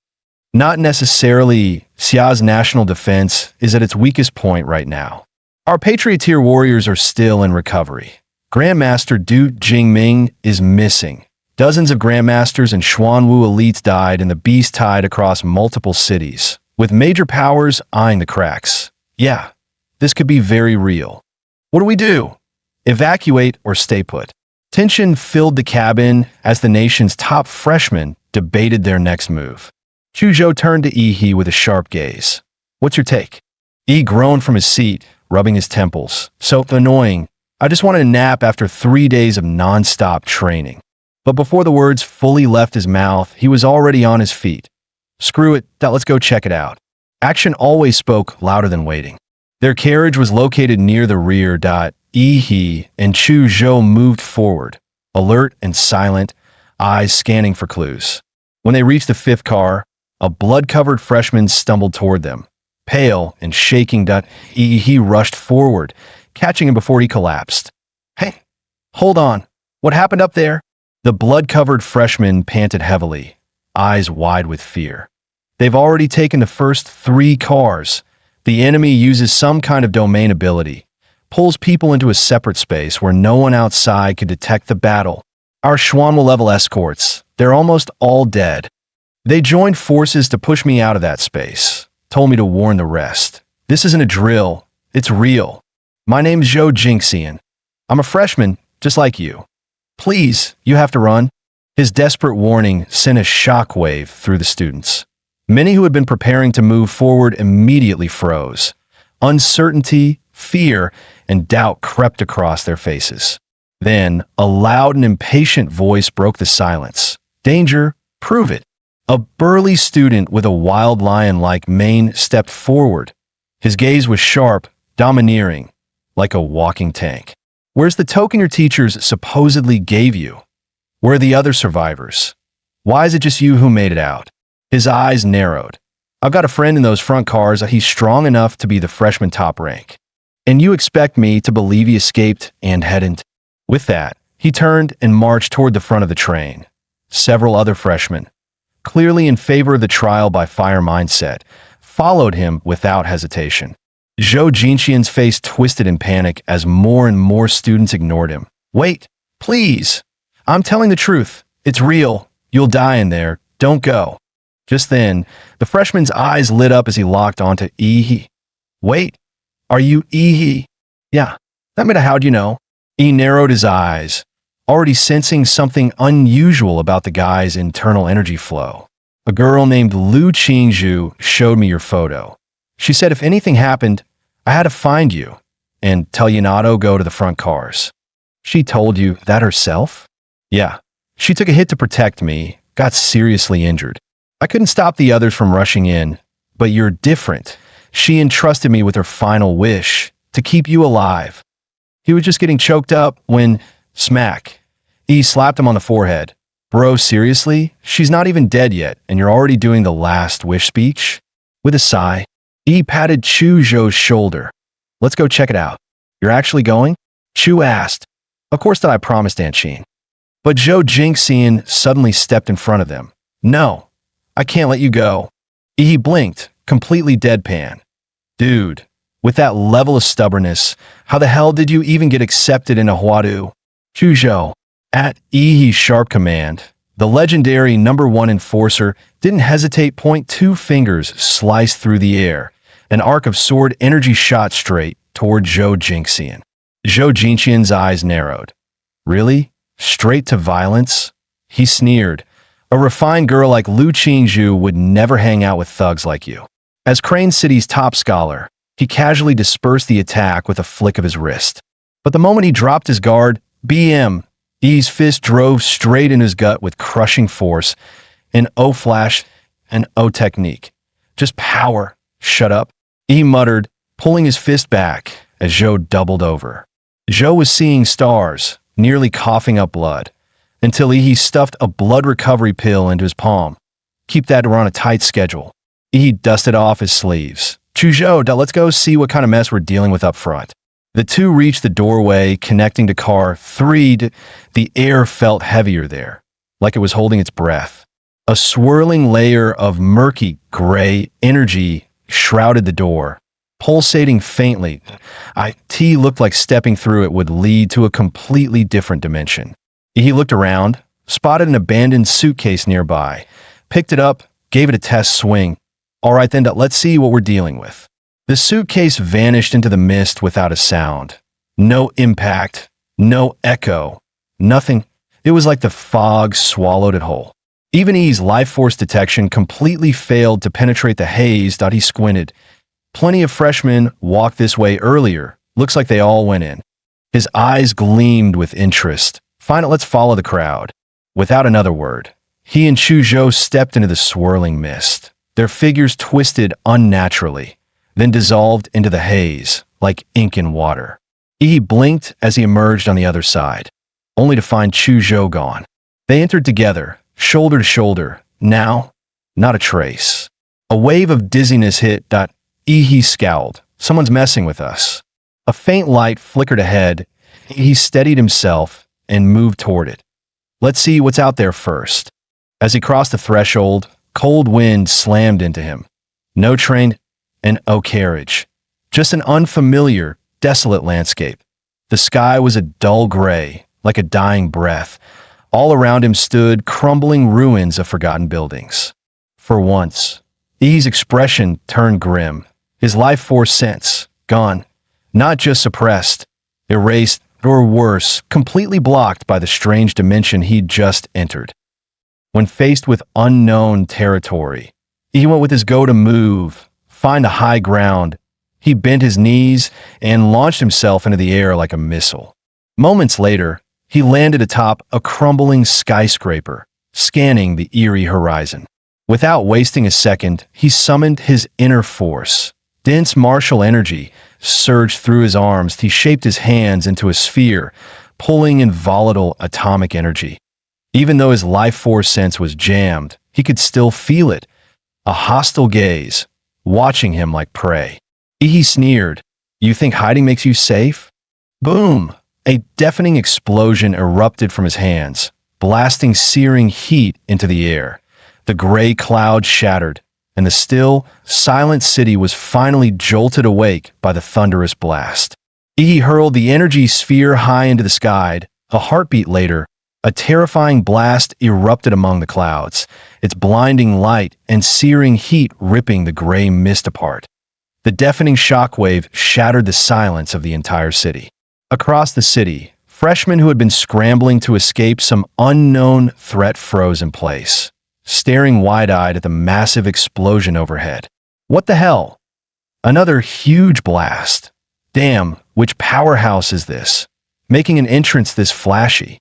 Not necessarily. Xia's national defense is at its weakest point right now. Our Patrioteer warriors are still in recovery. Grandmaster Du Jingming is missing. Dozens of grandmasters and Xuanwu elites died in the beast tide across multiple cities, with major powers eyeing the cracks. Yeah, this could be very real. What do we do? Evacuate or stay put? Tension filled the cabin as the nation's top freshmen debated their next move. Chu Zhou turned to Ihi with a sharp gaze. "What's your take?" Yi groaned from his seat, rubbing his temples. "So annoying. I just wanted a nap after 3 days of non-stop training." But before the words fully left his mouth, he was already on his feet. Screw it, let's go check it out. Action always spoke louder than waiting. Their carriage was located near the rear. He and Chu Zhou moved forward, alert and silent, eyes scanning for clues. When they reached the fifth car, a blood-covered freshman stumbled toward them. Pale and shaking, he rushed forward, catching him before he collapsed. Hey, hold on. What happened up there? The blood-covered freshman panted heavily, eyes wide with fear. They've already taken the first 3 cars. The enemy uses some kind of domain ability, pulls people into a separate space where no one outside could detect the battle. Our Schwanma-level escorts, they're almost all dead. They joined forces to push me out of that space, told me to warn the rest. This isn't a drill, it's real. My name's Zhou Jingxian. I'm a freshman, just like you. Please, you have to run. His desperate warning sent a shockwave through the students. Many who had been preparing to move forward immediately froze. Uncertainty, fear, and doubt crept across their faces. Then, a loud and impatient voice broke the silence. Danger, prove it. A burly student with a wild lion-like mane stepped forward. His gaze was sharp, domineering, like a walking tank. Where's the token your teachers supposedly gave you? Where are the other survivors? Why is it just you who made it out? His eyes narrowed. I've got a friend in those front cars. He's strong enough to be the freshman top rank. And you expect me to believe he escaped and hadn't? With that, he turned and marched toward the front of the train. Several other freshmen, clearly in favor of the trial by fire mindset, followed him without hesitation. Zhou Jingxian's face twisted in panic as more and more students ignored him. Wait, please. I'm telling the truth. It's real. You'll die in there. Don't go. Just then, the freshman's eyes lit up as he locked onto Yi. Wait, are you Yi? Yeah, how'd you know? He narrowed his eyes, already sensing something unusual about the guy's internal energy flow. A girl named Lu Qingzhu showed me your photo. She said if anything happened, I had to find you and tell you not to go to the front cars. She told you that herself? Yeah. She took a hit to protect me, got seriously injured. I couldn't stop the others from rushing in, but you're different. She entrusted me with her final wish, to keep you alive. He was just getting choked up when, smack, he slapped him on the forehead. Bro, seriously? She's not even dead yet, and you're already doing the last wish speech? With a sigh, he patted Chu Zhou's shoulder. Let's go check it out. You're actually going? Chu asked. Of course that I promised, Aunt Sheen. But Zhou Jingxian suddenly stepped in front of them. No, I can't let you go. He blinked, completely deadpan. Dude, with that level of stubbornness, how the hell did you even get accepted into Huadu? Chu Zhou, at Yi's sharp command, the legendary #1 enforcer didn't hesitate. 2 fingers sliced through the air. An arc of sword energy shot straight toward Zhou Jingxian. Zhou Jingxian's eyes narrowed. Really? Straight to violence? He sneered. A refined girl like Lu Qingzhu would never hang out with thugs like you. As Crane City's top scholar, he casually dispersed the attack with a flick of his wrist. But the moment he dropped his guard, Yi's fist drove straight in his gut with crushing force. An O flash, an O technique. Just power. Shut up. Yi muttered, pulling his fist back as Zhou doubled over. Zhou was seeing stars, nearly coughing up blood, until Yi stuffed a blood recovery pill into his palm. Keep that, we're on a tight schedule. Yi dusted off his sleeves. Chu Zhou, let's go see what kind of mess we're dealing with up front. The two reached the doorway connecting to car 3. The air felt heavier there, like it was holding its breath. A swirling layer of murky gray energy shrouded the door, pulsating faintly. It looked like stepping through it would lead to a completely different dimension. He looked around, spotted an abandoned suitcase nearby, picked it up, gave it a test swing. All right then, let's see what we're dealing with. The suitcase vanished into the mist without a sound. No impact, no echo, nothing. It was like the fog swallowed it whole. Even Yi's life force detection completely failed to penetrate the haze. He squinted. Plenty of freshmen walked this way earlier. Looks like they all went in. His eyes gleamed with interest. Fine, let's follow the crowd. Without another word, he and Chu Zhou stepped into the swirling mist. Their figures twisted unnaturally, then dissolved into the haze, like ink in water. He blinked as he emerged on the other side, only to find Chu Zhou gone. They entered together, shoulder to shoulder. Now, not a trace. A wave of dizziness hit. He scowled. Someone's messing with us. A faint light flickered ahead. He steadied himself and moved toward it. Let's see what's out there first. As he crossed the threshold, cold wind slammed into him. No train and no carriage. Just an unfamiliar, desolate landscape. The sky was a dull gray, like a dying breath. All around him stood crumbling ruins of forgotten buildings. For once, E's expression turned grim. His life force sense, gone. Not just suppressed, erased, or worse, completely blocked by the strange dimension he'd just entered. When faced with unknown territory, he went with his go to move, find a high ground. He bent his knees and launched himself into the air like a missile. Moments later, he landed atop a crumbling skyscraper, scanning the eerie horizon. Without wasting a second, he summoned his inner force. Dense martial energy surged through his arms. He shaped his hands into a sphere, pulling in volatile atomic energy. Even though his life force sense was jammed, he could still feel it. A hostile gaze, watching him like prey. He sneered, "You think hiding makes you safe?" Boom! A deafening explosion erupted from his hands, blasting searing heat into the air. The gray clouds shattered, and the still, silent city was finally jolted awake by the thunderous blast. He hurled the energy sphere high into the sky. A heartbeat later, a terrifying blast erupted among the clouds, its blinding light and searing heat ripping the gray mist apart. The deafening shockwave shattered the silence of the entire city. Across the city, freshmen who had been scrambling to escape some unknown threat froze in place, staring wide-eyed at the massive explosion overhead. What the hell? Another huge blast. Damn, which powerhouse is this? Making an entrance this flashy.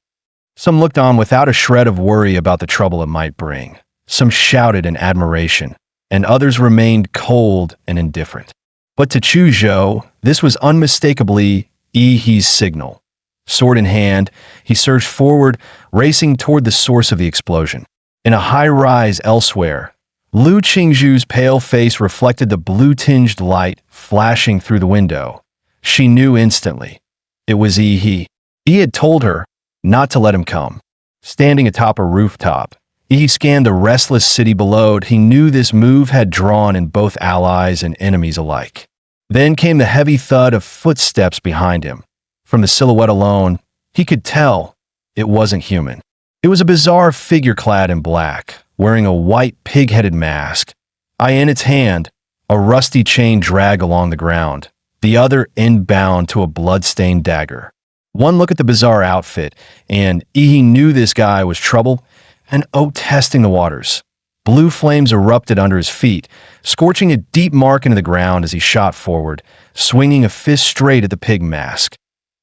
Some looked on without a shred of worry about the trouble it might bring. Some shouted in admiration, and others remained cold and indifferent. But to Chu Zhou, this was unmistakably He's signal. Sword in hand, he surged forward, racing toward the source of the explosion. In a high rise elsewhere, Lu Qingzhu's pale face reflected the blue-tinged light flashing through the window. She knew instantly. It was He. He had told her not to let him come. Standing atop a rooftop, he scanned the restless city below. He knew this move had drawn in both allies and enemies alike. Then came the heavy thud of footsteps behind him. From the silhouette alone, he could tell it wasn't human. It was a bizarre figure clad in black, wearing a white pig-headed mask. In its hand, a rusty chain dragged along the ground, the other end bound to a blood-stained dagger. One look at the bizarre outfit, and he knew this guy was trouble and testing the waters. Blue flames erupted under his feet, scorching a deep mark into the ground as he shot forward, swinging a fist straight at the pig mask.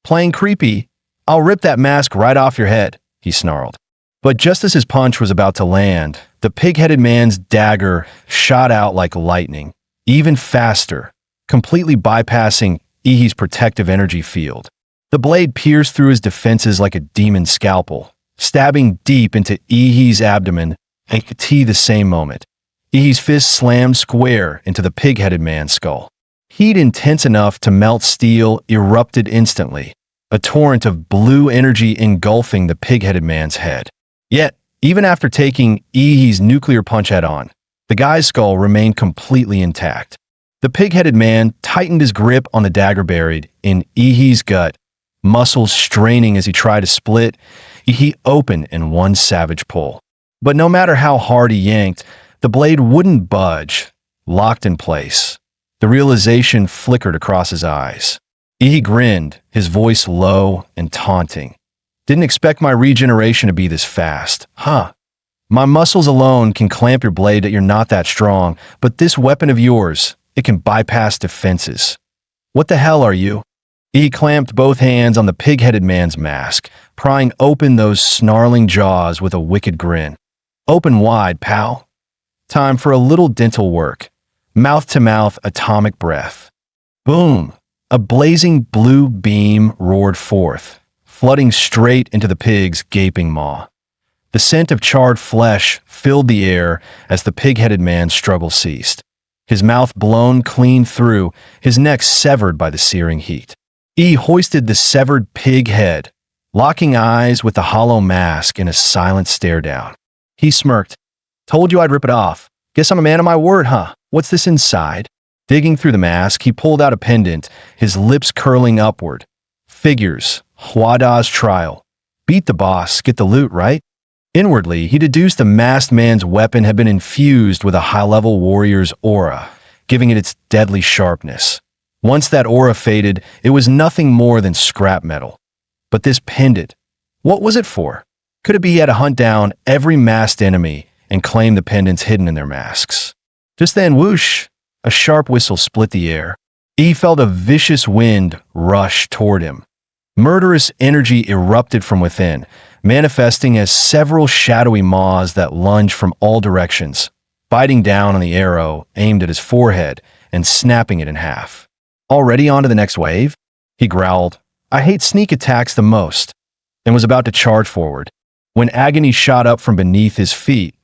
Playing creepy, "I'll rip that mask right off your head," he snarled. But just as his punch was about to land, the pig-headed man's dagger shot out like lightning, even faster, completely bypassing He's protective energy field. The blade pierced through his defenses like a demon's scalpel, stabbing deep into He's abdomen and the same moment. He's fist slammed square into the pig-headed man's skull. Heat intense enough to melt steel erupted instantly, a torrent of blue energy engulfing the pig-headed man's head. Yet, even after taking He's nuclear punch head-on, the guy's skull remained completely intact. The pig-headed man tightened his grip on the dagger buried in He's gut, muscles straining as he tried to split He open in one savage pull. But no matter how hard he yanked, the blade wouldn't budge, locked in place. The realization flickered across his eyes. He grinned, his voice low and taunting. "Didn't expect my regeneration to be this fast, huh? My muscles alone can clamp your blade that you're not that strong, but this weapon of yours, it can bypass defenses. What the hell are you?" He clamped both hands on the pig-headed man's mask, prying open those snarling jaws with a wicked grin. Open wide, pal. Time for a little dental work. Mouth-to-mouth atomic breath. Boom! A blazing blue beam roared forth, flooding straight into the pig's gaping maw. The scent of charred flesh filled the air as the pig-headed man's struggle ceased. His mouth blown clean through, his neck severed by the searing heat. He hoisted the severed pig head, locking eyes with the hollow mask in a silent stare down. He smirked. Told you I'd rip it off. Guess I'm a man of my word, huh? What's this inside? Digging through the mask, he pulled out a pendant, his lips curling upward. Figures. Huada's trial. Beat the boss, get the loot, right? Inwardly, he deduced the masked man's weapon had been infused with a high-level warrior's aura, giving it its deadly sharpness. Once that aura faded, it was nothing more than scrap metal. But this pendant, what was it for? Could it be he had to hunt down every masked enemy and claim the pendants hidden in their masks? Just then, whoosh, a sharp whistle split the air. He felt a vicious wind rush toward him. Murderous energy erupted from within, manifesting as several shadowy maws that lunged from all directions, biting down on the arrow aimed at his forehead and snapping it in half. Already on to the next wave? He growled. I hate sneak attacks the most, and was about to charge forward, when agony shot up from beneath his feet.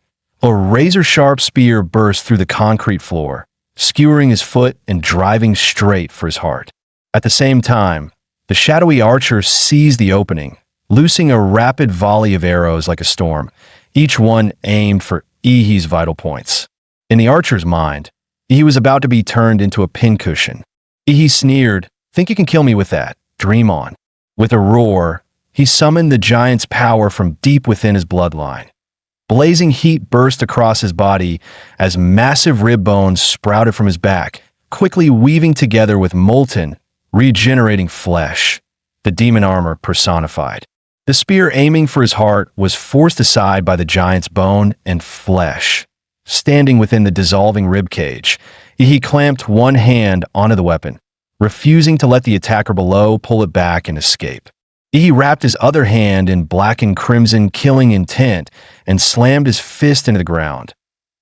A razor-sharp spear burst through the concrete floor, skewering his foot and driving straight for his heart. At the same time, the shadowy archer seized the opening, loosing a rapid volley of arrows like a storm, each one aimed for Ihi's vital points. In the archer's mind, Ihi was about to be turned into a pincushion. Ihi sneered, "Think you can kill me with that? Dream on." With a roar, he summoned the giant's power from deep within his bloodline. Blazing heat burst across his body as massive rib bones sprouted from his back, quickly weaving together with molten, regenerating flesh, the demon armor personified. The spear aiming for his heart was forced aside by the giant's bone and flesh. Standing within the dissolving rib cage, he clamped one hand onto the weapon, refusing to let the attacker below pull it back and escape. He wrapped his other hand in black and crimson killing intent and slammed his fist into the ground.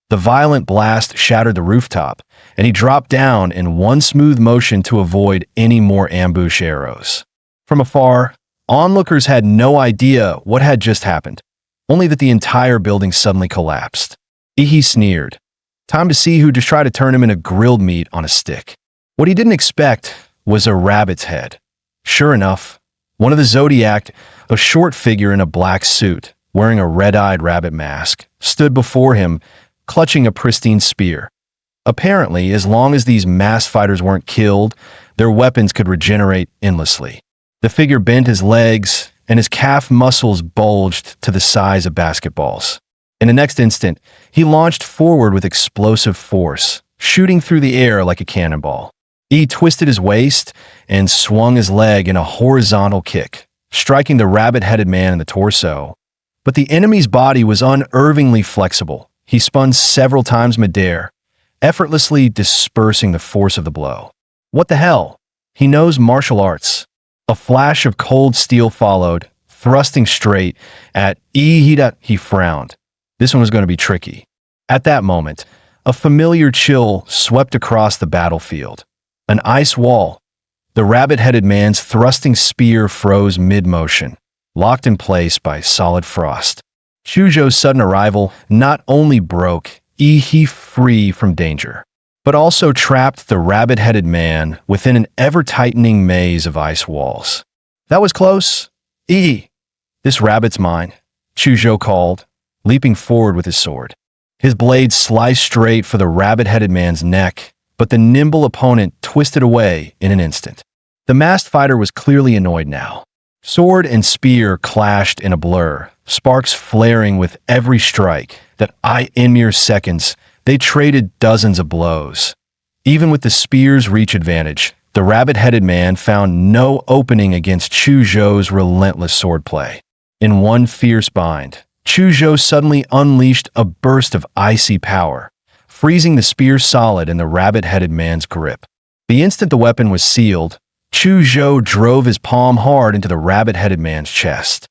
The violent blast shattered the rooftop, and he dropped down in one smooth motion to avoid any more ambush arrows. From afar, onlookers had no idea what had just happened, only that the entire building suddenly collapsed. Ihi sneered. Time to see who just tried to turn him into grilled meat on a stick. What he didn't expect was a rabbit's head. Sure enough, one of the Zodiac, a short figure in a black suit, wearing a red-eyed rabbit mask, stood before him, clutching a pristine spear. Apparently, as long as these masked fighters weren't killed, their weapons could regenerate endlessly. The figure bent his legs, and his calf muscles bulged to the size of basketballs. In the next instant, he launched forward with explosive force, shooting through the air like a cannonball. He twisted his waist and swung his leg in a horizontal kick, striking the rabbit-headed man in the torso. But the enemy's body was unervingly flexible. He spun several times midair, effortlessly dispersing the force of the blow. What the hell? He knows martial arts. A flash of cold steel followed, thrusting straight at Ihida. He frowned. This one was going to be tricky. At that moment, a familiar chill swept across the battlefield. An ice wall. The rabbit-headed man's thrusting spear froze mid-motion, locked in place by solid frost. Chuzhou's sudden arrival not only broke Ihi free from danger, but also trapped the rabbit-headed man within an ever-tightening maze of ice walls. That was close. Ihi, this rabbit's mine, Chuzhou called, leaping forward with his sword. His blade sliced straight for the rabbit-headed man's neck, but the nimble opponent twisted away in an instant. The masked fighter was clearly annoyed now. Sword and spear clashed in a blur, sparks flaring with every strike that in mere seconds, they traded dozens of blows. Even with the spear's reach advantage, the rabbit-headed man found no opening against Chuzhou's relentless swordplay. In one fierce bind, Chuzhou suddenly unleashed a burst of icy power, freezing the spear solid in the rabbit-headed man's grip. The instant the weapon was sealed, Chuzhou drove his palm hard into the rabbit-headed man's chest.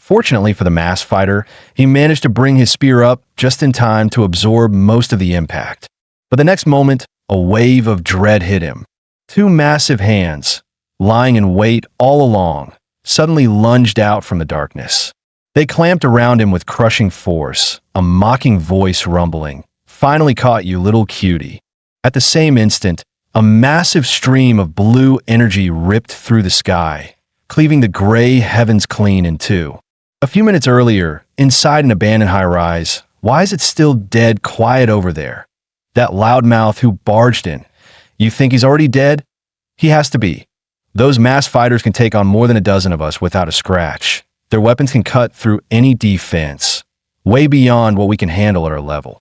Fortunately for the masked fighter, he managed to bring his spear up just in time to absorb most of the impact. But the next moment, a wave of dread hit him. Two massive hands, lying in wait all along, suddenly lunged out from the darkness. They clamped around him with crushing force, a mocking voice rumbling, "Finally caught you, little cutie." At the same instant, a massive stream of blue energy ripped through the sky, cleaving the gray heavens clean in two. A few minutes earlier, inside an abandoned high-rise, why is it still dead quiet over there? That loudmouth who barged in. You think he's already dead? He has to be. Those masked fighters can take on more than a dozen of us without a scratch. Their weapons can cut through any defense, way beyond what we can handle at our level.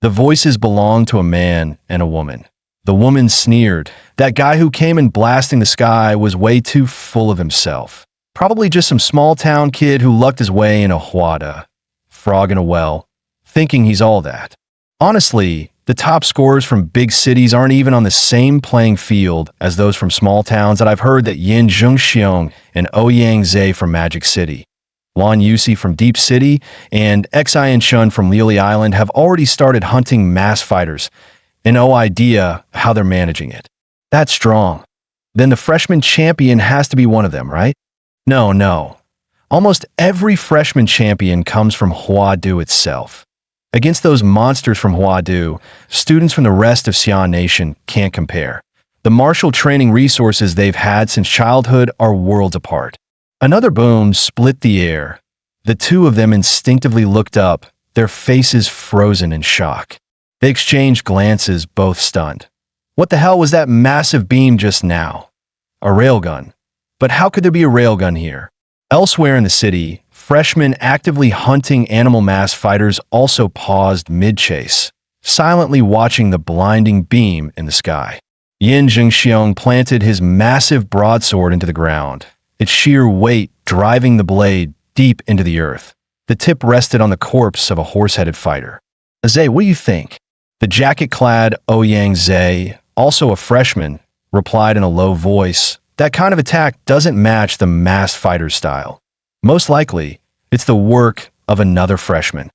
The voices belonged to a man and a woman. The woman sneered. That guy who came in blasting the sky was way too full of himself. Probably just some small-town kid who lucked his way in a hwada, frog in a well, thinking he's all that. Honestly, the top scorers from big cities aren't even on the same playing field as those from small towns that I've heard that Yin Zhengxiong and Ouyang Zhe from Magic City, Lan Yusi from Deep City, and Xian Shun from Lily Island have already started hunting mass fighters, and no idea how they're managing it. That's strong. Then the freshman champion has to be one of them, right? No. Almost every freshman champion comes from Huadu itself. Against those monsters from Huadu, students from the rest of Xian Nation can't compare. The martial training resources they've had since childhood are worlds apart. Another boom split the air. The two of them instinctively looked up, their faces frozen in shock. They exchanged glances, both stunned. What the hell was that massive beam just now? A railgun. But how could there be a railgun here? Elsewhere in the city, freshmen actively hunting animal mass fighters also paused mid-chase, silently watching the blinding beam in the sky. Yin Zhengxiong planted his massive broadsword into the ground, its sheer weight driving the blade deep into the earth. The tip rested on the corpse of a horse-headed fighter. "Zhe, what do you think?" The jacket-clad Ouyang Zhe, also a freshman, replied in a low voice. That kind of attack doesn't match the masked fighter style. Most likely, it's the work of another freshman.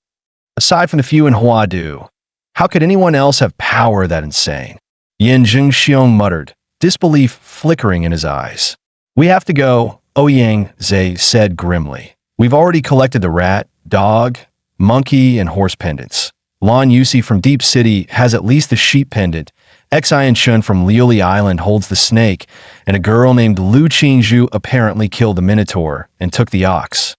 Aside from the few in Huadu, how could anyone else have power that insane? Yin Zhengxiong muttered, disbelief flickering in his eyes. "We have to go," Ouyang Zhe said grimly. "We've already collected the rat, dog, monkey, and horse pendants. Lan Yusi from Deep City has at least the sheep pendant. Xian Shun from Lioli Island holds the snake, and a girl named Lu Qingzhu apparently killed the minotaur and took the ox.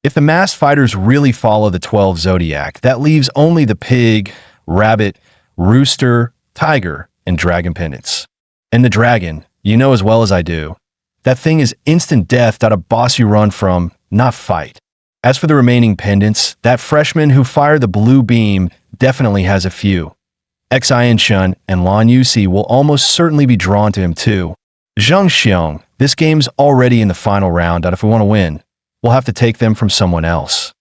If the masked fighters really follow the 12 zodiac, that leaves only the pig, rabbit, rooster, tiger, and dragon pendants. And the dragon, you know as well as I do, that thing is instant death that a boss you run from, not fight. As for the remaining pendants, that freshman who fired the blue beam definitely has a few. Xian Shun and Lan Yusi will almost certainly be drawn to him too. Zhengxiong, this game's already in the final round, and if we want to win, we'll have to take them from someone else."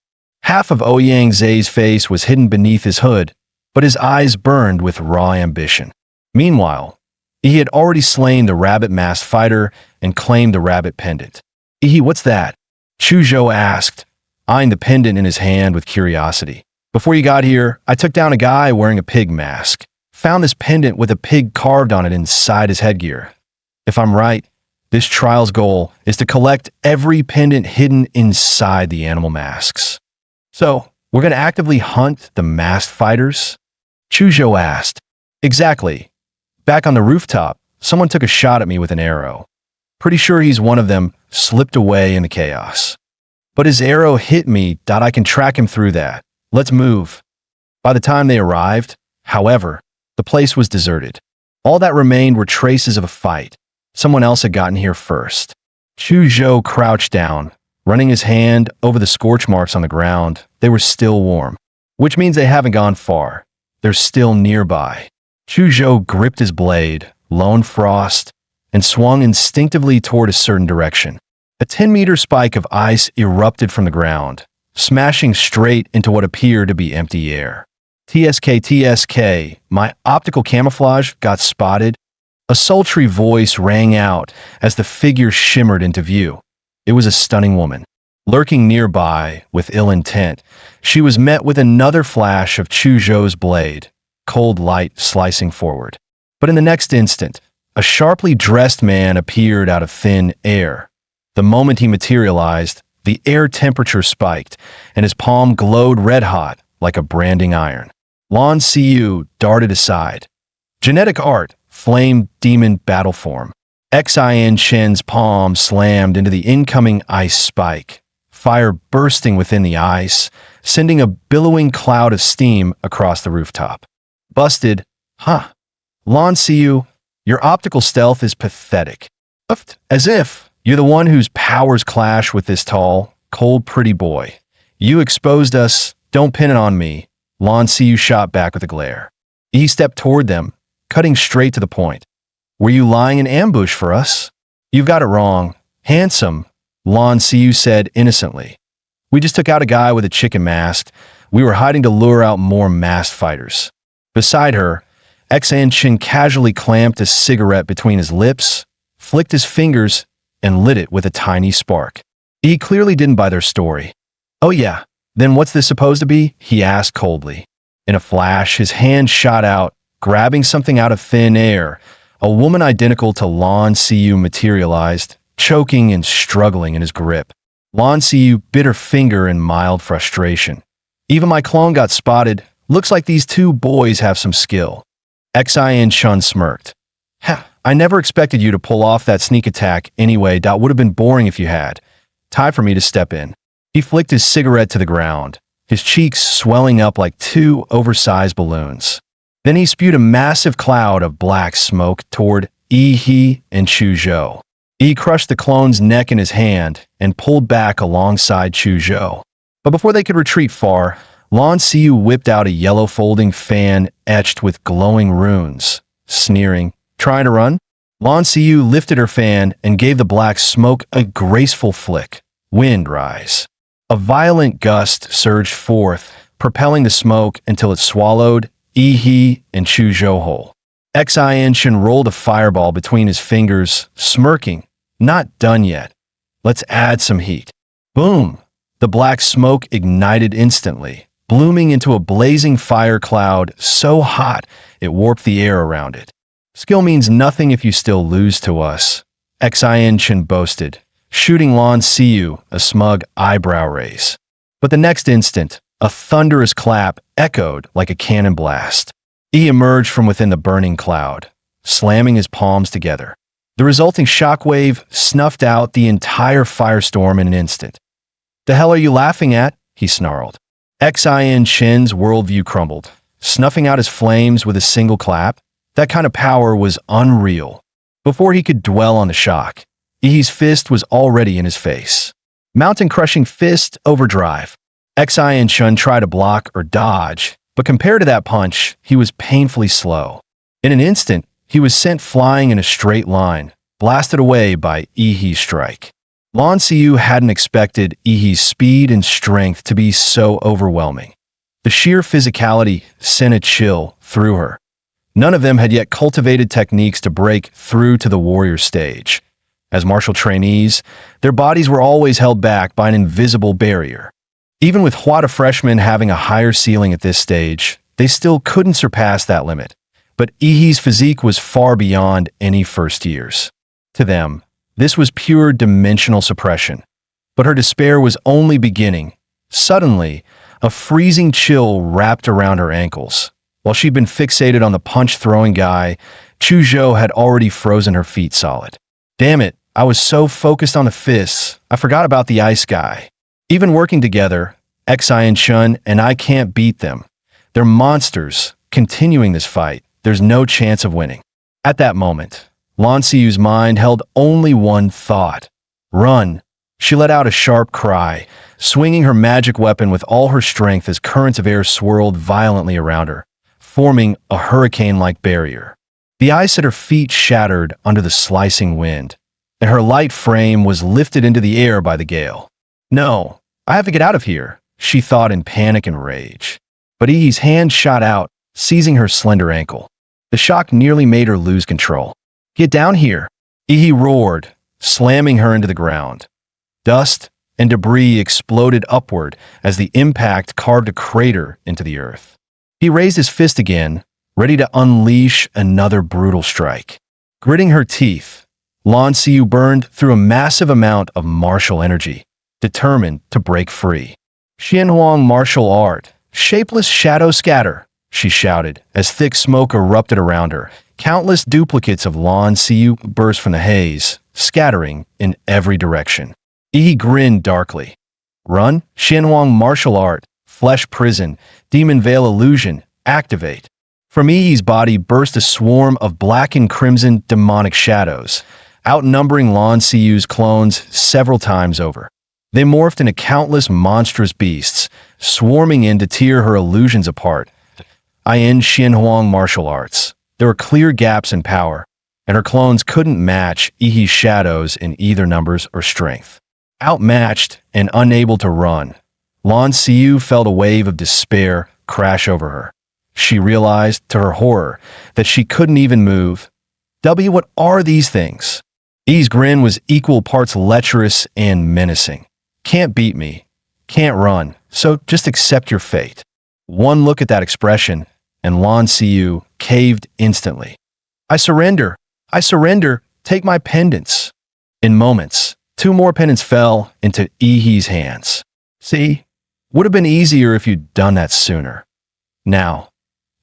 Half of Ouyang Zhe's face was hidden beneath his hood, but his eyes burned with raw ambition. Meanwhile, he had already slain the rabbit masked fighter and claimed the rabbit pendant. What's that?" Chuzhou asked, eyeing the pendant in his hand with curiosity. "Before you got here, I took down a guy wearing a pig mask. Found this pendant with a pig carved on it inside his headgear. If I'm right, this trial's goal is to collect every pendant hidden inside the animal masks. So, we're going to actively hunt the masked fighters?" Chuzhou asked. "Exactly. Back on the rooftop, someone took a shot at me with an arrow. Pretty sure he's one of them, slipped away in the chaos. But his arrow hit me, I can track him through that. Let's move." By the time they arrived, however, the place was deserted. All that remained were traces of a fight. Someone else had gotten here first. Chuzhou crouched down, running his hand over the scorch marks on the ground. They were still warm, which means they haven't gone far. They're still nearby. Chuzhou gripped his blade, lone frost, and swung instinctively toward a certain direction. A 10-meter spike of ice erupted from the ground, smashing straight into what appeared to be empty air. TSK, my optical camouflage got spotted. A sultry voice rang out as the figure shimmered into view. It was a stunning woman. Lurking nearby with ill intent, she was met with another flash of Chu Zhou's blade, cold light slicing forward. But in the next instant, a sharply dressed man appeared out of thin air. The moment he materialized, the air temperature spiked, and his palm glowed red-hot like a branding iron. Lan Xiyu darted aside. Genetic art, flame demon battle form. Xin Chen's palm slammed into the incoming ice spike, fire bursting within the ice, sending a billowing cloud of steam across the rooftop. Busted. Huh. Lan Xiyu, your optical stealth is pathetic. As if you're the one whose powers clash with this tall, cold, pretty boy. You exposed us. Don't pin it on me. Lan Xiyu shot back with a glare. He stepped toward them, cutting straight to the point. Were you lying in ambush for us? You've got it wrong. Handsome, Lan Xiyu said innocently. We just took out a guy with a chicken mask. We were hiding to lure out more masked fighters. Beside her, Xin Chen casually clamped a cigarette between his lips, flicked his fingers, and lit it with a tiny spark. He clearly didn't buy their story. Oh yeah, then what's this supposed to be? He asked coldly. In a flash, his hand shot out, grabbing something out of thin air. A woman identical to Lan Xiyu materialized, choking and struggling in his grip. Lan Xiyu bit her finger in mild frustration. Even my clone got spotted. Looks like these two boys have some skill. Xin Chen smirked. I never expected you to pull off that sneak attack anyway. That would have been boring if you had. Time for me to step in. He flicked his cigarette to the ground, his cheeks swelling up like two oversized balloons. Then he spewed a massive cloud of black smoke toward Yi and Chu Zhou. He crushed the clone's neck in his hand and pulled back alongside Chu Zhou. But before they could retreat far, Lan Xiyu whipped out a yellow folding fan etched with glowing runes. Sneering, trying to run? Lan Xiyu lifted her fan and gave the black smoke a graceful flick. Wind rise. A violent gust surged forth, propelling the smoke until it swallowed Yi and Chu Zhou whole. Xin Chen rolled a fireball between his fingers, smirking. Not done yet. Let's add some heat. Boom! The black smoke ignited instantly, blooming into a blazing fire cloud so hot it warped the air around it. Skill means nothing if you still lose to us, Xin Chen boasted, shooting Lan Xiyu a smug eyebrow raise. But the next instant, a thunderous clap echoed like a cannon blast. He emerged from within the burning cloud, slamming his palms together. The resulting shockwave snuffed out the entire firestorm in an instant. The hell are you laughing at? He snarled. Xin Chen's worldview crumbled, snuffing out his flames with a single clap. That kind of power was unreal. Before he could dwell on the shock, Yi's fist was already in his face. Mountain-crushing fist overdrive. Xin Chen tried to block or dodge, but compared to that punch, he was painfully slow. In an instant, he was sent flying in a straight line, blasted away by Yi's strike. Lan Xiyu hadn't expected Yi's speed and strength to be so overwhelming. The sheer physicality sent a chill through her. None of them had yet cultivated techniques to break through to the warrior stage. As martial trainees, their bodies were always held back by an invisible barrier. Even with Huada freshmen having a higher ceiling at this stage, they still couldn't surpass that limit. But Yi's physique was far beyond any first years. To them, this was pure dimensional suppression. But her despair was only beginning. Suddenly, a freezing chill wrapped around her ankles. While she'd been fixated on the punch-throwing guy, Chu Zhou had already frozen her feet solid. Damn it, I was so focused on the fists, I forgot about the ice guy. Even working together, Xin Chen and I can't beat them. They're monsters. Continuing this fight, there's no chance of winning. At that moment, Lan Xiyu's mind held only one thought. Run. She let out a sharp cry, swinging her magic weapon with all her strength as currents of air swirled violently around her, forming a hurricane-like barrier. The ice at her feet shattered under the slicing wind, and her light frame was lifted into the air by the gale. No, I have to get out of here, she thought in panic and rage. But Yi's hand shot out, seizing her slender ankle. The shock nearly made her lose control. Get down here, Yi roared, slamming her into the ground. Dust, and debris exploded upward as the impact carved a crater into the earth. He raised his fist again, ready to unleash another brutal strike. Gritting her teeth, Lan Xiu burned through a massive amount of martial energy, determined to break free. Xianhuang martial art, shapeless shadow scatter, she shouted as thick smoke erupted around her. Countless duplicates of Lan Xiu burst from the haze, scattering in every direction. Yi grinned darkly. Run, Xianhuang martial art, flesh prison, demon veil illusion, activate. From Yi's body burst a swarm of black and crimson demonic shadows, outnumbering Lan Xiu's clones several times over. They morphed into countless monstrous beasts, swarming in to tear her illusions apart. In Xianhuang martial arts, there were clear gaps in power, and her clones couldn't match Yi's shadows in either numbers or strength. Outmatched and unable to run, Lan Xiu felt a wave of despair crash over her. She realized, to her horror, that she couldn't even move. What are these things? Yi's grin was equal parts lecherous and menacing. Can't beat me. Can't run. So just accept your fate. One look at that expression, and Lan Xiu caved instantly. I surrender. I surrender. Take my pendants. In moments, 2 more pendants fell into Yi's hands. See? Would have been easier if you'd done that sooner. Now,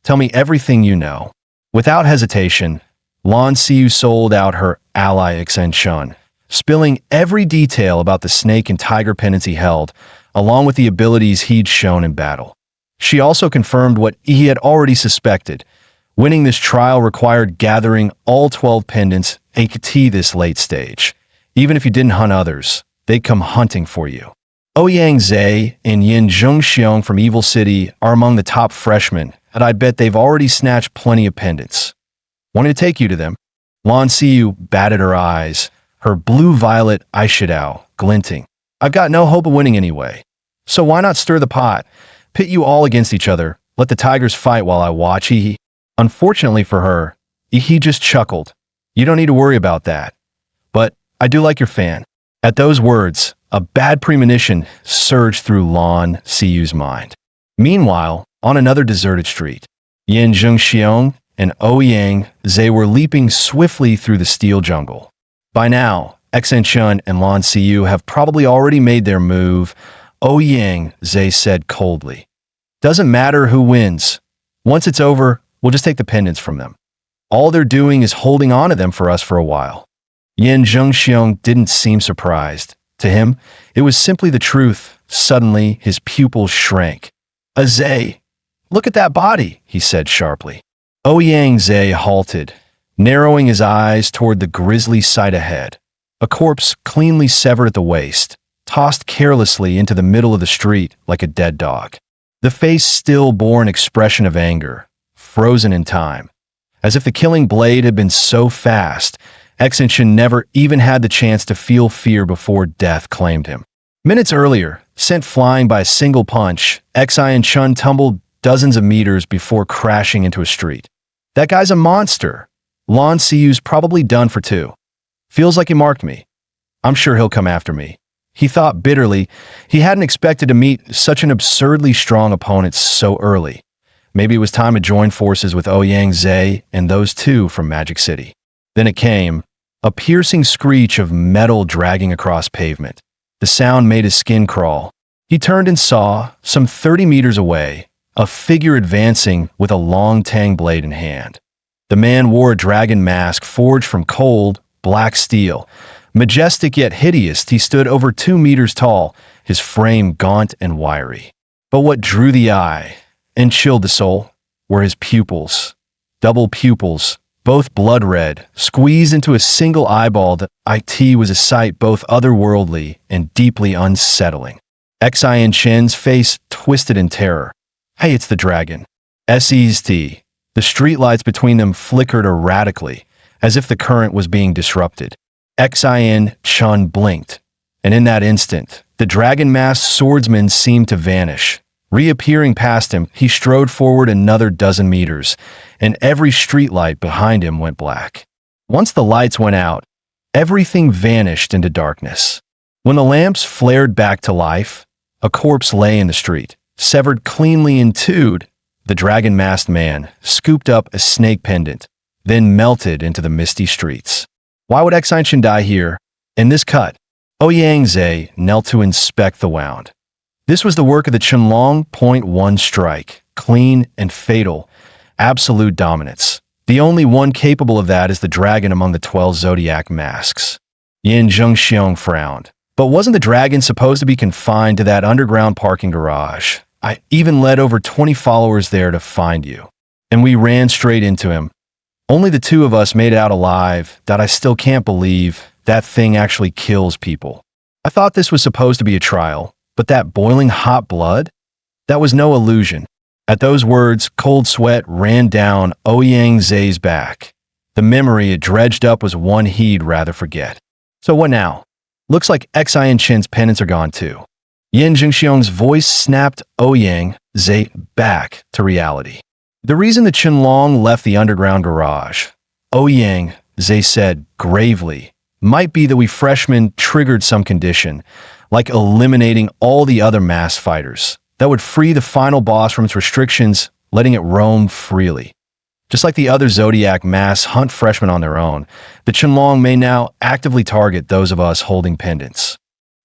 tell me everything you know. Without hesitation, Lan Xiu sold out her ally Exenshun, spilling every detail about the snake and tiger pendants he held, along with the abilities he'd shown in battle. She also confirmed what he had already suspected. Winning this trial required gathering all 12 pendants AKT this late stage. Even if you didn't hunt others, they'd come hunting for you. Ouyang Zhe and Yin Zhongxiong from Evil City are among the top freshmen, and I bet they've already snatched plenty of pendants. Wanted to take you to them. Lan Xiu batted her eyes, her blue-violet eyeshadow glinting. I've got no hope of winning anyway. So why not stir the pot? Pit you all against each other. Let the tigers fight while I watch. He. Unfortunately for her, he just chuckled. You don't need to worry about that. But I do like your fan. At those words, a bad premonition surged through Lan Xiu's mind. Meanwhile, on another deserted street, Yin Zhongxiong and Ouyang Zhe were leaping swiftly through the steel jungle. By now, Exenshun and Lan Xiu have probably already made their move. Ouyang Zhe said coldly. Doesn't matter who wins. Once it's over, we'll just take the pendants from them. All they're doing is holding on to them for us for a while. Yin Zhongxiong didn't seem surprised. To him, it was simply the truth. Suddenly, his pupils shrank. Zhe, look at that body, he said sharply. Ouyang Zhe halted, narrowing his eyes toward the grisly sight ahead. A corpse cleanly severed at the waist, tossed carelessly into the middle of the street like a dead dog. The face still bore an expression of anger, frozen in time. As if the killing blade had been so fast, Exenshun never even had the chance to feel fear before death claimed him. Minutes earlier, sent flying by a single punch, Exenshun tumbled dozens of meters before crashing into a street. That guy's a monster. Lan Xiu's probably done for 2. Feels like he marked me. I'm sure he'll come after me. He thought bitterly. He hadn't expected to meet such an absurdly strong opponent so early. Maybe it was time to join forces with Ouyang Zhe and those 2 from Magic City. Then it came, a piercing screech of metal dragging across pavement. The sound made his skin crawl. He turned and saw, some 30 meters away, a figure advancing with a long tang blade in hand. The man wore a dragon mask forged from cold, black steel. Majestic yet hideous, he stood over 2 meters tall, his frame gaunt and wiry. But what drew the eye and chilled the soul were his pupils. Double pupils, both blood red, squeezed into a single eyeball. That was a sight both otherworldly and deeply unsettling. Xian face twisted in terror. Hey, it's the dragon. SE's T. The streetlights between them flickered erratically, as if the current was being disrupted. Xian blinked, and in that instant, the dragon-masked swordsman seemed to vanish. Reappearing past him, he strode forward another dozen meters, and every streetlight behind him went black. Once the lights went out, everything vanished into darkness. When the lamps flared back to life, a corpse lay in the street, severed cleanly in two. The dragon-masked man scooped up a snake pendant, then melted into the misty streets. Why would Exine die here? In this cut, Ouyang Zhe knelt to inspect the wound. This was the work of the Qianlong .1 strike, clean and fatal, absolute dominance. The only one capable of that is the dragon among the 12 zodiac masks. Yin Zhengxiong frowned. But wasn't the dragon supposed to be confined to that underground parking garage? I even led over 20 followers there to find you. And we ran straight into him. Only the two of us made it out alive. That I still can't believe that thing actually kills people. I thought this was supposed to be a trial, but that boiling hot blood? That was no illusion. At those words, cold sweat ran down Ouyang Zhe's back. The memory it dredged up was one he'd rather forget. So what now? Looks like Xian Chen's pendants are gone too. Yin Zhengxiong's voice snapped Ouyang Zhe back to reality. The reason the Qianlong left the underground garage, Ouyang Zhe said gravely, might be that we freshmen triggered some condition, like eliminating all the other mass fighters, that would free the final boss from its restrictions, letting it roam freely. Just like the other Zodiac mass hunt freshmen on their own, the Qianlong may now actively target those of us holding pendants.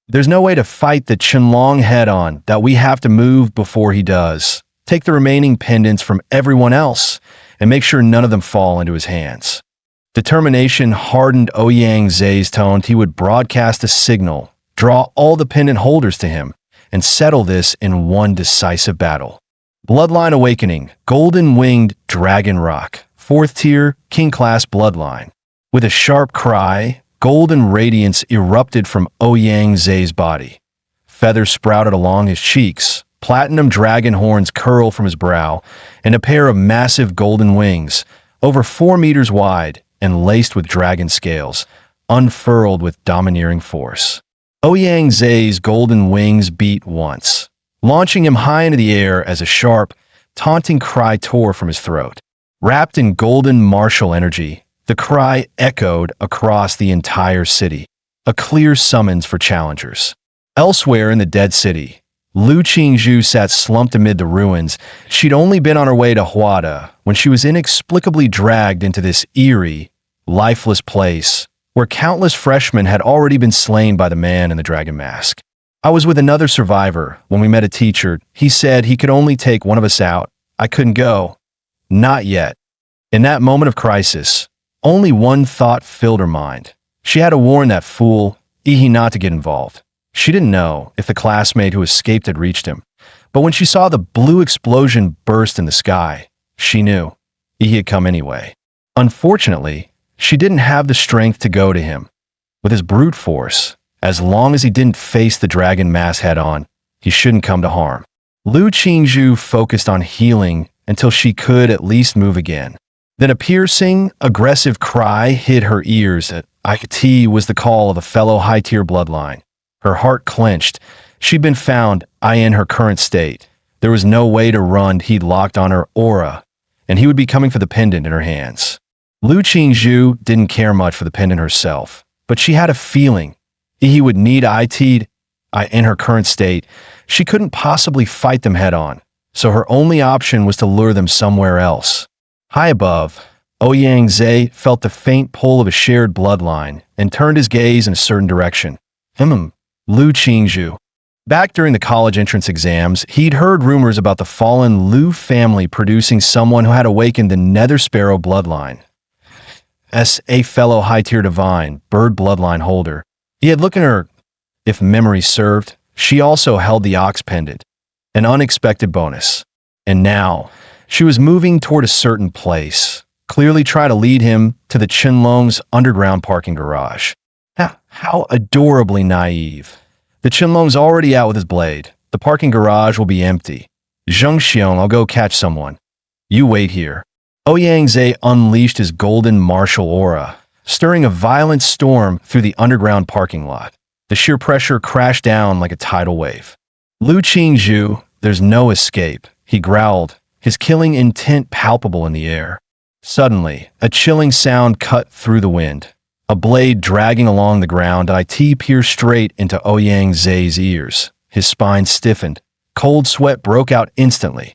There's no way to fight the Qianlong head-on that we have to move before he does. Take the remaining pendants from everyone else and make sure none of them fall into his hands. Determination hardened Ouyang Zhe's tone. He would broadcast a signal, draw all the pendant holders to him, and settle this in one decisive battle. Bloodline Awakening, Golden-Winged Dragon Rock, 4th tier, King-class bloodline. With a sharp cry, golden radiance erupted from Ouyang Zhe's body. Feathers sprouted along his cheeks, platinum dragon horns curled from his brow, and a pair of massive golden wings, over 4 meters wide and laced with dragon scales, unfurled with domineering force. Ouyang Zhe's golden wings beat once, launching him high into the air as a sharp, taunting cry tore from his throat. Wrapped in golden martial energy, the cry echoed across the entire city, a clear summons for challengers. Elsewhere in the dead city, Lu Qingzhu sat slumped amid the ruins. She'd only been on her way to Huada when she was inexplicably dragged into this eerie, lifeless place where countless freshmen had already been slain by the man in the dragon mask. I was with another survivor when we met a teacher. He said he could only take one of us out. I couldn't go. Not yet. In that moment of crisis, only one thought filled her mind. She had to warn that fool, Ihi, not to get involved. She didn't know if the classmate who escaped had reached him. But when she saw the blue explosion burst in the sky, she knew Ihi had come anyway. Unfortunately, she didn't have the strength to go to him. With his brute force, as long as he didn't face the dragon mass head-on, he shouldn't come to harm. Lu Qingzhu focused on healing until she could at least move again. Then a piercing, aggressive cry hit her ears. It was the call of a fellow high-tier bloodline. Her heart clenched. She'd been found, in her current state. There was no way to run. He'd locked on her aura, and he would be coming for the pendant in her hands. Lu Qingzhu didn't care much for the pendant herself, but she had a feeling he would need in her current state. She couldn't possibly fight them head-on, so her only option was to lure them somewhere else. High above, Ouyang Zhe felt the faint pull of a shared bloodline and turned his gaze in a certain direction. Lu Qingzhu. Back during the college entrance exams, he'd heard rumors about the fallen Lu family producing someone who had awakened the Nether Sparrow bloodline. As a fellow high-tier divine, bird bloodline holder, he had looked at her. If memory served, she also held the ox pendant, an unexpected bonus. And now, she was moving toward a certain place, clearly trying to lead him to the Qianlong's underground parking garage. How adorably naive. The Qianlong's already out with his blade. The parking garage will be empty. Zhengxiong, I'll go catch someone. You wait here. Ouyang Zhe unleashed his golden martial aura, stirring a violent storm through the underground parking lot. The sheer pressure crashed down like a tidal wave. Lu Qingzhu, there's no escape, he growled, his killing intent palpable in the air. Suddenly, a chilling sound cut through the wind. A blade dragging along the ground, it pierced straight into Ouyang Zhe's ears. His spine stiffened. Cold sweat broke out instantly.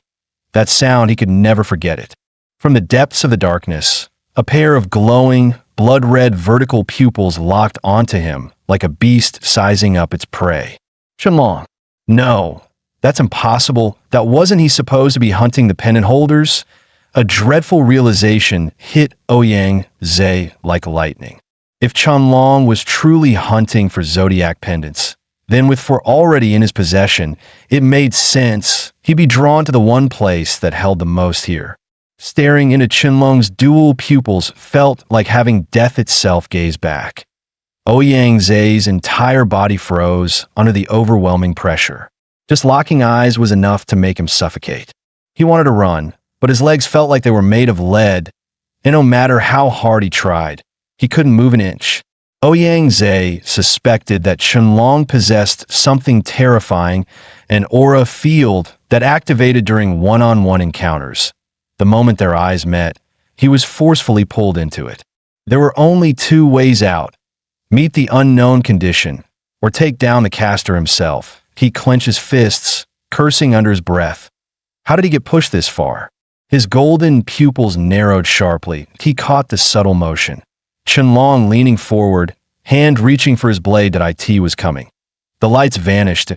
That sound, he could never forget it. From the depths of the darkness, a pair of glowing, blood-red vertical pupils locked onto him like a beast sizing up its prey. Qianlong. No, that's impossible. That wasn't he supposed to be hunting the pennant holders? A dreadful realization hit Ouyang Zhe like lightning. If Qianlong was truly hunting for zodiac pendants, then with four already in his possession, it made sense he'd be drawn to the one place that held the most here. Staring into Qianlong's dual pupils felt like having death itself gaze back. Ouyang Zhe's entire body froze under the overwhelming pressure. Just locking eyes was enough to make him suffocate. He wanted to run, but his legs felt like they were made of lead, and no matter how hard he tried, he couldn't move an inch. Ouyang Zhe suspected that Qianlong possessed something terrifying, an aura field that activated during one-on-one encounters. The moment their eyes met, he was forcefully pulled into it. There were only two ways out: meet the unknown condition, or take down the caster himself. He clenched his fists, cursing under his breath. How did he get pushed this far? His golden pupils narrowed sharply. He caught the subtle motion. Qianlong leaning forward, hand reaching for his blade that it was coming. The lights vanished.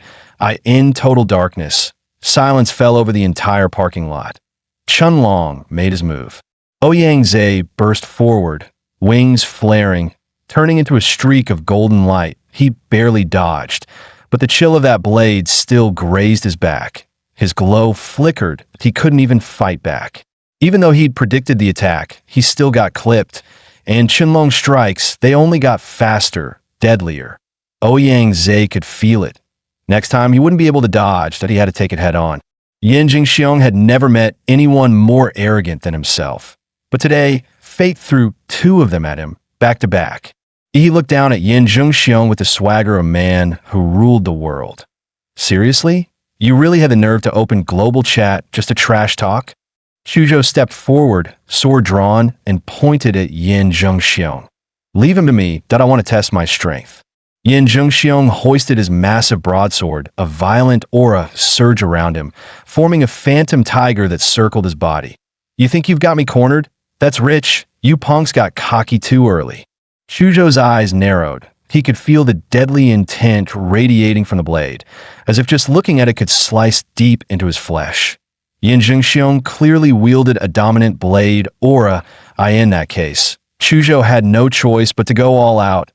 In total darkness, silence fell over the entire parking lot. Qianlong made his move. Ouyang Zhe burst forward, wings flaring, turning into a streak of golden light. He barely dodged, but the chill of that blade still grazed his back. His glow flickered. He couldn't even fight back. Even though he'd predicted the attack, he still got clipped. And Qianlong's strikes, they only got faster, deadlier. Ouyang Zhe could feel it. Next time, he wouldn't be able to dodge, that he had to take it head on. Yin Jingxiong had never met anyone more arrogant than himself. But today, fate threw two of them at him, back to back. He looked down at Yin Jingxiong with the swagger of a man who ruled the world. Seriously? You really had the nerve to open global chat just to trash talk? Chuzhou stepped forward, sword drawn, and pointed at Yin Jingxiong. Leave him to me, that I want to test my strength. Yin Jingxiong hoisted his massive broadsword. A violent aura surged around him, forming a phantom tiger that circled his body. You think you've got me cornered? That's rich. You punks got cocky too early. Chuzhou's eyes narrowed. He could feel the deadly intent radiating from the blade, as if just looking at it could slice deep into his flesh. Yin Jingxiong clearly wielded a dominant blade aura. In that case, Chuzhou had no choice but to go all out.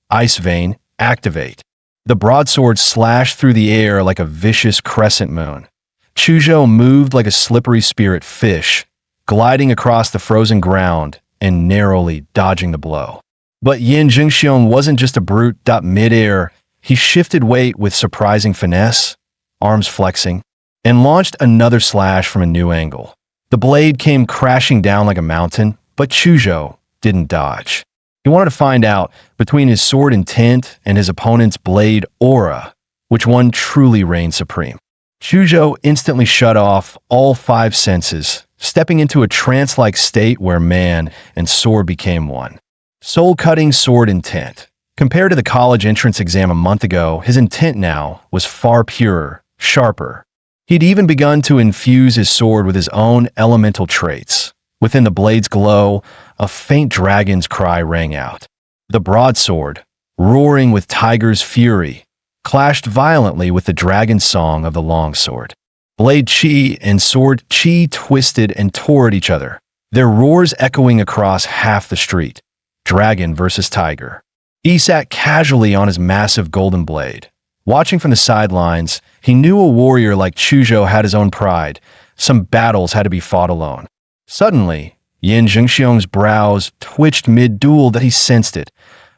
Ice Vein, activate. The broadsword slashed through the air like a vicious crescent moon. Chuzhou moved like a slippery spirit fish, gliding across the frozen ground and narrowly dodging the blow. But Yin Jingxiong wasn't just a brute. Mid-air, he shifted weight with surprising finesse, arms flexing, and launched another slash from a new angle. The blade came crashing down like a mountain, but Chuzhou didn't dodge. He wanted to find out, between his sword intent and his opponent's blade aura, which one truly reigned supreme. Chuzhou instantly shut off all five senses, stepping into a trance-like state where man and sword became one. Soul-cutting sword intent. Compared to the college entrance exam a month ago, his intent now was far purer, sharper. He'd even begun to infuse his sword with his own elemental traits. Within the blade's glow, a faint dragon's cry rang out. The broadsword, roaring with tiger's fury, clashed violently with the dragon song of the longsword. Blade chi and sword chi twisted and tore at each other, their roars echoing across half the street. Dragon versus tiger. He sat casually on his massive golden blade. Watching from the sidelines, he knew a warrior like Chuzhou had his own pride. Some battles had to be fought alone. Suddenly, Yin Jingxiong's brows twitched mid-duel that he sensed it.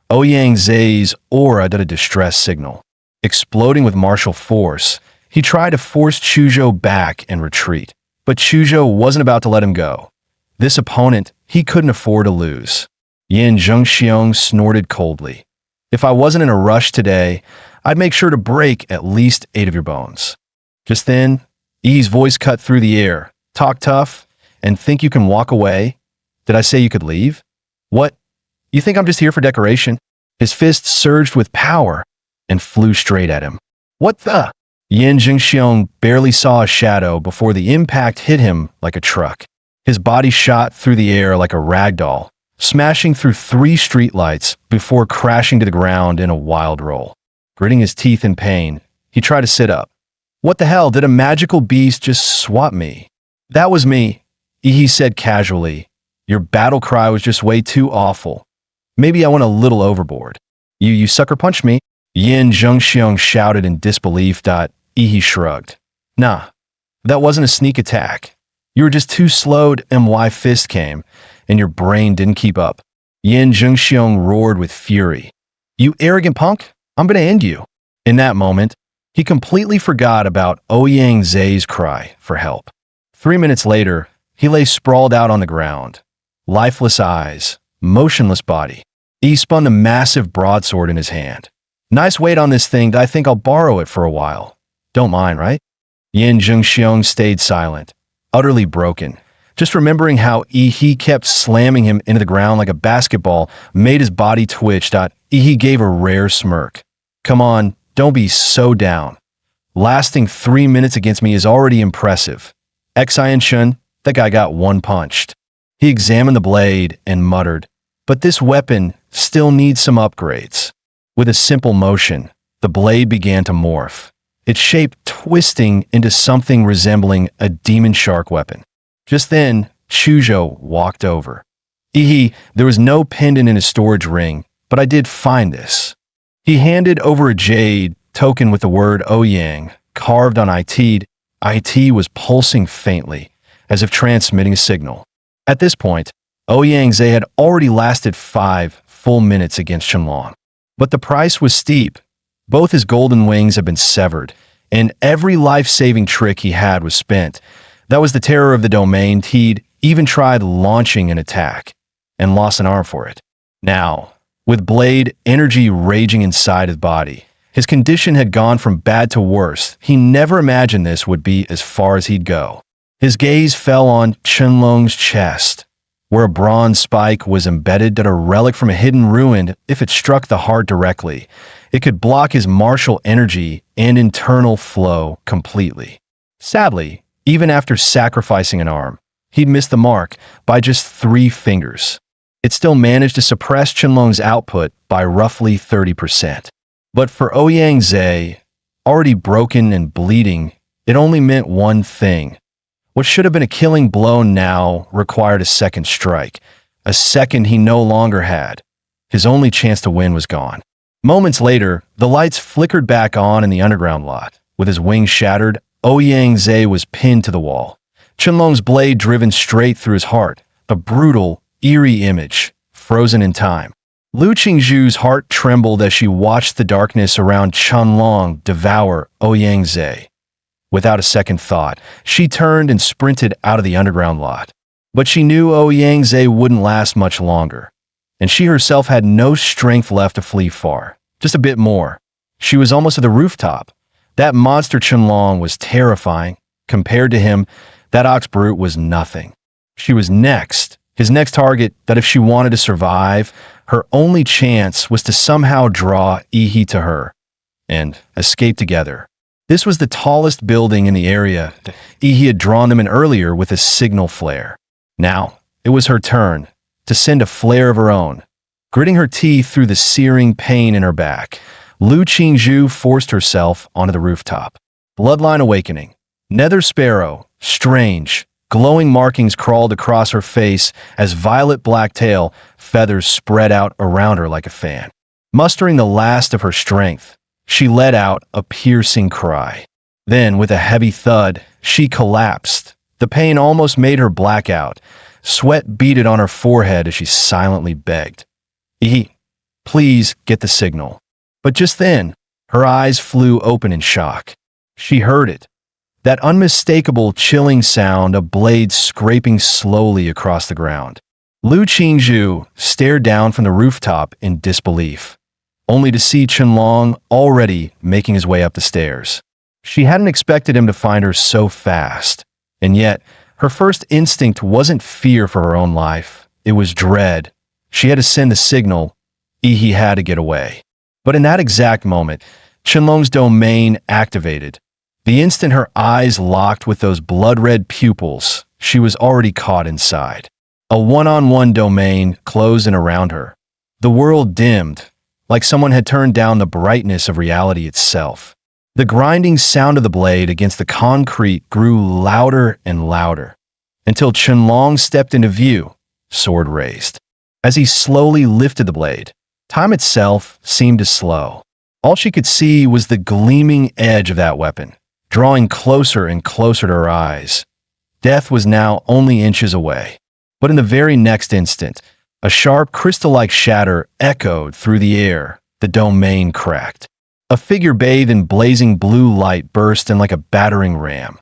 Ouyang Zhe's aura did a distress signal. Exploding with martial force, he tried to force Chuzhou back and retreat. But Chuzhou wasn't about to let him go. This opponent, he couldn't afford to lose. Yin Jingxiong snorted coldly. If I wasn't in a rush today, I'd make sure to break at least 8 of your bones. Just then, Yi's voice cut through the air. Talk tough and think you can walk away? Did I say you could leave? What? You think I'm just here for decoration? His fist surged with power and flew straight at him. What the? Yin Jingxiong barely saw a shadow before the impact hit him like a truck. His body shot through the air like a rag doll, smashing through 3 streetlights before crashing to the ground in a wild roll. Gritting his teeth in pain, he tried to sit up. What the hell, did a magical beast just swap me? That was me, Yi said casually. Your battle cry was just way too awful. Maybe I went a little overboard. You sucker punched me. Yin Zhengxiong shouted in disbelief. Yi shrugged. Nah, that wasn't a sneak attack. You were just too slowed and my fist came, and your brain didn't keep up. Yin Zhengxiong roared with fury. You arrogant punk, I'm gonna end you. In that moment, he completely forgot about Ouyang Zhe's cry for help. 3 minutes later, he lay sprawled out on the ground. Lifeless eyes, motionless body. He spun a massive broadsword in his hand. Nice weight on this thing, I think I'll borrow it for a while. Don't mind, right? Yin Zhengxiong stayed silent, utterly broken. Just remembering how Yi kept slamming him into the ground like a basketball made his body twitch. Yi gave a rare smirk. Come on, don't be so down. Lasting 3 minutes against me is already impressive. Xian Shun, that guy got one punched. He examined the blade and muttered, but this weapon still needs some upgrades. With a simple motion, the blade began to morph, its shape twisting into something resembling a demon shark weapon. Just then, Chuzhou walked over. There was no pendant in his storage ring, but I did find this. He handed over a jade token with the word Ouyang carved on it. It was pulsing faintly, as if transmitting a signal. At this point, Ouyang Zhe had already lasted 5 full minutes against Qianlong. But the price was steep. Both his golden wings had been severed, and every life-saving trick he had was spent. That was the terror of the domain. He'd even tried launching an attack, and lost an arm for it. Now, with blade energy raging inside his body, his condition had gone from bad to worse. He never imagined this would be as far as he'd go. His gaze fell on Qianlong's chest, where a bronze spike was embedded, a relic from a hidden ruin. If it struck the heart directly, it could block his martial energy and internal flow completely. Sadly, even after sacrificing an arm, he'd missed the mark by just 3 fingers. It still managed to suppress Qianlong's output by roughly 30%. But for Ouyang Zhe, already broken and bleeding, it only meant one thing. What should have been a killing blow now required a second strike, a second he no longer had. His only chance to win was gone. Moments later, the lights flickered back on in the underground lot. With his wings shattered, Ouyang Zhe was pinned to the wall. Qianlong's blade driven straight through his heart, a brutal, eerie image, frozen in time. Lu Qingzhu's heart trembled as she watched the darkness around Qianlong devour Ouyang Zhe. Without a second thought, she turned and sprinted out of the underground lot. But she knew Ouyang Zhe wouldn't last much longer, and she herself had no strength left to flee far. Just a bit more. She was almost at the rooftop. That monster Qianlong was terrifying. Compared to him, that ox brute was nothing. She was next, his next target, that if she wanted to survive, her only chance was to somehow draw Yi to her and escape together. This was the tallest building in the area. Yi had drawn them in earlier with a signal flare. Now, it was her turn to send a flare of her own. Gritting her teeth through the searing pain in her back, Lu Qingzhu forced herself onto the rooftop. Bloodline awakening. Nether sparrow, strange, glowing markings crawled across her face as violet black tail feathers spread out around her like a fan. Mustering the last of her strength, she let out a piercing cry. Then, with a heavy thud, she collapsed. The pain almost made her black out. Sweat beaded on her forehead as she silently begged, please get the signal. But just then, her eyes flew open in shock. She heard it. That unmistakable, chilling sound of blades scraping slowly across the ground. Lu Qingzhu stared down from the rooftop in disbelief, only to see Qianlong already making his way up the stairs. She hadn't expected him to find her so fast, and yet her first instinct wasn't fear for her own life. It was dread, She had to send the signal. He had to get away. But in that exact moment, Qianlong's domain activated. The instant her eyes locked with those blood-red pupils, she was already caught inside. A one-on-one domain closed in around her. The world dimmed, like someone had turned down the brightness of reality itself. The grinding sound of the blade against the concrete grew louder and louder, until Qianlong stepped into view, sword raised. As he slowly lifted the blade, time itself seemed to slow. All she could see was the gleaming edge of that weapon, drawing closer and closer to her eyes. Death was now only inches away. But in the very next instant, a sharp crystal-like shatter echoed through the air. The domain cracked. A figure bathed in blazing blue light burst in like a battering ram.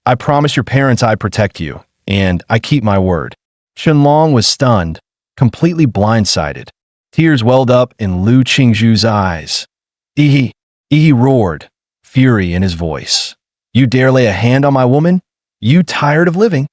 "I promise your parents I protect you, and I keep my word." Qianlong was stunned, completely blindsided. Tears welled up in Lu Qingzhu's eyes. He roared, fury in his voice. "You dare lay a hand on my woman? You tired of living?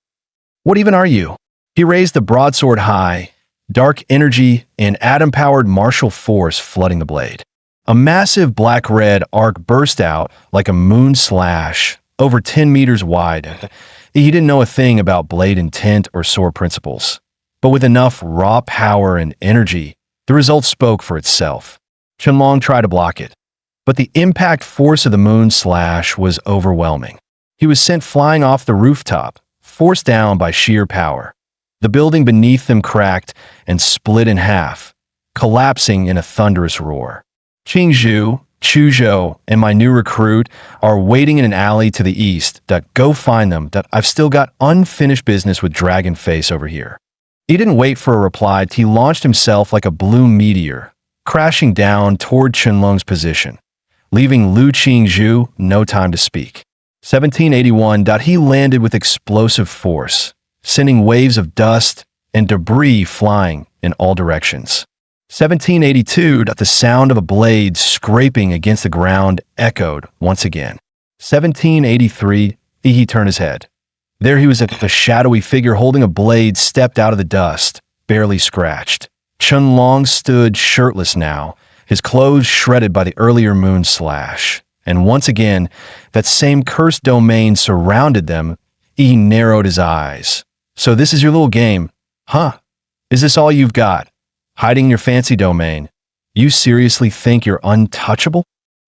What even are you?" He raised the broadsword high, dark energy and atom-powered martial force flooding the blade. A massive black-red arc burst out like a moon slash, over 10 meters wide. He didn't know a thing about blade intent or sword principles, but with enough raw power and energy, the result spoke for itself. Qianlong tried to block it, but the impact force of the moon slash was overwhelming. He was sent flying off the rooftop, forced down by sheer power. The building beneath them cracked and split in half, collapsing in a thunderous roar. Qingzhu, Chuzhou, and my new recruit are waiting in an alley to the east. Go find them. I've still got unfinished business with Dragon Face over here. He didn't wait for a reply. He launched himself like a blue meteor, crashing down toward Qianlong's position, leaving Lu Qingzhu no time to speak. 1781. He landed with explosive force, sending waves of dust and debris flying in all directions. 1782. The sound of a blade scraping against the ground echoed once again. 1783. He turned his head. There he was, a shadowy figure holding a blade stepped out of the dust, barely scratched. Qianlong stood shirtless now, his clothes shredded by the earlier moon slash. And once again, that same cursed domain surrounded them. He narrowed his eyes. "So this is your little game, huh? Is this all you've got? Hiding your fancy domain? You seriously think you're untouchable?"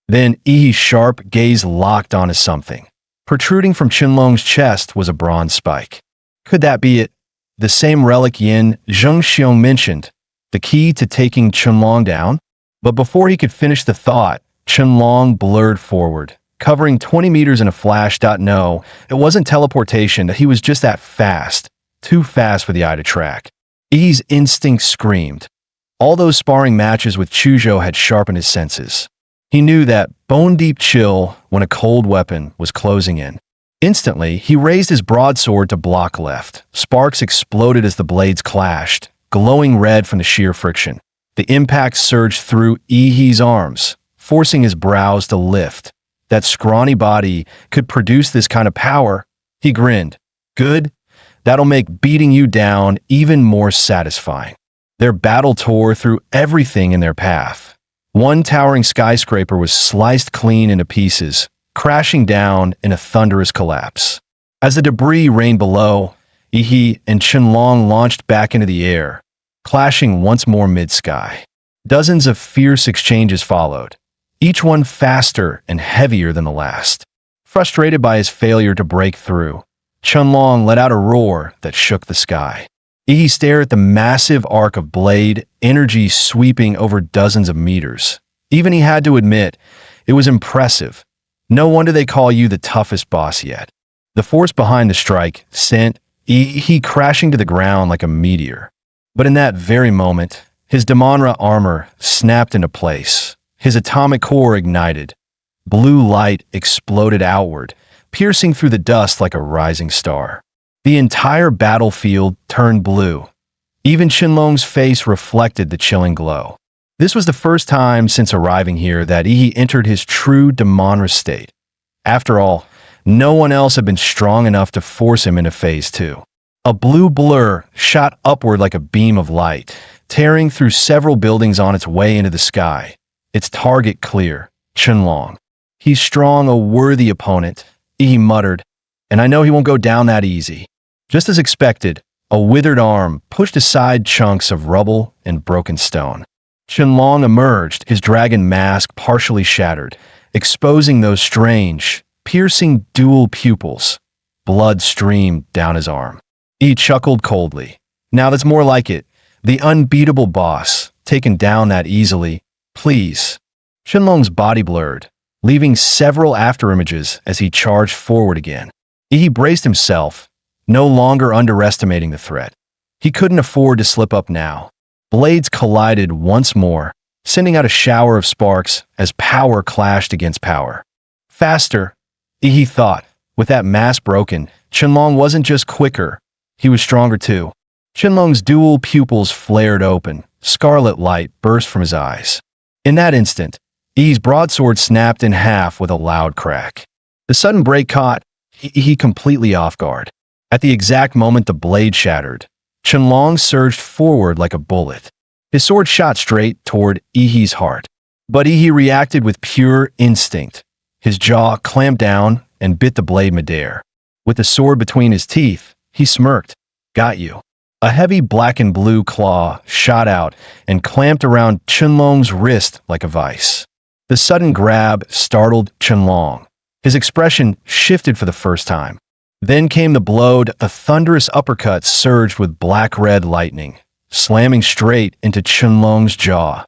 Then Yi's sharp gaze locked onto something. Protruding from Qianlong's chest was a bronze spike. Could that be it? The same relic Yin Zhengxiong mentioned, the key to taking Qianlong down? But before he could finish the thought, Qianlong blurred forward, covering 20 meters in a flash. No, it wasn't teleportation. He was just that fast, too fast for the eye to track. Yi's instinct screamed. All those sparring matches with Chuzhou had sharpened his senses. He knew that bone-deep chill when a cold weapon was closing in. Instantly, he raised his broadsword to block left. Sparks exploded as the blades clashed, glowing red from the sheer friction. The impact surged through Yi's arms, forcing his brows to lift. That scrawny body could produce this kind of power. He grinned. "Good. That'll make beating you down even more satisfying." Their battle tore through everything in their path. One towering skyscraper was sliced clean into pieces, crashing down in a thunderous collapse. As the debris rained below, Yi and Qianlong launched back into the air, clashing once more mid-sky. Dozens of fierce exchanges followed, each one faster and heavier than the last. Frustrated by his failure to break through, Qianlong let out a roar that shook the sky. He stared at the massive arc of blade, energy sweeping over dozens of meters. Even he had to admit, it was impressive. No wonder they call you the toughest boss yet. The force behind the strike sent he crashing to the ground like a meteor. But in that very moment, his Damonra armor snapped into place. His atomic core ignited. Blue light exploded outward, piercing through the dust like a rising star. The entire battlefield turned blue. Even Qianlong's face reflected the chilling glow. This was the first time since arriving here that Yi entered his true Damonra state. After all, no one else had been strong enough to force him into Phase 2. A blue blur shot upward like a beam of light, tearing through several buildings on its way into the sky. Its target clear, Qianlong. He's strong, a worthy opponent, he muttered, and I know he won't go down that easy. Just as expected, a withered arm pushed aside chunks of rubble and broken stone. Qianlong emerged, his dragon mask partially shattered, exposing those strange, piercing dual pupils. Blood streamed down his arm. He chuckled coldly. Now that's more like it. The unbeatable boss, taken down that easily. Please. Qianlong's body blurred, leaving several afterimages as he charged forward again. He braced himself, no longer underestimating the threat. He couldn't afford to slip up now. Blades collided once more, sending out a shower of sparks as power clashed against power. Faster, he thought. With that mask broken, Qianlong wasn't just quicker, he was stronger too. Qianlong's dual pupils flared open, scarlet light burst from his eyes. In that instant, Yi's broadsword snapped in half with a loud crack. The sudden break caught Yi completely off guard. At the exact moment the blade shattered, Qianlong surged forward like a bullet. His sword shot straight toward Yi's heart. But Yi reacted with pure instinct. His jaw clamped down and bit the blade midair. With the sword between his teeth, he smirked. Got you. A heavy black and blue claw shot out and clamped around Qianlong's wrist like a vice. The sudden grab startled Qianlong. His expression shifted for the first time. Then came the blow. A thunderous uppercut surged with black-red lightning, slamming straight into Qianlong's jaw.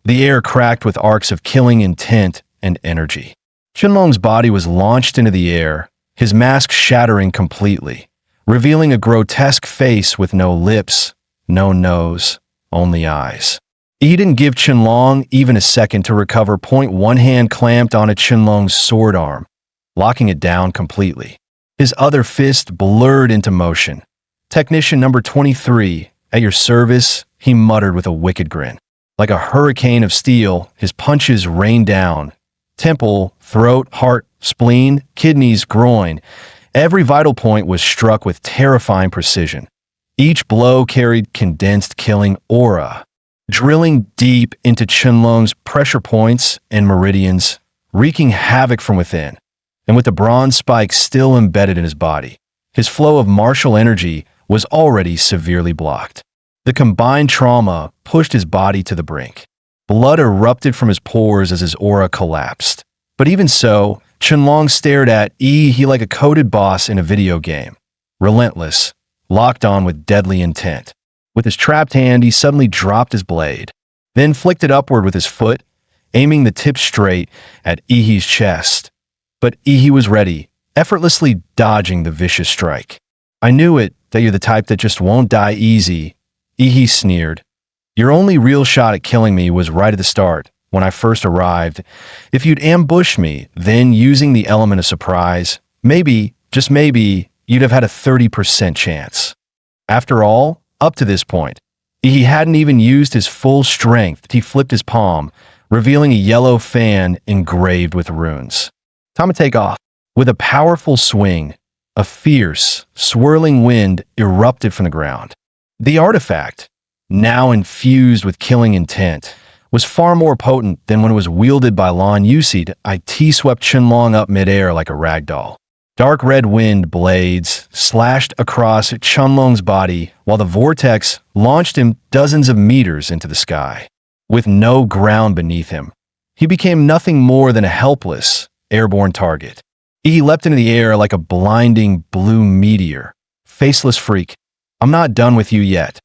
The air cracked with arcs of killing intent and energy. Qianlong's body was launched into the air, his mask shattering completely, revealing a grotesque face with no lips, no nose, only eyes. He didn't give Qianlong even a second to recover. One hand clamped onto Qianlong's sword arm, locking it down completely. His other fist blurred into motion. Technician number 23, at your service, he muttered with a wicked grin. Like a hurricane of steel, his punches rained down. Temple, throat, heart, spleen, kidneys, groin. Every vital point was struck with terrifying precision. Each blow carried condensed killing aura, drilling deep into Qianlong's pressure points and meridians, wreaking havoc from within. And with the bronze spike still embedded in his body, his flow of martial energy was already severely blocked. The combined trauma pushed his body to the brink. Blood erupted from his pores as his aura collapsed. But even so, Qianlong stared at Yi like a coded boss in a video game. Relentless, locked on with deadly intent. With his trapped hand, he suddenly dropped his blade, then flicked it upward with his foot, aiming the tip straight at Yi's chest. But Yi was ready, effortlessly dodging the vicious strike. I knew it, that you're the type that just won't die easy, Yi sneered. Your only real shot at killing me was right at the start, when I first arrived. If you'd ambushed me, then using the element of surprise, maybe, just maybe, you'd have had a 30% chance. After all, up to this point, he hadn't even used his full strength. He flipped his palm, revealing a yellow fan engraved with runes. Time to take off. With a powerful swing, a fierce, swirling wind erupted from the ground. The artifact, now infused with killing intent, was far more potent than when it was wielded by Lan Yusid. It swept Qianlong up midair like a ragdoll. Dark red wind blades slashed across Qianlong's body while the vortex launched him dozens of meters into the sky. With no ground beneath him, he became nothing more than a helpless, airborne target. He leapt into the air like a blinding blue meteor. Faceless freak, I'm not done with you yet.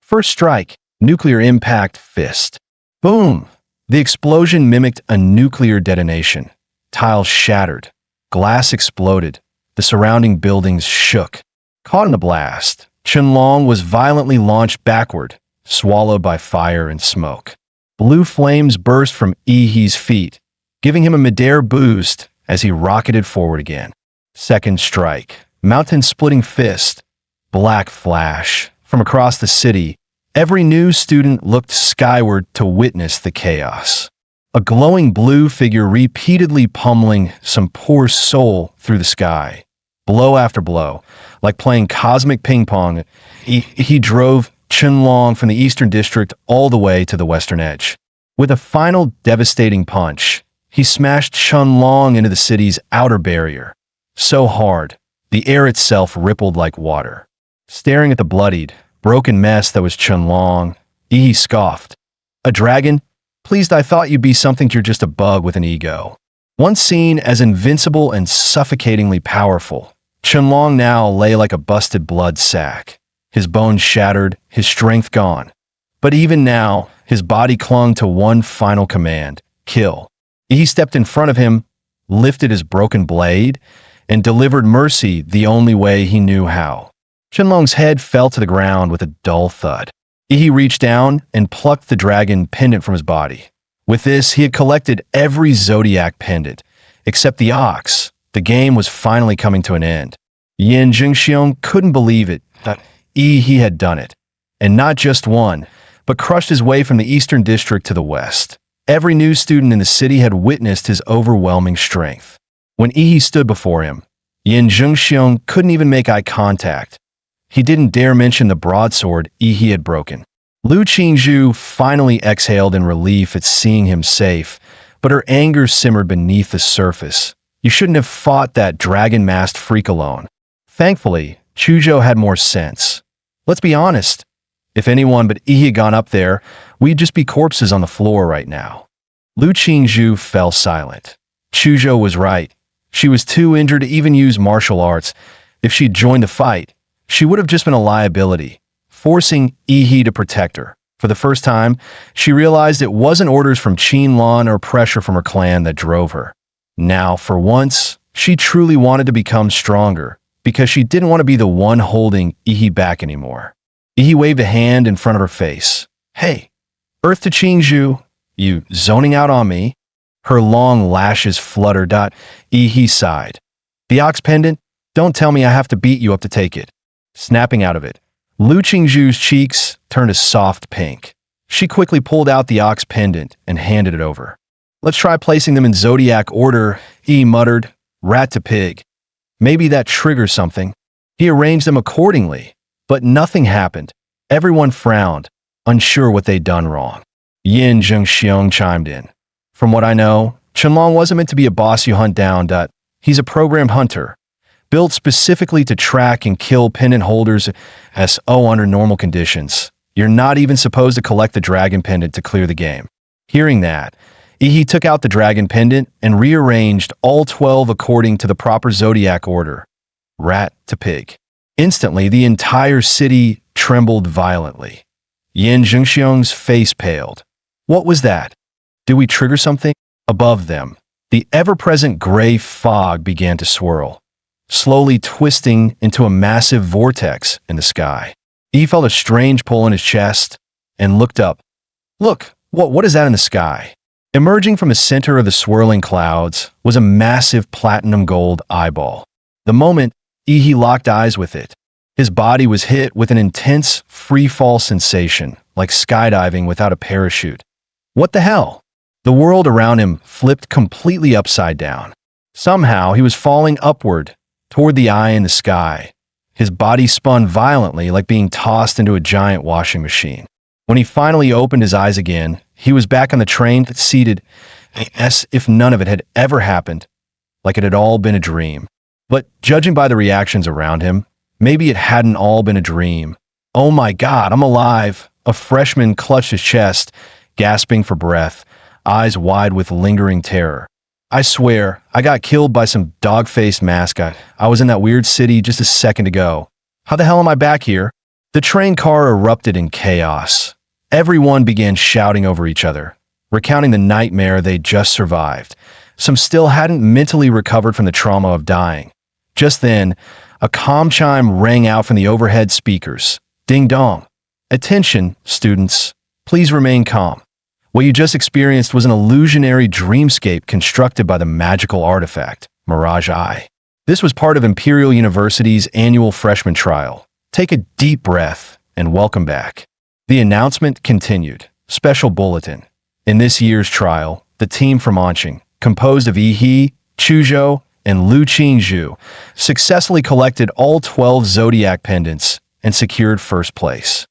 First strike, nuclear impact fist. Boom! The explosion mimicked a nuclear detonation. Tiles shattered. Glass exploded. The surrounding buildings shook. Caught in the blast, Qianlong was violently launched backward, swallowed by fire and smoke. Blue flames burst from Yi's feet, giving him a midair boost as he rocketed forward again. Second strike, mountain-splitting fist. Black flash. From across the city, every new student looked skyward to witness the chaos. A glowing blue figure repeatedly pummeling some poor soul through the sky. blow after blow. Like playing cosmic ping pong, he drove Qianlong from the eastern district all the way to the western edge. With a final devastating punch, he smashed Qianlong into the city's outer barrier. So hard, the air itself rippled like water. Staring at the bloodied, broken mess that was Qianlong, Yi scoffed. A dragon? Pleased I thought you'd be something you're just a bug with an ego. Once seen as invincible and suffocatingly powerful, Qianlong now lay like a busted blood sack, his bones shattered, his strength gone. But even now, his body clung to one final command, kill. He stepped in front of him, lifted his broken blade, and delivered mercy the only way he knew how. Qianlong's head fell to the ground with a dull thud. He reached down and plucked the dragon pendant from his body. With this, he had collected every zodiac pendant, except the ox. The game was finally coming to an end. Yin Jingxiong couldn't believe it, that he had done it. And not just one, but crushed his way from the eastern district to the west. Every new student in the city had witnessed his overwhelming strength. When Yi stood before him, Yin Jingxiong couldn't even make eye contact. He didn't dare mention the broadsword Yi had broken. Lu Qingzhu finally exhaled in relief at seeing him safe, but her anger simmered beneath the surface. You shouldn't have fought that dragon-masked freak alone. Thankfully, Chuzhou had more sense. Let's be honest. If anyone but Yi had gone up there, we'd just be corpses on the floor right now. Lu Qingzhu fell silent. Chuzhou was right. She was too injured to even use martial arts. If she'd joined the fight, she would have just been a liability, forcing Yi to protect her. For the first time, she realized it wasn't orders from Qianlong or pressure from her clan that drove her. Now, for once, she truly wanted to become stronger, because she didn't want to be the one holding Yi back anymore. Yi waved a hand in front of her face. Hey, Earth to Qingzhu, you zoning out on me? Her long lashes fluttered. Yi sighed. The ox pendant? Don't tell me I have to beat you up to take it. Snapping out of it, Lu Qingzhu's cheeks turned a soft pink. She quickly pulled out the ox pendant and handed it over. Let's try placing them in zodiac order, Yi muttered, rat to pig. Maybe that triggers something. He arranged them accordingly, but nothing happened. Everyone frowned, unsure what they'd done wrong. Yin Zhengxiong chimed in. From what I know, Qianlong wasn't meant to be a boss you hunt down. He's a programmed hunter, built specifically to track and kill pendant holders under normal conditions. You're not even supposed to collect the dragon pendant to clear the game. Hearing that, Yi took out the dragon pendant and rearranged all 12 according to the proper zodiac order, rat to pig. Instantly, the entire city trembled violently. Yin Zhengxiong's face paled. What was that? Did we trigger something? Above them, the ever-present gray fog began to swirl, slowly twisting into a massive vortex in the sky. He felt a strange pull in his chest and looked up. Look, what is that in the sky? Emerging from the center of the swirling clouds was a massive platinum gold eyeball. The moment Yi locked eyes with it, his body was hit with an intense free-fall sensation, like skydiving without a parachute. What the hell? The world around him flipped completely upside down. Somehow, he was falling upward, toward the eye in the sky. His body spun violently like being tossed into a giant washing machine. When he finally opened his eyes again, he was back on the train, seated as if none of it had ever happened, like it had all been a dream. But judging by the reactions around him, maybe it hadn't all been a dream. Oh my God, I'm alive! A freshman clutched his chest, gasping for breath, eyes wide with lingering terror. I swear, I got killed by some dog-faced mascot. I was in that weird city just a second ago. How the hell am I back here? The train car erupted in chaos. Everyone began shouting over each other, recounting the nightmare they'd just survived. Some still hadn't mentally recovered from the trauma of dying. Just then, a comm chime rang out from the overhead speakers. Ding dong. Attention, students. Please remain calm. What you just experienced was an illusionary dreamscape constructed by the magical artifact, Mirage Eye. This was part of Imperial University's annual freshman trial. Take a deep breath and welcome back. The announcement continued. Special bulletin. In this year's trial, the team from Anqing, composed of Yi, Chuzhou, and Lu Qingzhu successfully collected all 12 zodiac pendants and secured first place.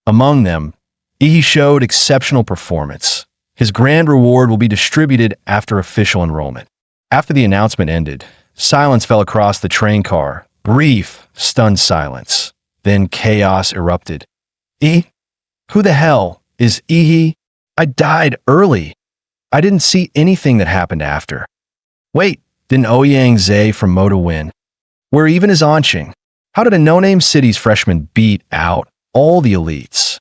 Among them, Yi showed exceptional performance. His grand reward will be distributed after official enrollment. After the announcement ended, silence fell across the train car. Brief, stunned silence. Then chaos erupted. Who the hell is Yi? I died early. I didn't see anything that happened after. Wait, didn't Ouyang Zhe from Moda win? Where even is Anqing? How did a no-name city's freshman beat out all the elites?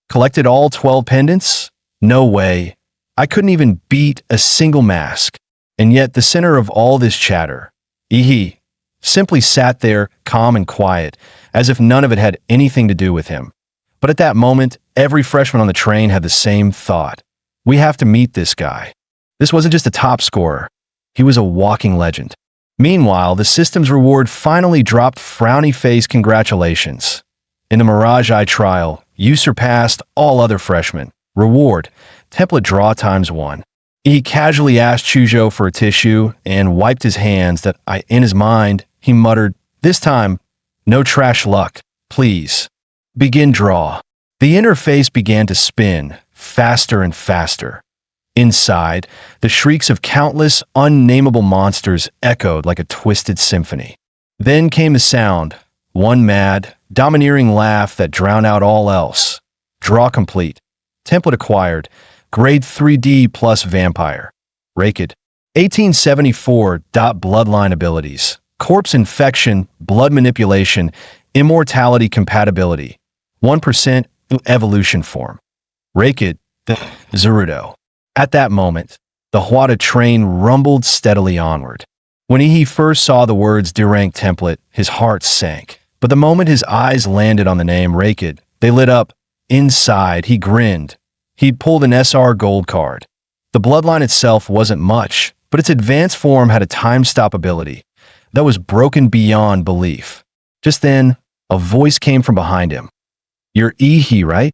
Collected all 12 pendants? No way. I couldn't even beat a single mask. And yet the center of all this chatter, Yi, simply sat there calm and quiet, as if none of it had anything to do with him. But at that moment, every freshman on the train had the same thought. We have to meet this guy. This wasn't just a top scorer. He was a walking legend. Meanwhile, the system's reward finally dropped frowny face congratulations. In the Mirage Eye trial, you surpassed all other freshmen. Reward, template draw ×1. He casually asked Chuzhou for a tissue and wiped his hands that in his mind, he muttered, "This time, no trash luck, please. Begin draw." The interface began to spin, faster and faster. Inside, the shrieks of countless, unnameable monsters echoed like a twisted symphony. Then came the sound, one mad, domineering laugh that drowned out all else. Draw complete. Template acquired. Grade 3D plus vampire. Raked. 1874. Bloodline abilities. Corpse infection, blood manipulation, immortality compatibility. 1% evolution form. Raked. Zerudo. At that moment, the Huada train rumbled steadily onward. When he first saw the words D-rank template, his heart sank. But the moment his eyes landed on the name Raked, they lit up. Inside, he grinned. He'd pulled an SR gold card. The bloodline itself wasn't much, but its advanced form had a time-stop ability that was broken beyond belief. Just then, a voice came from behind him. "You're Yi, right?"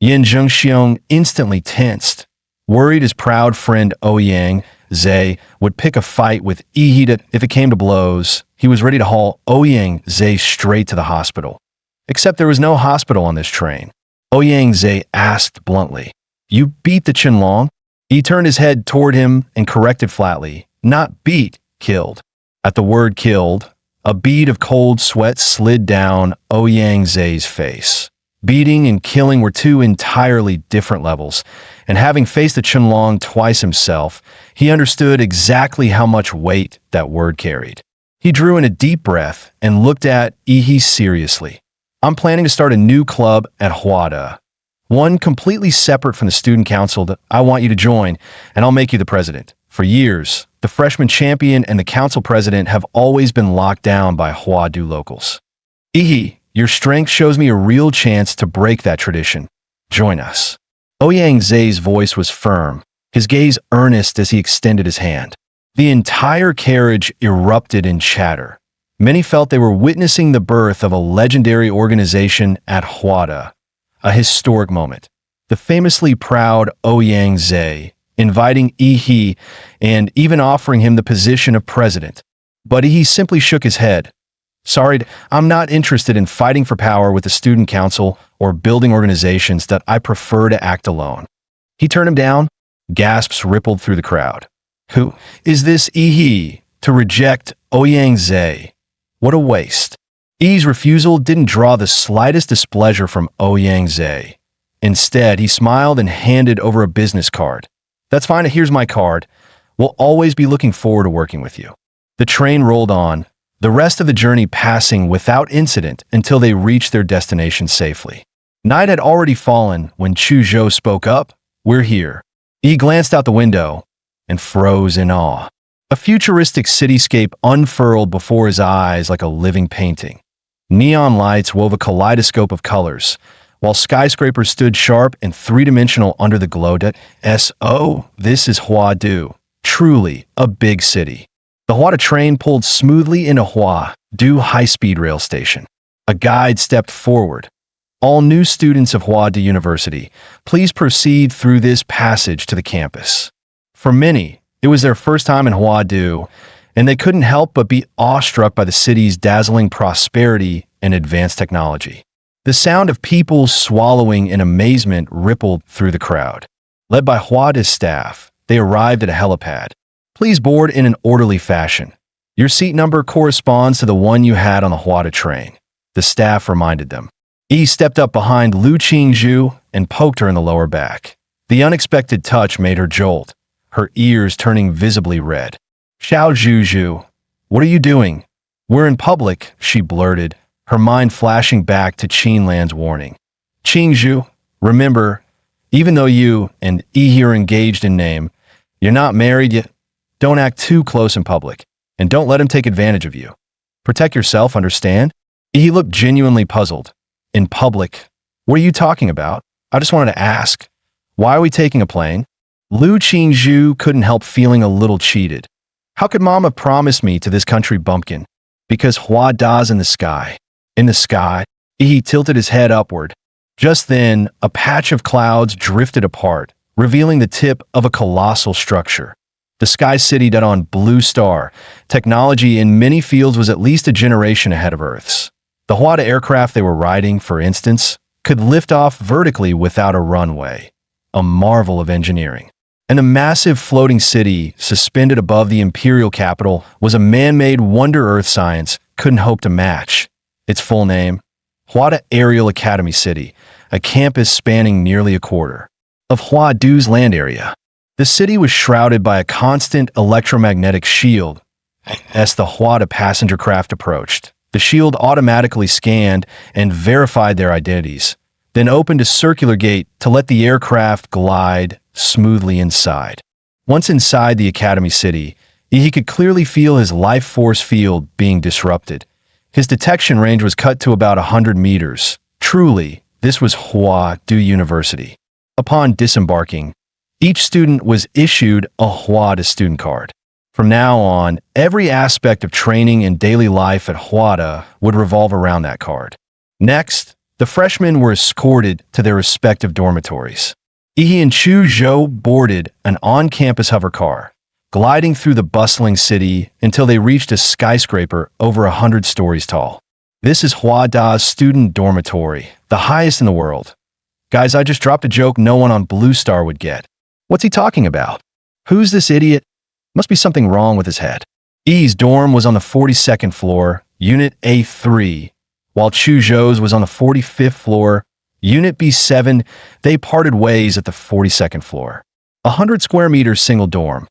Yin Zhengxiong instantly tensed. Worried his proud friend Ouyang Zhe would pick a fight with Yi if it came to blows, he was ready to haul Ouyang Zhe straight to the hospital. Except there was no hospital on this train. Ouyang Zhe asked bluntly, "You beat the Qinlong?" He turned his head toward him and corrected flatly, "Not beat, killed." At the word killed, a bead of cold sweat slid down Ouyang Zhe's face. Beating and killing were two entirely different levels, and having faced the Qinlong twice himself, he understood exactly how much weight that word carried. He drew in a deep breath and looked at Yi seriously. "I'm planning to start a new club at Huada. One completely separate from the student council that I want you to join, and I'll make you the president. For years, the freshman champion and the council president have always been locked down by Huadu locals. Yi, your strength shows me a real chance to break that tradition. Join us." Ouyang Zhe's voice was firm, his gaze earnest as he extended his hand. The entire carriage erupted in chatter. Many felt they were witnessing the birth of a legendary organization at Huada, a historic moment. The famously proud Ouyang Zhe inviting Yi and even offering him the position of president. But Yi simply shook his head. "Sorry, I'm not interested in fighting for power with the student council or building organizations that I prefer to act alone." He turned him down. Gasps rippled through the crowd. Who is this Yi to reject Ouyang Zhe? What a waste. Yi's refusal didn't draw the slightest displeasure from Ouyang Zhe. Instead, he smiled and handed over a business card. "That's fine, here's my card. We'll always be looking forward to working with you." The train rolled on, the rest of the journey passing without incident until they reached their destination safely. Night had already fallen when Chuzhou spoke up. "We're here." He glanced out the window and froze in awe. A futuristic cityscape unfurled before his eyes like a living painting. Neon lights wove a kaleidoscope of colors, while skyscrapers stood sharp and three-dimensional under the glow. This is Huadu, truly a big city. The Huada train pulled smoothly into Huadu high-speed rail station. A guide stepped forward. "All new students of Huada University, please proceed through this passage to the campus." For many, it was their first time in Huadu, and they couldn't help but be awestruck by the city's dazzling prosperity and advanced technology. The sound of people swallowing in amazement rippled through the crowd. Led by Hwada's staff, they arrived at a helipad. Please board in an orderly fashion. Your seat number corresponds to the one you had on the Hwada train, the staff reminded them. Yi stepped up behind Lu Qingzhu and poked her in the lower back. The unexpected touch made her jolt, her ears turning visibly red. Xiao Zhuzhu, what are you doing? We're in public, she blurted, her mind flashing back to Qinlan's warning. Qingzhu, remember, even though you and Yi are engaged in name, you're not married yet. Don't act too close in public, and don't let him take advantage of you. Protect yourself, understand? He looked genuinely puzzled. In public? What are you talking about? I just wanted to ask. Why are we taking a plane? Lu Qingzhu couldn't help feeling a little cheated. How could Mama promise me to this country bumpkin? Because Hua Da's in the sky. In the sky? He tilted his head upward. Just then, a patch of clouds drifted apart, revealing the tip of a colossal structure. The Sky City that on Blue Star, technology in many fields was at least a generation ahead of Earth's. The Hwada aircraft they were riding, for instance, could lift off vertically without a runway, a marvel of engineering. And the massive floating city suspended above the imperial capital was a man-made wonder Earth science couldn't hope to match. Its full name, Hwada Aerial Academy City, a campus spanning nearly a quarter of Hwadu's land area. The city was shrouded by a constant electromagnetic shield as the Hwada passenger craft approached. The shield automatically scanned and verified their identities, then opened a circular gate to let the aircraft glide smoothly inside. Once inside the Academy City, he could clearly feel his life force field being disrupted. His detection range was cut to about 100 meters. Truly, this was Hwadu University. Upon disembarking, each student was issued a Hwada student card. From now on, every aspect of training and daily life at Hwada would revolve around that card. Next, the freshmen were escorted to their respective dormitories. Yi and Chu Zhou boarded an on-campus hover car, gliding through the bustling city until they reached a skyscraper over 100 stories tall. This is Hwada's student dormitory, the highest in the world. Guys, I just dropped a joke no one on Blue Star would get. What's he talking about? Who's this idiot? Must be something wrong with his head. Yi's dorm was on the 42nd floor, Unit A3, while Chu Zhou's was on the 45th floor, Unit B7. They parted ways at the 42nd floor. 100 square meters single dorm.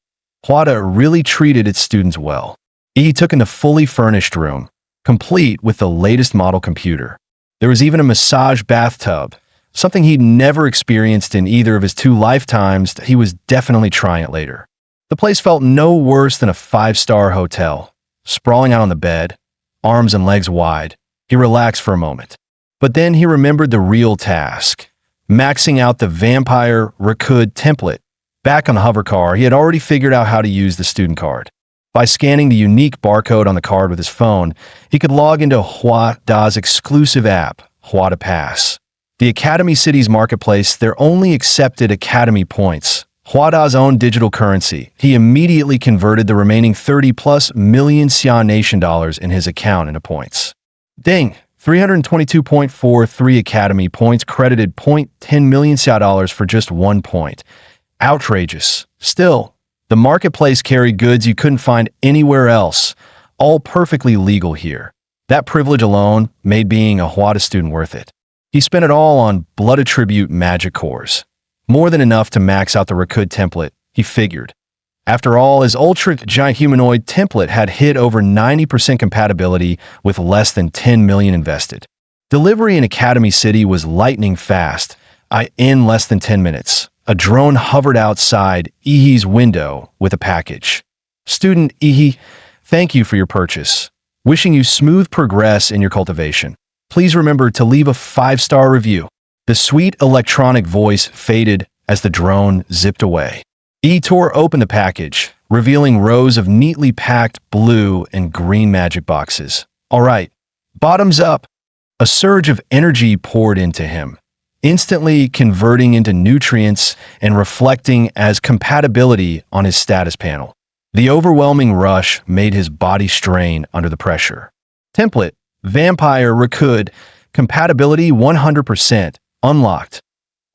Hwada really treated its students well. Yi took in the fully furnished room, complete with the latest model computer. There was even a massage bathtub, something he'd never experienced in either of his 2 lifetimes. He was definitely trying it later. The place felt no worse than a 5-star hotel. Sprawling out on the bed, arms and legs wide, he relaxed for a moment. But then he remembered the real task, maxing out the vampire Rakud template. Back on the hover car, he had already figured out how to use the student card. By scanning the unique barcode on the card with his phone, he could log into Hwada's exclusive app, Hwada Pass. The Academy City's marketplace, there only accepted Academy points, Hwada's own digital currency. He immediately converted the remaining 30+ million Xia Nation dollars in his account into points. Ding! 322.43 Academy points credited 0.10 million Xia dollars for just 1 point. Outrageous. Still, the marketplace carried goods you couldn't find anywhere else, all perfectly legal here. That privilege alone made being a Hwada student worth it. He spent it all on blood attribute magic cores. More than enough to max out the Rakud template, he figured. After all, his ultra-giant humanoid template had hit over 90% compatibility with less than 10 million invested. Delivery in Academy City was lightning fast. In less than 10 minutes, a drone hovered outside Ihi's window with a package. Student Ihi, thank you for your purchase. Wishing you smooth progress in your cultivation. Please remember to leave a 5-star review. The sweet electronic voice faded as the drone zipped away. Yi tore open the package, revealing rows of neatly packed blue and green magic boxes. All right, bottoms up. A surge of energy poured into him, instantly converting into nutrients and reflecting as compatibility on his status panel. The overwhelming rush made his body strain under the pressure. Template, Vampire Rakud, compatibility 100%, unlocked.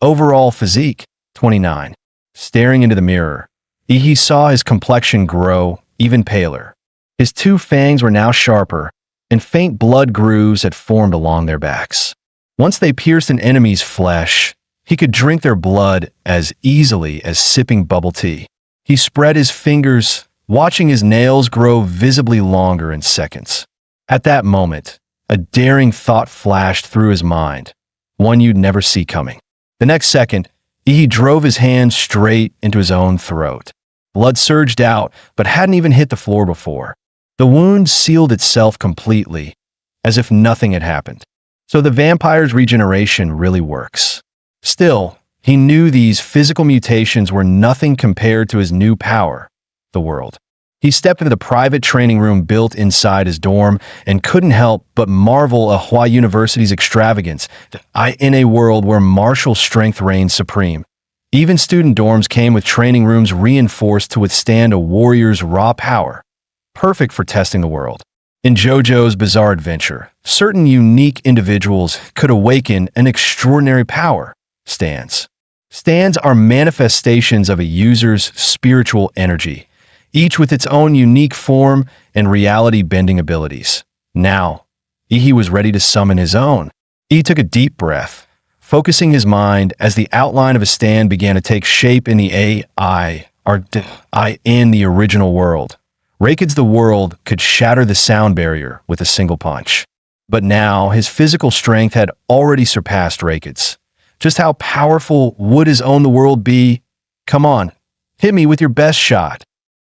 Overall physique, 29. Staring into the mirror, he saw his complexion grow even paler. His two fangs were now sharper, and faint blood grooves had formed along their backs. Once they pierced an enemy's flesh, he could drink their blood as easily as sipping bubble tea. He spread his fingers, watching his nails grow visibly longer in seconds. At that moment, a daring thought flashed through his mind, one you'd never see coming. The next second, he drove his hand straight into his own throat. Blood surged out, but hadn't even hit the floor before. The wound sealed itself completely, as if nothing had happened. So the vampire's regeneration really works. Still, he knew these physical mutations were nothing compared to his new power, the world. He stepped into the private training room built inside his dorm and couldn't help but marvel at Hua University's extravagance in a world where martial strength reigned supreme. Even student dorms came with training rooms reinforced to withstand a warrior's raw power, perfect for testing the world. In JoJo's Bizarre Adventure, certain unique individuals could awaken an extraordinary power. Stands. Stands are manifestations of a user's spiritual energy, each with its own unique form and reality-bending abilities. Now, he was ready to summon his own. He took a deep breath, focusing his mind as the outline of a stand began to take shape in the in the original world. Raikid's the world could shatter the sound barrier with a single punch. But now, his physical strength had already surpassed Raikid's. Just how powerful would his own the world be? Come on, hit me with your best shot.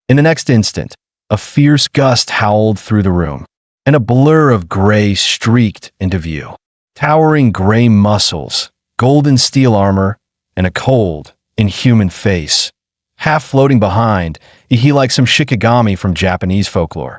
In the next instant, a fierce gust howled through the room, and a blur of gray streaked into view. Towering gray muscles, golden steel armor, and a cold, inhuman face. Half floating behind, he like some shikigami from Japanese folklore.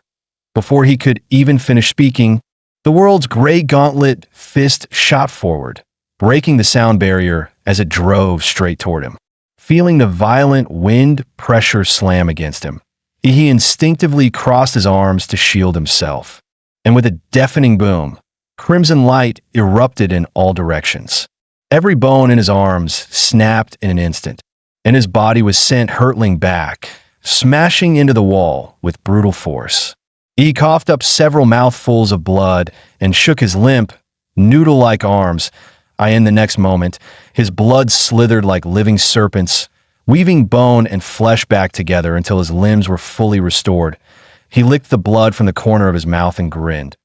Before he could even finish speaking, the world's gray gauntlet fist shot forward, breaking the sound barrier as it drove straight toward him. Feeling the violent wind pressure slam against him, he instinctively crossed his arms to shield himself. And with a deafening boom, crimson light erupted in all directions. Every bone in his arms snapped in an instant, and his body was sent hurtling back, smashing into the wall with brutal force. He coughed up several mouthfuls of blood and shook his limp, noodle-like arms. In the next moment, his blood slithered like living serpents, weaving bone and flesh back together until his limbs were fully restored. He licked the blood from the corner of his mouth and grinned.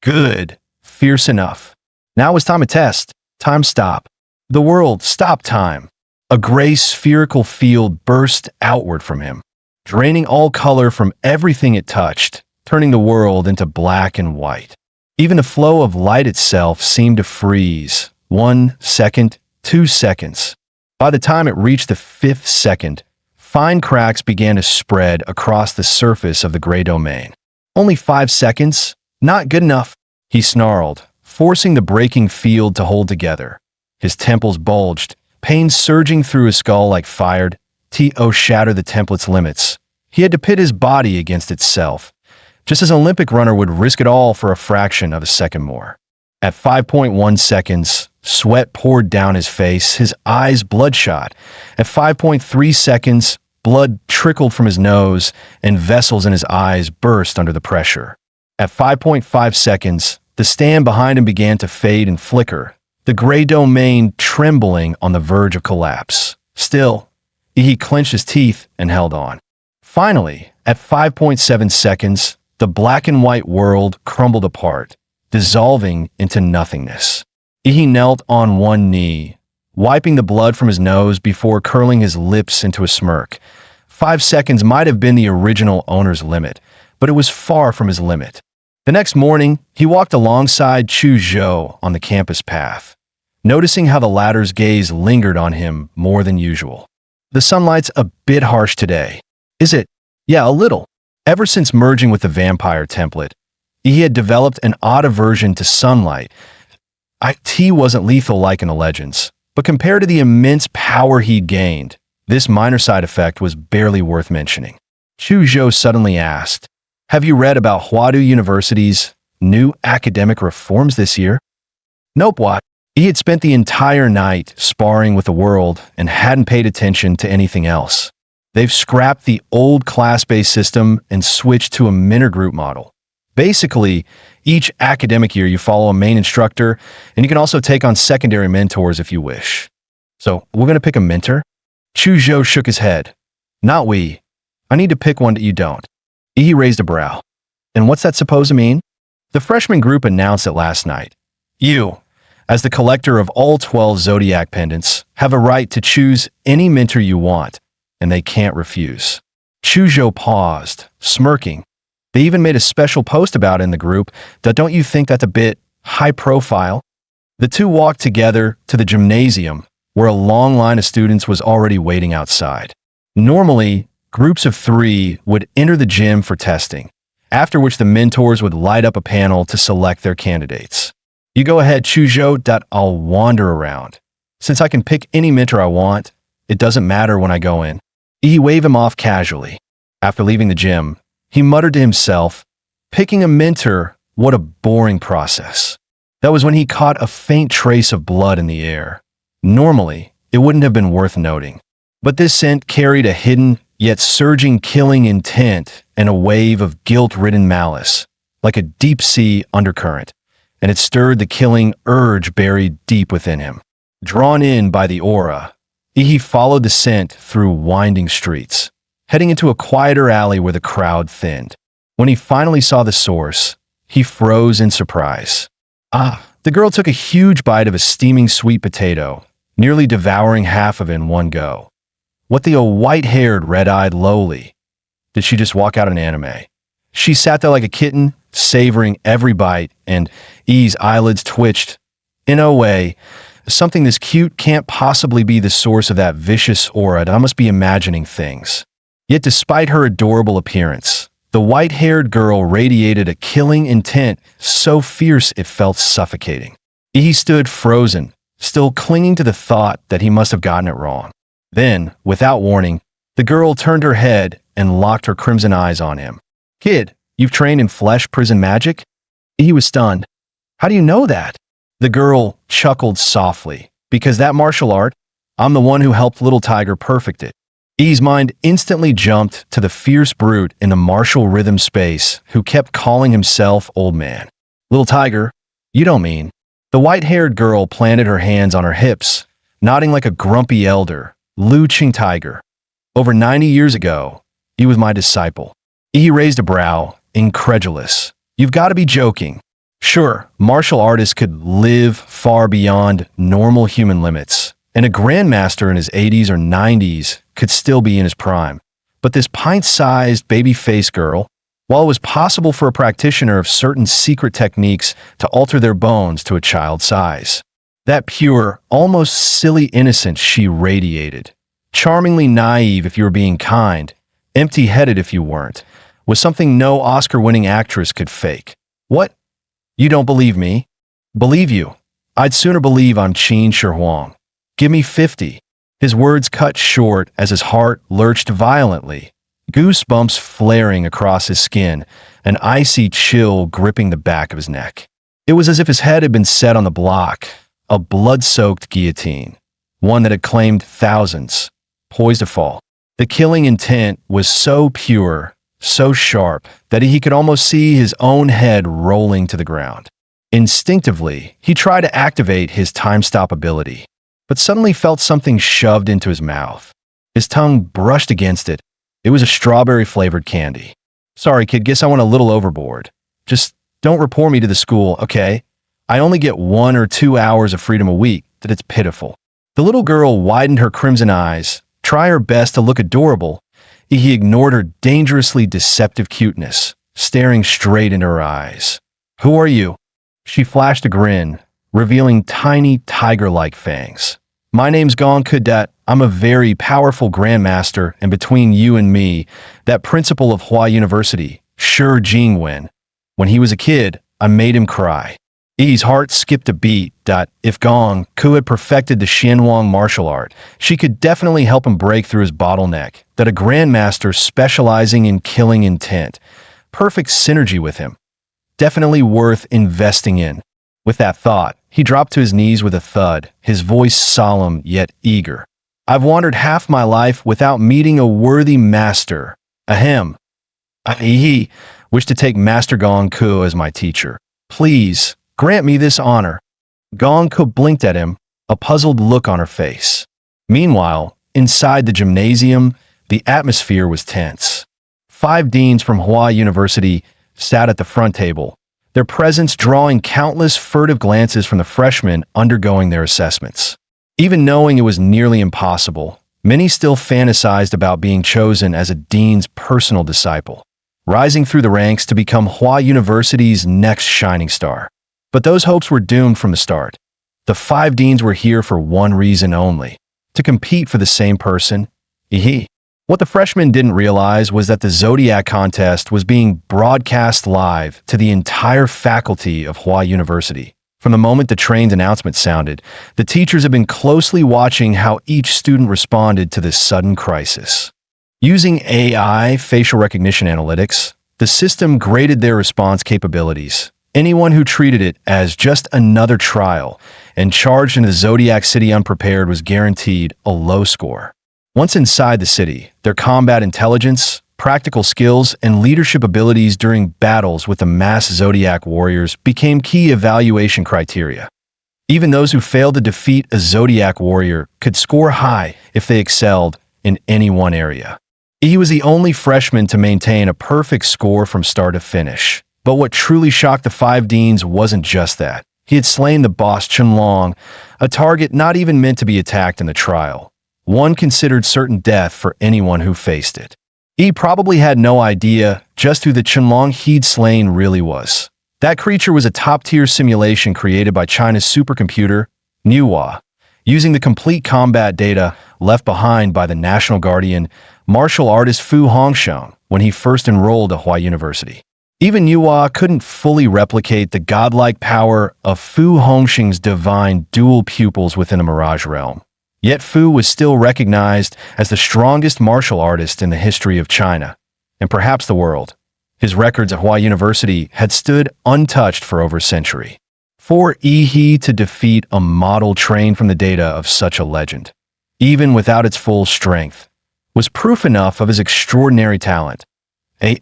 Good. Fierce enough. Now was time to test. Time stop. The world stopped time. A gray spherical field burst outward from him, draining all color from everything it touched, turning the world into black and white. Even the flow of light itself seemed to freeze. 1 second, 2 seconds. By the time it reached the 5th second, fine cracks began to spread across the surface of the gray domain. Only 5 seconds? Not good enough, he snarled, forcing the breaking field to hold together. His temples bulged, pain surging through his skull like fired. To shatter the template's limits. He had to pit his body against itself, just as an Olympic runner would risk it all for a fraction of a second more. At 5.1 seconds, sweat poured down his face, his eyes bloodshot. At 5.3 seconds, blood trickled from his nose, and vessels in his eyes burst under the pressure. At 5.5 seconds, the stand behind him began to fade and flicker, the gray domain trembling on the verge of collapse. Still, he clenched his teeth and held on. Finally, at 5.7 seconds, the black and white world crumbled apart, dissolving into nothingness. He knelt on one knee, wiping the blood from his nose before curling his lips into a smirk. 5 seconds might have been the original owner's limit, but it was far from his limit. The next morning, he walked alongside Chu Zhou on the campus path, noticing how the latter's gaze lingered on him more than usual. The sunlight's a bit harsh today. Is it? Yeah, a little. Ever since merging with the vampire template, he had developed an odd aversion to sunlight. IT wasn't lethal like in the legends, but compared to the immense power he'd gained, this minor side effect was barely worth mentioning. Chu Zhou suddenly asked, "Have you read about Huadu University's new academic reforms this year?" Nope, what? He had spent the entire night sparring with the world and hadn't paid attention to anything else. They've scrapped the old class-based system and switched to a mentor group model. Basically, each academic year you follow a main instructor, and you can also take on secondary mentors if you wish. So, we're going to pick a mentor? Chu Zhou shook his head. Not we. I need to pick one that you don't. He raised a brow. And what's that supposed to mean? The freshman group announced it last night. You, as the collector of all 12 zodiac pendants, have a right to choose any mentor you want, and they can't refuse. Chu Zhou paused, smirking. They even made a special post about it in the group. Don't you think that's a bit high profile? The two walked together to the gymnasium, where a long line of students was already waiting outside. Normally, groups of 3 would enter the gym for testing, after which the mentors would light up a panel to select their candidates. You go ahead, Chu Zhou. I'll wander around. Since I can pick any mentor I want, it doesn't matter when I go in. He waved him off casually. After leaving the gym, he muttered to himself, picking a mentor, what a boring process. That was when he caught a faint trace of blood in the air. Normally, it wouldn't have been worth noting. But this scent carried a hidden, yet surging killing intent and a wave of guilt-ridden malice, like a deep-sea undercurrent, and it stirred the killing urge buried deep within him. Drawn in by the aura, he followed the scent through winding streets, heading into a quieter alley where the crowd thinned. When he finally saw the source, he froze in surprise. The girl took a huge bite of a steaming sweet potato, nearly devouring half of it in one go. What the white-haired, red-eyed lowly? Did she just walk out an anime? She sat there like a kitten, savoring every bite, and E's eyelids twitched. In a way, something this cute can't possibly be the source of that vicious aura. I must be imagining things. Yet despite her adorable appearance, the white-haired girl radiated a killing intent so fierce it felt suffocating. He stood frozen, still clinging to the thought that he must have gotten it wrong. Then, without warning, the girl turned her head and locked her crimson eyes on him. "Kid, you've trained in flesh prison magic?" He was stunned. "How do you know that?" The girl chuckled softly. "Because that martial art, I'm the one who helped Little Tiger perfect it." E's mind instantly jumped to the fierce brute in the martial rhythm space who kept calling himself Old Man. "Little Tiger, you don't mean..." The white-haired girl planted her hands on her hips, nodding like a grumpy elder. "Lu Qing Tiger. Over 90 years ago, he was my disciple." He raised a brow, incredulous. "You've got to be joking." Sure, martial artists could live far beyond normal human limits, and a grandmaster in his 80s or 90s could still be in his prime. But this pint-sized baby-faced girl, while it was possible for a practitioner of certain secret techniques to alter their bones to a child's size, that pure, almost silly innocence she radiated, charmingly naive if you were being kind, empty-headed if you weren't, was something no Oscar-winning actress could fake. "What? You don't believe me?" "Believe you? I'd sooner believe I'm Qin Shi Huang. Give me 50. His words cut short as his heart lurched violently, goosebumps flaring across his skin, an icy chill gripping the back of his neck. It was as if his head had been set on the block, a blood-soaked guillotine, one that had claimed thousands, poised to fall. The killing intent was so pure, so sharp, that he could almost see his own head rolling to the ground. Instinctively, he tried to activate his time-stop ability, but suddenly felt something shoved into his mouth. His tongue brushed against it. It was a strawberry-flavored candy. "Sorry, kid, guess I went a little overboard. Just don't report me to the school, okay? I only get 1 or 2 hours of freedom a week. That it's pitiful." The little girl widened her crimson eyes, try her best to look adorable. He ignored her dangerously deceptive cuteness, staring straight into her eyes. "Who are you?" She flashed a grin, revealing tiny tiger-like fangs. "My name's Gong Cadet. I'm a very powerful grandmaster, and between you and me, that principal of Hua University, Shi Jingwen. When he was a kid, I made him cry." Yi's heart skipped a beat. If Gong Ku had perfected the Xianwang martial art, she could definitely help him break through his bottleneck, that a grandmaster specializing in killing intent. Perfect synergy with him. Definitely worth investing in. With that thought, he dropped to his knees with a thud, his voice solemn yet eager. I've wandered half my life without meeting a worthy master. Ahem. I wish to take Master Gong Ku as my teacher. Please, grant me this honor. Gong Ku blinked at him, a puzzled look on her face. Meanwhile, inside the gymnasium, the atmosphere was tense. 5 deans from Manhwa University sat at the front table, their presence drawing countless furtive glances from the freshmen undergoing their assessments. Even knowing it was nearly impossible, many still fantasized about being chosen as a dean's personal disciple, rising through the ranks to become Manhwa University's next shining star. But those hopes were doomed from the start. The 5 deans were here for one reason only: to compete for the same person. What the freshmen didn't realize was that the Zodiac contest was being broadcast live to the entire faculty of Manhwa University. From the moment the train's announcement sounded, the teachers had been closely watching how each student responded to this sudden crisis. Using AI facial recognition analytics, the system graded their response capabilities. Anyone who treated it as just another trial and charged into the Zodiac City unprepared was guaranteed a low score. Once inside the city, their combat intelligence, practical skills, and leadership abilities during battles with the mass Zodiac warriors became key evaluation criteria. Even those who failed to defeat a Zodiac warrior could score high if they excelled in any one area. He was the only freshman to maintain a perfect score from start to finish. But what truly shocked the 5 deans wasn't just that. He had slain the boss Qianlong, a target not even meant to be attacked in the trial. One considered certain death for anyone who faced it. He probably had no idea just who the Qianlong he'd slain really was. That creature was a top-tier simulation created by China's supercomputer, Manhwa, using the complete combat data left behind by the national guardian, martial artist Fu Hongxiang, when he first enrolled at Manhwa University. Even Manhwa couldn't fully replicate the godlike power of Fu Hongxiang's divine dual pupils within the Mirage realm. Yet Fu was still recognized as the strongest martial artist in the history of China, and perhaps the world. His records at Manhwa University had stood untouched for over a century. For Yi to defeat a model trained from the data of such a legend, even without its full strength, was proof enough of his extraordinary talent.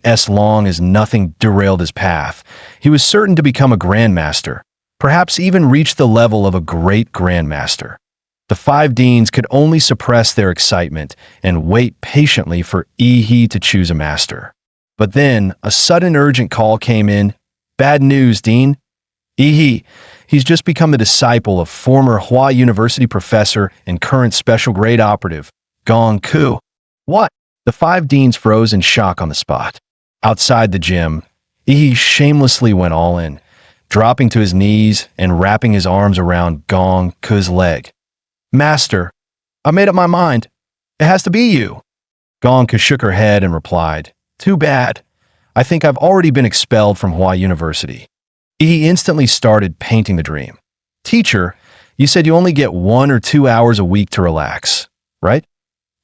As long as nothing derailed his path, he was certain to become a grandmaster, perhaps even reach the level of a great grandmaster. The 5 deans could only suppress their excitement and wait patiently for Yi to choose a master. But then, a sudden urgent call came in. Bad news, Dean. He's just become the disciple of former Manhwa University professor and current special grade operative, Gong Ku. What? The 5 deans froze in shock on the spot. Outside the gym, Yi shamelessly went all in, dropping to his knees and wrapping his arms around Gong Ku's leg. Master, I made up my mind. It has to be you. Gong Ku shook her head and replied, Too bad. I think I've already been expelled from Manhwa University. He instantly started painting the dream. Teacher, you said you only get 1 or 2 hours a week to relax, right?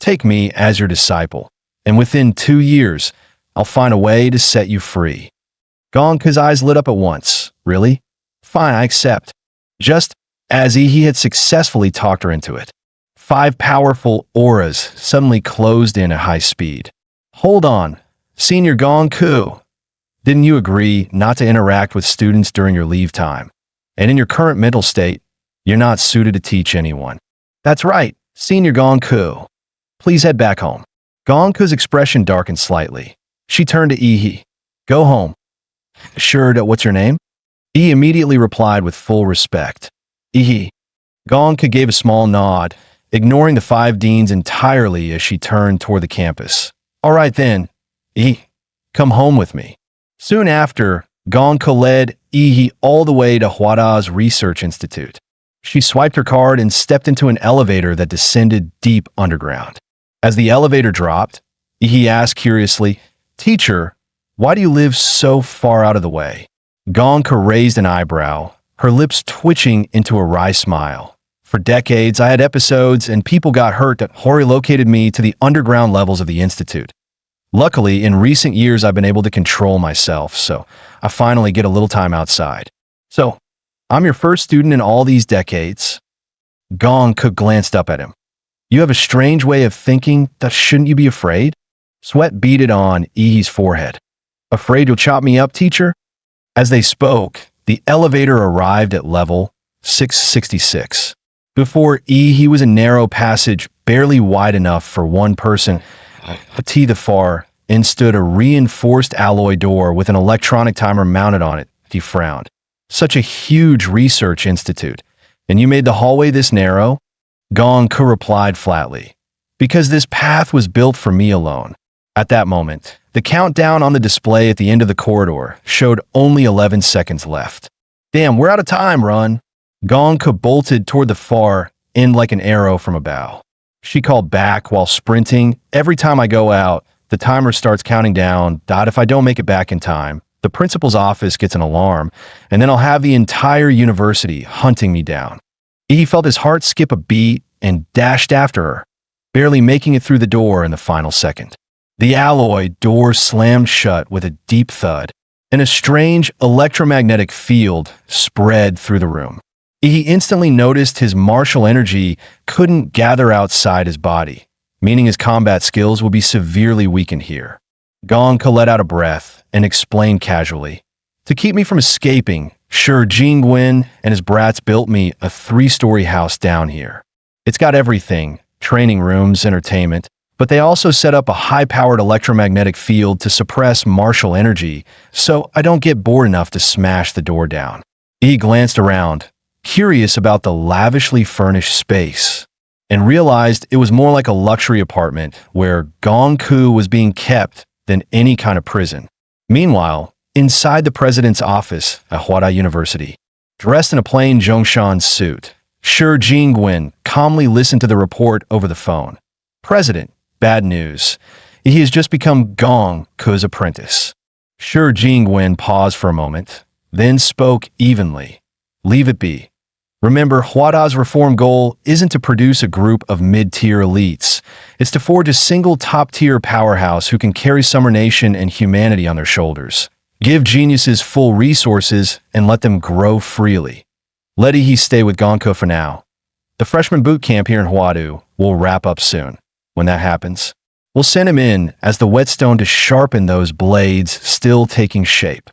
Take me as your disciple, and within 2 years, I'll find a way to set you free. Gong Ku's eyes lit up at once. Really? Fine, I accept. Just as he had successfully talked her into it. 5 powerful auras suddenly closed in at high speed. Hold on, Senior Gong Ku. Didn't you agree not to interact with students during your leave time? And in your current mental state, you're not suited to teach anyone. That's right, Senior Gong Ku. Please head back home. Gong Ku's expression darkened slightly. She turned to Yi. Go home. Sure, what's your name? Yi immediately replied with full respect. Yi. Gong Ku gave a small nod, ignoring the 5 deans entirely as she turned toward the campus. All right then, Yi, come home with me. Soon after, Gong Ku led Yi all the way to Huada's Research Institute. She swiped her card and stepped into an elevator that descended deep underground. As the elevator dropped, Yi asked curiously, Teacher, why do you live so far out of the way? Gong Ku raised an eyebrow, her lips twitching into a wry smile. For decades, I had episodes and people got hurt that Hori located me to the underground levels of the Institute. Luckily, in recent years, I've been able to control myself, so I finally get a little time outside. So, I'm your first student in all these decades. Gong-ku glanced up at him. You have a strange way of thinking that shouldn't you be afraid? Sweat beaded on Ihi's forehead. Afraid you'll chop me up, teacher? As they spoke, the elevator arrived at level 666. Before Ihi was a narrow passage barely wide enough for one person. To the far end stood a reinforced alloy door with an electronic timer mounted on it. He frowned. Such a huge research institute. And you made the hallway this narrow? Gong-ku replied flatly. Because this path was built for me alone. At that moment, the countdown on the display at the end of the corridor showed only 11 seconds left. Damn, we're out of time, Run. Gong-ku bolted toward the far end like an arrow from a bow. She called back while sprinting. Every time I go out, the timer starts counting down. If I don't make it back in time, the principal's office gets an alarm, and then I'll have the entire university hunting me down. He felt his heart skip a beat and dashed after her, barely making it through the door in the final second. The alloy door slammed shut with a deep thud, and a strange electromagnetic field spread through the room. He instantly noticed his martial energy couldn't gather outside his body, meaning his combat skills would be severely weakened here. Gong-ku let out a breath and explained casually. To keep me from escaping, Sure Jingwen and his brats built me a 3-story house down here. It's got everything, training rooms, entertainment, but they also set up a high-powered electromagnetic field to suppress martial energy, so I don't get bored enough to smash the door down. He glanced around, curious about the lavishly furnished space, and realized it was more like a luxury apartment where Gong-ku was being kept than any kind of prison. Meanwhile, inside the president's office at Hwada University, dressed in a plain Zhongshan suit, Sure Jingwen calmly listened to the report over the phone. President, bad news. He has just become Gong-ku's apprentice. Sure Jingwen paused for a moment, then spoke evenly. Leave it be. Remember, Hwada's reform goal isn't to produce a group of mid-tier elites. It's to forge a single top-tier powerhouse who can carry Summer Nation and humanity on their shoulders. Give geniuses full resources and let them grow freely. Let Ihi stay with Gong-ku for now. The freshman boot camp here in Hwadu will wrap up soon. When that happens, we'll send him in as the whetstone to sharpen those blades still taking shape.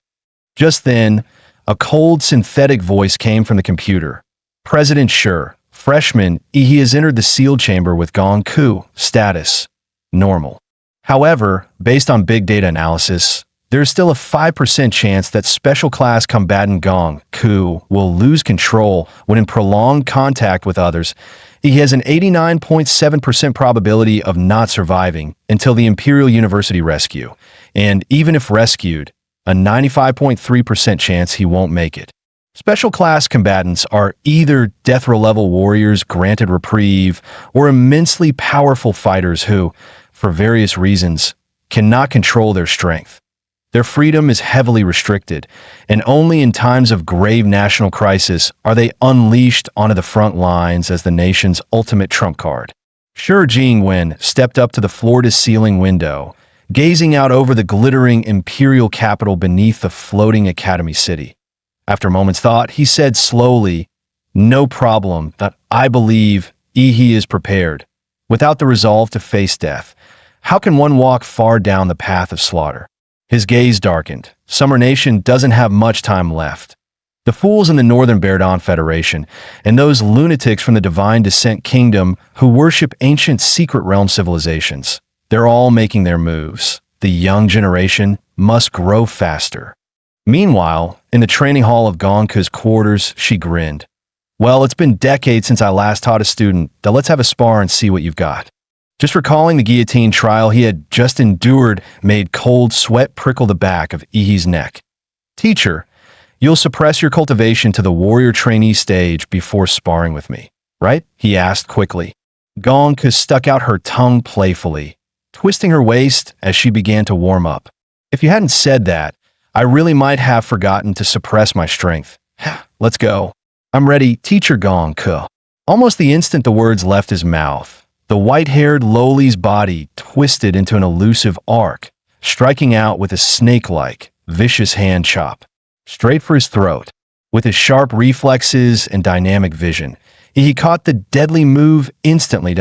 Just then, a cold synthetic voice came from the computer. President Sure, freshman, Ihi has entered the sealed chamber with Gong-ku. Status: normal. However, based on big data analysis, there's still a 5% chance that special class combatant Gong-ku will lose control when in prolonged contact with others. He has an 89.7% probability of not surviving until the Imperial University rescue, and even if rescued, a 95.3% chance he won't make it. Special class combatants are either death row level warriors granted reprieve or immensely powerful fighters who, for various reasons, cannot control their strength. Their freedom is heavily restricted, and only in times of grave national crisis are they unleashed onto the front lines as the nation's ultimate trump card. Sure Jingwen stepped up to the floor-to-ceiling window, gazing out over the glittering imperial capital beneath the floating academy city. After a moment's thought, he said slowly, "No problem, that I believe Ihi is prepared. Without the resolve to face death, how can one walk far down the path of slaughter?" His gaze darkened. Summer Nation doesn't have much time left. The fools in the Northern Berdon Federation and those lunatics from the Divine Descent Kingdom who worship ancient secret realm civilizations, they're all making their moves. The young generation must grow faster. Meanwhile, in the training hall of Gong-ku's quarters, she grinned. Well, it's been decades since I last taught a student. Now let's have a spar and see what you've got. Just recalling the guillotine trial he had just endured made cold sweat prickle the back of Ihi's neck. Teacher, you'll suppress your cultivation to the warrior trainee stage before sparring with me, right? He asked quickly. Gong-ku stuck out her tongue playfully, twisting her waist as she began to warm up. If you hadn't said that, I really might have forgotten to suppress my strength. Let's go. I'm ready, teacher Gong Ke. Almost the instant the words left his mouth, the white-haired Loli's body twisted into an elusive arc, striking out with a snake-like, vicious hand chop, straight for his throat. With his sharp reflexes and dynamic vision, he caught the deadly move instantly.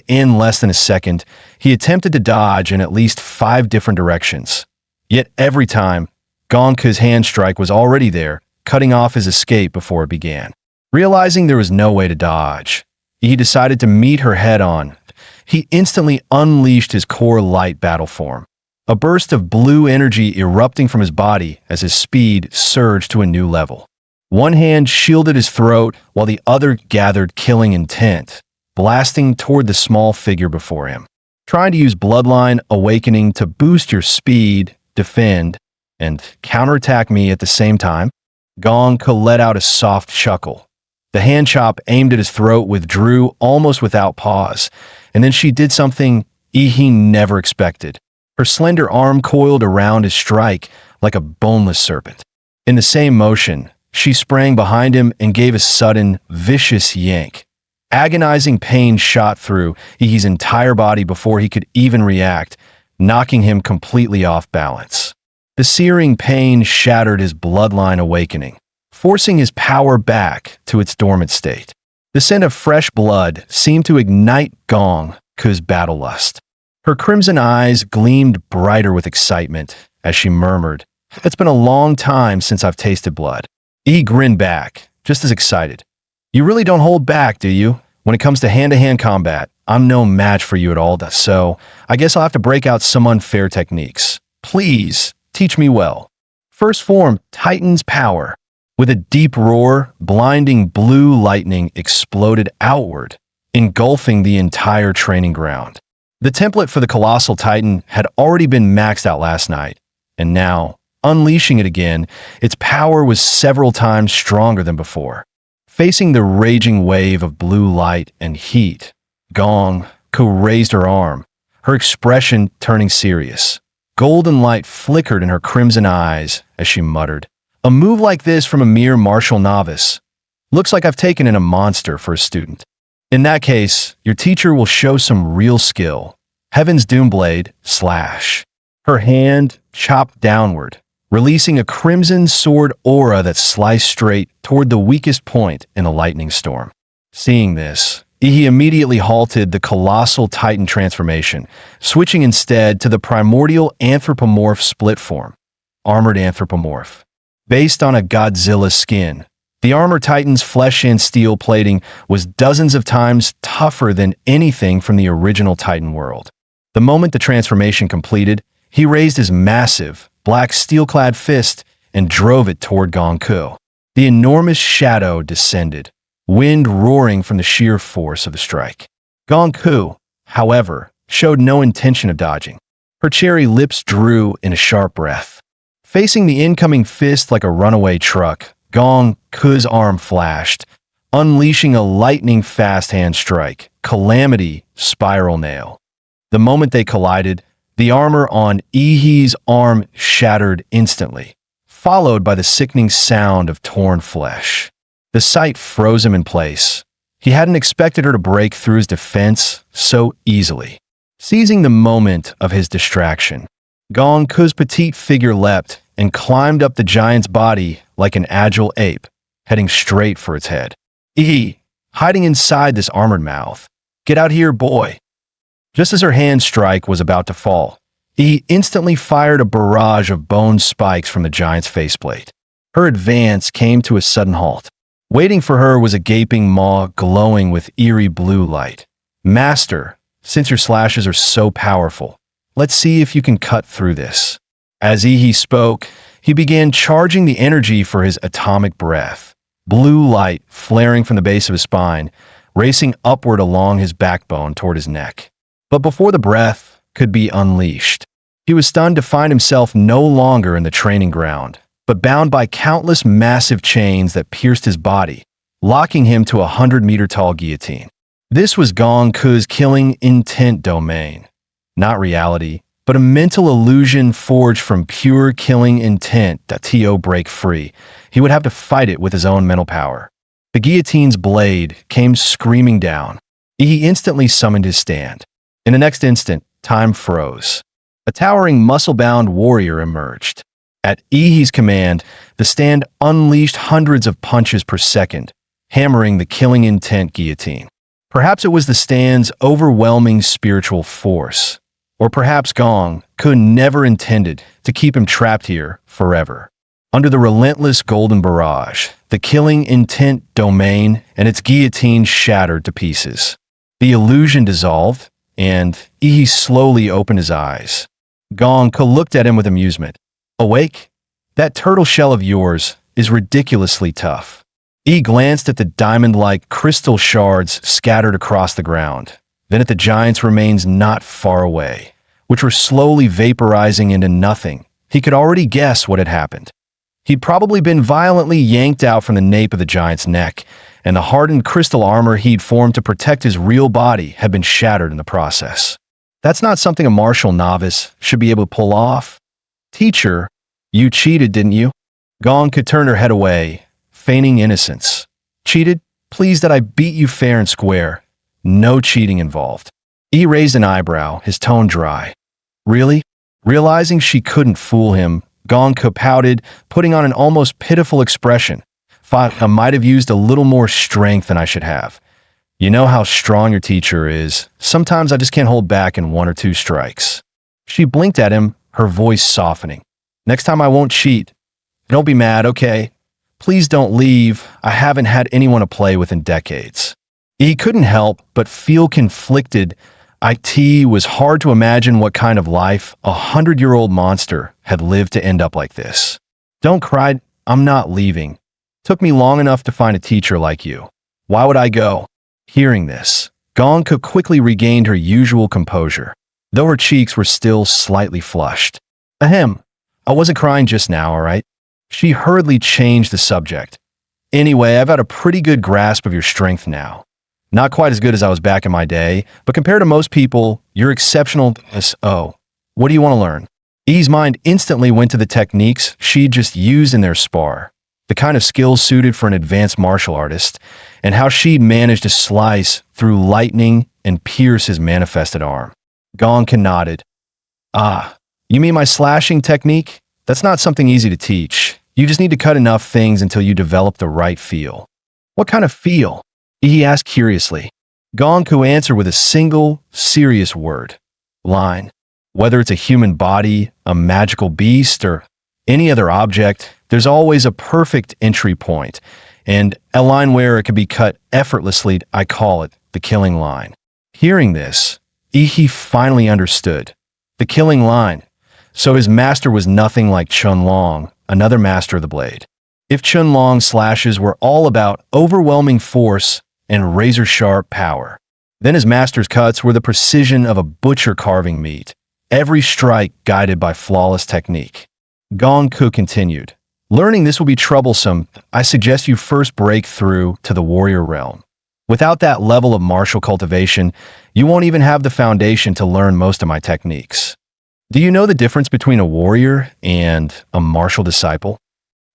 In less than a second, he attempted to dodge in at least 5 different directions. Yet every time, Gong Ke's hand strike was already there, cutting off his escape before it began. Realizing there was no way to dodge, he decided to meet her head-on. He instantly unleashed his core light battle form, a burst of blue energy erupting from his body as his speed surged to a new level. One hand shielded his throat while the other gathered killing intent, blasting toward the small figure before him. Trying to use Bloodline Awakening to boost your speed, defend, and counterattack me at the same time? Gong Ke let out a soft chuckle. The hand chop aimed at his throat withdrew almost without pause, and then she did something he never expected. Her slender arm coiled around his strike like a boneless serpent. In the same motion, she sprang behind him and gave a sudden, vicious yank. Agonizing pain shot through his entire body before he could even react, knocking him completely off balance. The searing pain shattered his bloodline awakening, forcing his power back to its dormant state. The scent of fresh blood seemed to ignite Gong Ke's battle lust. Her crimson eyes gleamed brighter with excitement as she murmured, "It's been a long time since I've tasted blood." He grinned back, just as excited. "You really don't hold back, do you? When it comes to hand-to-hand combat, I'm no match for you at all, so I guess I'll have to break out some unfair techniques. Please, teach me well." First form, Titan's Power. With a deep roar, blinding blue lightning exploded outward, engulfing the entire training ground. The template for the Colossal Titan had already been maxed out last night, and now, unleashing it again, its power was several times stronger than before. Facing the raging wave of blue light and heat, Gong Ke raised her arm, her expression turning serious. Golden light flickered in her crimson eyes as she muttered, "A move like this from a mere martial novice. Looks like I've taken in a monster for a student. In that case, your teacher will show some real skill." Heaven's Doomblade, slash. Her hand chopped downward, releasing a crimson sword aura that sliced straight toward the weakest point in the lightning storm. Seeing this, he immediately halted the Colossal Titan transformation, switching instead to the primordial anthropomorph split form, Armored Anthropomorph. Based on a Godzilla skin, the Armor Titan's flesh and steel plating was dozens of times tougher than anything from the original Titan world. The moment the transformation completed, he raised his massive, black steel-clad fist and drove it toward Gong Ke. The enormous shadow descended, wind roaring from the sheer force of the strike. Gong Ke, however, showed no intention of dodging. Her cherry lips drew in a sharp breath. Facing the incoming fist like a runaway truck, Gong Ke's arm flashed, unleashing a lightning-fast hand strike, Calamity Spiral Nail. The moment they collided, the armor on Ihi's arm shattered instantly, followed by the sickening sound of torn flesh. The sight froze him in place. He hadn't expected her to break through his defense so easily. Seizing the moment of his distraction, Gong Ke's petite figure leapt and climbed up the giant's body like an agile ape, heading straight for its head. Ihi, hiding inside this armored mouth. "Get out here, boy." Just as her hand strike was about to fall, he instantly fired a barrage of bone spikes from the giant's faceplate. Her advance came to a sudden halt. Waiting for her was a gaping maw glowing with eerie blue light. "Master, since your slashes are so powerful, let's see if you can cut through this." As Ihi spoke, he began charging the energy for his atomic breath. Blue light flaring from the base of his spine, racing upward along his backbone toward his neck. But before the breath could be unleashed, he was stunned to find himself no longer in the training ground, but bound by countless massive chains that pierced his body, locking him to a 100-meter-tall guillotine. This was Gong Ke's killing intent domain. Not reality, but a mental illusion forged from pure killing intent that T.O. break free. He would have to fight it with his own mental power. The guillotine's blade came screaming down. He instantly summoned his stand. In the next instant, time froze. A towering muscle-bound warrior emerged. At Ihi's command, the stand unleashed hundreds of punches per second, hammering the killing intent guillotine. Perhaps it was the stand's overwhelming spiritual force. Or perhaps Gong could never intended to keep him trapped here forever. Under the relentless golden barrage, the killing intent domain and its guillotine shattered to pieces. The illusion dissolved, and Ihi slowly opened his eyes. Gong looked at him with amusement. Awake? That turtle shell of yours is ridiculously tough. He glanced at the diamond-like crystal shards scattered across the ground, then at the giant's remains not far away, which were slowly vaporizing into nothing. He could already guess what had happened. He'd probably been violently yanked out from the nape of the giant's neck, and the hardened crystal armor he'd formed to protect his real body had been shattered in the process. That's not something a martial novice should be able to pull off. Teacher, you cheated, didn't you? Gong could turn her head away, feigning innocence. Cheated? Pleased that I beat you fair and square. No cheating involved. He raised an eyebrow, his tone dry. Really? Realizing she couldn't fool him, Gong pouted, putting on an almost pitiful expression. Thought I might have used a little more strength than I should have. You know how strong your teacher is. Sometimes I just can't hold back in one or two strikes. She blinked at him, her voice softening. Next time I won't cheat. Don't be mad, okay? Please don't leave. I haven't had anyone to play with in decades. He couldn't help but feel conflicted. It was hard to imagine what kind of life a 100-year-old monster had lived to end up like this. Don't cry, I'm not leaving. Took me long enough to find a teacher like you. Why would I go? Hearing this, Gong quickly regained her usual composure, though her cheeks were still slightly flushed. Ahem, I wasn't crying just now, all right? She hurriedly changed the subject. Anyway, I've got a pretty good grasp of your strength now. Not quite as good as I was back in my day, but compared to most people, you're exceptional. Oh, what do you want to learn? E's mind instantly went to the techniques she'd just used in their spar, the kind of skills suited for an advanced martial artist, and how she'd managed to slice through lightning and pierce his manifested arm. Gong nodded. Ah, you mean my slashing technique? That's not something easy to teach. You just need to cut enough things until you develop the right feel. What kind of feel? He asked curiously. Gong answered with a single, serious word. Line. Whether it's a human body, a magical beast, or any other object, there's always a perfect entry point, and a line where it can be cut effortlessly. I call it the killing line. Hearing this, Ihi finally understood. The killing line. So his master was nothing like Chun Long, another master of the blade. If Chun Long's slashes were all about overwhelming force and razor-sharp power, then his master's cuts were the precision of a butcher carving meat, every strike guided by flawless technique. Gong continued. Learning this will be troublesome. I suggest you first break through to the warrior realm. Without that level of martial cultivation, you won't even have the foundation to learn most of my techniques. Do you know the difference between a warrior and a martial disciple?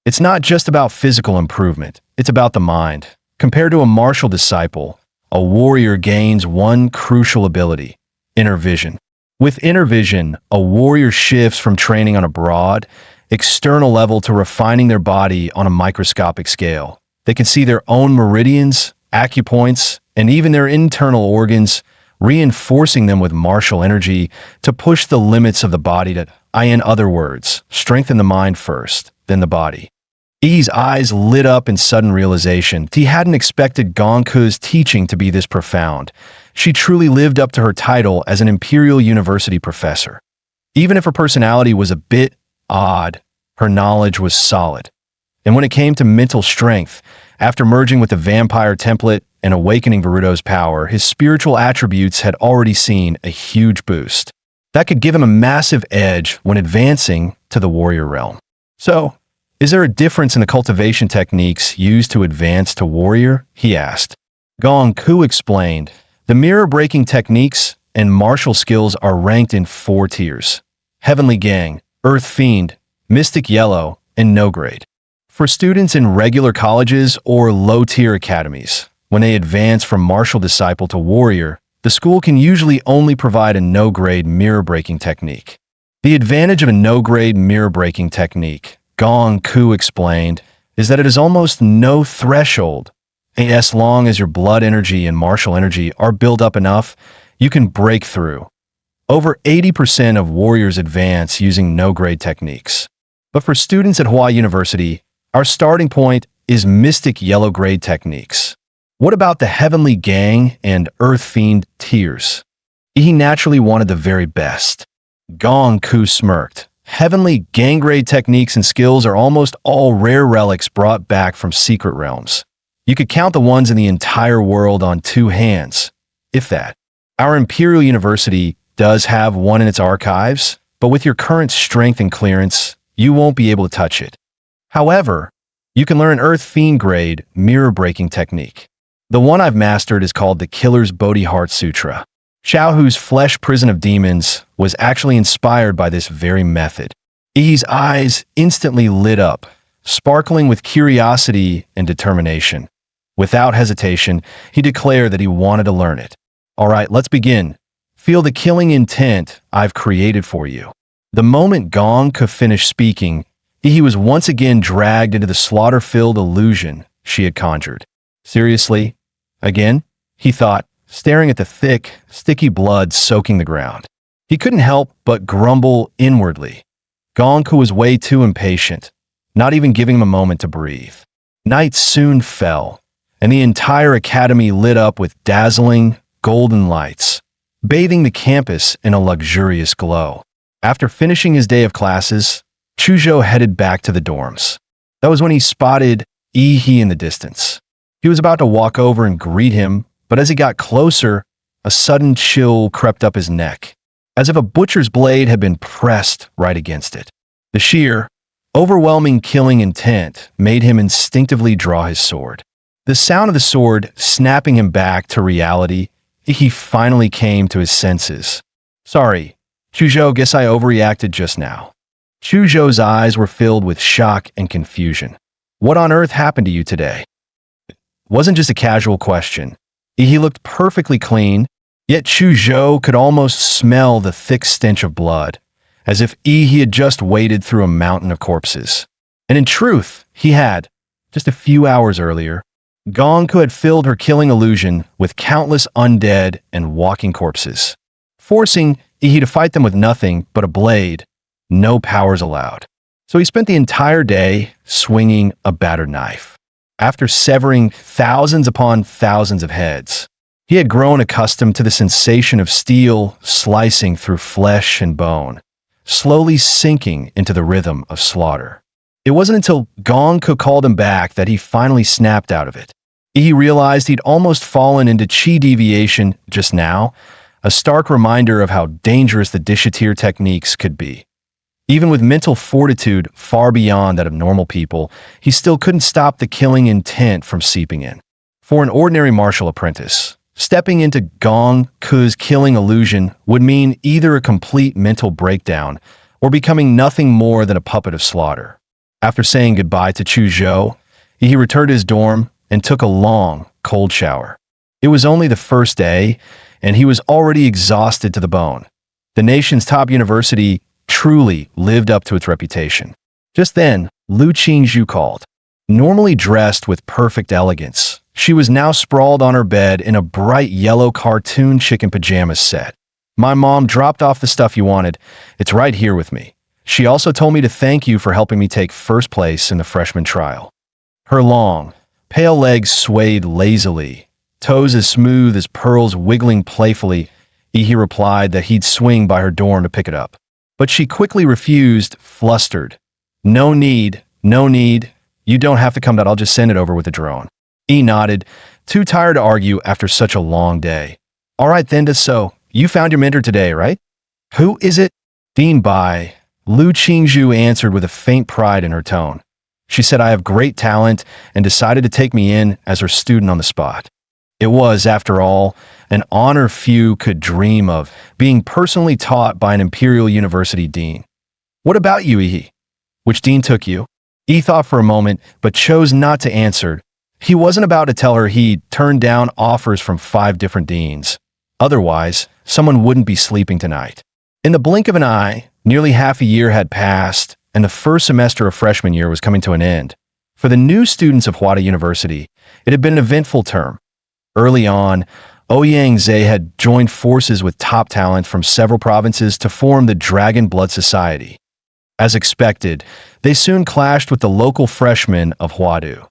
It's not just about physical improvement, it's about the mind. Compared to a martial disciple, a warrior gains one crucial ability, inner vision. With inner vision, a warrior shifts from training on a broad, external level to refining their body on a microscopic scale. They can see their own meridians, acupoints, and even their internal organs, reinforcing them with martial energy to push the limits of the body in other words, strengthen the mind first, then the body. E's eyes lit up in sudden realization. He hadn't expected Gongku's teaching to be this profound. She truly lived up to her title as an Imperial University professor. Even if her personality was a bit odd, her knowledge was solid. And when it came to mental strength, after merging with the vampire template and awakening Varuto's power, his spiritual attributes had already seen a huge boost. That could give him a massive edge when advancing to the warrior realm. So, is there a difference in the cultivation techniques used to advance to warrior? He asked. Gongku explained. The mirror-breaking techniques and martial skills are ranked in 4 tiers. Heavenly Gang, Earth Fiend, Mystic Yellow, and No Grade. For students in regular colleges or low-tier academies, when they advance from martial disciple to warrior, the school can usually only provide a no-grade mirror-breaking technique. The advantage of a no-grade mirror-breaking technique, Gong Ku explained, is that it is almost no threshold. As long as your blood energy and martial energy are built up enough, you can break through. Over 80% of warriors advance using no-grade techniques. But for students at Hawaii University, our starting point is Mystic Yellow grade techniques. What about the Heavenly Gang and Earth Fiend tiers? He naturally wanted the very best. Gong Ku smirked. Heavenly Gang grade techniques and skills are almost all rare relics brought back from secret realms. You could count the ones in the entire world on 2 hands, if that. Our Imperial University does have one in its archives, but with your current strength and clearance, you won't be able to touch it. However, you can learn Earth Fiend grade mirror-breaking technique. The one I've mastered is called the Killer's Bodhi Heart Sutra. Xiaohu's Flesh Prison of Demons was actually inspired by this very method. Yi's eyes instantly lit up, sparkling with curiosity and determination. Without hesitation, he declared that he wanted to learn it. All right, let's begin. Feel the killing intent I've created for you. The moment Gong could finish speaking, he was once again dragged into the slaughter-filled illusion she had conjured. Seriously? Again? He thought, staring at the thick, sticky blood soaking the ground. He couldn't help but grumble inwardly. Gongku was way too impatient, not even giving him a moment to breathe. Night soon fell, and the entire academy lit up with dazzling, golden lights, bathing the campus in a luxurious glow. After finishing his day of classes, Chuzhou headed back to the dorms. That was when he spotted Yi in the distance. He was about to walk over and greet him, but as he got closer, a sudden chill crept up his neck, as if a butcher's blade had been pressed right against it. The sheer, overwhelming killing intent made him instinctively draw his sword. The sound of the sword snapping him back to reality, he finally came to his senses. Sorry, Chuzhou, guess I overreacted just now. Chuzhou's eyes were filled with shock and confusion. What on earth happened to you today? It wasn't just a casual question. He looked perfectly clean, yet Chuzhou could almost smell the thick stench of blood, as if he had just waded through a mountain of corpses. And in truth, he had, just a few hours earlier, Gongku had filled her killing illusion with countless undead and walking corpses, forcing Yi to fight them with nothing but a blade, no powers allowed. So he spent the entire day swinging a battered knife. After severing thousands upon thousands of heads, he had grown accustomed to the sensation of steel slicing through flesh and bone, slowly sinking into the rhythm of slaughter. It wasn't until Gongku called him back that he finally snapped out of it. He realized he'd almost fallen into chi deviation just now, a stark reminder of how dangerous the Dishatir techniques could be. Even with mental fortitude far beyond that of normal people, he still couldn't stop the killing intent from seeping in. For an ordinary martial apprentice, stepping into Gongku's killing illusion would mean either a complete mental breakdown or becoming nothing more than a puppet of slaughter. After saying goodbye to Chuzhou, he returned to his dorm and took a long, cold shower. It was only the first day, and he was already exhausted to the bone. The nation's top university truly lived up to its reputation. Just then, Lu Qingzhu called. Normally dressed with perfect elegance, she was now sprawled on her bed in a bright yellow cartoon chicken pajamas set. My mom dropped off the stuff you wanted. It's right here with me. She also told me to thank you for helping me take first place in the freshman trial. Her long, pale legs swayed lazily, toes as smooth as pearls wiggling playfully. He replied that he'd swing by her dorm to pick it up. But she quickly refused, flustered. No need. You don't have to come out. I'll just send it over with a drone. He nodded, too tired to argue after such a long day. All right then, so you found your mentor today, right? Who is it? Dean Bai. Lu Qingzhu answered with a faint pride in her tone. She said I have great talent and decided to take me in as her student on the spot. It was, after all, an honor few could dream of, being personally taught by an Imperial University dean. What about you, Ihi? Which dean took you? He thought for a moment, but chose not to answer. He wasn't about to tell her he turned down offers from 5 different deans. Otherwise, someone wouldn't be sleeping tonight. In the blink of an eye, nearly half a year had passed, and the first semester of freshman year was coming to an end. For the new students of Hwada University, it had been an eventful term. Early on, Ouyang Zhe had joined forces with top talent from several provinces to form the Dragon Blood Society. As expected, they soon clashed with the local freshmen of Hwadu.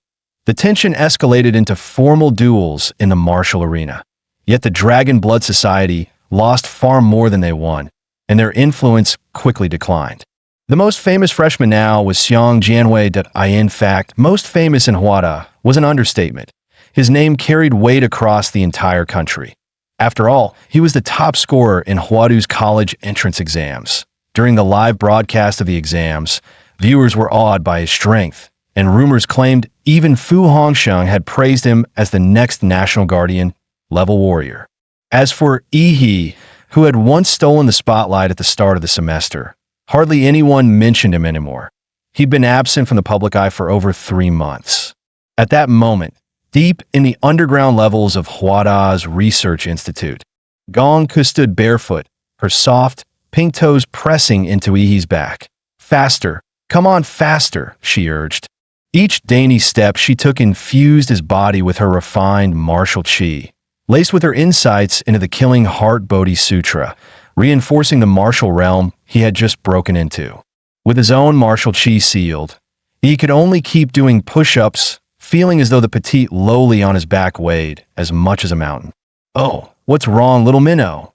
The tension escalated into formal duels in the martial arena. Yet the Dragon Blood Society lost far more than they won, and their influence quickly declined. The most famous freshman now was Xiang Jianwei. In fact, most famous in Hwada was an understatement. His name carried weight across the entire country. After all, he was the top scorer in Hwadu's college entrance exams. During the live broadcast of the exams, viewers were awed by his strength, and rumors claimed even Fu Hongsheng had praised him as the next national guardian level warrior. As for Ihi, who had once stolen the spotlight at the start of the semester, hardly anyone mentioned him anymore. He'd been absent from the public eye for over 3 months. At that moment, deep in the underground levels of Hwada's Research Institute, Gongku stood barefoot, her soft, pink toes pressing into Ihi's back. Faster, come on faster, she urged. Each dainty step she took infused his body with her refined martial chi, laced with her insights into the killing Heart Bodhi Sutra, reinforcing the martial realm he had just broken into. With his own martial chi sealed, he could only keep doing push-ups, feeling as though the petite lowly on his back weighed as much as a mountain. Oh, what's wrong, little minnow?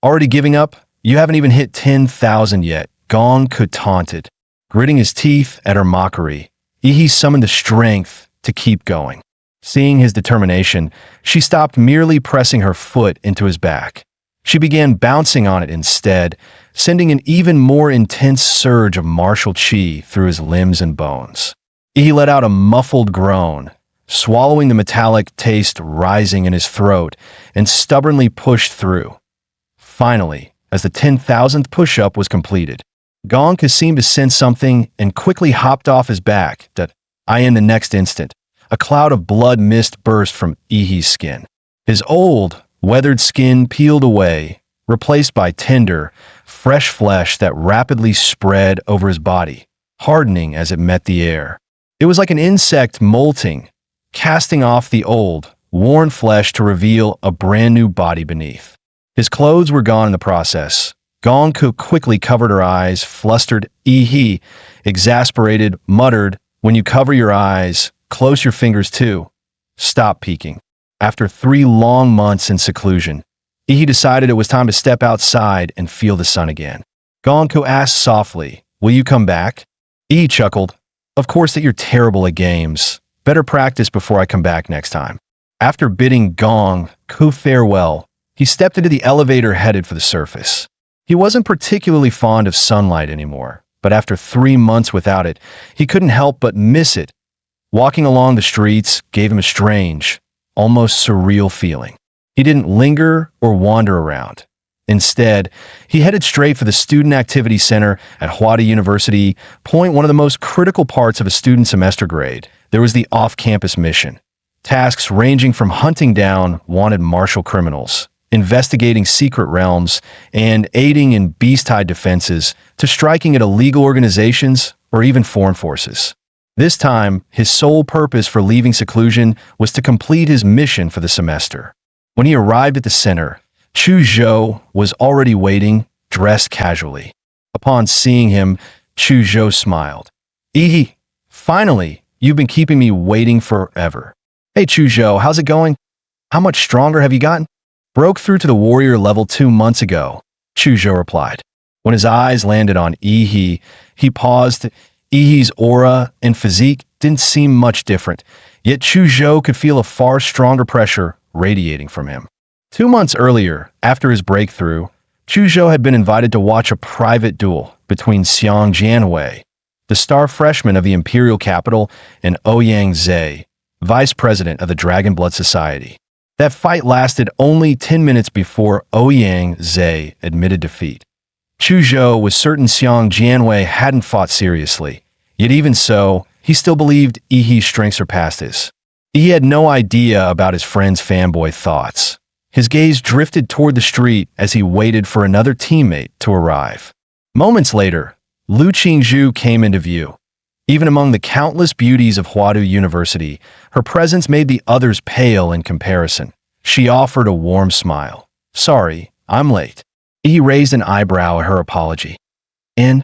Already giving up? You haven't even hit 10,000 yet, Gongku taunted. Gritting his teeth at her mockery, Ihi summoned the strength to keep going. Seeing his determination, she stopped merely pressing her foot into his back. She began bouncing on it instead, sending an even more intense surge of martial chi through his limbs and bones. He let out a muffled groan, swallowing the metallic taste rising in his throat, and stubbornly pushed through. Finally, as the 10,000th push-up was completed, Gongku seemed to sense something and quickly hopped off his back. In the next instant, a cloud of blood mist burst from Ihi's skin. His old, weathered skin peeled away, replaced by tender, fresh flesh that rapidly spread over his body, hardening as it met the air. It was like an insect molting, casting off the old, worn flesh to reveal a brand new body beneath. His clothes were gone in the process. Gongku quickly covered her eyes, flustered. Ihi, exasperated, muttered, "When you cover your eyes, close your fingers too. Stop peeking." After 3 long months in seclusion, Ihi decided it was time to step outside and feel the sun again. Gongku asked softly, "Will you come back?" Ihi chuckled, "Of course that you're terrible at games. Better practice before I come back next time." After bidding Gongku farewell, he stepped into the elevator headed for the surface. He wasn't particularly fond of sunlight anymore, but after 3 months without it, he couldn't help but miss it. Walking along the streets gave him a strange, almost surreal feeling. He didn't linger or wander around. Instead, he headed straight for the Student Activity Center at Hwada University. One of the most critical parts of a student semester grade, there was the off-campus mission. Tasks ranging from hunting down wanted martial criminals, investigating secret realms, and aiding in beast-hide defenses, to striking at illegal organizations or even foreign forces. This time, his sole purpose for leaving seclusion was to complete his mission for the semester. When he arrived at the center, Chu Zhou was already waiting, dressed casually. Upon seeing him, Chu Zhou smiled. "Ihi, finally, you've been keeping me waiting forever." "Hey Chu Zhou, how's it going? How much stronger have you gotten?" "Broke through to the warrior level 2 months ago," Chu Zhou replied. When his eyes landed on Ihi, he paused. Ihi's aura and physique didn't seem much different, yet Chu Zhou could feel a far stronger pressure radiating from him. 2 months earlier, after his breakthrough, Chu Zhou had been invited to watch a private duel between Xiang Jianwei, the star freshman of the imperial capital, and Ouyang Zhe, vice president of the Dragon Blood Society. That fight lasted only 10 minutes before Ouyang Zhe admitted defeat. Chu Zhou was certain Xiang Jianwei hadn't fought seriously, yet even so, he still believed Yi's strength surpassed his. He had no idea about his friend's fanboy thoughts. His gaze drifted toward the street as he waited for another teammate to arrive. Moments later, Lu Qingzhu came into view. Even among the countless beauties of Huadu University, her presence made the others pale in comparison. She offered a warm smile. "Sorry, I'm late." He raised an eyebrow at her apology. "And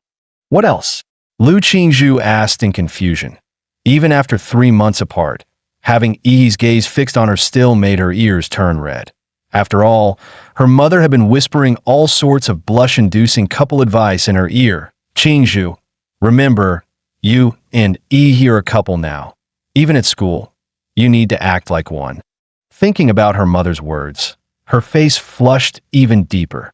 what else?" Lu Qingzhu asked in confusion. Even after 3 months apart, having Yi's gaze fixed on her still made her ears turn red. After all, her mother had been whispering all sorts of blush-inducing couple advice in her ear. "Qingzhu, remember, you and Yi are a couple now. Even at school, you need to act like one." Thinking about her mother's words, her face flushed even deeper.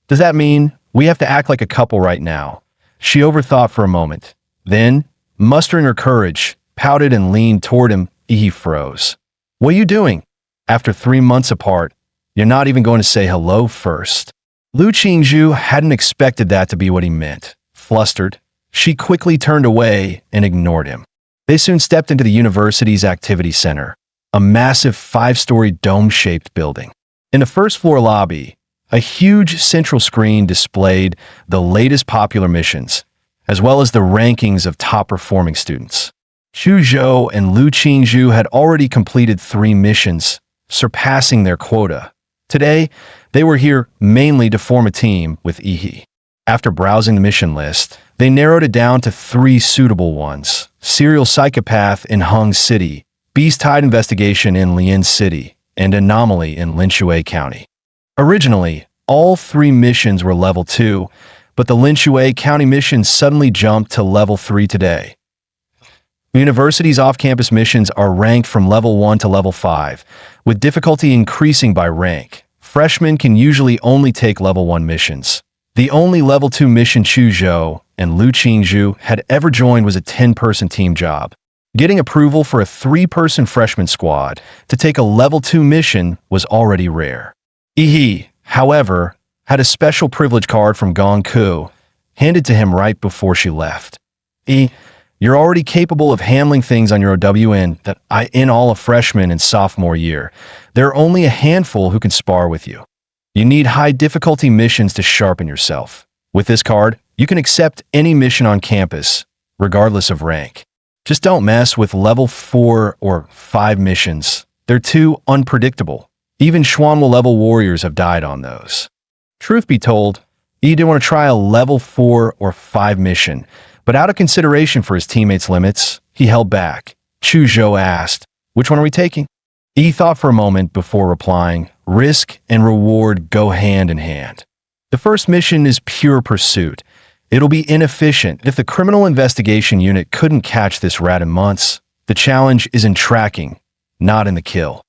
"Does that mean we have to act like a couple right now?" She overthought for a moment. Then, mustering her courage, pouted and leaned toward him. He froze. "What are you doing? After 3 months apart, you're not even going to say hello first." Lu Qingzhu hadn't expected that to be what he meant. Flustered, she quickly turned away and ignored him. They soon stepped into the university's activity center, a massive 5-story dome-shaped building. In the first-floor lobby, a huge central screen displayed the latest popular missions, as well as the rankings of top-performing students. Chu Zhou and Lu Qingzhu had already completed 3 missions, surpassing their quota. Today, they were here mainly to form a team with Yi. After browsing the mission list, they narrowed it down to 3 suitable ones: Serial Psychopath in Hung City, Beast Tide Investigation in Lian City, and Anomaly in Linshui County. Originally, all 3 missions were level 2, but the Linshui County mission suddenly jumped to level 3 today. The university's off-campus missions are ranked from level 1 to level 5, with difficulty increasing by rank. Freshmen can usually only take level 1 missions. The only level 2 mission Chu Zhou and Lu Qingzhu had ever joined was a 10-person team job. Getting approval for a 3-person freshman squad to take a level 2 mission was already rare. Yi, however, had a special privilege card from Gong Ku, handed to him right before she left. "You're already capable of handling things on your OWN that in all of freshman and sophomore year. There are only a handful who can spar with you. You need high difficulty missions to sharpen yourself. With this card, you can accept any mission on campus, regardless of rank. Just don't mess with level 4 or 5 missions. They're too unpredictable. Even Xuanwu level warriors have died on those." Truth be told, Yi didn't want to try a level 4 or 5 mission, but out of consideration for his teammates' limits, he held back. Chu Zhou asked, "Which one are we taking?" Yi thought for a moment before replying, "Risk and reward go hand in hand. The first mission is pure pursuit. It'll be inefficient if the criminal investigation unit couldn't catch this rat in months. The challenge is in tracking, not in the kill.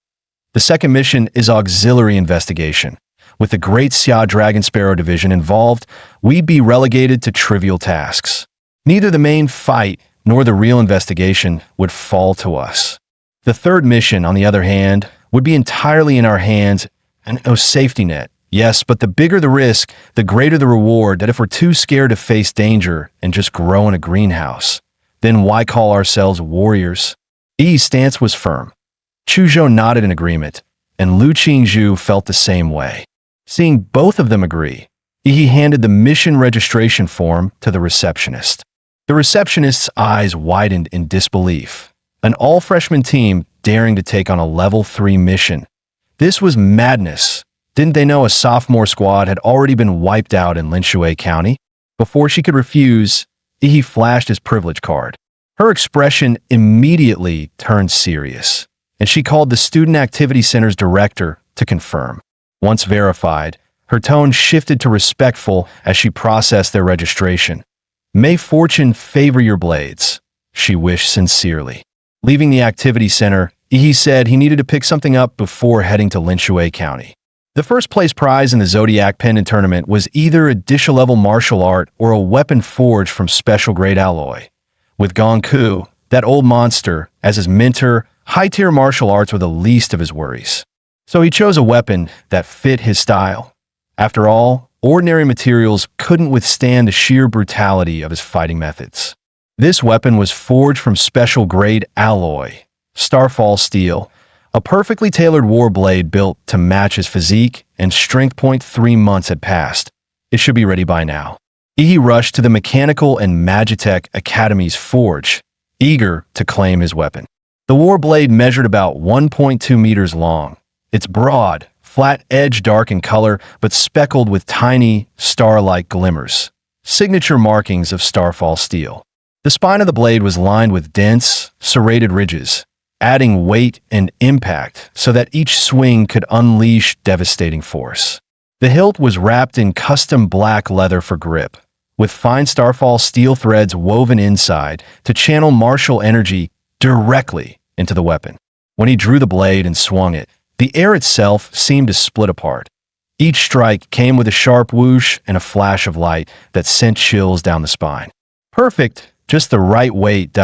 The second mission is auxiliary investigation. With the Great Xia Dragon Sparrow Division involved, we'd be relegated to trivial tasks. Neither the main fight nor the real investigation would fall to us. The third mission, on the other hand, would be entirely in our hands and no safety net. Yes, but the bigger the risk, the greater the reward. That if we're too scared to face danger and just grow in a greenhouse, then why call ourselves warriors?" Yi's stance was firm. Chu Zhou nodded in agreement, and Lu Qingzhu felt the same way. Seeing both of them agree, Yi handed the mission registration form to the receptionist. The receptionist's eyes widened in disbelief. An all-freshman team daring to take on a level 3 mission. This was madness. Didn't they know a sophomore squad had already been wiped out in Linshui County? Before she could refuse, Yi flashed his privilege card. Her expression immediately turned serious, and she called the Student Activity Center's director to confirm. Once verified, her tone shifted to respectful as she processed their registration. "May fortune favor your blades," she wished sincerely. Leaving the activity center, Yi said he needed to pick something up before heading to Linshui County. The first place prize in the Zodiac Pendant Tournament was either a dish-level martial art or a weapon forged from special grade alloy. With Gong Ku, that old monster, as his mentor, high-tier martial arts were the least of his worries. So he chose a weapon that fit his style. After all, ordinary materials couldn't withstand the sheer brutality of his fighting methods. This weapon was forged from special-grade alloy, starfall steel, a perfectly tailored war blade built to match his physique and strength. 3 months had passed. It should be ready by now. He rushed to the Mechanical and Magitech Academy's forge, eager to claim his weapon. The war blade measured about 1.2 meters long. Its broad, flat edge dark in color but speckled with tiny, star-like glimmers, signature markings of starfall steel. The spine of the blade was lined with dense, serrated ridges, adding weight and impact so that each swing could unleash devastating force. The hilt was wrapped in custom black leather for grip, with fine starfall steel threads woven inside to channel martial energy directly into the weapon. When he drew the blade and swung it, the air itself seemed to split apart. Each strike came with a sharp whoosh and a flash of light that sent chills down the spine. Perfect, just the right weight.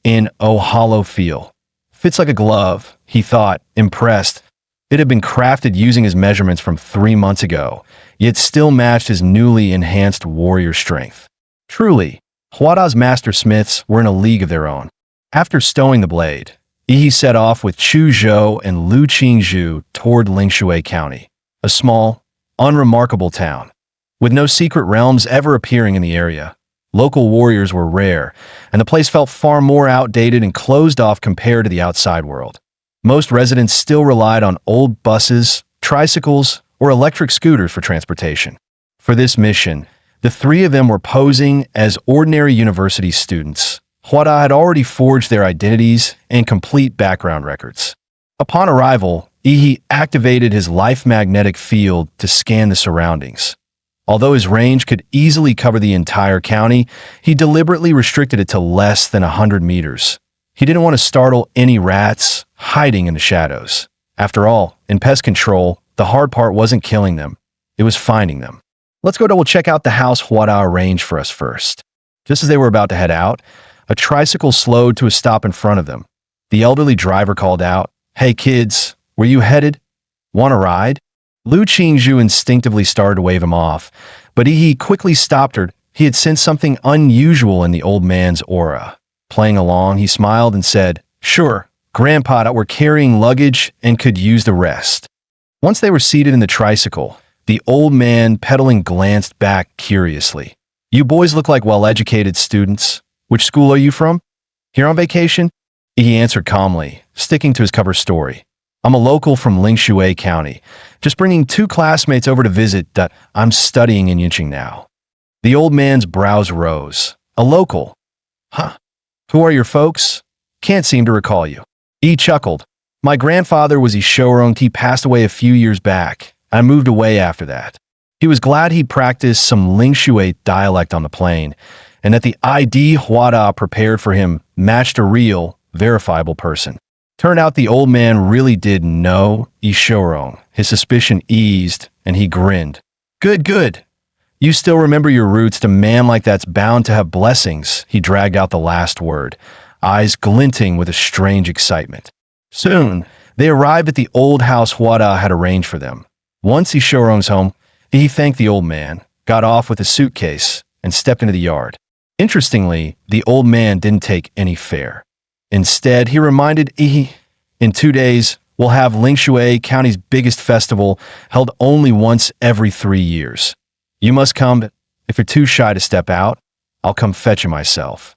In a hollow feel. Fits like a glove, he thought, impressed. It had been crafted using his measurements from 3 months ago, yet still matched his newly enhanced warrior strength. Truly, Huada's master smiths were in a league of their own. After stowing the blade, he set off with Chu Zhou and Lu Qingzhu toward Lingshui County, a small, unremarkable town. With no secret realms ever appearing in the area, local warriors were rare, and the place felt far more outdated and closed off compared to the outside world. Most residents still relied on old buses, tricycles, or electric scooters for transportation. For this mission, the three of them were posing as ordinary university students. Huada had already forged their identities and complete background records. Upon arrival, Ihi activated his life magnetic field to scan the surroundings. Although his range could easily cover the entire county, he deliberately restricted it to less than 100 meters. He didn't want to startle any rats hiding in the shadows. After all, in pest control, the hard part wasn't killing them, it was finding them. Let's go double check out the house Huada arranged for us first. Just as they were about to head out, a tricycle slowed to a stop in front of them. The elderly driver called out, "Hey kids, where you headed? Want a ride?" Lu Qingzhu instinctively started to wave him off, but he quickly stopped her. He had sensed something unusual in the old man's aura. Playing along, he smiled and said, "Sure, Grandpa, we're carrying luggage and could use the rest." Once they were seated in the tricycle, the old man pedaling glanced back curiously. "You boys look like well-educated students. Which school are you from?" "Here on vacation?" He answered calmly, sticking to his cover story. "I'm a local from Lingshui County, just bringing 2 classmates over to visit. I'm studying in Yinqing now." The old man's brows rose. "A local? Huh. Who are your folks? Can't seem to recall you." He chuckled. "My grandfather was Ishorong. He passed away a few years back. I moved away after that." He was glad he'd practiced some Lingshui dialect on the plane, and that the ID Huada prepared for him matched a real, verifiable person. Turned out the old man really did know Ishorong. His suspicion eased, and he grinned. Good, good. You still remember your roots. To man like that's bound to have blessings." He dragged out the last word, eyes glinting with a strange excitement. Soon, they arrived at the old house Huada had arranged for them. Once Ishorong's home, he thanked the old man, got off with a suitcase, and stepped into the yard. Interestingly, the old man didn't take any fare. Instead, he reminded Ihi, "In 2 days, we'll have Lingshui County's biggest festival, held only once every 3 years. You must come. If you're too shy to step out, I'll come fetch you myself."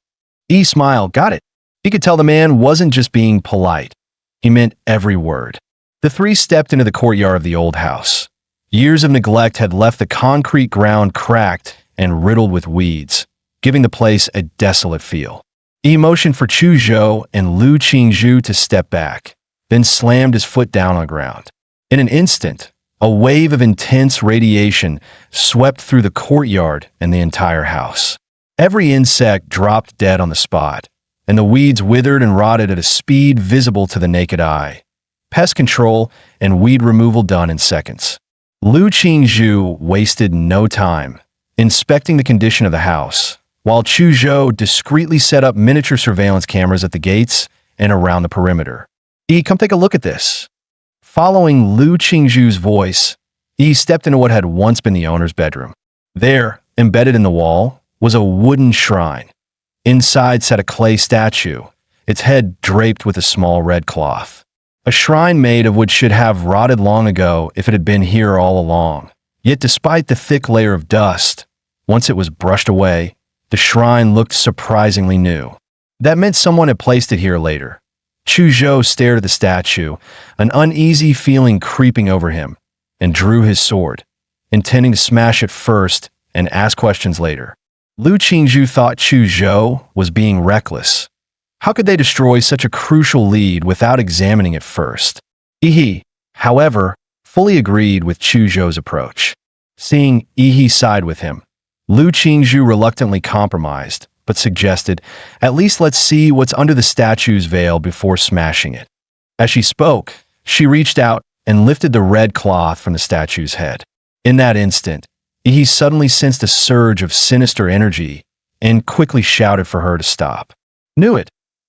He smiled. Got it. He could tell the man wasn't just being polite. He meant every word. The three stepped into the courtyard of the old house. Years of neglect had left the concrete ground cracked and riddled with weeds, giving the place a desolate feel. He motioned for Chu Zhou and Lu Qingzhu to step back, then slammed his foot down on the ground. In an instant, a wave of intense radiation swept through the courtyard and the entire house. Every insect dropped dead on the spot, and the weeds withered and rotted at a speed visible to the naked eye. Pest control and weed removal done in seconds. Lu Qingzhu wasted no time inspecting the condition of the house, while Chu Zhou discreetly set up miniature surveillance cameras at the gates and around the perimeter. Come take a look at this. Following Lu Qingzhu's voice, he stepped into what had once been the owner's bedroom. There, embedded in the wall, was a wooden shrine. Inside sat a clay statue, its head draped with a small red cloth. A shrine made of what should have rotted long ago if it had been here all along. Yet despite the thick layer of dust, once it was brushed away, the shrine looked surprisingly new. That meant someone had placed it here later. Chu Zhou stared at the statue, an uneasy feeling creeping over him, and drew his sword, intending to smash it first and ask questions later. Lu Qingzhu thought Chu Zhou was being reckless. How could they destroy such a crucial lead without examining it first? He, however, fully agreed with Chu Zhou's approach. Seeing Yi side with him, Lu Qingzhu reluctantly compromised, but suggested, "At least let's see what's under the statue's veil before smashing it." As she spoke, she reached out and lifted the red cloth from the statue's head. In that instant, Yi suddenly sensed a surge of sinister energy and quickly shouted for her to stop. "Knew it!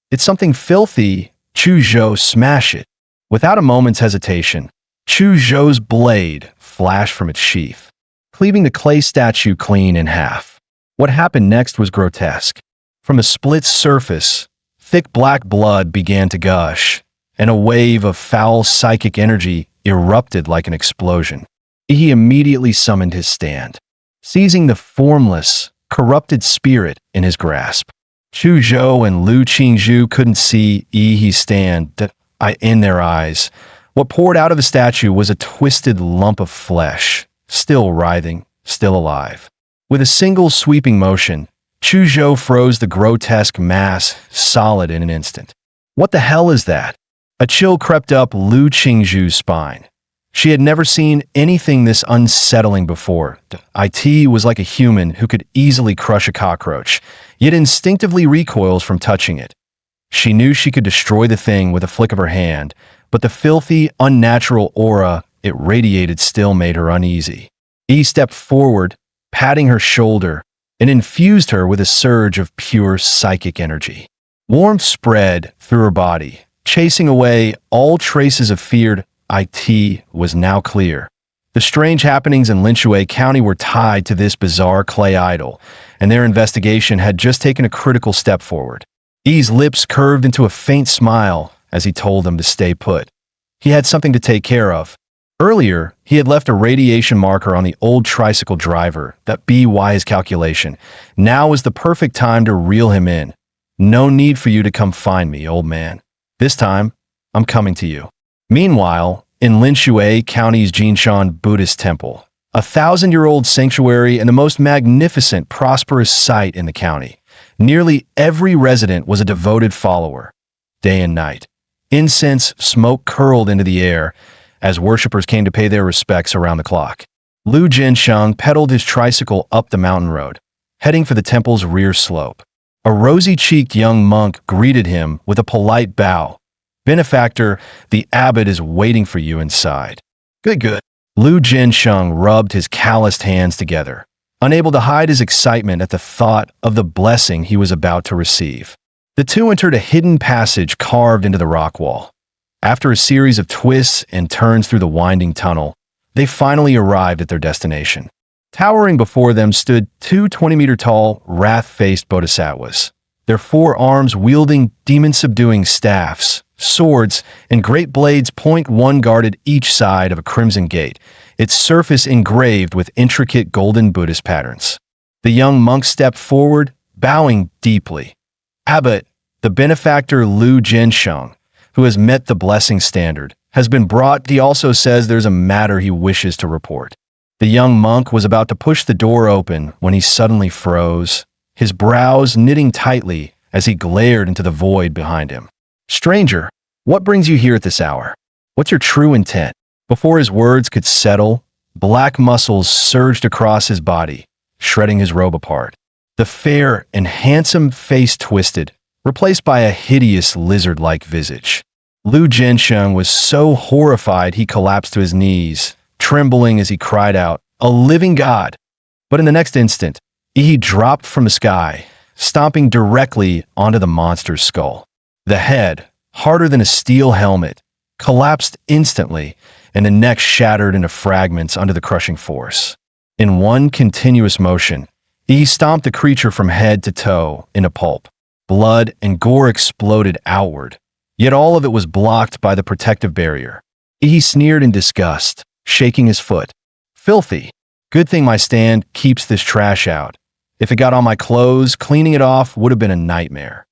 It's something filthy! Chu Zhou, smash it!" Without a moment's hesitation, Chu Zhou's blade flashed from its sheath, cleaving the clay statue clean in half. What happened next was grotesque. From the split surface, thick black blood began to gush, and a wave of foul psychic energy erupted like an explosion. He immediately summoned his stand, seizing the formless, corrupted spirit in his grasp. Chu Zhou and Lu Qingzhu couldn't see Yi's stand in their eyes. What poured out of the statue was a twisted lump of flesh, still writhing, still alive. With a single sweeping motion, Chu Zhou froze the grotesque mass solid in an instant. "What the hell is that?" A chill crept up Lu Qingzhu's spine. She had never seen anything this unsettling before. It was like a human who could easily crush a cockroach, yet instinctively recoils from touching it. She knew she could destroy the thing with a flick of her hand, but the filthy, unnatural aura it radiated still made her uneasy. He stepped forward, patting her shoulder, and infused her with a surge of pure psychic energy. Warmth spread through her body, chasing away all traces of feared. It was now clear. The strange happenings in Linshui County were tied to this bizarre clay idol, and their investigation had just taken a critical step forward. Yi's lips curved into a faint smile as he told them to stay put. He had something to take care of. Earlier, he had left a radiation marker on the old tricycle driver that by his calculation. Now was the perfect time to reel him in. "No need for you to come find me, old man. This time, I'm coming to you." Meanwhile, in Linshui County's Jinshan Buddhist Temple, a 1,000-year-old sanctuary and the most magnificent, prosperous site in the county, nearly every resident was a devoted follower. Day and night, incense smoke curled into the air as worshippers came to pay their respects around the clock. Lu Jinsheng pedaled his tricycle up the mountain road, heading for the temple's rear slope. A rosy-cheeked young monk greeted him with a polite bow. "Benefactor, the abbot is waiting for you inside." Good. Lu Jinsheng rubbed his calloused hands together, unable to hide his excitement at the thought of the blessing he was about to receive. The two entered a hidden passage carved into the rock wall. After a series of twists and turns through the winding tunnel, they finally arrived at their destination. Towering before them stood two 20-meter-tall, wrath-faced bodhisattvas, their four arms wielding demon-subduing staffs. Swords and great blades one guarded each side of a crimson gate, its surface engraved with intricate golden Buddhist patterns. The young monk stepped forward, bowing deeply. "Abbot, the benefactor Lu Jinsheng, who has met the blessing standard, has been brought. He also says there's a matter he wishes to report." The young monk was about to push the door open when he suddenly froze, his brows knitting tightly as he glared into the void behind him. "Stranger, what brings you here at this hour? What's your true intent?" Before his words could settle, black muscles surged across his body, shredding his robe apart. The fair and handsome face twisted, replaced by a hideous lizard-like visage. Lu Jinsheng was so horrified he collapsed to his knees, trembling as he cried out, "A living god!" But in the next instant, he dropped from the sky, stomping directly onto the monster's skull. The head, harder than a steel helmet, collapsed instantly, and the neck shattered into fragments under the crushing force. In one continuous motion, he stomped the creature from head to toe into pulp. Blood and gore exploded outward, yet all of it was blocked by the protective barrier. He sneered in disgust, shaking his foot. Filthy. Good thing my stand keeps this trash out. If it got on my clothes, cleaning it off would have been a nightmare.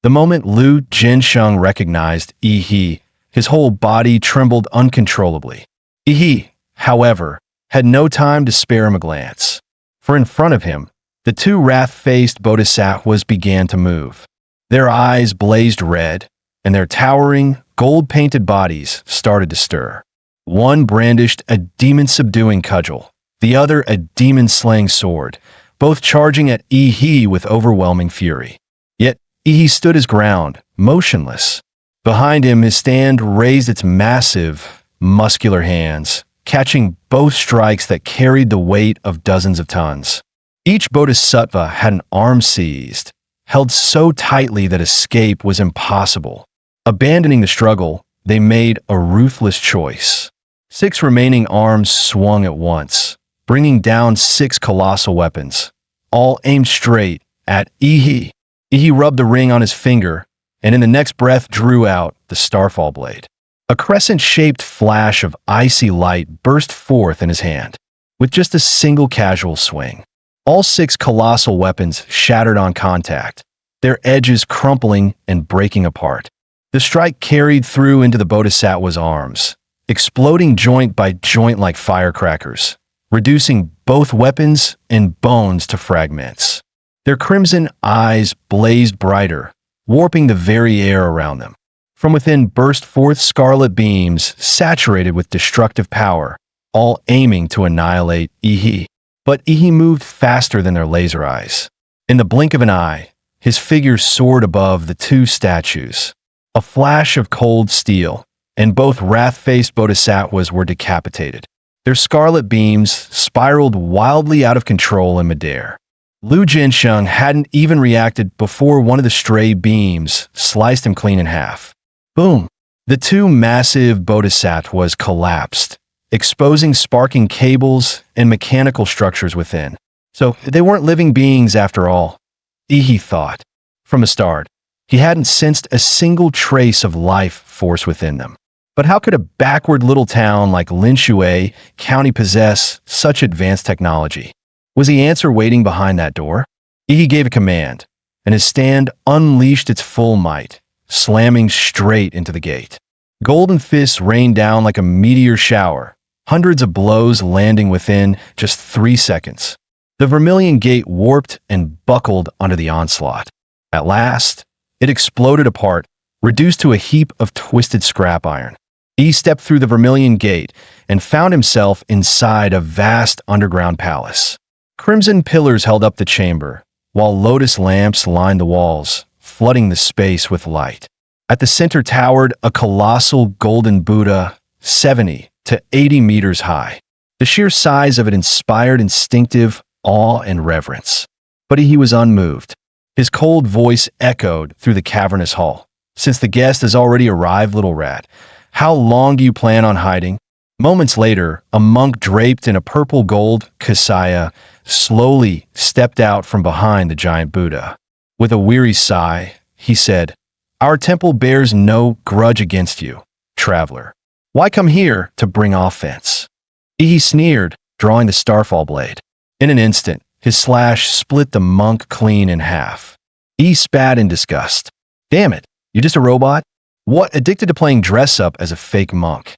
The moment Lu Jinsheng recognized Yi, his whole body trembled uncontrollably. Yi, however, had no time to spare him a glance. For in front of him, the two wrath-faced bodhisattvas began to move. Their eyes blazed red, and their towering, gold-painted bodies started to stir. One brandished a demon-subduing cudgel, the other a demon-slaying sword, both charging at Yi with overwhelming fury. Yet Yi stood his ground, motionless. Behind him, his stand raised its massive, muscular hands, catching both strikes that carried the weight of dozens of tons. Each bodhisattva had an arm seized, held so tightly that escape was impossible. Abandoning the struggle, they made a ruthless choice. 6 remaining arms swung at once, bringing down 6 colossal weapons, all aimed straight at Yi. Yi rubbed the ring on his finger, and in the next breath drew out the Starfall blade. A crescent-shaped flash of icy light burst forth in his hand, with just a single casual swing. All 6 colossal weapons shattered on contact, their edges crumpling and breaking apart. The strike carried through into the bodhisattva's arms, exploding joint by joint like firecrackers, reducing both weapons and bones to fragments. Their crimson eyes blazed brighter, warping the very air around them. From within burst forth scarlet beams saturated with destructive power, all aiming to annihilate Yi. But Yi moved faster than their laser eyes. In the blink of an eye, his figure soared above the 2 statues. A flash of cold steel, and both wrath-faced bodhisattvas were decapitated. Their scarlet beams spiraled wildly out of control in midair. Lu Jinsheng hadn't even reacted before one of the stray beams sliced him clean in half. Boom! The 2 massive bodhisattvas collapsed, exposing sparking cables and mechanical structures within. So they weren't living beings after all, Yi thought. From the start, he hadn't sensed a single trace of life force within them. But how could a backward little town like Linshui County possess such advanced technology? Was the answer waiting behind that door? Yi gave a command, and his stand unleashed its full might, slamming straight into the gate. Golden fists rained down like a meteor shower, hundreds of blows landing within just 3 seconds. The vermilion gate warped and buckled under the onslaught. At last, it exploded apart, reduced to a heap of twisted scrap iron. He stepped through the vermilion gate and found himself inside a vast underground palace. Crimson pillars held up the chamber, while lotus lamps lined the walls, flooding the space with light. At the center towered a colossal golden Buddha, 70 to 80 meters high. The sheer size of it inspired instinctive awe and reverence. But he was unmoved. His cold voice echoed through the cavernous hall. "Since the guest has already arrived, little rat, how long do you plan on hiding?" Moments later, a monk draped in a purple gold kasaya slowly stepped out from behind the giant Buddha. With a weary sigh, he said, "Our temple bears no grudge against you, traveler. Why come here to bring offense?" He sneered, drawing the Starfall blade. In an instant, his slash split the monk clean in half. He spat in disgust. "Damn it, you just a robot? What, addicted to playing dress-up as a fake monk?"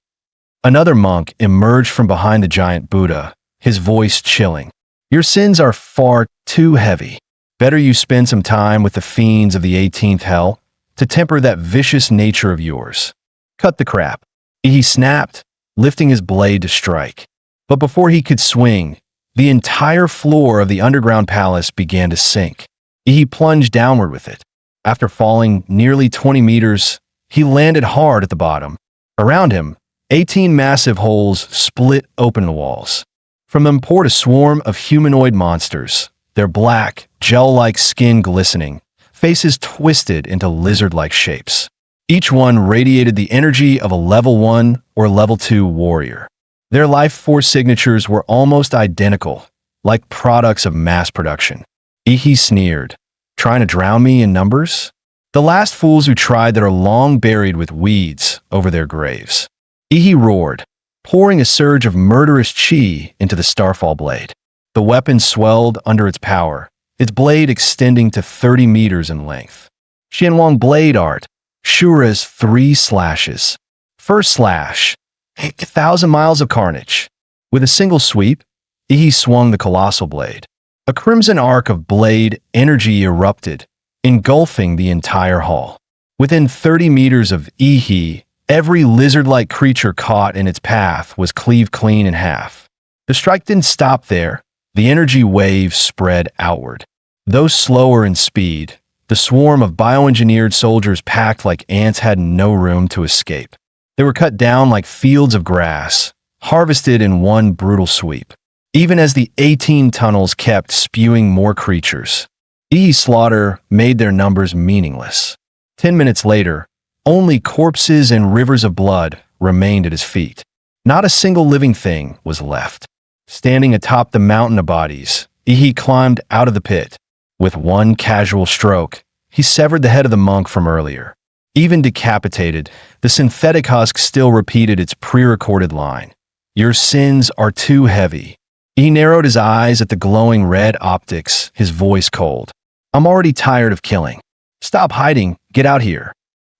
Another monk emerged from behind the giant Buddha, his voice chilling. "Your sins are far too heavy. Better you spend some time with the fiends of the 18th hell to temper that vicious nature of yours. Cut the crap." He snapped, lifting his blade to strike. But before he could swing, the entire floor of the underground palace began to sink. He plunged downward with it. After falling nearly 20 meters, he landed hard at the bottom. Around him, 18 massive holes split open the walls. From them poured a swarm of humanoid monsters, their black, gel-like skin glistening, faces twisted into lizard-like shapes. Each one radiated the energy of a level 1 or level 2 warrior. Their life force signatures were almost identical, like products of mass production. Ihi sneered. Trying to drown me in numbers? The last fools who tried that are long buried with weeds over their graves. Ihi roared, pouring a surge of murderous chi into the starfall blade. The weapon swelled under its power, its blade extending to 30 meters in length. Xianwang blade art, Shura's 3 slashes. First slash, 1,000 miles of carnage. With a single sweep, Ihi swung the colossal blade. A crimson arc of blade energy erupted, engulfing the entire hall. Within 30 meters of Ihi, every lizard-like creature caught in its path was cleaved clean in half. The strike didn't stop there. The energy wave spread outward. Though slower in speed, the swarm of bioengineered soldiers packed like ants had no room to escape. They were cut down like fields of grass, harvested in one brutal sweep. Even as the 18 tunnels kept spewing more creatures, Ihi's slaughter made their numbers meaningless. 10 minutes later, only corpses and rivers of blood remained at his feet. Not a single living thing was left. Standing atop the mountain of bodies, Ihi climbed out of the pit. With one casual stroke, he severed the head of the monk from earlier. Even decapitated, the synthetic husk still repeated its pre-recorded line. "Your sins are too heavy." He narrowed his eyes at the glowing red optics, his voice cold. "I'm already tired of killing. Stop hiding, get out here."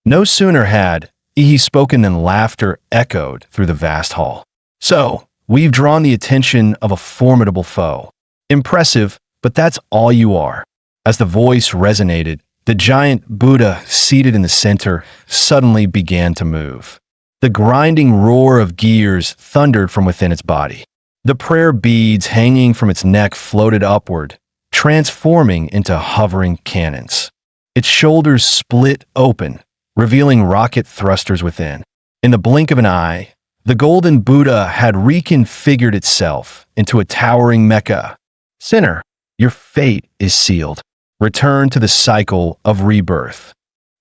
No sooner had Ihi spoken than laughter echoed through the vast hall. "So, we've drawn the attention of a formidable foe. Impressive, but that's all you are." As the voice resonated, the giant Buddha seated in the center suddenly began to move. The grinding roar of gears thundered from within its body. The prayer beads hanging from its neck floated upward, transforming into hovering cannons. Its shoulders split open, revealing rocket thrusters within. In the blink of an eye, the golden Buddha had reconfigured itself into a towering mecha. "Sinner, your fate is sealed. Return to the cycle of rebirth."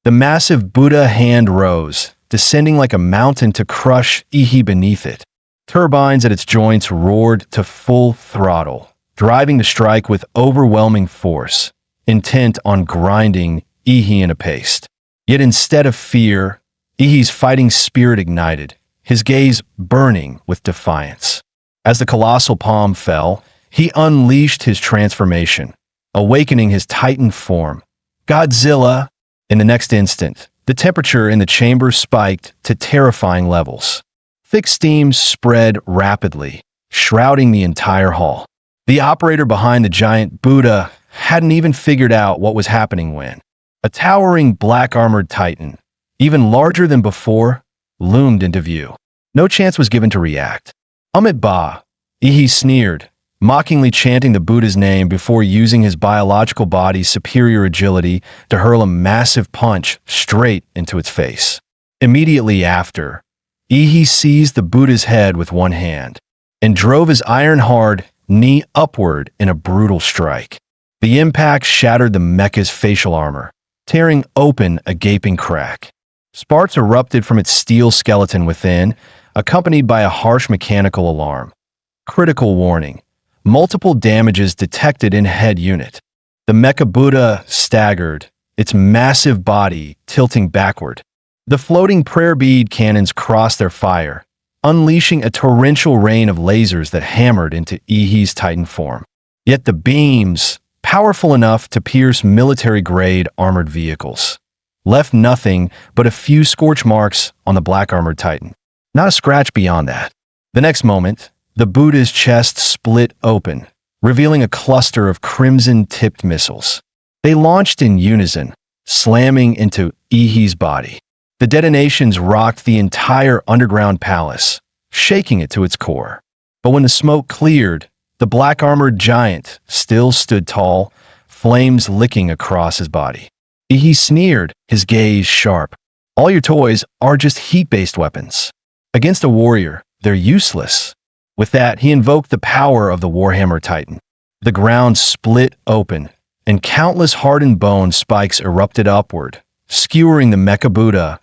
The massive Buddha hand rose, descending like a mountain to crush Ihi beneath it. Turbines at its joints roared to full throttle, driving the strike with overwhelming force, intent on grinding Ihi in a paste. Yet instead of fear, Ihi's fighting spirit ignited, his gaze burning with defiance. As the colossal palm fell, he unleashed his transformation, awakening his titan form. Godzilla! In the next instant, the temperature in the chamber spiked to terrifying levels. Thick steam spread rapidly, shrouding the entire hall. The operator behind the giant Buddha hadn't even figured out what was happening when a towering black-armored titan, even larger than before, loomed into view. No chance was given to react. "Amit Ba," Ihi sneered, mockingly chanting the Buddha's name before using his biological body's superior agility to hurl a massive punch straight into its face. Immediately after, Ihi seized the Buddha's head with one hand and drove his iron-hard knee upward in a brutal strike. The impact shattered the mecha's facial armor, tearing open a gaping crack. Sparks erupted from its steel skeleton within, accompanied by a harsh mechanical alarm. Critical warning. Multiple damages detected in head unit. The Mecha Buddha staggered, its massive body tilting backward. The floating prayer bead cannons crossed their fire, unleashing a torrential rain of lasers that hammered into Ihi's titan form. Yet the beams, powerful enough to pierce military-grade armored vehicles, left nothing but a few scorch marks on the black-armored titan. Not a scratch beyond that. The next moment, the Buddha's chest split open, revealing a cluster of crimson-tipped missiles. They launched in unison, slamming into Ihi's body. The detonations rocked the entire underground palace, shaking it to its core. But when the smoke cleared, the black-armored giant still stood tall, flames licking across his body. He sneered, his gaze sharp. "All your toys are just heat-based weapons. Against a warrior, they're useless." With that, he invoked the power of the Warhammer Titan. The ground split open, and countless hardened bone spikes erupted upward, skewering the Mecha Buddha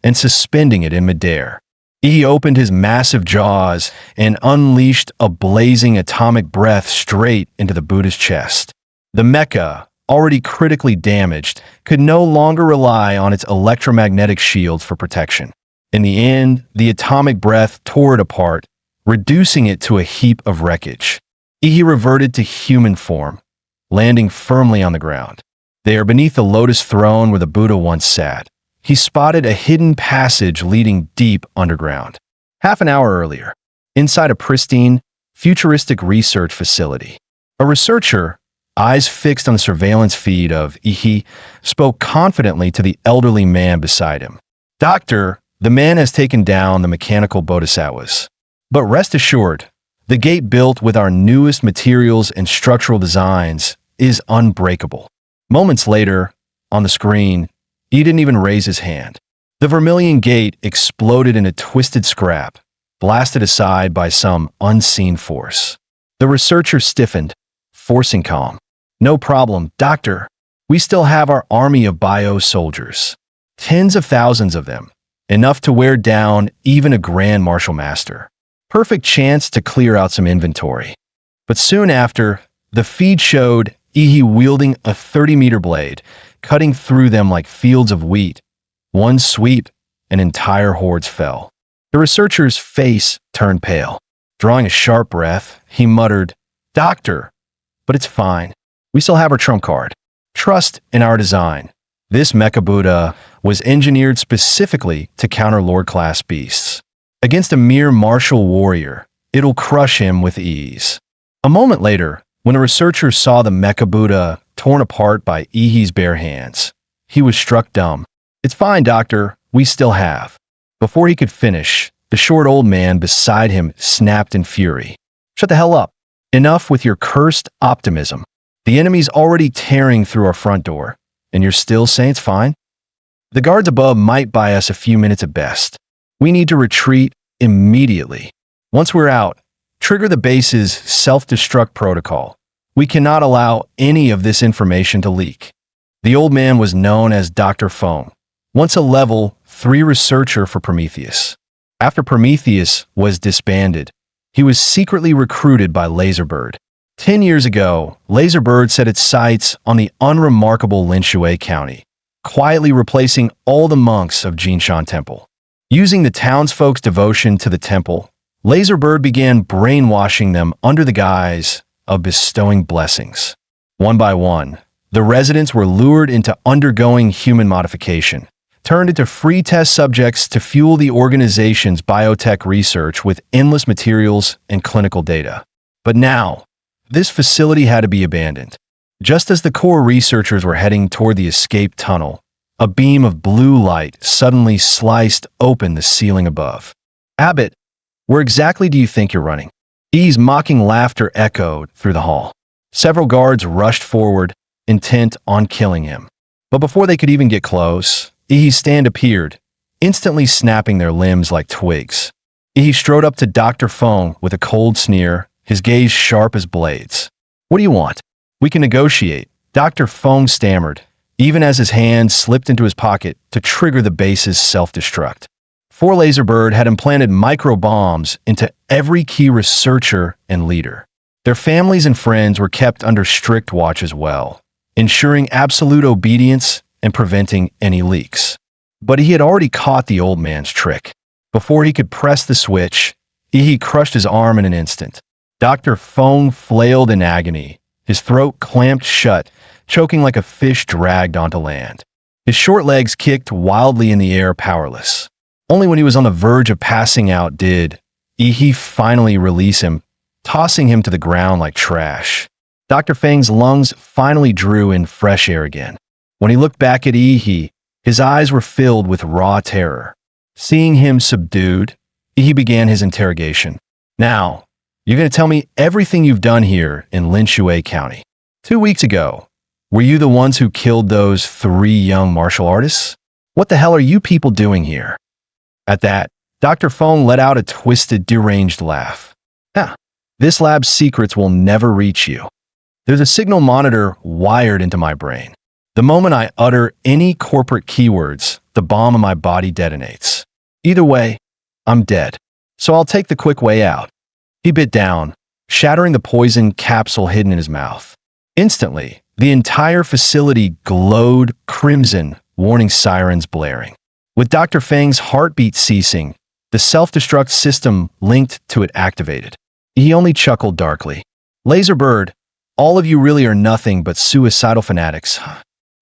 and suspending it in midair. He opened his massive jaws and unleashed a blazing atomic breath straight into the Buddha's chest. The mecha, already critically damaged, could no longer rely on its electromagnetic shields for protection. In the end, the atomic breath tore it apart, reducing it to a heap of wreckage. He reverted to human form, landing firmly on the ground. There, beneath the lotus throne where the Buddha once sat, he spotted a hidden passage leading deep underground. Half an hour earlier, inside a pristine, futuristic research facility, a researcher, eyes fixed on the surveillance feed of Ihi, spoke confidently to the elderly man beside him. "Doctor, the man has taken down the mechanical bodhisattvas. But rest assured, the gate built with our newest materials and structural designs is unbreakable." Moments later, on the screen, he didn't even raise his hand. The vermilion gate exploded in a twisted scrap, blasted aside by some unseen force. The researcher stiffened, forcing calm. "No problem, doctor. We still have our army of bio-soldiers. Tens of thousands of them, enough to wear down even a Grand Martial Master. Perfect chance to clear out some inventory." But soon after, the feed showed Ihi wielding a 30-meter blade, cutting through them like fields of wheat. One sweep, and entire hordes fell. The researcher's face turned pale. Drawing a sharp breath, he muttered, "Doctor, but it's fine. We still have our trump card. Trust in our design. This Mecha Buddha was engineered specifically to counter Lord-class beasts. Against a mere martial warrior, it'll crush him with ease." A moment later, when a researcher saw the Mecha Buddha torn apart by Ihi's bare hands, he was struck dumb. "It's fine, doctor. We still have." Before he could finish, the short old man beside him snapped in fury. "Shut the hell up. Enough with your cursed optimism. The enemy's already tearing through our front door, and you're still saying it's fine? The guards above might buy us a few minutes at best. We need to retreat immediately. Once we're out, trigger the base's self-destruct protocol. We cannot allow any of this information to leak." The old man was known as Dr. Fong, once a level 3 researcher for Prometheus. After Prometheus was disbanded, he was secretly recruited by Laserbird. 10 years ago, Laserbird set its sights on the unremarkable Linshui County, quietly replacing all the monks of Jinshan Temple. Using the townsfolk's devotion to the temple, Laserbird began brainwashing them under the guise of bestowing blessings. One by one, the residents were lured into undergoing human modification, turned into free test subjects to fuel the organization's biotech research with endless materials and clinical data. But now, this facility had to be abandoned. Just as the core researchers were heading toward the escape tunnel, a beam of blue light suddenly sliced open the ceiling above. "Abbott, where exactly do you think you're running?" E's mocking laughter echoed through the hall. Several guards rushed forward, intent on killing him. But before they could even get close, Ihi's stand appeared, instantly snapping their limbs like twigs. Ihi strode up to Dr. Fong with a cold sneer, his gaze sharp as blades. "What do you want?" "We can negotiate," Dr. Fong stammered, even as his hand slipped into his pocket to trigger the base's self-destruct. 4 Laserbird had implanted micro-bombs into every key researcher and leader. Their families and friends were kept under strict watch as well, ensuring absolute obedience and preventing any leaks. But he had already caught the old man's trick. Before he could press the switch, Ihi crushed his arm in an instant. Dr. Fong flailed in agony, his throat clamped shut, choking like a fish dragged onto land. His short legs kicked wildly in the air, powerless. Only when he was on the verge of passing out did Ihi finally release him, tossing him to the ground like trash. Dr. Fang's lungs finally drew in fresh air again. When he looked back at Ihi, his eyes were filled with raw terror. Seeing him subdued, Ihi began his interrogation. "Now, you're going to tell me everything you've done here in Linshui County. 2 weeks ago, were you the ones who killed those 3 young martial artists? What the hell are you people doing here?" At that, Dr. Fong let out a twisted, deranged laugh. This lab's secrets will never reach you. There's a signal monitor wired into my brain. The moment I utter any corporate keywords, the bomb in my body detonates. Either way, I'm dead. So I'll take the quick way out. He bit down, shattering the poison capsule hidden in his mouth. Instantly, the entire facility glowed crimson, warning sirens blaring. With Dr. Feng's heartbeat ceasing, the self-destruct system linked to it activated. He only chuckled darkly. Laserbird, all of you really are nothing but suicidal fanatics.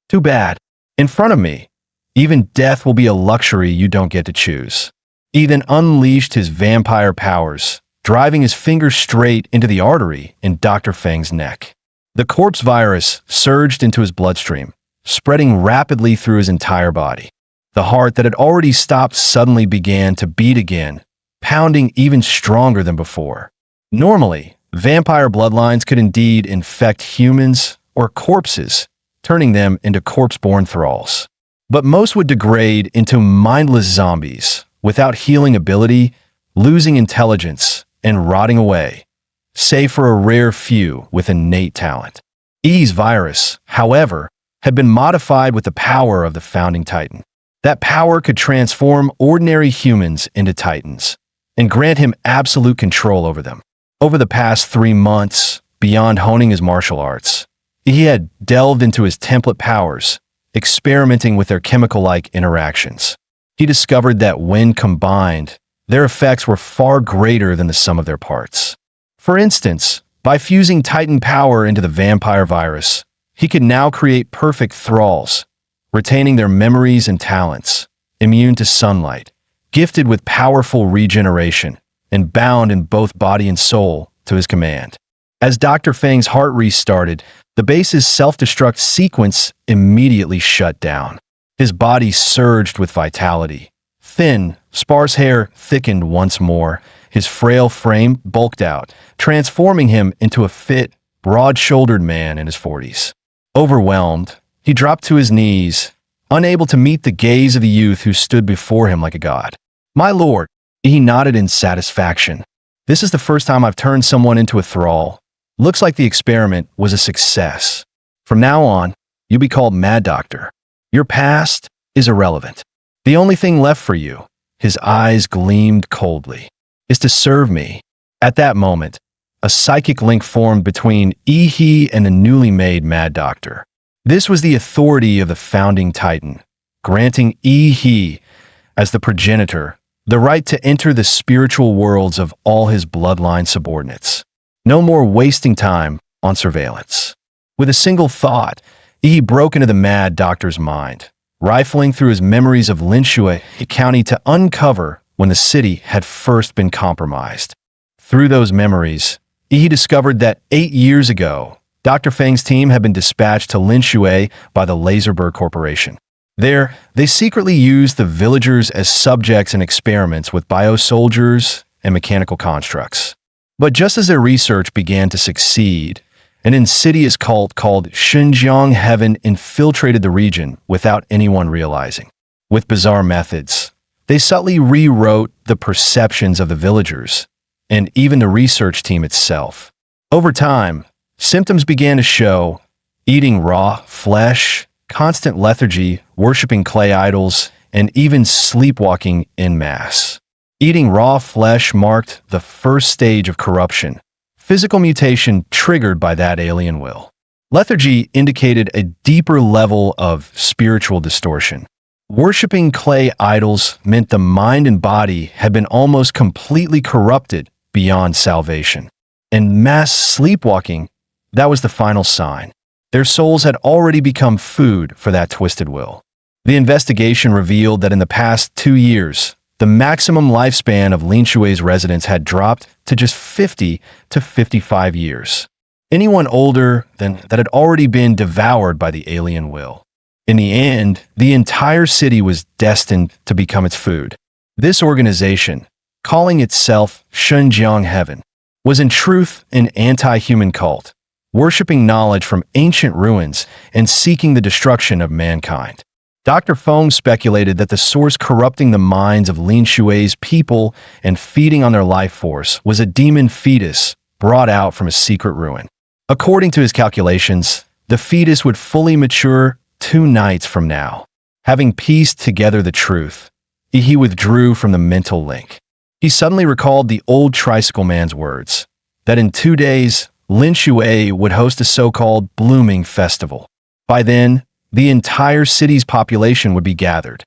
Too bad. In front of me, even death will be a luxury you don't get to choose. He then unleashed his vampire powers, driving his finger straight into the artery in Dr. Feng's neck. The corpse virus surged into his bloodstream, spreading rapidly through his entire body. The heart that had already stopped suddenly began to beat again, pounding even stronger than before. Normally, vampire bloodlines could indeed infect humans or corpses, turning them into corpse-born thralls. But most would degrade into mindless zombies, without healing ability, losing intelligence, and rotting away, save for a rare few with innate talent. E's virus, however, had been modified with the power of the founding titan. That power could transform ordinary humans into titans and grant him absolute control over them. Over the past 3 months, beyond honing his martial arts, he had delved into his template powers, experimenting with their chemical-like interactions. He discovered that when combined, their effects were far greater than the sum of their parts. For instance, by fusing Titan power into the vampire virus, he could now create perfect thralls, retaining their memories and talents, immune to sunlight, gifted with powerful regeneration, and bound in both body and soul to his command. As Dr. Feng's heart restarted, the base's self-destruct sequence immediately shut down. His body surged with vitality. Thin, sparse hair thickened once more. His frail frame bulked out, transforming him into a fit, broad-shouldered man in his 40s. Overwhelmed, he dropped to his knees, unable to meet the gaze of the youth who stood before him like a god. "My lord," he nodded in satisfaction. "This is the first time I've turned someone into a thrall. Looks like the experiment was a success. From now on, you'll be called Mad Doctor. Your past is irrelevant. The only thing left for you," his eyes gleamed coldly, "is to serve me." At that moment, a psychic link formed between He and the newly made Mad Doctor. This was the authority of the founding titan, granting He, as the progenitor, the right to enter the spiritual worlds of all his bloodline subordinates. No more wasting time on surveillance. With a single thought, He broke into the Mad Doctor's mind, rifling through his memories of Linshui County to uncover when the city had first been compromised. Through those memories, He discovered that 8 years ago, Dr. Feng's team had been dispatched to Linshui by the Laserbird Corporation. There, they secretly used the villagers as subjects in experiments with biosoldiers and mechanical constructs. But just as their research began to succeed, an insidious cult called Xinjiang Heaven infiltrated the region without anyone realizing. With bizarre methods, they subtly rewrote the perceptions of the villagers and even the research team itself. Over time, symptoms began to show: eating raw flesh, constant lethargy, worshipping clay idols, and even sleepwalking en masse. Eating raw flesh marked the first stage of corruption, physical mutation triggered by that alien will. Lethargy indicated a deeper level of spiritual distortion. Worshipping clay idols meant the mind and body had been almost completely corrupted beyond salvation. And mass sleepwalking, that was the final sign. Their souls had already become food for that twisted will. The investigation revealed that in the past 2 years, the maximum lifespan of Linshui's residents had dropped to just 50 to 55 years. Anyone older than that had already been devoured by the alien will. In the end, the entire city was destined to become its food. This organization, calling itself Xinjiang Heaven, was in truth an anti-human cult, worshipping knowledge from ancient ruins and seeking the destruction of mankind. Dr. Feng speculated that the source corrupting the minds of Lin Shui's people and feeding on their life force was a demon fetus brought out from a secret ruin. According to his calculations, the fetus would fully mature 2 nights from now. Having pieced together the truth, he withdrew from the mental link. He suddenly recalled the old tricycle man's words, that in 2 days, Lin Shui would host a so-called blooming festival. By then, the entire city's population would be gathered.